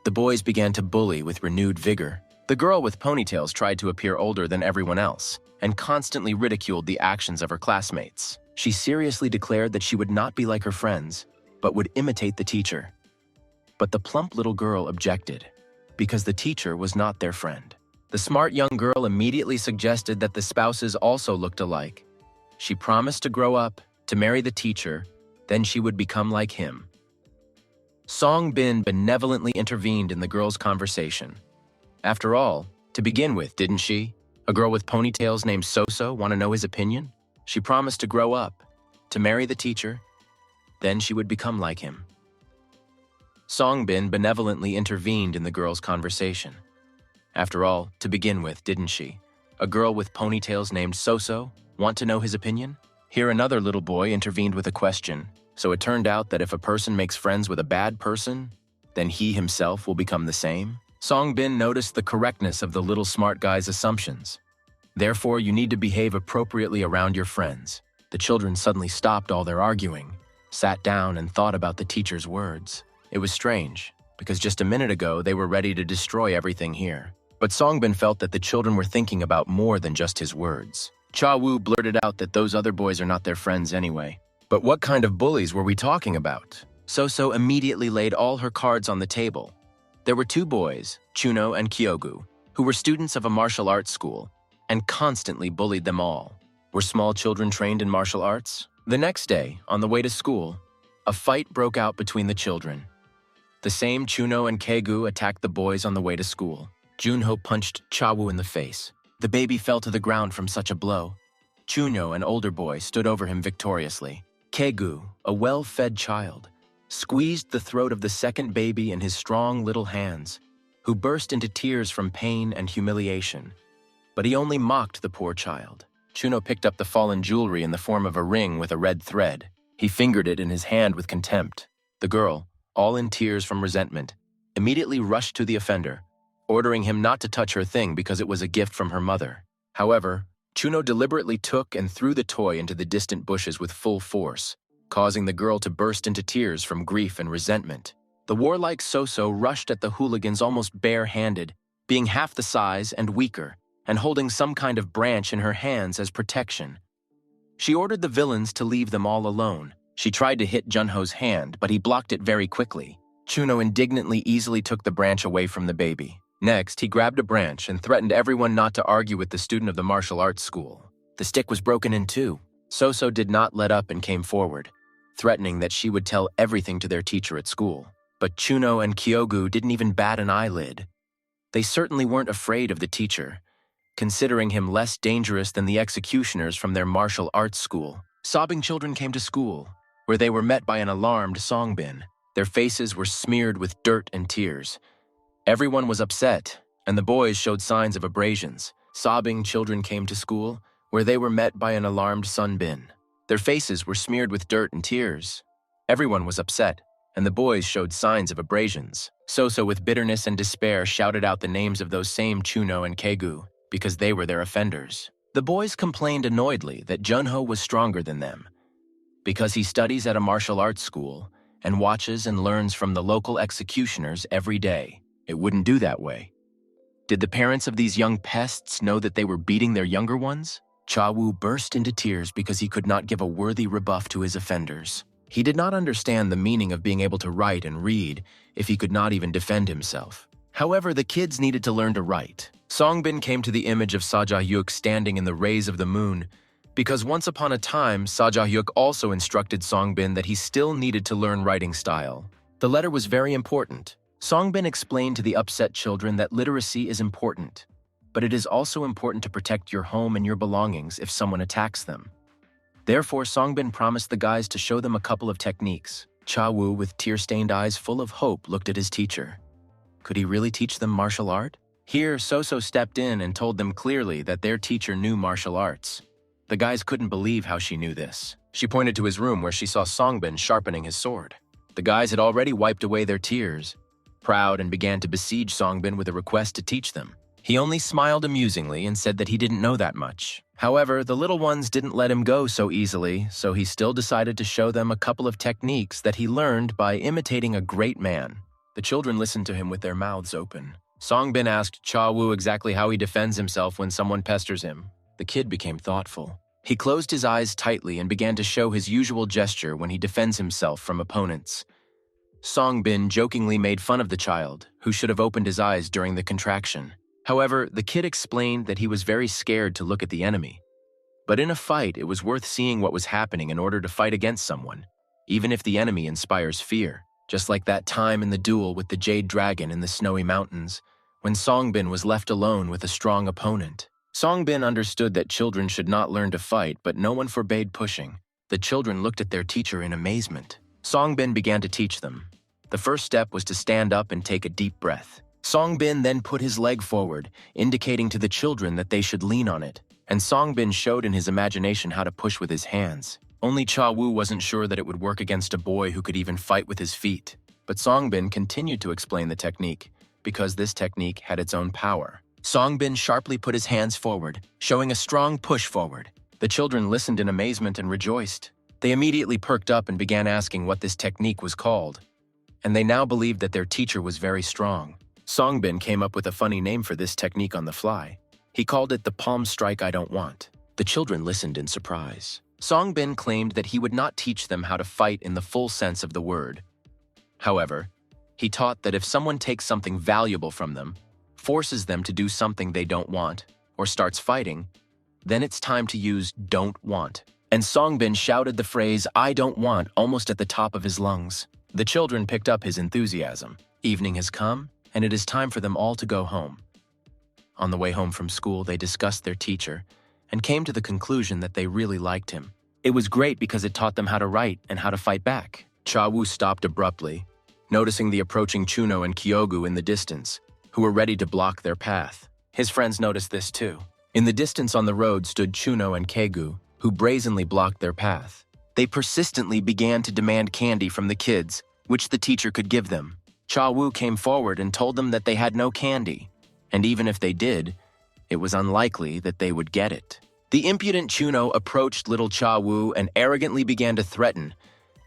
The boys began to bully with renewed vigor. The girl with ponytails tried to appear older than everyone else and constantly ridiculed the actions of her classmates. She seriously declared that she would not be like her friends, but would imitate the teacher. But the plump little girl objected, because the teacher was not their friend. The smart young girl immediately suggested that the spouses also looked alike. She promised to grow up, to marry the teacher, then she would become like him. Songbin benevolently intervened in the girl's conversation. After all, to begin with, didn't she? A girl with ponytails named Soso want to know his opinion? She promised to grow up, to marry the teacher, then she would become like him. Songbin benevolently intervened in the girl's conversation. After all, to begin with, didn't she? A girl with ponytails named Soso want to know his opinion? Here another little boy intervened with a question. So it turned out that if a person makes friends with a bad person, then he himself will become the same? Songbin noticed the correctness of the little smart guy's assumptions. Therefore, you need to behave appropriately around your friends. The children suddenly stopped all their arguing, sat down and thought about the teacher's words. It was strange, because just a minute ago they were ready to destroy everything here. But Songbin felt that the children were thinking about more than just his words. Cha Woo blurted out that those other boys are not their friends anyway. But what kind of bullies were we talking about? So immediately laid all her cards on the table. There were two boys, Chuno and Kyogu, who were students of a martial arts school and constantly bullied them all. Were small children trained in martial arts? The next day, on the way to school, a fight broke out between the children. The same Chuno and Kegu attacked the boys on the way to school. Junho punched Chawu in the face. The baby fell to the ground from such a blow. Chuno, an older boy, stood over him victoriously. Kegu, a well-fed child, squeezed the throat of the second baby in his strong little hands, who burst into tears from pain and humiliation. But he only mocked the poor child. Chuno picked up the fallen jewelry in the form of a ring with a red thread. He fingered it in his hand with contempt. The girl, all in tears from resentment, immediately rushed to the offender, ordering him not to touch her thing because it was a gift from her mother. However, Chuno deliberately took and threw the toy into the distant bushes with full force, causing the girl to burst into tears from grief and resentment. The warlike Soso rushed at the hooligans almost bare-handed, being half the size and weaker, and holding some kind of branch in her hands as protection. She ordered the villains to leave them all alone. She tried to hit Junho's hand, but he blocked it very quickly. Chuno indignantly easily took the branch away from the baby. Next, he grabbed a branch and threatened everyone not to argue with the student of the martial arts school. The stick was broken in two. Soso did not let up and came forward, threatening that she would tell everything to their teacher at school. But Chuno and Kyogu didn't even bat an eyelid. They certainly weren't afraid of the teacher, considering him less dangerous than the executioners from their martial arts school. Sobbing children came to school, where they were met by an alarmed Songbin. Their faces were smeared with dirt and tears. Everyone was upset, and the boys showed signs of abrasions. Sobbing children came to school, where they were met by an alarmed Sunbin. Their faces were smeared with dirt and tears. Everyone was upset, and the boys showed signs of abrasions. Soso, with bitterness and despair, shouted out the names of those same Chuno and Kegu, because they were their offenders. The boys complained annoyedly that Junho was stronger than them, because he studies at a martial arts school and watches and learns from the local executioners every day. It wouldn't do that way. Did the parents of these young pests know that they were beating their younger ones? Chawu burst into tears because he could not give a worthy rebuff to his offenders. He did not understand the meaning of being able to write and read if he could not even defend himself. However, the kids needed to learn to write. Songbin came to the image of Sajah Yuk standing in the rays of the moon, because once upon a time, Sajah Yuk also instructed Songbin that he still needed to learn writing style. The letter was very important. Songbin explained to the upset children that literacy is important, but it is also important to protect your home and your belongings if someone attacks them. Therefore, Songbin promised the guys to show them a couple of techniques. Chawu, with tear-stained eyes full of hope, looked at his teacher. Could he really teach them martial art? Here, Soso stepped in and told them clearly that their teacher knew martial arts. The guys couldn't believe how she knew this. She pointed to his room where she saw Songbin sharpening his sword. The guys had already wiped away their tears, proud, and began to besiege Songbin with a request to teach them. He only smiled amusingly and said that he didn't know that much. However, the little ones didn't let him go so easily, so he still decided to show them a couple of techniques that he learned by imitating a great man. The children listened to him with their mouths open. Songbin asked Chawu exactly how he defends himself when someone pesters him. The kid became thoughtful. He closed his eyes tightly and began to show his usual gesture when he defends himself from opponents. Songbin jokingly made fun of the child, who should have opened his eyes during the contraction. However, the kid explained that he was very scared to look at the enemy. But in a fight, it was worth seeing what was happening in order to fight against someone, even if the enemy inspires fear. Just like that time in the duel with the Jade Dragon in the snowy mountains, when Songbin was left alone with a strong opponent. Songbin understood that children should not learn to fight, but no one forbade pushing. The children looked at their teacher in amazement. Songbin began to teach them. The first step was to stand up and take a deep breath. Songbin then put his leg forward, indicating to the children that they should lean on it, and Songbin showed in his imagination how to push with his hands. Only Chawu wasn't sure that it would work against a boy who could even fight with his feet. But Songbin continued to explain the technique, because this technique had its own power. Songbin sharply put his hands forward, showing a strong push forward. The children listened in amazement and rejoiced. They immediately perked up and began asking what this technique was called, and they now believed that their teacher was very strong. Songbin came up with a funny name for this technique on the fly. He called it the palm strike I don't want. The children listened in surprise. Songbin claimed that he would not teach them how to fight in the full sense of the word. However, he taught that if someone takes something valuable from them, forces them to do something they don't want, or starts fighting, then it's time to use don't want. And Songbin shouted the phrase I don't want almost at the top of his lungs. The children picked up his enthusiasm. Evening has come, and it is time for them all to go home. On the way home from school, they discussed their teacher and came to the conclusion that they really liked him. It was great because it taught them how to write and how to fight back. Chawu stopped abruptly, noticing the approaching Chuno and Kyogu in the distance, who were ready to block their path. His friends noticed this too. In the distance on the road stood Chuno and Kegu, who brazenly blocked their path. They persistently began to demand candy from the kids, which the teacher could give them. Chawu came forward and told them that they had no candy, and even if they did, it was unlikely that they would get it. The impudent Chuno approached little Chawu and arrogantly began to threaten.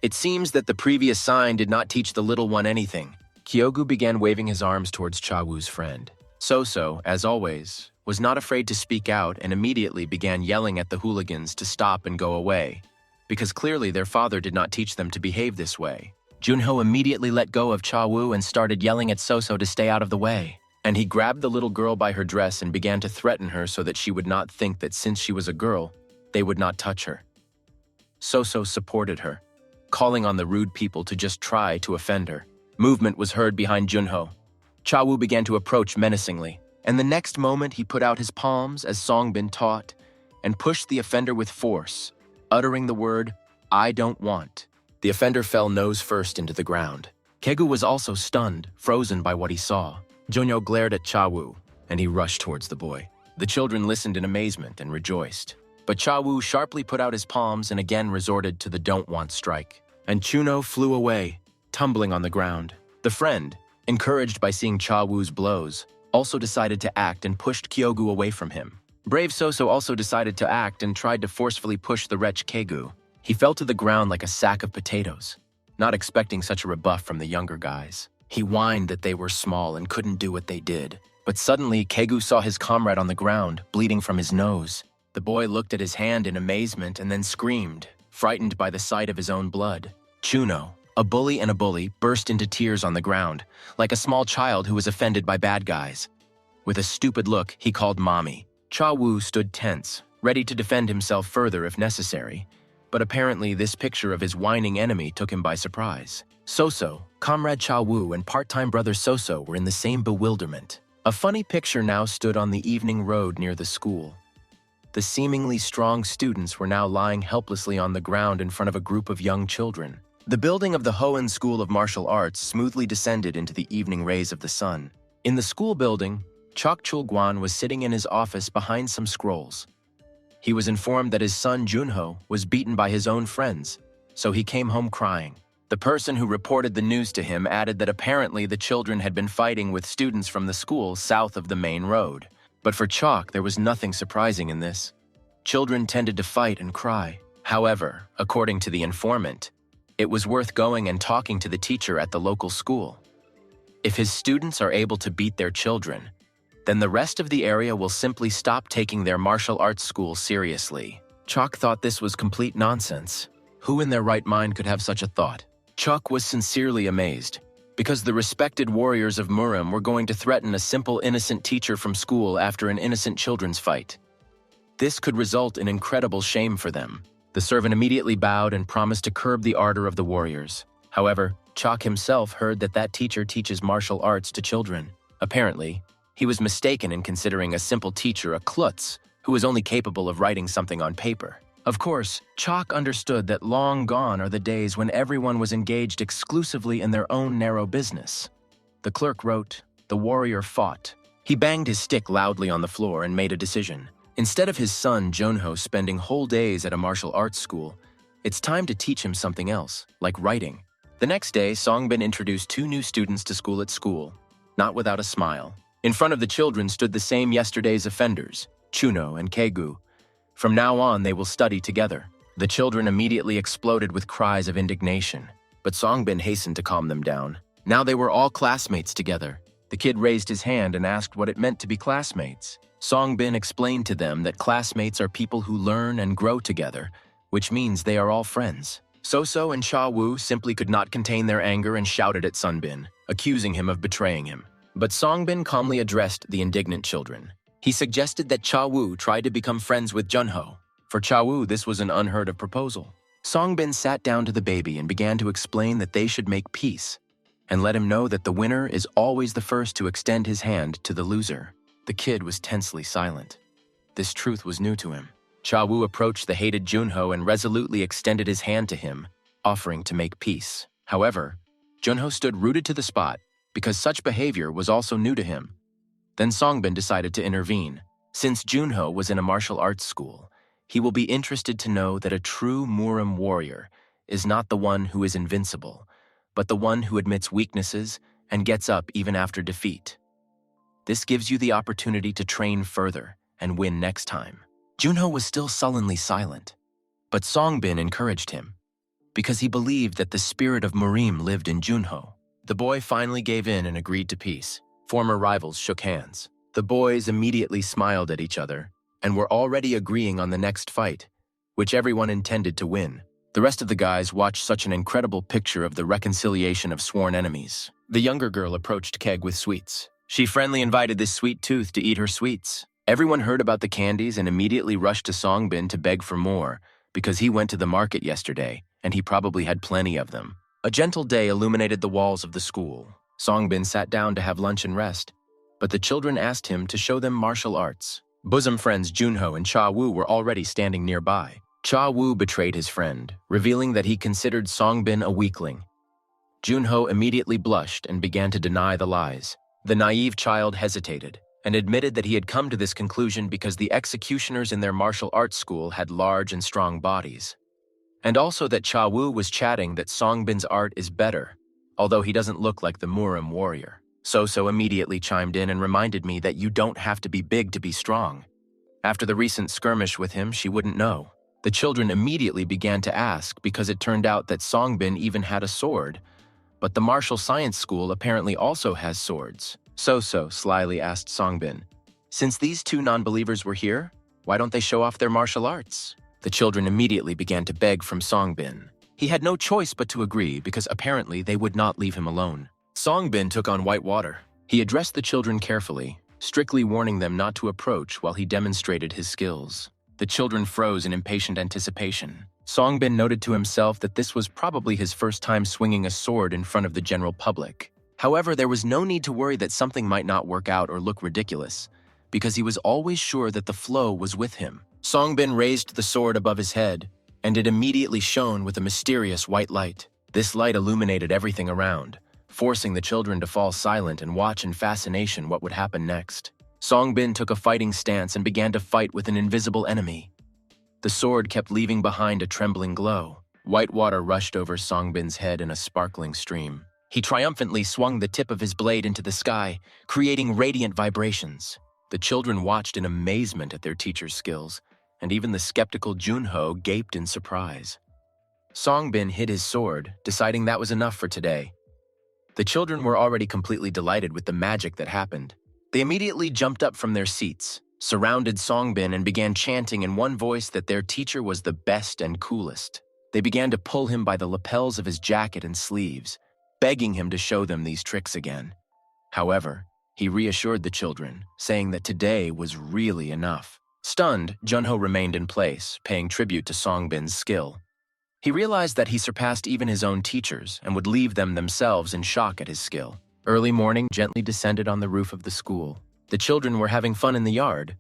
It seems that the previous sign did not teach the little one anything. Kyogu began waving his arms towards Chawu's friend. Soso, as always, was not afraid to speak out and immediately began yelling at the hooligans to stop and go away, because clearly their father did not teach them to behave this way. Junho immediately let go of Chawu and started yelling at Soso to stay out of the way. And he grabbed the little girl by her dress and began to threaten her so that she would not think that since she was a girl, they would not touch her. Soso supported her, calling on the rude people to just try to offend her. Movement was heard behind Junho. Chawu began to approach menacingly, and the next moment he put out his palms as Songbin taught and pushed the offender with force, uttering the word, I don't want. The offender fell nose first into the ground. Kegu was also stunned, frozen by what he saw. Jonyo glared at Chawu, and he rushed towards the boy. The children listened in amazement and rejoiced. But Chawu sharply put out his palms and again resorted to the don't want strike. And Chuno flew away, tumbling on the ground. The friend, encouraged by seeing Chawu's blows, also decided to act and pushed Kyogu away from him. Brave Soso also decided to act and tried to forcefully push the wretch Kegu. He fell to the ground like a sack of potatoes, not expecting such a rebuff from the younger guys. He whined that they were small and couldn't do what they did. But suddenly, Kegu saw his comrade on the ground, bleeding from his nose. The boy looked at his hand in amazement and then screamed, frightened by the sight of his own blood. Chuno, a bully and a bully, burst into tears on the ground, like a small child who was offended by bad guys. With a stupid look, he called Mommy. Chawu stood tense, ready to defend himself further if necessary. But apparently this picture of his whining enemy took him by surprise. Soso, Comrade Chawu, and part-time brother Soso were in the same bewilderment. A funny picture now stood on the evening road near the school. The seemingly strong students were now lying helplessly on the ground in front of a group of young children. The building of the Hoenn School of Martial Arts smoothly descended into the evening rays of the sun. In the school building, Chok Chul-gwan was sitting in his office behind some scrolls. He was informed that his son Junho was beaten by his own friends, so he came home crying. The person who reported the news to him added that apparently the children had been fighting with students from the school south of the main road. But for Chok, there was nothing surprising in this. Children tended to fight and cry. However, according to the informant, it was worth going and talking to the teacher at the local school. If his students are able to beat their children, then the rest of the area will simply stop taking their martial arts school seriously. Chok thought this was complete nonsense. Who in their right mind could have such a thought? Chok was sincerely amazed, because the respected warriors of Murim were going to threaten a simple innocent teacher from school after an innocent children's fight. This could result in incredible shame for them. The servant immediately bowed and promised to curb the ardor of the warriors. However, Chok himself heard that that teacher teaches martial arts to children. Apparently, he was mistaken in considering a simple teacher a klutz who was only capable of writing something on paper. Of course, Chok understood that long gone are the days when everyone was engaged exclusively in their own narrow business. The clerk wrote, "The warrior fought." He banged his stick loudly on the floor and made a decision. Instead of his son Junho spending whole days at a martial arts school, it's time to teach him something else, like writing. The next day, Songbin introduced 2 new students to school, not without a smile. In front of the children stood the same yesterday's offenders, Chuno and Kegu. From now on, they will study together. The children immediately exploded with cries of indignation, but Songbin hastened to calm them down. Now they were all classmates together, The kid raised his hand and asked what it meant to be classmates. Songbin explained to them that classmates are people who learn and grow together, which means they are all friends. So and Cha Wu simply could not contain their anger and shouted at Sunbin, accusing him of betraying him. But Songbin calmly addressed the indignant children. He suggested that Cha Wu try to become friends with Junho. For Cha Wu, this was an unheard of proposal. Songbin sat down to the baby and began to explain that they should make peace, and let him know that the winner is always the first to extend his hand to the loser. The kid was tensely silent. This truth was new to him. Cha Wu approached the hated Junho and resolutely extended his hand to him, offering to make peace. However, Junho stood rooted to the spot because such behavior was also new to him. Then Songbin decided to intervene. Since Junho was in a martial arts school, he will be interested to know that a true Murim warrior is not the one who is invincible, but the one who admits weaknesses and gets up even after defeat. This gives you the opportunity to train further and win next time. Junho was still sullenly silent, but Songbin encouraged him, because he believed that the spirit of Murim lived in Junho. The boy finally gave in and agreed to peace. Former rivals shook hands. The boys immediately smiled at each other and were already agreeing on the next fight, which everyone intended to win. The rest of the guys watched such an incredible picture of the reconciliation of sworn enemies. The younger girl approached Keg with sweets. She friendly invited this sweet tooth to eat her sweets. Everyone heard about the candies and immediately rushed to Songbin to beg for more, because he went to the market yesterday, and he probably had plenty of them. A gentle day illuminated the walls of the school. Songbin sat down to have lunch and rest, but the children asked him to show them martial arts. Bosom friends Junho and Cha Wu were already standing nearby. Cha Wu betrayed his friend, revealing that he considered Songbin a weakling. Junho immediately blushed and began to deny the lies. The naive child hesitated and admitted that he had come to this conclusion because the executioners in their martial arts school had large and strong bodies. And also that Cha Wu was chatting that Songbin's art is better, although he doesn't look like the Murim warrior. So immediately chimed in and reminded me that you don't have to be big to be strong. After the recent skirmish with him, she wouldn't know. The children immediately began to ask because it turned out that Songbin even had a sword, but the martial science school apparently also has swords. So slyly asked Songbin, since these two non-believers were here, why don't they show off their martial arts? The children immediately began to beg from Songbin. He had no choice but to agree because apparently they would not leave him alone. Songbin took on white water. He addressed the children carefully, strictly warning them not to approach while he demonstrated his skills. The children froze in impatient anticipation. Songbin noted to himself that this was probably his first time swinging a sword in front of the general public. However, there was no need to worry that something might not work out or look ridiculous, because he was always sure that the flow was with him. Songbin raised the sword above his head, and it immediately shone with a mysterious white light. This light illuminated everything around, forcing the children to fall silent and watch in fascination what would happen next. Songbin took a fighting stance and began to fight with an invisible enemy. The sword kept leaving behind a trembling glow. White water rushed over Songbin's head in a sparkling stream. He triumphantly swung the tip of his blade into the sky, creating radiant vibrations. The children watched in amazement at their teacher's skills, and even the skeptical Junho gaped in surprise. Songbin hid his sword, deciding that was enough for today. The children were already completely delighted with the magic that happened. They immediately jumped up from their seats, surrounded Songbin, and began chanting in one voice that their teacher was the best and coolest. They began to pull him by the lapels of his jacket and sleeves, begging him to show them these tricks again. However, he reassured the children, saying that today was really enough. Stunned, Junho remained in place, paying tribute to Songbin's skill. He realized that he surpassed even his own teachers and would leave them themselves in shock at his skill. Early morning gently descended on the roof of the school. The children were having fun in the yard.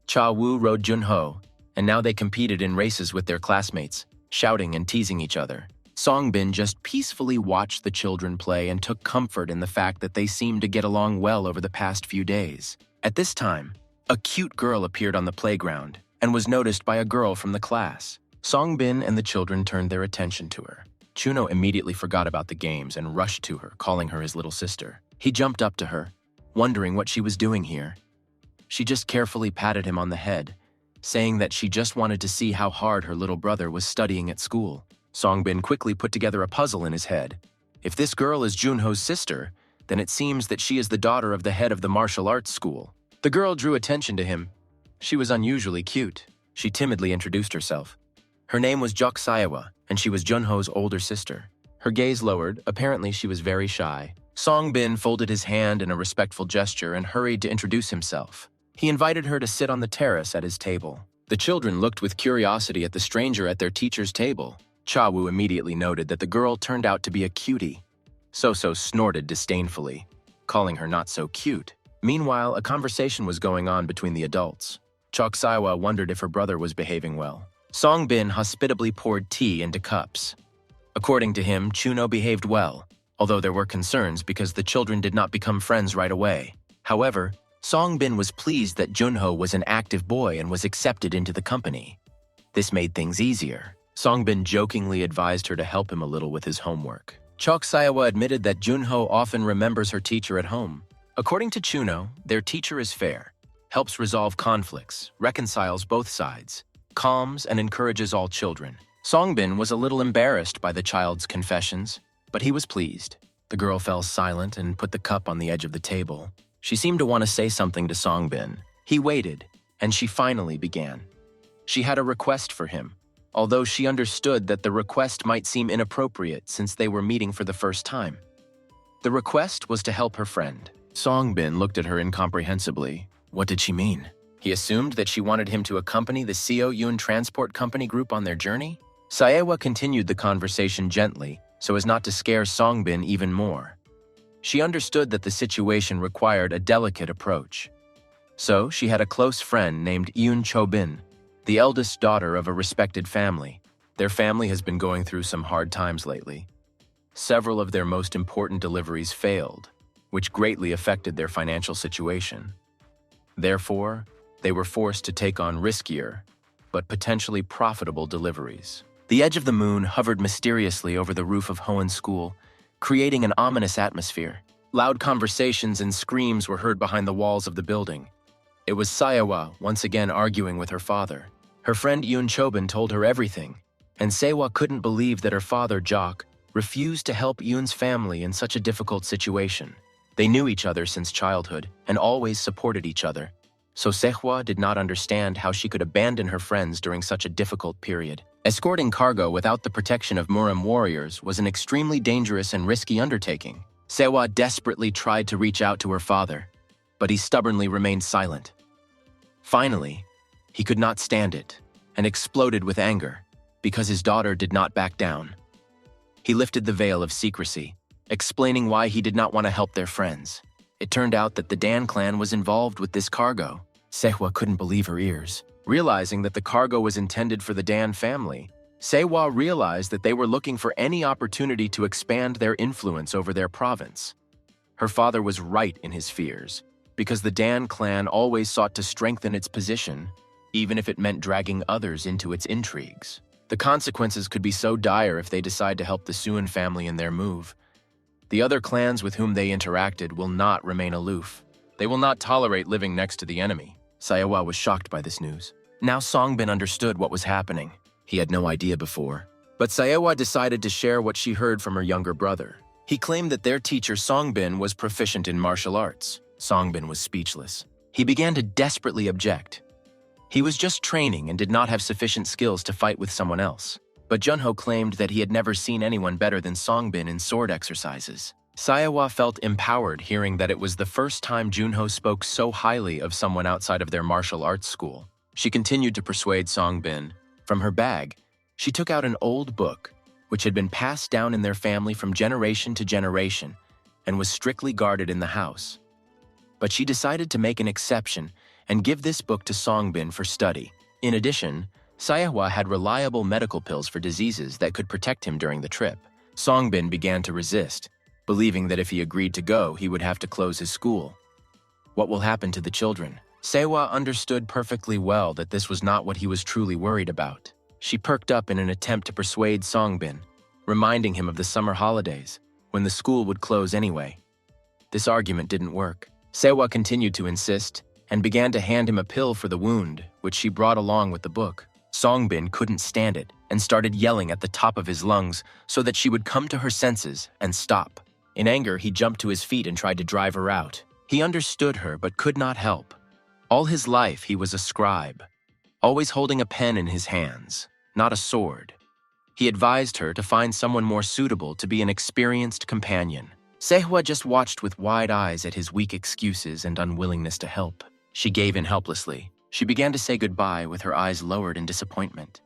Cha Wu rode Junho, and now they competed in races with their classmates, shouting and teasing each other. Songbin just peacefully watched the children play and took comfort in the fact that they seemed to get along well over the past few days. At this time, a cute girl appeared on the playground and was noticed by a girl from the class. Songbin and the children turned their attention to her. Junho immediately forgot about the games and rushed to her, calling her his little sister. He jumped up to her, wondering what she was doing here. She just carefully patted him on the head, saying that she just wanted to see how hard her little brother was studying at school. Songbin quickly put together a puzzle in his head. If this girl is Junho's sister, then it seems that she is the daughter of the head of the martial arts school. The girl drew attention to him. She was unusually cute. She timidly introduced herself. Her name was Jok Saewa, and she was Junho's older sister. Her gaze lowered. Apparently, she was very shy. Songbin folded his hand in a respectful gesture and hurried to introduce himself. He invited her to sit on the terrace at his table. The children looked with curiosity at the stranger at their teacher's table. Chawu immediately noted that the girl turned out to be a cutie. So-So snorted disdainfully, calling her not so cute. Meanwhile, a conversation was going on between the adults. Chok Saiwa wondered if her brother was behaving well. Songbin hospitably poured tea into cups. According to him, Chuno behaved well, although there were concerns because the children did not become friends right away. However, Songbin was pleased that Junho was an active boy and was accepted into the company. This made things easier. Songbin jokingly advised her to help him a little with his homework. Chok Saewa admitted that Junho often remembers her teacher at home. According to Chuno, their teacher is fair, helps resolve conflicts, reconciles both sides, calms and encourages all children. Songbin was a little embarrassed by the child's confessions, but he was pleased. The girl fell silent and put the cup on the edge of the table. She seemed to want to say something to Songbin. He waited, and she finally began. She had a request for him, although she understood that the request might seem inappropriate since they were meeting for the first time. The request was to help her friend. Songbin looked at her incomprehensibly. What did she mean? He assumed that she wanted him to accompany the Seo Yun Transport Company group on their journey? Saewa continued the conversation gently, so as not to scare Songbin even more. She understood that the situation required a delicate approach. So, she had a close friend named Yoon Chobin, the eldest daughter of a respected family. Their family has been going through some hard times lately. Several of their most important deliveries failed, which greatly affected their financial situation. Therefore, they were forced to take on riskier, but potentially profitable deliveries. The edge of the moon hovered mysteriously over the roof of Hoenn School, creating an ominous atmosphere. Loud conversations and screams were heard behind the walls of the building. It was Saewa once again arguing with her father. Her friend Yoon Chobin told her everything, and Saewa couldn't believe that her father, Jok, refused to help Yoon's family in such a difficult situation. They knew each other since childhood and always supported each other, so Saewa did not understand how she could abandon her friends during such a difficult period. Escorting cargo without the protection of Murim warriors was an extremely dangerous and risky undertaking. Saewa desperately tried to reach out to her father, but he stubbornly remained silent. Finally, he could not stand it and exploded with anger because his daughter did not back down. He lifted the veil of secrecy, explaining why he did not want to help their friends. It turned out that the Dan clan was involved with this cargo. Saewa couldn't believe her ears. Realizing that the cargo was intended for the Dan family, Saewa realized that they were looking for any opportunity to expand their influence over their province. Her father was right in his fears, because the Dan clan always sought to strengthen its position, even if it meant dragging others into its intrigues. The consequences could be so dire if they decide to help the Suan family in their move. The other clans with whom they interacted will not remain aloof. They will not tolerate living next to the enemy. Saewa was shocked by this news. Now Songbin understood what was happening. He had no idea before. But Saewa decided to share what she heard from her younger brother. He claimed that their teacher Songbin was proficient in martial arts. Songbin was speechless. He began to desperately object. He was just training and did not have sufficient skills to fight with someone else. But Junho claimed that he had never seen anyone better than Songbin in sword exercises. Saewa felt empowered hearing that it was the first time Junho spoke so highly of someone outside of their martial arts school. She continued to persuade Songbin. From her bag, she took out an old book, which had been passed down in their family from generation to generation and was strictly guarded in the house. But she decided to make an exception and give this book to Songbin for study. In addition, Saewa had reliable medical pills for diseases that could protect him during the trip. Songbin began to resist, believing that if he agreed to go, he would have to close his school. What will happen to the children? Saewa understood perfectly well that this was not what he was truly worried about. She perked up in an attempt to persuade Songbin, reminding him of the summer holidays, when the school would close anyway. This argument didn't work. Saewa continued to insist, and began to hand him a pill for the wound, which she brought along with the book. Songbin couldn't stand it, and started yelling at the top of his lungs so that she would come to her senses and stop. In anger, he jumped to his feet and tried to drive her out. He understood her but could not help. All his life, he was a scribe, always holding a pen in his hands, not a sword. He advised her to find someone more suitable to be an experienced companion. Sehwa just watched with wide eyes at his weak excuses and unwillingness to help. She gave in helplessly. She began to say goodbye with her eyes lowered in disappointment.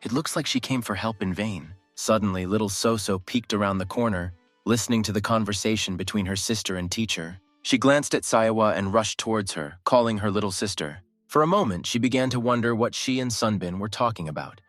It looks like she came for help in vain. Suddenly, little Soso peeked around the corner, listening to the conversation between her sister and teacher. She glanced at Sehwa and rushed towards her, calling her little sister. For a moment, she began to wonder what she and Sunbin were talking about.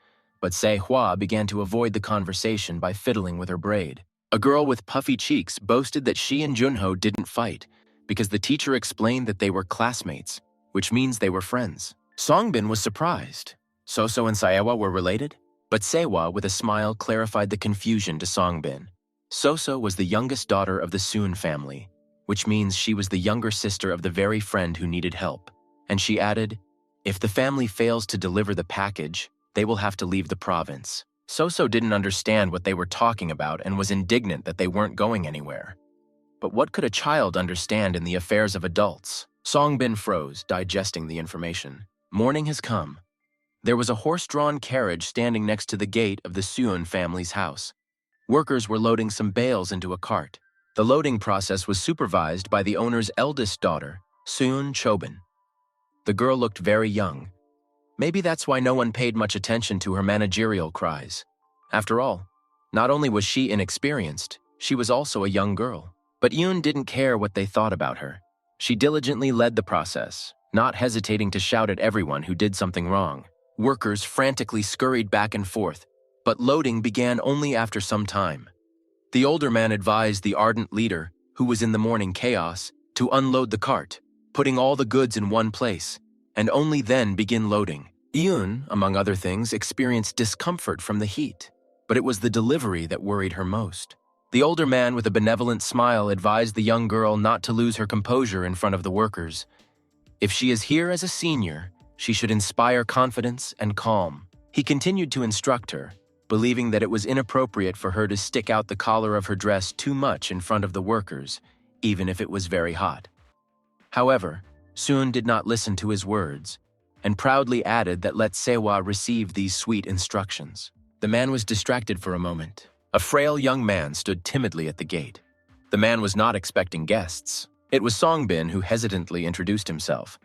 But Sehwa began to avoid the conversation by fiddling with her braid. A girl with puffy cheeks boasted that she and Junho didn't fight because the teacher explained that they were classmates, which means they were friends. Songbin was surprised. Soso and Sehwa were related? But Sehwa, with a smile, clarified the confusion to Songbin. Soso was the youngest daughter of the Soon family, which means she was the younger sister of the very friend who needed help. And she added, if the family fails to deliver the package, they will have to leave the province. Soso didn't understand what they were talking about and was indignant that they weren't going anywhere. But what could a child understand in the affairs of adults? Songbin froze, digesting the information. Morning has come. There was a horse-drawn carriage standing next to the gate of the Suun family's house. Workers were loading some bales into a cart. The loading process was supervised by the owner's eldest daughter, Suun Chobin. The girl looked very young. Maybe that's why no one paid much attention to her managerial cries. After all, not only was she inexperienced, she was also a young girl. But Yoon didn't care what they thought about her. She diligently led the process, not hesitating to shout at everyone who did something wrong. Workers frantically scurried back and forth, but loading began only after some time. The older man advised the ardent leader, who was in the morning chaos, to unload the cart, putting all the goods in one place, and only then begin loading. Yoon, among other things, experienced discomfort from the heat, but it was the delivery that worried her most. The older man with a benevolent smile advised the young girl not to lose her composure in front of the workers. If she is here as a senior, she should inspire confidence and calm. He continued to instruct her, believing that it was inappropriate for her to stick out the collar of her dress too much in front of the workers, even if it was very hot. However, Soon did not listen to his words, and proudly added that let Sehwa receive these sweet instructions. The man was distracted for a moment. A frail young man stood timidly at the gate. The man was not expecting guests. It was Songbin who hesitantly introduced himself.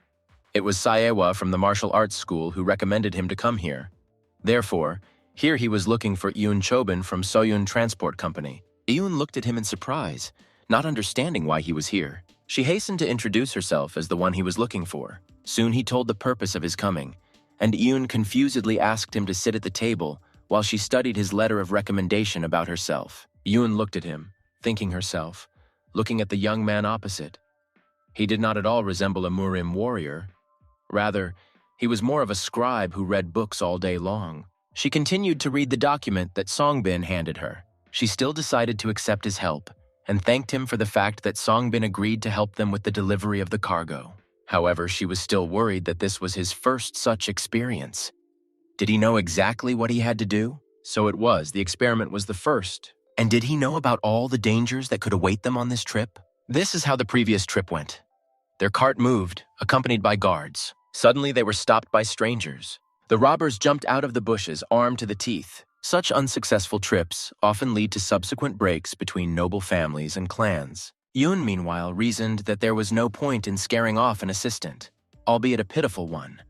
It was Sehwa from the martial arts school who recommended him to come here. Therefore, here he was looking for Yoon Chobin from Soyun Transport Company. Yoon looked at him in surprise, not understanding why he was here. She hastened to introduce herself as the one he was looking for. Soon he told the purpose of his coming, and Yoon confusedly asked him to sit at the table while she studied his letter of recommendation about herself. Yoon looked at him, thinking herself, looking at the young man opposite. He did not at all resemble a Murim warrior. Rather, he was more of a scribe who read books all day long. She continued to read the document that Songbin handed her. She still decided to accept his help, and thanked him for the fact that Songbin agreed to help them with the delivery of the cargo. However, she was still worried that this was his first such experience. Did he know exactly what he had to do? So it was, the experiment was the first. And did he know about all the dangers that could await them on this trip? This is how the previous trip went. Their cart moved, accompanied by guards. Suddenly they were stopped by strangers. The robbers jumped out of the bushes, armed to the teeth. Such unsuccessful trips often lead to subsequent breaks between noble families and clans. Yoon, meanwhile, reasoned that there was no point in scaring off an assistant, albeit a pitiful one.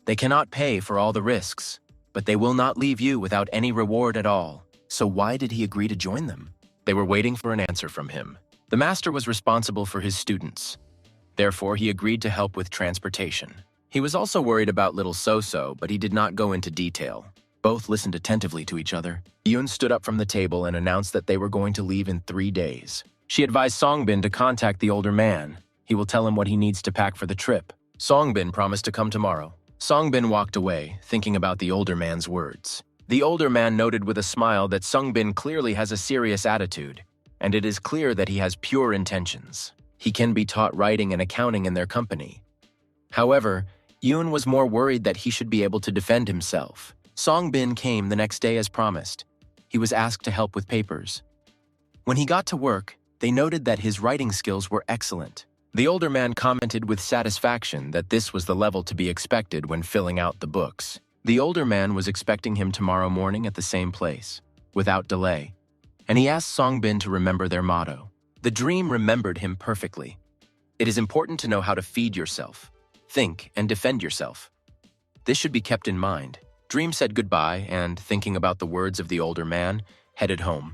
They cannot pay for all the risks, but they will not leave you without any reward at all. So why did he agree to join them? They were waiting for an answer from him. The master was responsible for his students. Therefore, he agreed to help with transportation. He was also worried about little Soso, but he did not go into detail. Both listened attentively to each other. Yoon stood up from the table and announced that they were going to leave in 3 days. She advised Songbin to contact the older man. He will tell him what he needs to pack for the trip. Songbin promised to come tomorrow. Songbin walked away, thinking about the older man's words. The older man noted with a smile that Songbin clearly has a serious attitude, and it is clear that he has pure intentions. He can be taught writing and accounting in their company. However, Yoon was more worried that he should be able to defend himself. Songbin came the next day as promised. He was asked to help with papers. When he got to work, They noted that his writing skills were excellent. The older man commented with satisfaction that this was the level to be expected when filling out the books. The older man was expecting him tomorrow morning at the same place, without delay, and he asked Songbin to remember their motto. The dream remembered him perfectly. It is important to know how to feed yourself, think, and defend yourself. This should be kept in mind. Dream said goodbye and, thinking about the words of the older man, headed home.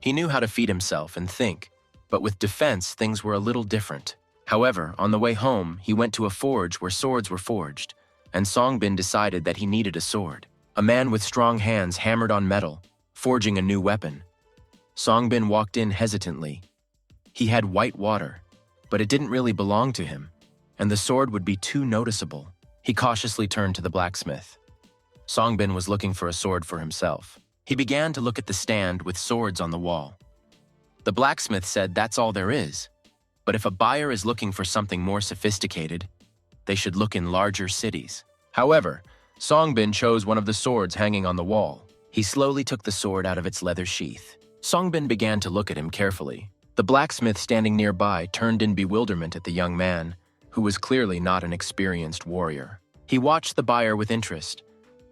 He knew how to feed himself and think, but with defense, things were a little different. However, on the way home, he went to a forge where swords were forged, and Songbin decided that he needed a sword. A man with strong hands hammered on metal, forging a new weapon. Songbin walked in hesitantly. He had white water, but it didn't really belong to him, and the sword would be too noticeable. He cautiously turned to the blacksmith. Songbin was looking for a sword for himself. He began to look at the stand with swords on the wall. The blacksmith said that's all there is, but if a buyer is looking for something more sophisticated, they should look in larger cities. However, Songbin chose one of the swords hanging on the wall. He slowly took the sword out of its leather sheath. Songbin began to look at him carefully. The blacksmith standing nearby turned in bewilderment at the young man, who was clearly not an experienced warrior. He watched the buyer with interest,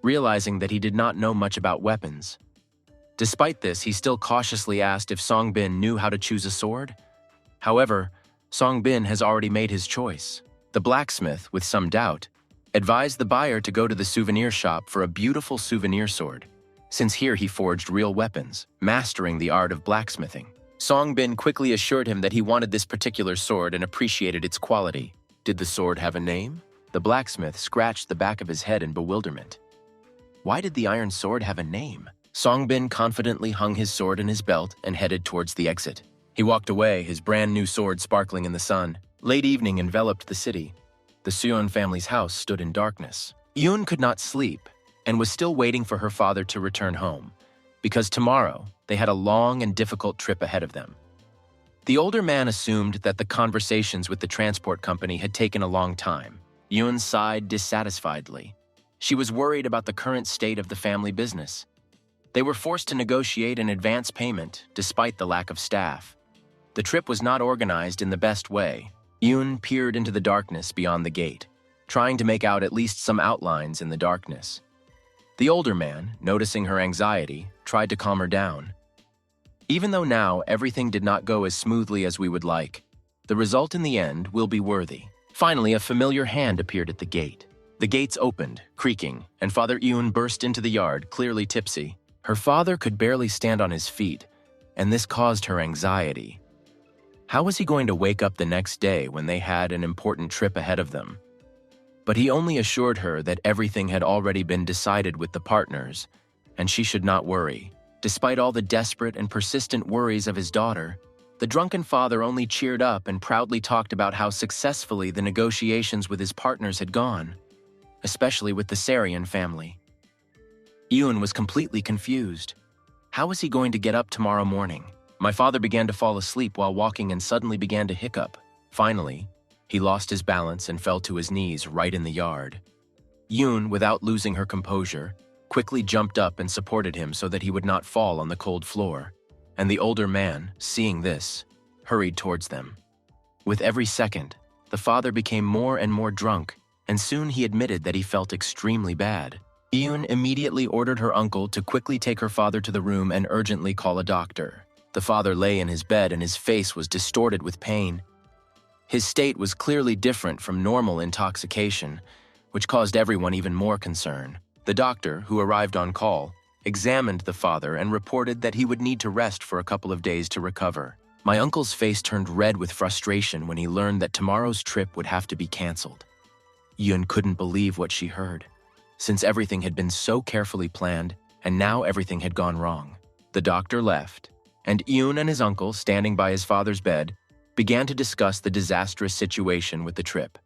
realizing that he did not know much about weapons. Despite this, he still cautiously asked if Songbin knew how to choose a sword. However, Songbin has already made his choice. The blacksmith, with some doubt, advised the buyer to go to the souvenir shop for a beautiful souvenir sword, since here he forged real weapons, mastering the art of blacksmithing. Songbin quickly assured him that he wanted this particular sword and appreciated its quality. Did the sword have a name? The blacksmith scratched the back of his head in bewilderment. Why did the iron sword have a name? Songbin confidently hung his sword in his belt and headed towards the exit. He walked away, his brand new sword sparkling in the sun. Late evening enveloped the city. The Seon family's house stood in darkness. Yoon could not sleep and was still waiting for her father to return home, because tomorrow they had a long and difficult trip ahead of them. The older man assumed that the conversations with the transport company had taken a long time. Yoon sighed dissatisfiedly. She was worried about the current state of the family business. They were forced to negotiate an advance payment despite the lack of staff. The trip was not organized in the best way. Yoon peered into the darkness beyond the gate, trying to make out at least some outlines in the darkness. The older man, noticing her anxiety, tried to calm her down. Even though now everything did not go as smoothly as we would like, the result in the end will be worthy. Finally, a familiar hand appeared at the gate. The gates opened, creaking, and Father Yoon burst into the yard, clearly tipsy. Her father could barely stand on his feet, and this caused her anxiety. How was he going to wake up the next day when they had an important trip ahead of them? But he only assured her that everything had already been decided with the partners, and she should not worry. Despite all the desperate and persistent worries of his daughter, the drunken father only cheered up and proudly talked about how successfully the negotiations with his partners had gone, especially with the Sarian family. Yoon was completely confused. How was he going to get up tomorrow morning? My father began to fall asleep while walking and suddenly began to hiccup. Finally, he lost his balance and fell to his knees right in the yard. Yoon, without losing her composure, quickly jumped up and supported him so that he would not fall on the cold floor. And the older man, seeing this, hurried towards them. With every second, the father became more and more drunk, and soon he admitted that he felt extremely bad. Yoon immediately ordered her uncle to quickly take her father to the room and urgently call a doctor. The father lay in his bed and his face was distorted with pain. His state was clearly different from normal intoxication, which caused everyone even more concern. The doctor, who arrived on call, examined the father and reported that he would need to rest for a couple of days to recover. My uncle's face turned red with frustration when he learned that tomorrow's trip would have to be canceled. Yoon couldn't believe what she heard, since everything had been so carefully planned, and now everything had gone wrong. The doctor left, and Yoon and his uncle, standing by his father's bed, began to discuss the disastrous situation with the trip.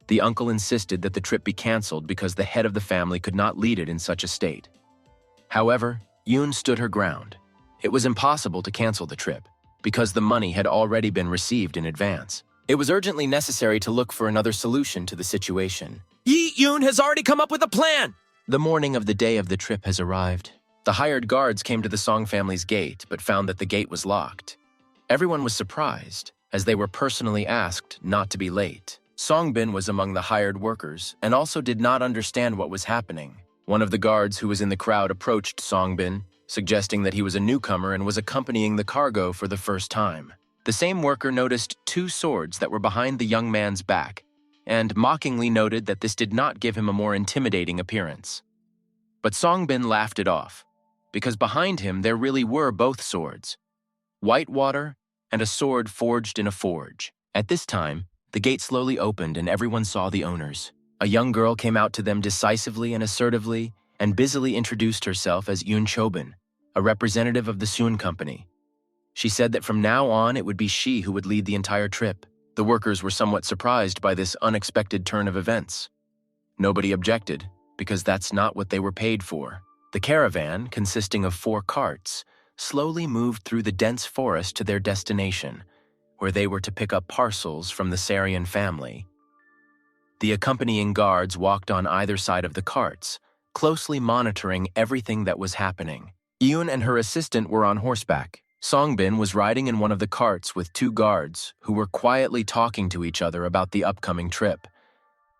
The uncle insisted that the trip be canceled because the head of the family could not lead it in such a state. However, Yoon stood her ground. It was impossible to cancel the trip, because the money had already been received in advance. It was urgently necessary to look for another solution to the situation. Yoon has already come up with a plan! The morning of the day of the trip has arrived. The hired guards came to the Song family's gate, but found that the gate was locked. Everyone was surprised, as they were personally asked not to be late. Songbin was among the hired workers and also did not understand what was happening. One of the guards who was in the crowd approached Songbin, suggesting that he was a newcomer and was accompanying the cargo for the first time. The same worker noticed 2 swords that were behind the young man's back and mockingly noted that this did not give him a more intimidating appearance. But Songbin laughed it off, because behind him there really were both swords, Whitewater and a sword forged in a forge. At this time, the gate slowly opened and everyone saw the owners. A young girl came out to them decisively and assertively and busily introduced herself as Yoon Chobin, a representative of the Soon Company. She said that from now on it would be she who would lead the entire trip. The workers were somewhat surprised by this unexpected turn of events. Nobody objected, because that's not what they were paid for. The caravan, consisting of 4 carts, slowly moved through the dense forest to their destination, where they were to pick up parcels from the Sarian family. The accompanying guards walked on either side of the carts, closely monitoring everything that was happening. Yoon and her assistant were on horseback. Songbin was riding in one of the carts with 2 guards who were quietly talking to each other about the upcoming trip.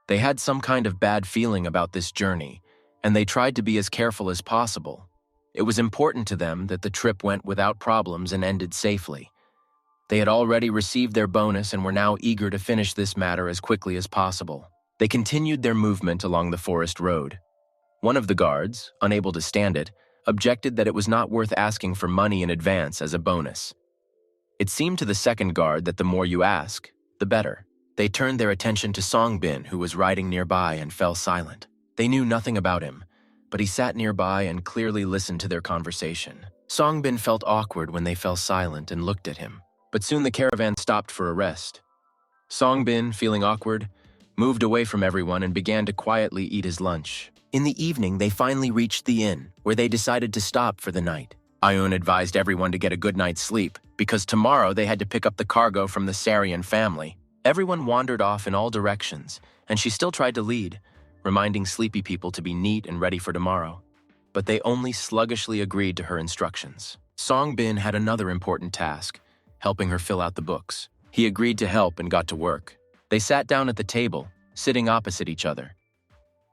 They had some kind of bad feeling about this journey, and they tried to be as careful as possible. It was important to them that the trip went without problems and ended safely. They had already received their bonus and were now eager to finish this matter as quickly as possible. They continued their movement along the forest road. One of the guards, unable to stand it, objected that it was not worth asking for money in advance as a bonus. It seemed to the second guard that the more you ask, the better. They turned their attention to Songbin, who was riding nearby, and fell silent. They knew nothing about him, but he sat nearby and clearly listened to their conversation. Songbin felt awkward when they fell silent and looked at him, but soon the caravan stopped for a rest. Songbin, feeling awkward, moved away from everyone and began to quietly eat his lunch. In the evening, they finally reached the inn, where they decided to stop for the night. Ayun advised everyone to get a good night's sleep, because tomorrow they had to pick up the cargo from the Sarian family. Everyone wandered off in all directions, and she still tried to lead, reminding sleepy people to be neat and ready for tomorrow. But they only sluggishly agreed to her instructions. Songbin had another important task, helping her fill out the books. He agreed to help and got to work. They sat down at the table, sitting opposite each other.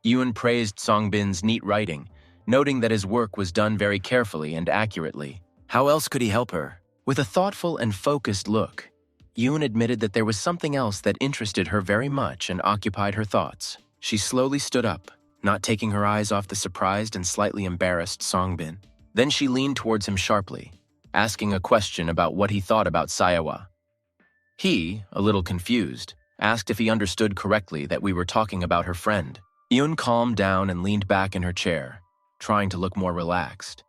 Yoon praised Songbin's neat writing, noting that his work was done very carefully and accurately. How else could he help her? With a thoughtful and focused look, Yoon admitted that there was something else that interested her very much and occupied her thoughts. She slowly stood up, not taking her eyes off the surprised and slightly embarrassed Songbin. Then she leaned towards him sharply, asking a question about what he thought about Sayawa. He, a little confused, asked if he understood correctly that we were talking about her friend. Yoon calmed down and leaned back in her chair, trying to look more relaxed.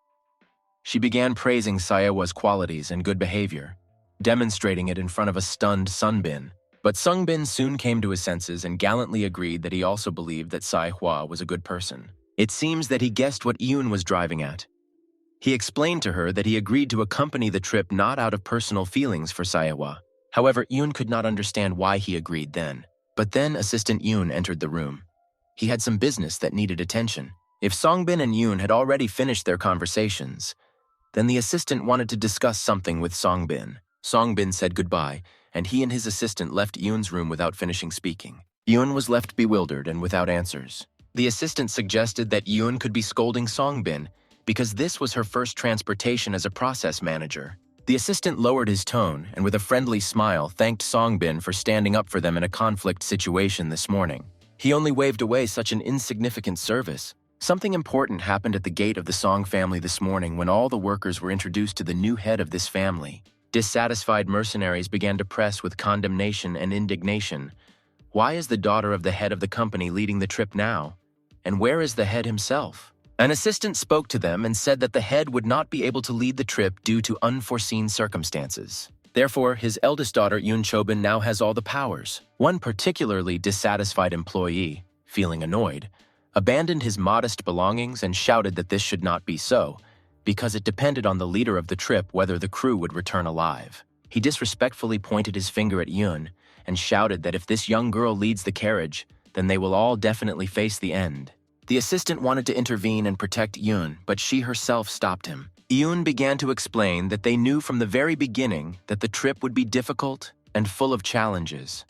She began praising Sayawa's qualities and good behavior, demonstrating it in front of a stunned Sunbin. But Sungbin soon came to his senses and gallantly agreed that he also believed that Saihua was a good person. It seems that he guessed what Yoon was driving at. He explained to her that he agreed to accompany the trip not out of personal feelings for Saihua. However, Yoon could not understand why he agreed then. But then Assistant Yoon entered the room. He had some business that needed attention. If Songbin and Yoon had already finished their conversations, then the assistant wanted to discuss something with Songbin. Songbin said goodbye, and he and his assistant left Yoon's room without finishing speaking. Yoon was left bewildered and without answers. The assistant suggested that Yoon could be scolding Songbin because this was her first transportation as a process manager. The assistant lowered his tone and with a friendly smile thanked Songbin for standing up for them in a conflict situation this morning. He only waved away such an insignificant service. Something important happened at the gate of the Song family this morning when all the workers were introduced to the new head of this family. Dissatisfied mercenaries began to press with condemnation and indignation. Why is the daughter of the head of the company leading the trip now? And where is the head himself? An assistant spoke to them and said that the head would not be able to lead the trip due to unforeseen circumstances. Therefore, his eldest daughter, Yoon Chobin, now has all the powers. One particularly dissatisfied employee, feeling annoyed, abandoned his modest belongings and shouted that this should not be so, because it depended on the leader of the trip whether the crew would return alive. He disrespectfully pointed his finger at Yoon and shouted that if this young girl leads the carriage, then they will all definitely face the end. The assistant wanted to intervene and protect Yoon, but she herself stopped him. Yoon began to explain that they knew from the very beginning that the trip would be difficult and full of challenges.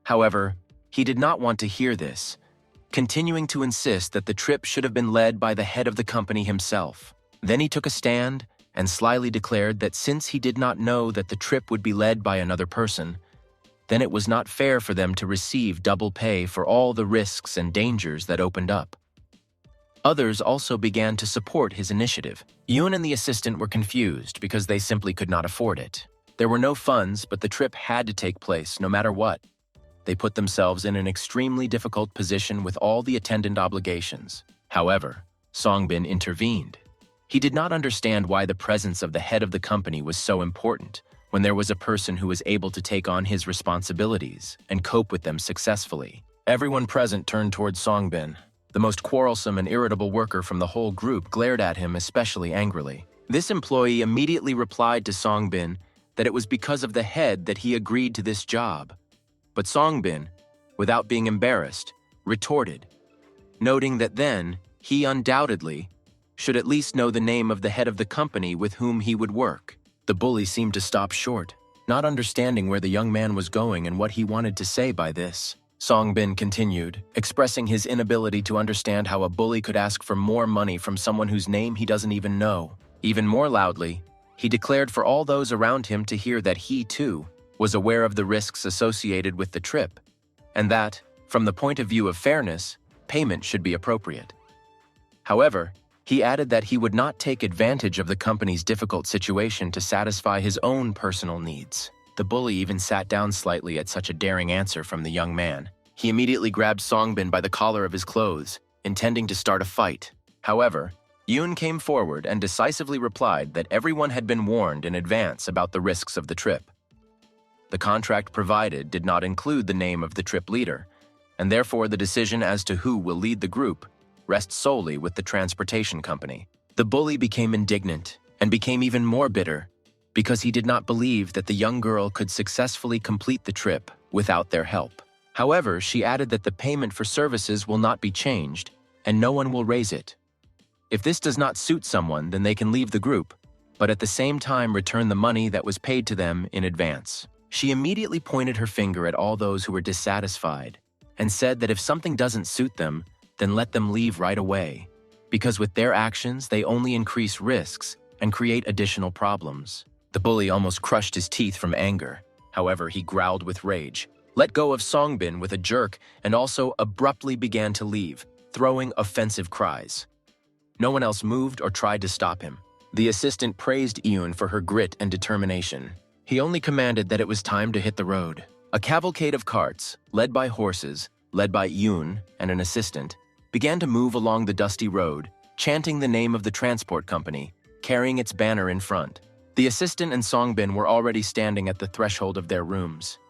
However, he did not want to hear this, continuing to insist that the trip should have been led by the head of the company himself. Then he took a stand and slyly declared that since he did not know that the trip would be led by another person, then it was not fair for them to receive double pay for all the risks and dangers that opened up. Others also began to support his initiative. Yoon and the assistant were confused because they simply could not afford it. There were no funds, but the trip had to take place no matter what. They put themselves in an extremely difficult position with all the attendant obligations. However, Songbin intervened. He did not understand why the presence of the head of the company was so important when there was a person who was able to take on his responsibilities and cope with them successfully. Everyone present turned towards Songbin. The most quarrelsome and irritable worker from the whole group glared at him especially angrily. This employee immediately replied to Songbin that it was because of the head that he agreed to this job. But Songbin, without being embarrassed, retorted, noting that then he undoubtedly should at least know the name of the head of the company with whom he would work. The bully seemed to stop short, not understanding where the young man was going and what he wanted to say by this. Songbin continued, expressing his inability to understand how a bully could ask for more money from someone whose name he doesn't even know. Even more loudly, he declared for all those around him to hear that he, too, was aware of the risks associated with the trip, and that, from the point of view of fairness, payment should be appropriate. However, he added that he would not take advantage of the company's difficult situation to satisfy his own personal needs. The bully even sat down slightly at such a daring answer from the young man. He immediately grabbed Songbin by the collar of his clothes, intending to start a fight. However, Yoon came forward and decisively replied that everyone had been warned in advance about the risks of the trip. The contract provided did not include the name of the trip leader, and therefore the decision as to who will lead the group rests solely with the transportation company. The bully became indignant and became even more bitter because he did not believe that the young girl could successfully complete the trip without their help. However, she added that the payment for services will not be changed and no one will raise it. If this does not suit someone, then they can leave the group, but at the same time return the money that was paid to them in advance. She immediately pointed her finger at all those who were dissatisfied and said that if something doesn't suit them, then let them leave right away, because with their actions, they only increase risks and create additional problems. The bully almost crushed his teeth from anger. However, he growled with rage, let go of Songbin with a jerk, and also abruptly began to leave, throwing offensive cries. No one else moved or tried to stop him. The assistant praised Yoon for her grit and determination. He only commanded that it was time to hit the road. A cavalcade of carts, led by horses, led by Yoon and an assistant, began to move along the dusty road, chanting the name of the transport company, carrying its banner in front. The assistant and Songbin were already standing at the threshold of their rooms.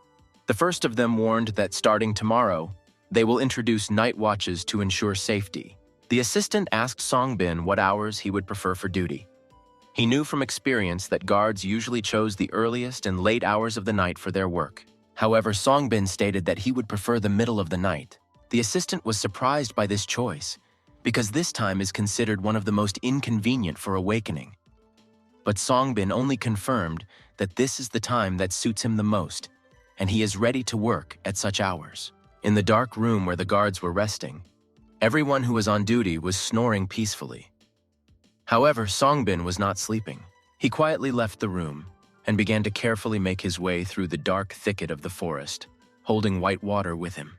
The first of them warned that starting tomorrow, they will introduce night watches to ensure safety. The assistant asked Songbin what hours he would prefer for duty. He knew from experience that guards usually chose the earliest and late hours of the night for their work. However, Songbin stated that he would prefer the middle of the night. The assistant was surprised by this choice, because this time is considered one of the most inconvenient for awakening. But Songbin only confirmed that this is the time that suits him the most, and he is ready to work at such hours. In the dark room where the guards were resting, everyone who was on duty was snoring peacefully. However, Songbin was not sleeping. He quietly left the room and began to carefully make his way through the dark thicket of the forest, holding white water with him.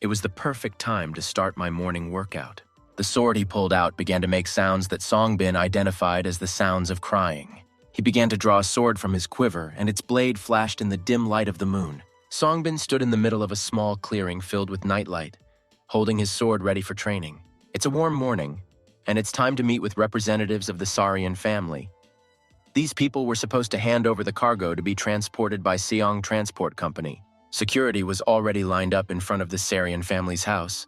It was the perfect time to start my morning workout. The sword he pulled out began to make sounds that Songbin identified as the sounds of crying. He began to draw a sword from his quiver, and its blade flashed in the dim light of the moon. Songbin stood in the middle of a small clearing filled with nightlight, holding his sword ready for training. It's a warm morning, and it's time to meet with representatives of the Sarian family. These people were supposed to hand over the cargo to be transported by Seong Transport Company. Security was already lined up in front of the Sarian family's house,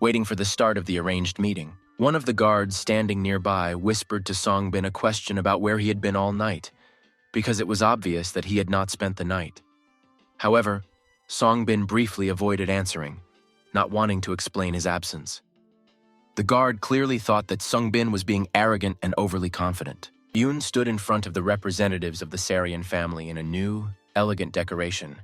waiting for the start of the arranged meeting. One of the guards standing nearby whispered to Songbin a question about where he had been all night, because it was obvious that he had not spent the night. However, Songbin briefly avoided answering, not wanting to explain his absence. The guard clearly thought that Sungbin was being arrogant and overly confident. Yoon stood in front of the representatives of the Sarian family in a new, elegant decoration.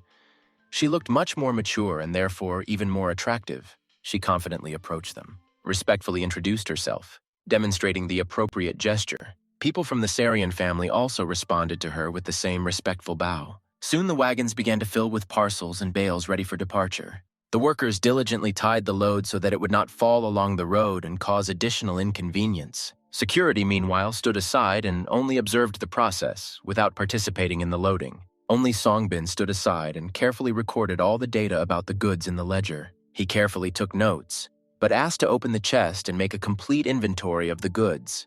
She looked much more mature and therefore even more attractive. She confidently approached them, respectfully introduced herself, demonstrating the appropriate gesture. People from the Sarian family also responded to her with the same respectful bow. Soon the wagons began to fill with parcels and bales ready for departure. The workers diligently tied the load so that it would not fall along the road and cause additional inconvenience. Security, meanwhile, stood aside and only observed the process, without participating in the loading. Only Songbin stood aside and carefully recorded all the data about the goods in the ledger. He carefully took notes, but asked to open the chest and make a complete inventory of the goods.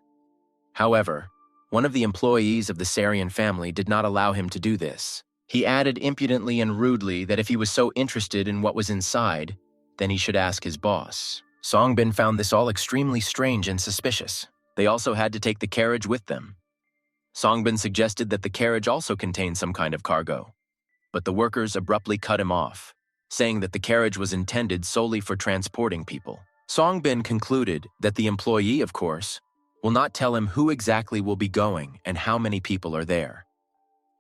However, one of the employees of the Sarian family did not allow him to do this. He added impudently and rudely that if he was so interested in what was inside, then he should ask his boss. Songbin found this all extremely strange and suspicious. They also had to take the carriage with them. Songbin suggested that the carriage also contained some kind of cargo, but the workers abruptly cut him off, saying that the carriage was intended solely for transporting people. Songbin concluded that the employee, of course, will not tell him who exactly will be going and how many people are there.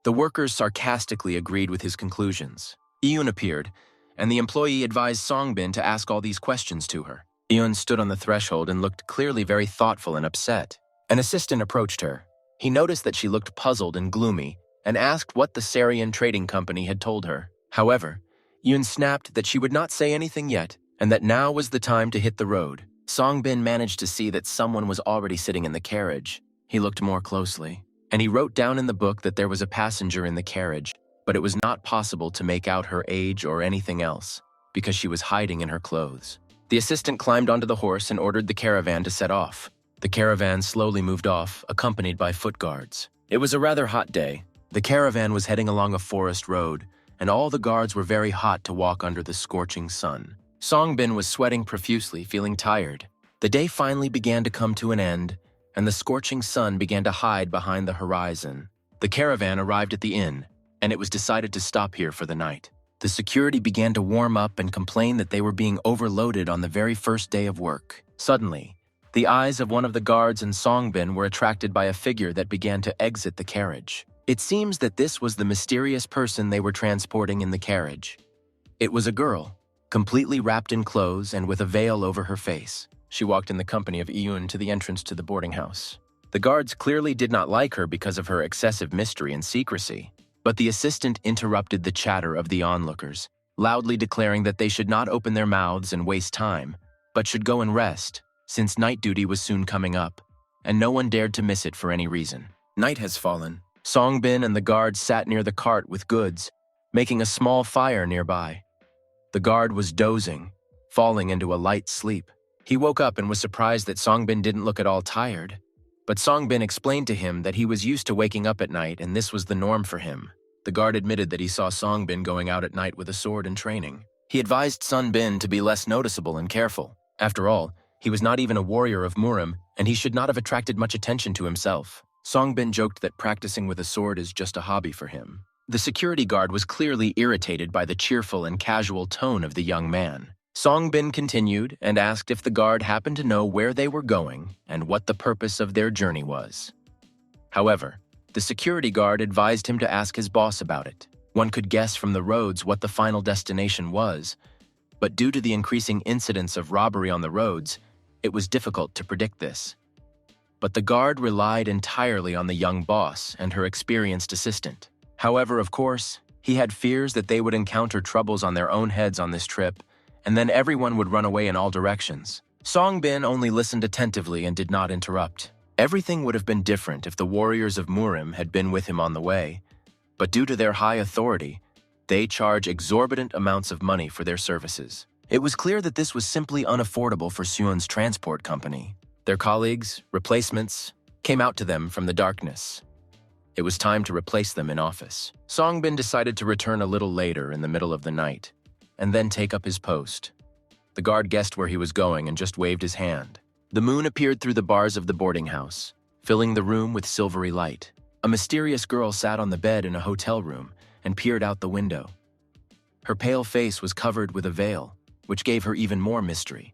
The workers sarcastically agreed with his conclusions. Eun appeared, and the employee advised Songbin to ask all these questions to her. Eun stood on the threshold and looked clearly very thoughtful and upset. An assistant approached her. He noticed that she looked puzzled and gloomy and asked what the Sarian trading company had told her. However, Eun snapped that she would not say anything yet and that now was the time to hit the road. Songbin managed to see that someone was already sitting in the carriage. He looked more closely, and he wrote down in the book that there was a passenger in the carriage, but it was not possible to make out her age or anything else because she was hiding in her clothes. The assistant climbed onto the horse and ordered the caravan to set off. The caravan slowly moved off, accompanied by foot guards. It was a rather hot day. The caravan was heading along a forest road, and all the guards were very hot to walk under the scorching sun. Songbin was sweating profusely, feeling tired. The day finally began to come to an end, and the scorching sun began to hide behind the horizon. The caravan arrived at the inn, and it was decided to stop here for the night. The security began to warm up and complain that they were being overloaded on the very first day of work. Suddenly, the eyes of one of the guards and Songbin were attracted by a figure that began to exit the carriage. It seems that this was the mysterious person they were transporting in the carriage. It was a girl, completely wrapped in clothes and with a veil over her face. She walked in the company of Eun to the entrance to the boarding house. The guards clearly did not like her because of her excessive mystery and secrecy, but the assistant interrupted the chatter of the onlookers, loudly declaring that they should not open their mouths and waste time, but should go and rest, since night duty was soon coming up, and no one dared to miss it for any reason. Night has fallen. Songbin and the guards sat near the cart with goods, making a small fire nearby. The guard was dozing, falling into a light sleep. He woke up and was surprised that Songbin didn't look at all tired, but Songbin explained to him that he was used to waking up at night and this was the norm for him. The guard admitted that he saw Songbin going out at night with a sword in training. He advised Sunbin to be less noticeable and careful. After all, he was not even a warrior of Murim, and he should not have attracted much attention to himself. Songbin joked that practicing with a sword is just a hobby for him. The security guard was clearly irritated by the cheerful and casual tone of the young man. Songbin continued and asked if the guard happened to know where they were going and what the purpose of their journey was. However, the security guard advised him to ask his boss about it. One could guess from the roads what the final destination was, but due to the increasing incidence of robbery on the roads, it was difficult to predict this. But the guard relied entirely on the young boss and her experienced assistant. However, of course, he had fears that they would encounter troubles on their own heads on this trip, and then everyone would run away in all directions. Songbin only listened attentively and did not interrupt. Everything would have been different if the warriors of Murim had been with him on the way, but due to their high authority, they charge exorbitant amounts of money for their services. It was clear that this was simply unaffordable for Suon's transport company. Their colleagues, replacements, came out to them from the darkness. It was time to replace them in office. Songbin decided to return a little later in the middle of the night, and then take up his post. The guard guessed where he was going and just waved his hand. The moon appeared through the bars of the boarding house, filling the room with silvery light. A mysterious girl sat on the bed in a hotel room and peered out the window. Her pale face was covered with a veil, which gave her even more mystery.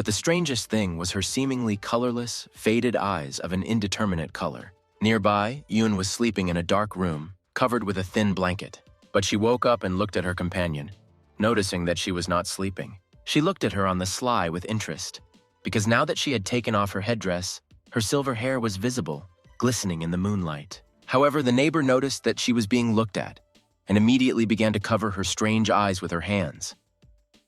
But the strangest thing was her seemingly colorless, faded eyes of an indeterminate color. Nearby, Yoon was sleeping in a dark room, covered with a thin blanket. But she woke up and looked at her companion, noticing that she was not sleeping. She looked at her on the sly with interest, because now that she had taken off her headdress, her silver hair was visible, glistening in the moonlight. However, the neighbor noticed that she was being looked at, and immediately began to cover her strange eyes with her hands.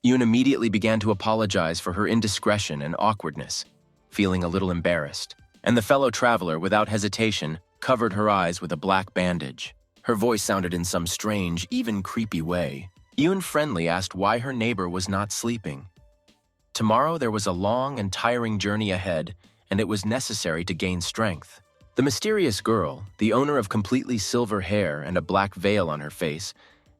Yoon immediately began to apologize for her indiscretion and awkwardness, feeling a little embarrassed, and the fellow traveler, without hesitation, covered her eyes with a black bandage. Her voice sounded in some strange, even creepy way. Yoon friendly asked why her neighbor was not sleeping. Tomorrow there was a long and tiring journey ahead, and it was necessary to gain strength. The mysterious girl, the owner of completely silver hair and a black veil on her face,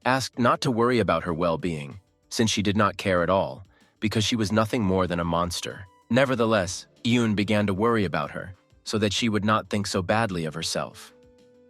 asked not to worry about her well-being, since she did not care at all, because she was nothing more than a monster. Nevertheless, Yoon began to worry about her, so that she would not think so badly of herself.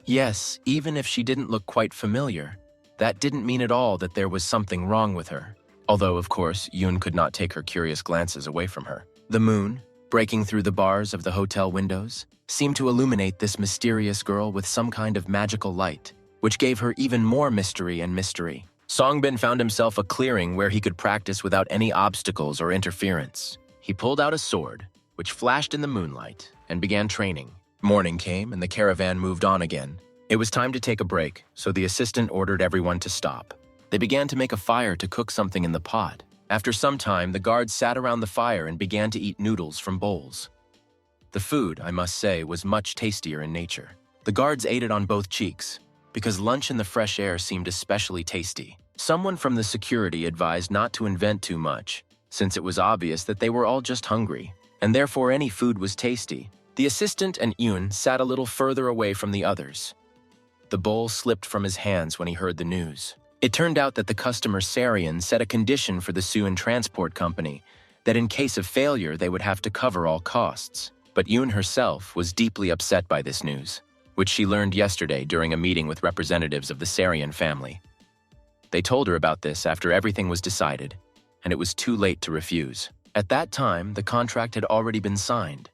Yes, even if she didn't look quite familiar, that didn't mean at all that there was something wrong with her. Although, of course, Yoon could not take her curious glances away from her. The moon, breaking through the bars of the hotel windows, seemed to illuminate this mysterious girl with some kind of magical light, which gave her even more mystery and mystery. Songbin found himself a clearing where he could practice without any obstacles or interference. He pulled out a sword, which flashed in the moonlight, and began training. Morning came and the caravan moved on again. It was time to take a break, so the assistant ordered everyone to stop. They began to make a fire to cook something in the pot. After some time, the guards sat around the fire and began to eat noodles from bowls. The food, I must say, was much tastier in nature. The guards ate it on both cheeks, because lunch in the fresh air seemed especially tasty. Someone from the security advised not to invent too much, since it was obvious that they were all just hungry, and therefore any food was tasty. The assistant and Yoon sat a little further away from the others. The bowl slipped from his hands when he heard the news. It turned out that the customer Sarian set a condition for the Suan Transport Company that in case of failure they would have to cover all costs. But Yoon herself was deeply upset by this news, which she learned yesterday during a meeting with representatives of the Sarian family. They told her about this after everything was decided, and it was too late to refuse. At that time, the contract had already been signed,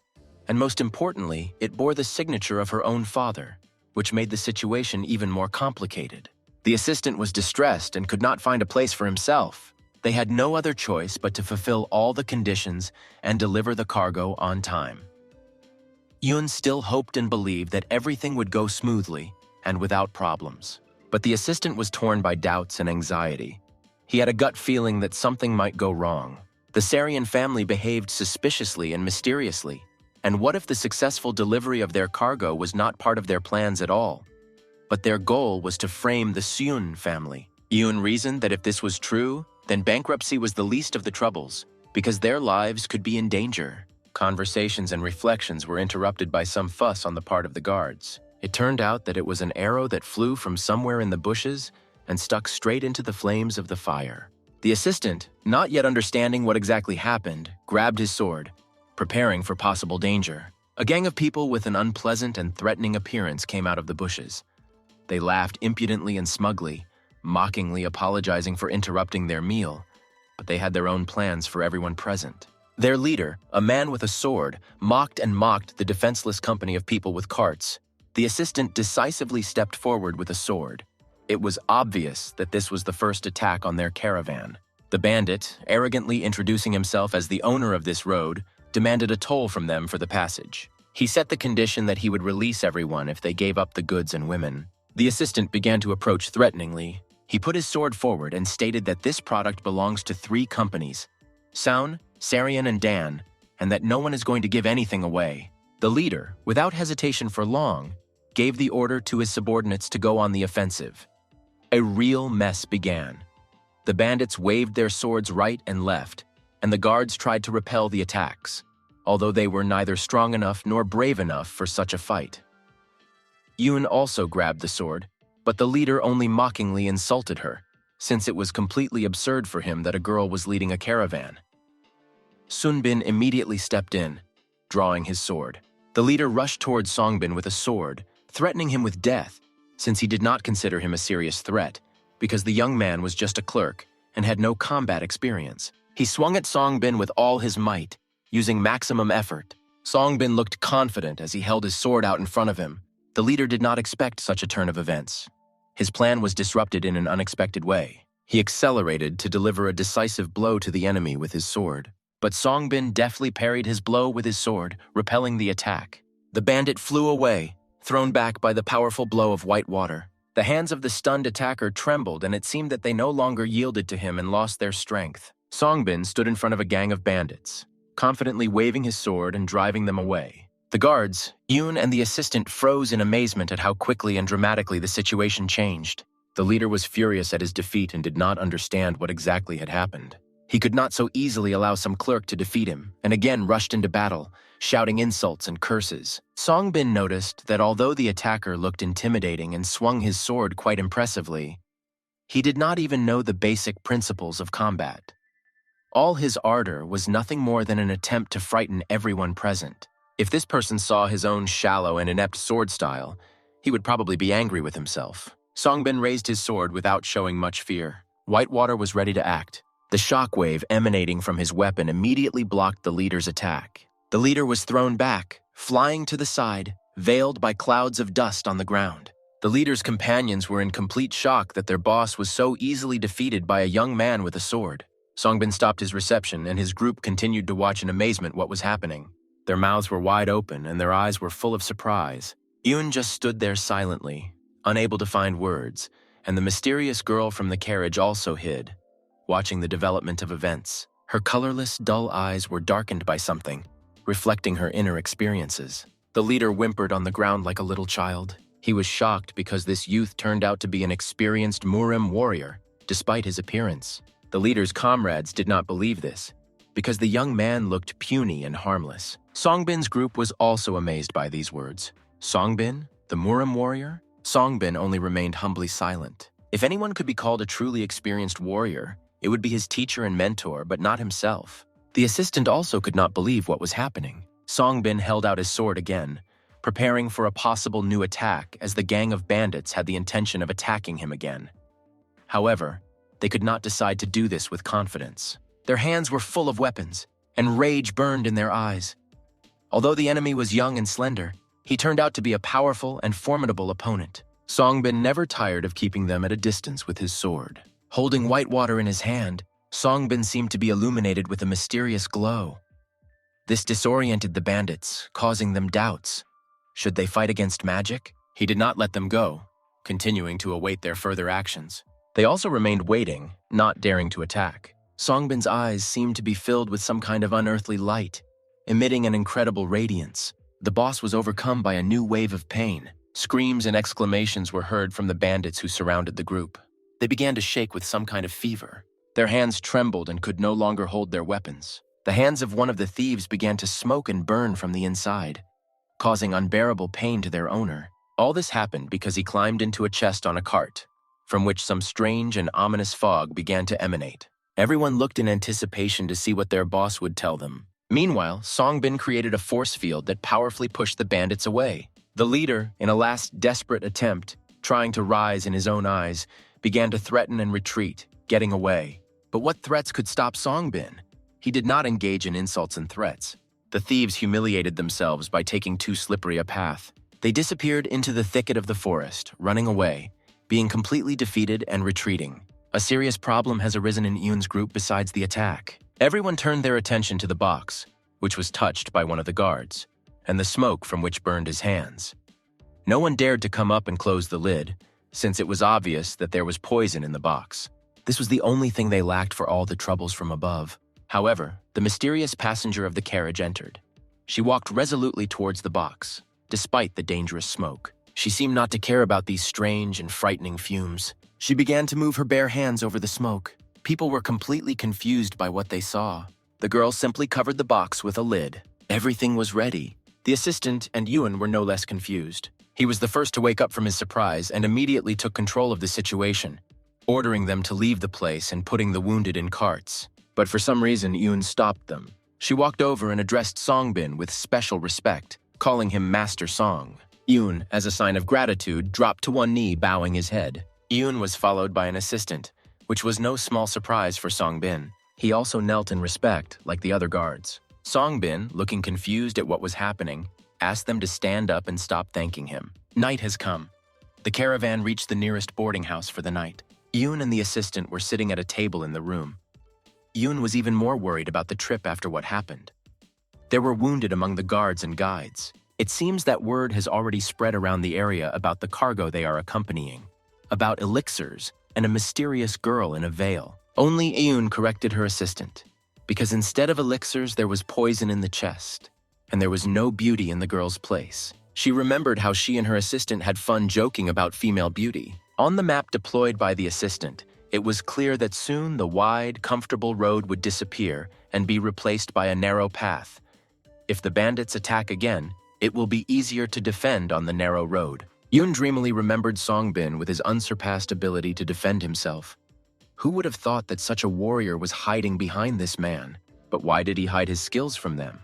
and most importantly, it bore the signature of her own father, which made the situation even more complicated. The assistant was distressed and could not find a place for himself. They had no other choice but to fulfill all the conditions and deliver the cargo on time. Yoon still hoped and believed that everything would go smoothly and without problems. But the assistant was torn by doubts and anxiety. He had a gut feeling that something might go wrong. The Sarian family behaved suspiciously and mysteriously. And what if the successful delivery of their cargo was not part of their plans at all? But their goal was to frame the Seun family. Yoon reasoned that if this was true, then bankruptcy was the least of the troubles, because their lives could be in danger. Conversations and reflections were interrupted by some fuss on the part of the guards. It turned out that it was an arrow that flew from somewhere in the bushes and stuck straight into the flames of the fire. The assistant, not yet understanding what exactly happened, grabbed his sword, preparing for possible danger. A gang of people with an unpleasant and threatening appearance came out of the bushes. They laughed impudently and smugly, mockingly apologizing for interrupting their meal, but they had their own plans for everyone present. Their leader, a man with a sword, mocked the defenseless company of people with carts. The assistant decisively stepped forward with a sword. It was obvious that this was the first attack on their caravan. The bandit, arrogantly introducing himself as the owner of this road, demanded a toll from them for the passage. He set the condition that he would release everyone if they gave up the goods and women. The assistant began to approach threateningly. He put his sword forward and stated that this product belongs to 3 companies, Soun, Sarian, and Dan, and that no one is going to give anything away. The leader, without hesitation for long, gave the order to his subordinates to go on the offensive. A real mess began. The bandits waved their swords right and left, and the guards tried to repel the attacks, although they were neither strong enough nor brave enough for such a fight. Yoon also grabbed the sword, but the leader only mockingly insulted her, since it was completely absurd for him that a girl was leading a caravan. Sunbin immediately stepped in, drawing his sword. The leader rushed towards Songbin with a sword, threatening him with death, since he did not consider him a serious threat, because the young man was just a clerk and had no combat experience. He swung at Songbin with all his might, using maximum effort. Songbin looked confident as he held his sword out in front of him. The leader did not expect such a turn of events. His plan was disrupted in an unexpected way. He accelerated to deliver a decisive blow to the enemy with his sword. But Songbin deftly parried his blow with his sword, repelling the attack. The bandit flew away, thrown back by the powerful blow of white water. The hands of the stunned attacker trembled, and it seemed that they no longer yielded to him and lost their strength. Songbin stood in front of a gang of bandits, confidently waving his sword and driving them away. The guards, Yoon and the assistant, froze in amazement at how quickly and dramatically the situation changed. The leader was furious at his defeat and did not understand what exactly had happened. He could not so easily allow some clerk to defeat him, and again rushed into battle, shouting insults and curses. Songbin noticed that although the attacker looked intimidating and swung his sword quite impressively, he did not even know the basic principles of combat. All his ardor was nothing more than an attempt to frighten everyone present. If this person saw his own shallow and inept sword style, he would probably be angry with himself. Songbin raised his sword without showing much fear. Whitewater was ready to act. The shockwave emanating from his weapon immediately blocked the leader's attack. The leader was thrown back, flying to the side, veiled by clouds of dust on the ground. The leader's companions were in complete shock that their boss was so easily defeated by a young man with a sword. Songbin stopped his reception, and his group continued to watch in amazement what was happening. Their mouths were wide open, and their eyes were full of surprise. Yoon just stood there silently, unable to find words, and the mysterious girl from the carriage also hid, watching the development of events. Her colorless, dull eyes were darkened by something, reflecting her inner experiences. The leader whimpered on the ground like a little child. He was shocked because this youth turned out to be an experienced Murim warrior, despite his appearance. The leader's comrades did not believe this, because the young man looked puny and harmless. Songbin's group was also amazed by these words. Songbin, the Murim warrior? Songbin only remained humbly silent. If anyone could be called a truly experienced warrior, it would be his teacher and mentor, but not himself. The assistant also could not believe what was happening. Songbin held out his sword again, preparing for a possible new attack as the gang of bandits had the intention of attacking him again. However, they could not decide to do this with confidence. Their hands were full of weapons, and rage burned in their eyes. Although the enemy was young and slender, he turned out to be a powerful and formidable opponent. Songbin never tired of keeping them at a distance with his sword. Holding Whitewater in his hand, Songbin seemed to be illuminated with a mysterious glow. This disoriented the bandits, causing them doubts. Should they fight against magic? He did not let them go, continuing to await their further actions. They also remained waiting, not daring to attack. Songbin's eyes seemed to be filled with some kind of unearthly light, emitting an incredible radiance. The boss was overcome by a new wave of pain. Screams and exclamations were heard from the bandits who surrounded the group. They began to shake with some kind of fever. Their hands trembled and could no longer hold their weapons. The hands of one of the thieves began to smoke and burn from the inside, causing unbearable pain to their owner. All this happened because he climbed into a chest on a cart, from which some strange and ominous fog began to emanate. Everyone looked in anticipation to see what their boss would tell them. Meanwhile, Songbin created a force field that powerfully pushed the bandits away. The leader, in a last desperate attempt, trying to rise in his own eyes, began to threaten and retreat, getting away. But what threats could stop Songbin? He did not engage in insults and threats. The thieves humiliated themselves by taking too slippery a path. They disappeared into the thicket of the forest, running away, being completely defeated and retreating. A serious problem has arisen in Yoon's group besides the attack. Everyone turned their attention to the box, which was touched by one of the guards, and the smoke from which burned his hands. No one dared to come up and close the lid, since it was obvious that there was poison in the box. This was the only thing they lacked for all the troubles from above. However, the mysterious passenger of the carriage entered. She walked resolutely towards the box, despite the dangerous smoke. She seemed not to care about these strange and frightening fumes. She began to move her bare hands over the smoke. People were completely confused by what they saw. The girl simply covered the box with a lid. Everything was ready. The assistant and Yoon were no less confused. He was the first to wake up from his surprise and immediately took control of the situation, ordering them to leave the place and putting the wounded in carts. But for some reason, Yoon stopped them. She walked over and addressed Songbin with special respect, calling him Master Song. Yoon, as a sign of gratitude, dropped to one knee, bowing his head. Yoon was followed by an assistant, which was no small surprise for Songbin. He also knelt in respect, like the other guards. Songbin, looking confused at what was happening, asked them to stand up and stop thanking him. Night has come. The caravan reached the nearest boarding house for the night. Yoon and the assistant were sitting at a table in the room. Yoon was even more worried about the trip after what happened. There were wounded among the guards and guides. It seems that word has already spread around the area about the cargo they are accompanying, about elixirs and a mysterious girl in a veil. Only Yoon corrected her assistant, because instead of elixirs there was poison in the chest, and there was no beauty in the girl's place. She remembered how she and her assistant had fun joking about female beauty. On the map deployed by the assistant, it was clear that soon the wide, comfortable road would disappear and be replaced by a narrow path. If the bandits attack again, it will be easier to defend on the narrow road. Yoon dreamily remembered Songbin with his unsurpassed ability to defend himself. Who would have thought that such a warrior was hiding behind this man? But why did he hide his skills from them?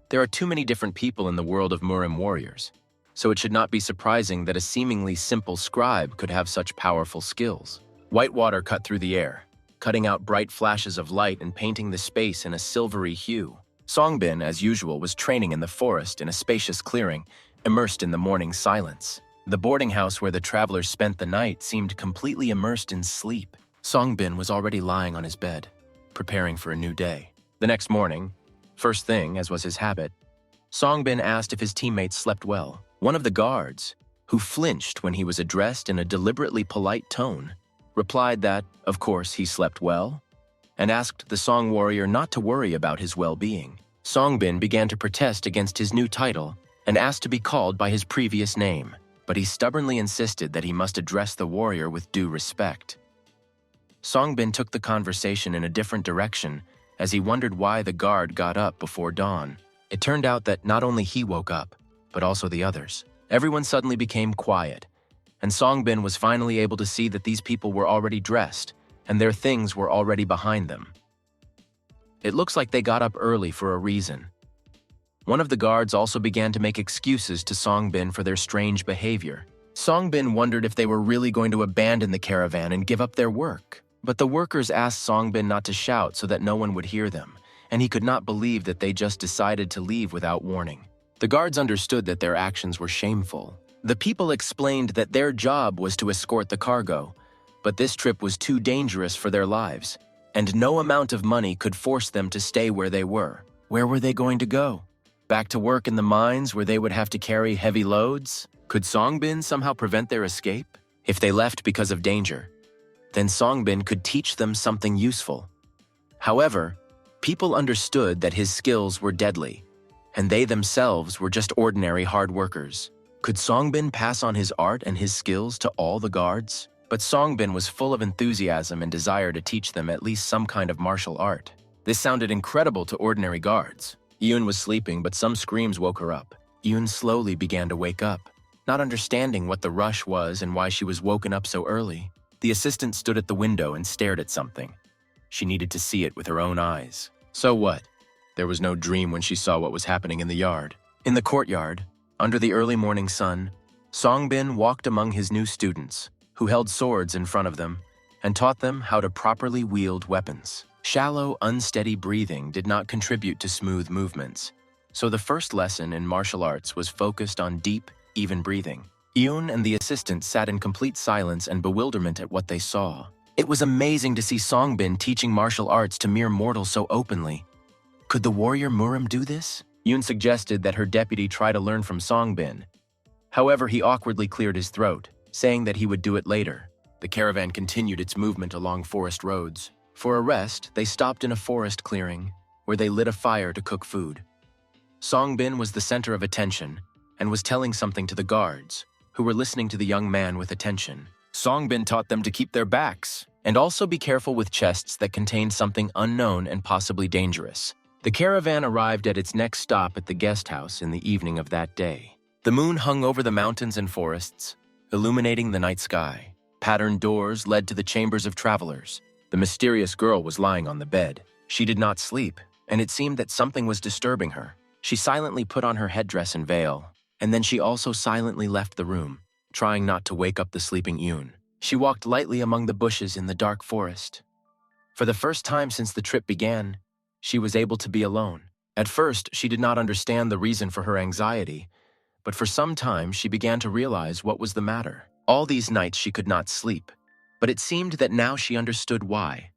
There are too many different people in the world of Murim warriors, so it should not be surprising that a seemingly simple scribe could have such powerful skills. White water cut through the air, cutting out bright flashes of light and painting the space in a silvery hue. Songbin, as usual, was training in the forest in a spacious clearing, immersed in the morning silence. The boarding house where the travelers spent the night seemed completely immersed in sleep. Songbin was already lying on his bed, preparing for a new day. The next morning, first thing, as was his habit, Songbin asked if his teammates slept well. One of the guards, who flinched when he was addressed in a deliberately polite tone, replied that, of course, he slept well, and asked the Song warrior not to worry about his well-being. Songbin began to protest against his new title and asked to be called by his previous name, but he stubbornly insisted that he must address the warrior with due respect. Songbin took the conversation in a different direction as he wondered why the guard got up before dawn. It turned out that not only he woke up, but also the others. Everyone suddenly became quiet, and Songbin was finally able to see that these people were already dressed, and their things were already behind them. It looks like they got up early for a reason. One of the guards also began to make excuses to Songbin for their strange behavior. Songbin wondered if they were really going to abandon the caravan and give up their work. But the workers asked Songbin not to shout so that no one would hear them, and he could not believe that they just decided to leave without warning. The guards understood that their actions were shameful. The people explained that their job was to escort the cargo, but this trip was too dangerous for their lives, and no amount of money could force them to stay where they were. Where were they going to go? Back to work in the mines where they would have to carry heavy loads? Could Songbin somehow prevent their escape? If they left because of danger, then Songbin could teach them something useful. However, people understood that his skills were deadly, and they themselves were just ordinary hard workers. Could Songbin pass on his art and his skills to all the guards? But Songbin was full of enthusiasm and desire to teach them at least some kind of martial art. This sounded incredible to ordinary guards. Yoon was sleeping, but some screams woke her up. Yoon slowly began to wake up, not understanding what the rush was and why she was woken up so early. The assistant stood at the window and stared at something. She needed to see it with her own eyes. So what? There was no dream when she saw what was happening in the yard. In the courtyard, under the early morning sun, Songbin walked among his new students, who held swords in front of them, and taught them how to properly wield weapons. Shallow, unsteady breathing did not contribute to smooth movements, so the first lesson in martial arts was focused on deep, even breathing. Yoon and the assistant sat in complete silence and bewilderment at what they saw. It was amazing to see Songbin teaching martial arts to mere mortals so openly. Could the warrior Murim do this? Yoon suggested that her deputy try to learn from Songbin. However, he awkwardly cleared his throat, saying that he would do it later. The caravan continued its movement along forest roads. For a rest, they stopped in a forest clearing, where they lit a fire to cook food. Songbin was the center of attention, and was telling something to the guards, who were listening to the young man with attention. Songbin taught them to keep their backs, and also be careful with chests that contained something unknown and possibly dangerous. The caravan arrived at its next stop at the guest house in the evening of that day. The moon hung over the mountains and forests, illuminating the night sky. Patterned doors led to the chambers of travelers. The mysterious girl was lying on the bed. She did not sleep, and it seemed that something was disturbing her. She silently put on her headdress and veil, and then she also silently left the room, trying not to wake up the sleeping Yoon. She walked lightly among the bushes in the dark forest. For the first time since the trip began, she was able to be alone. At first, she did not understand the reason for her anxiety, but for some time she began to realize what was the matter. All these nights she could not sleep, but it seemed that now she understood why.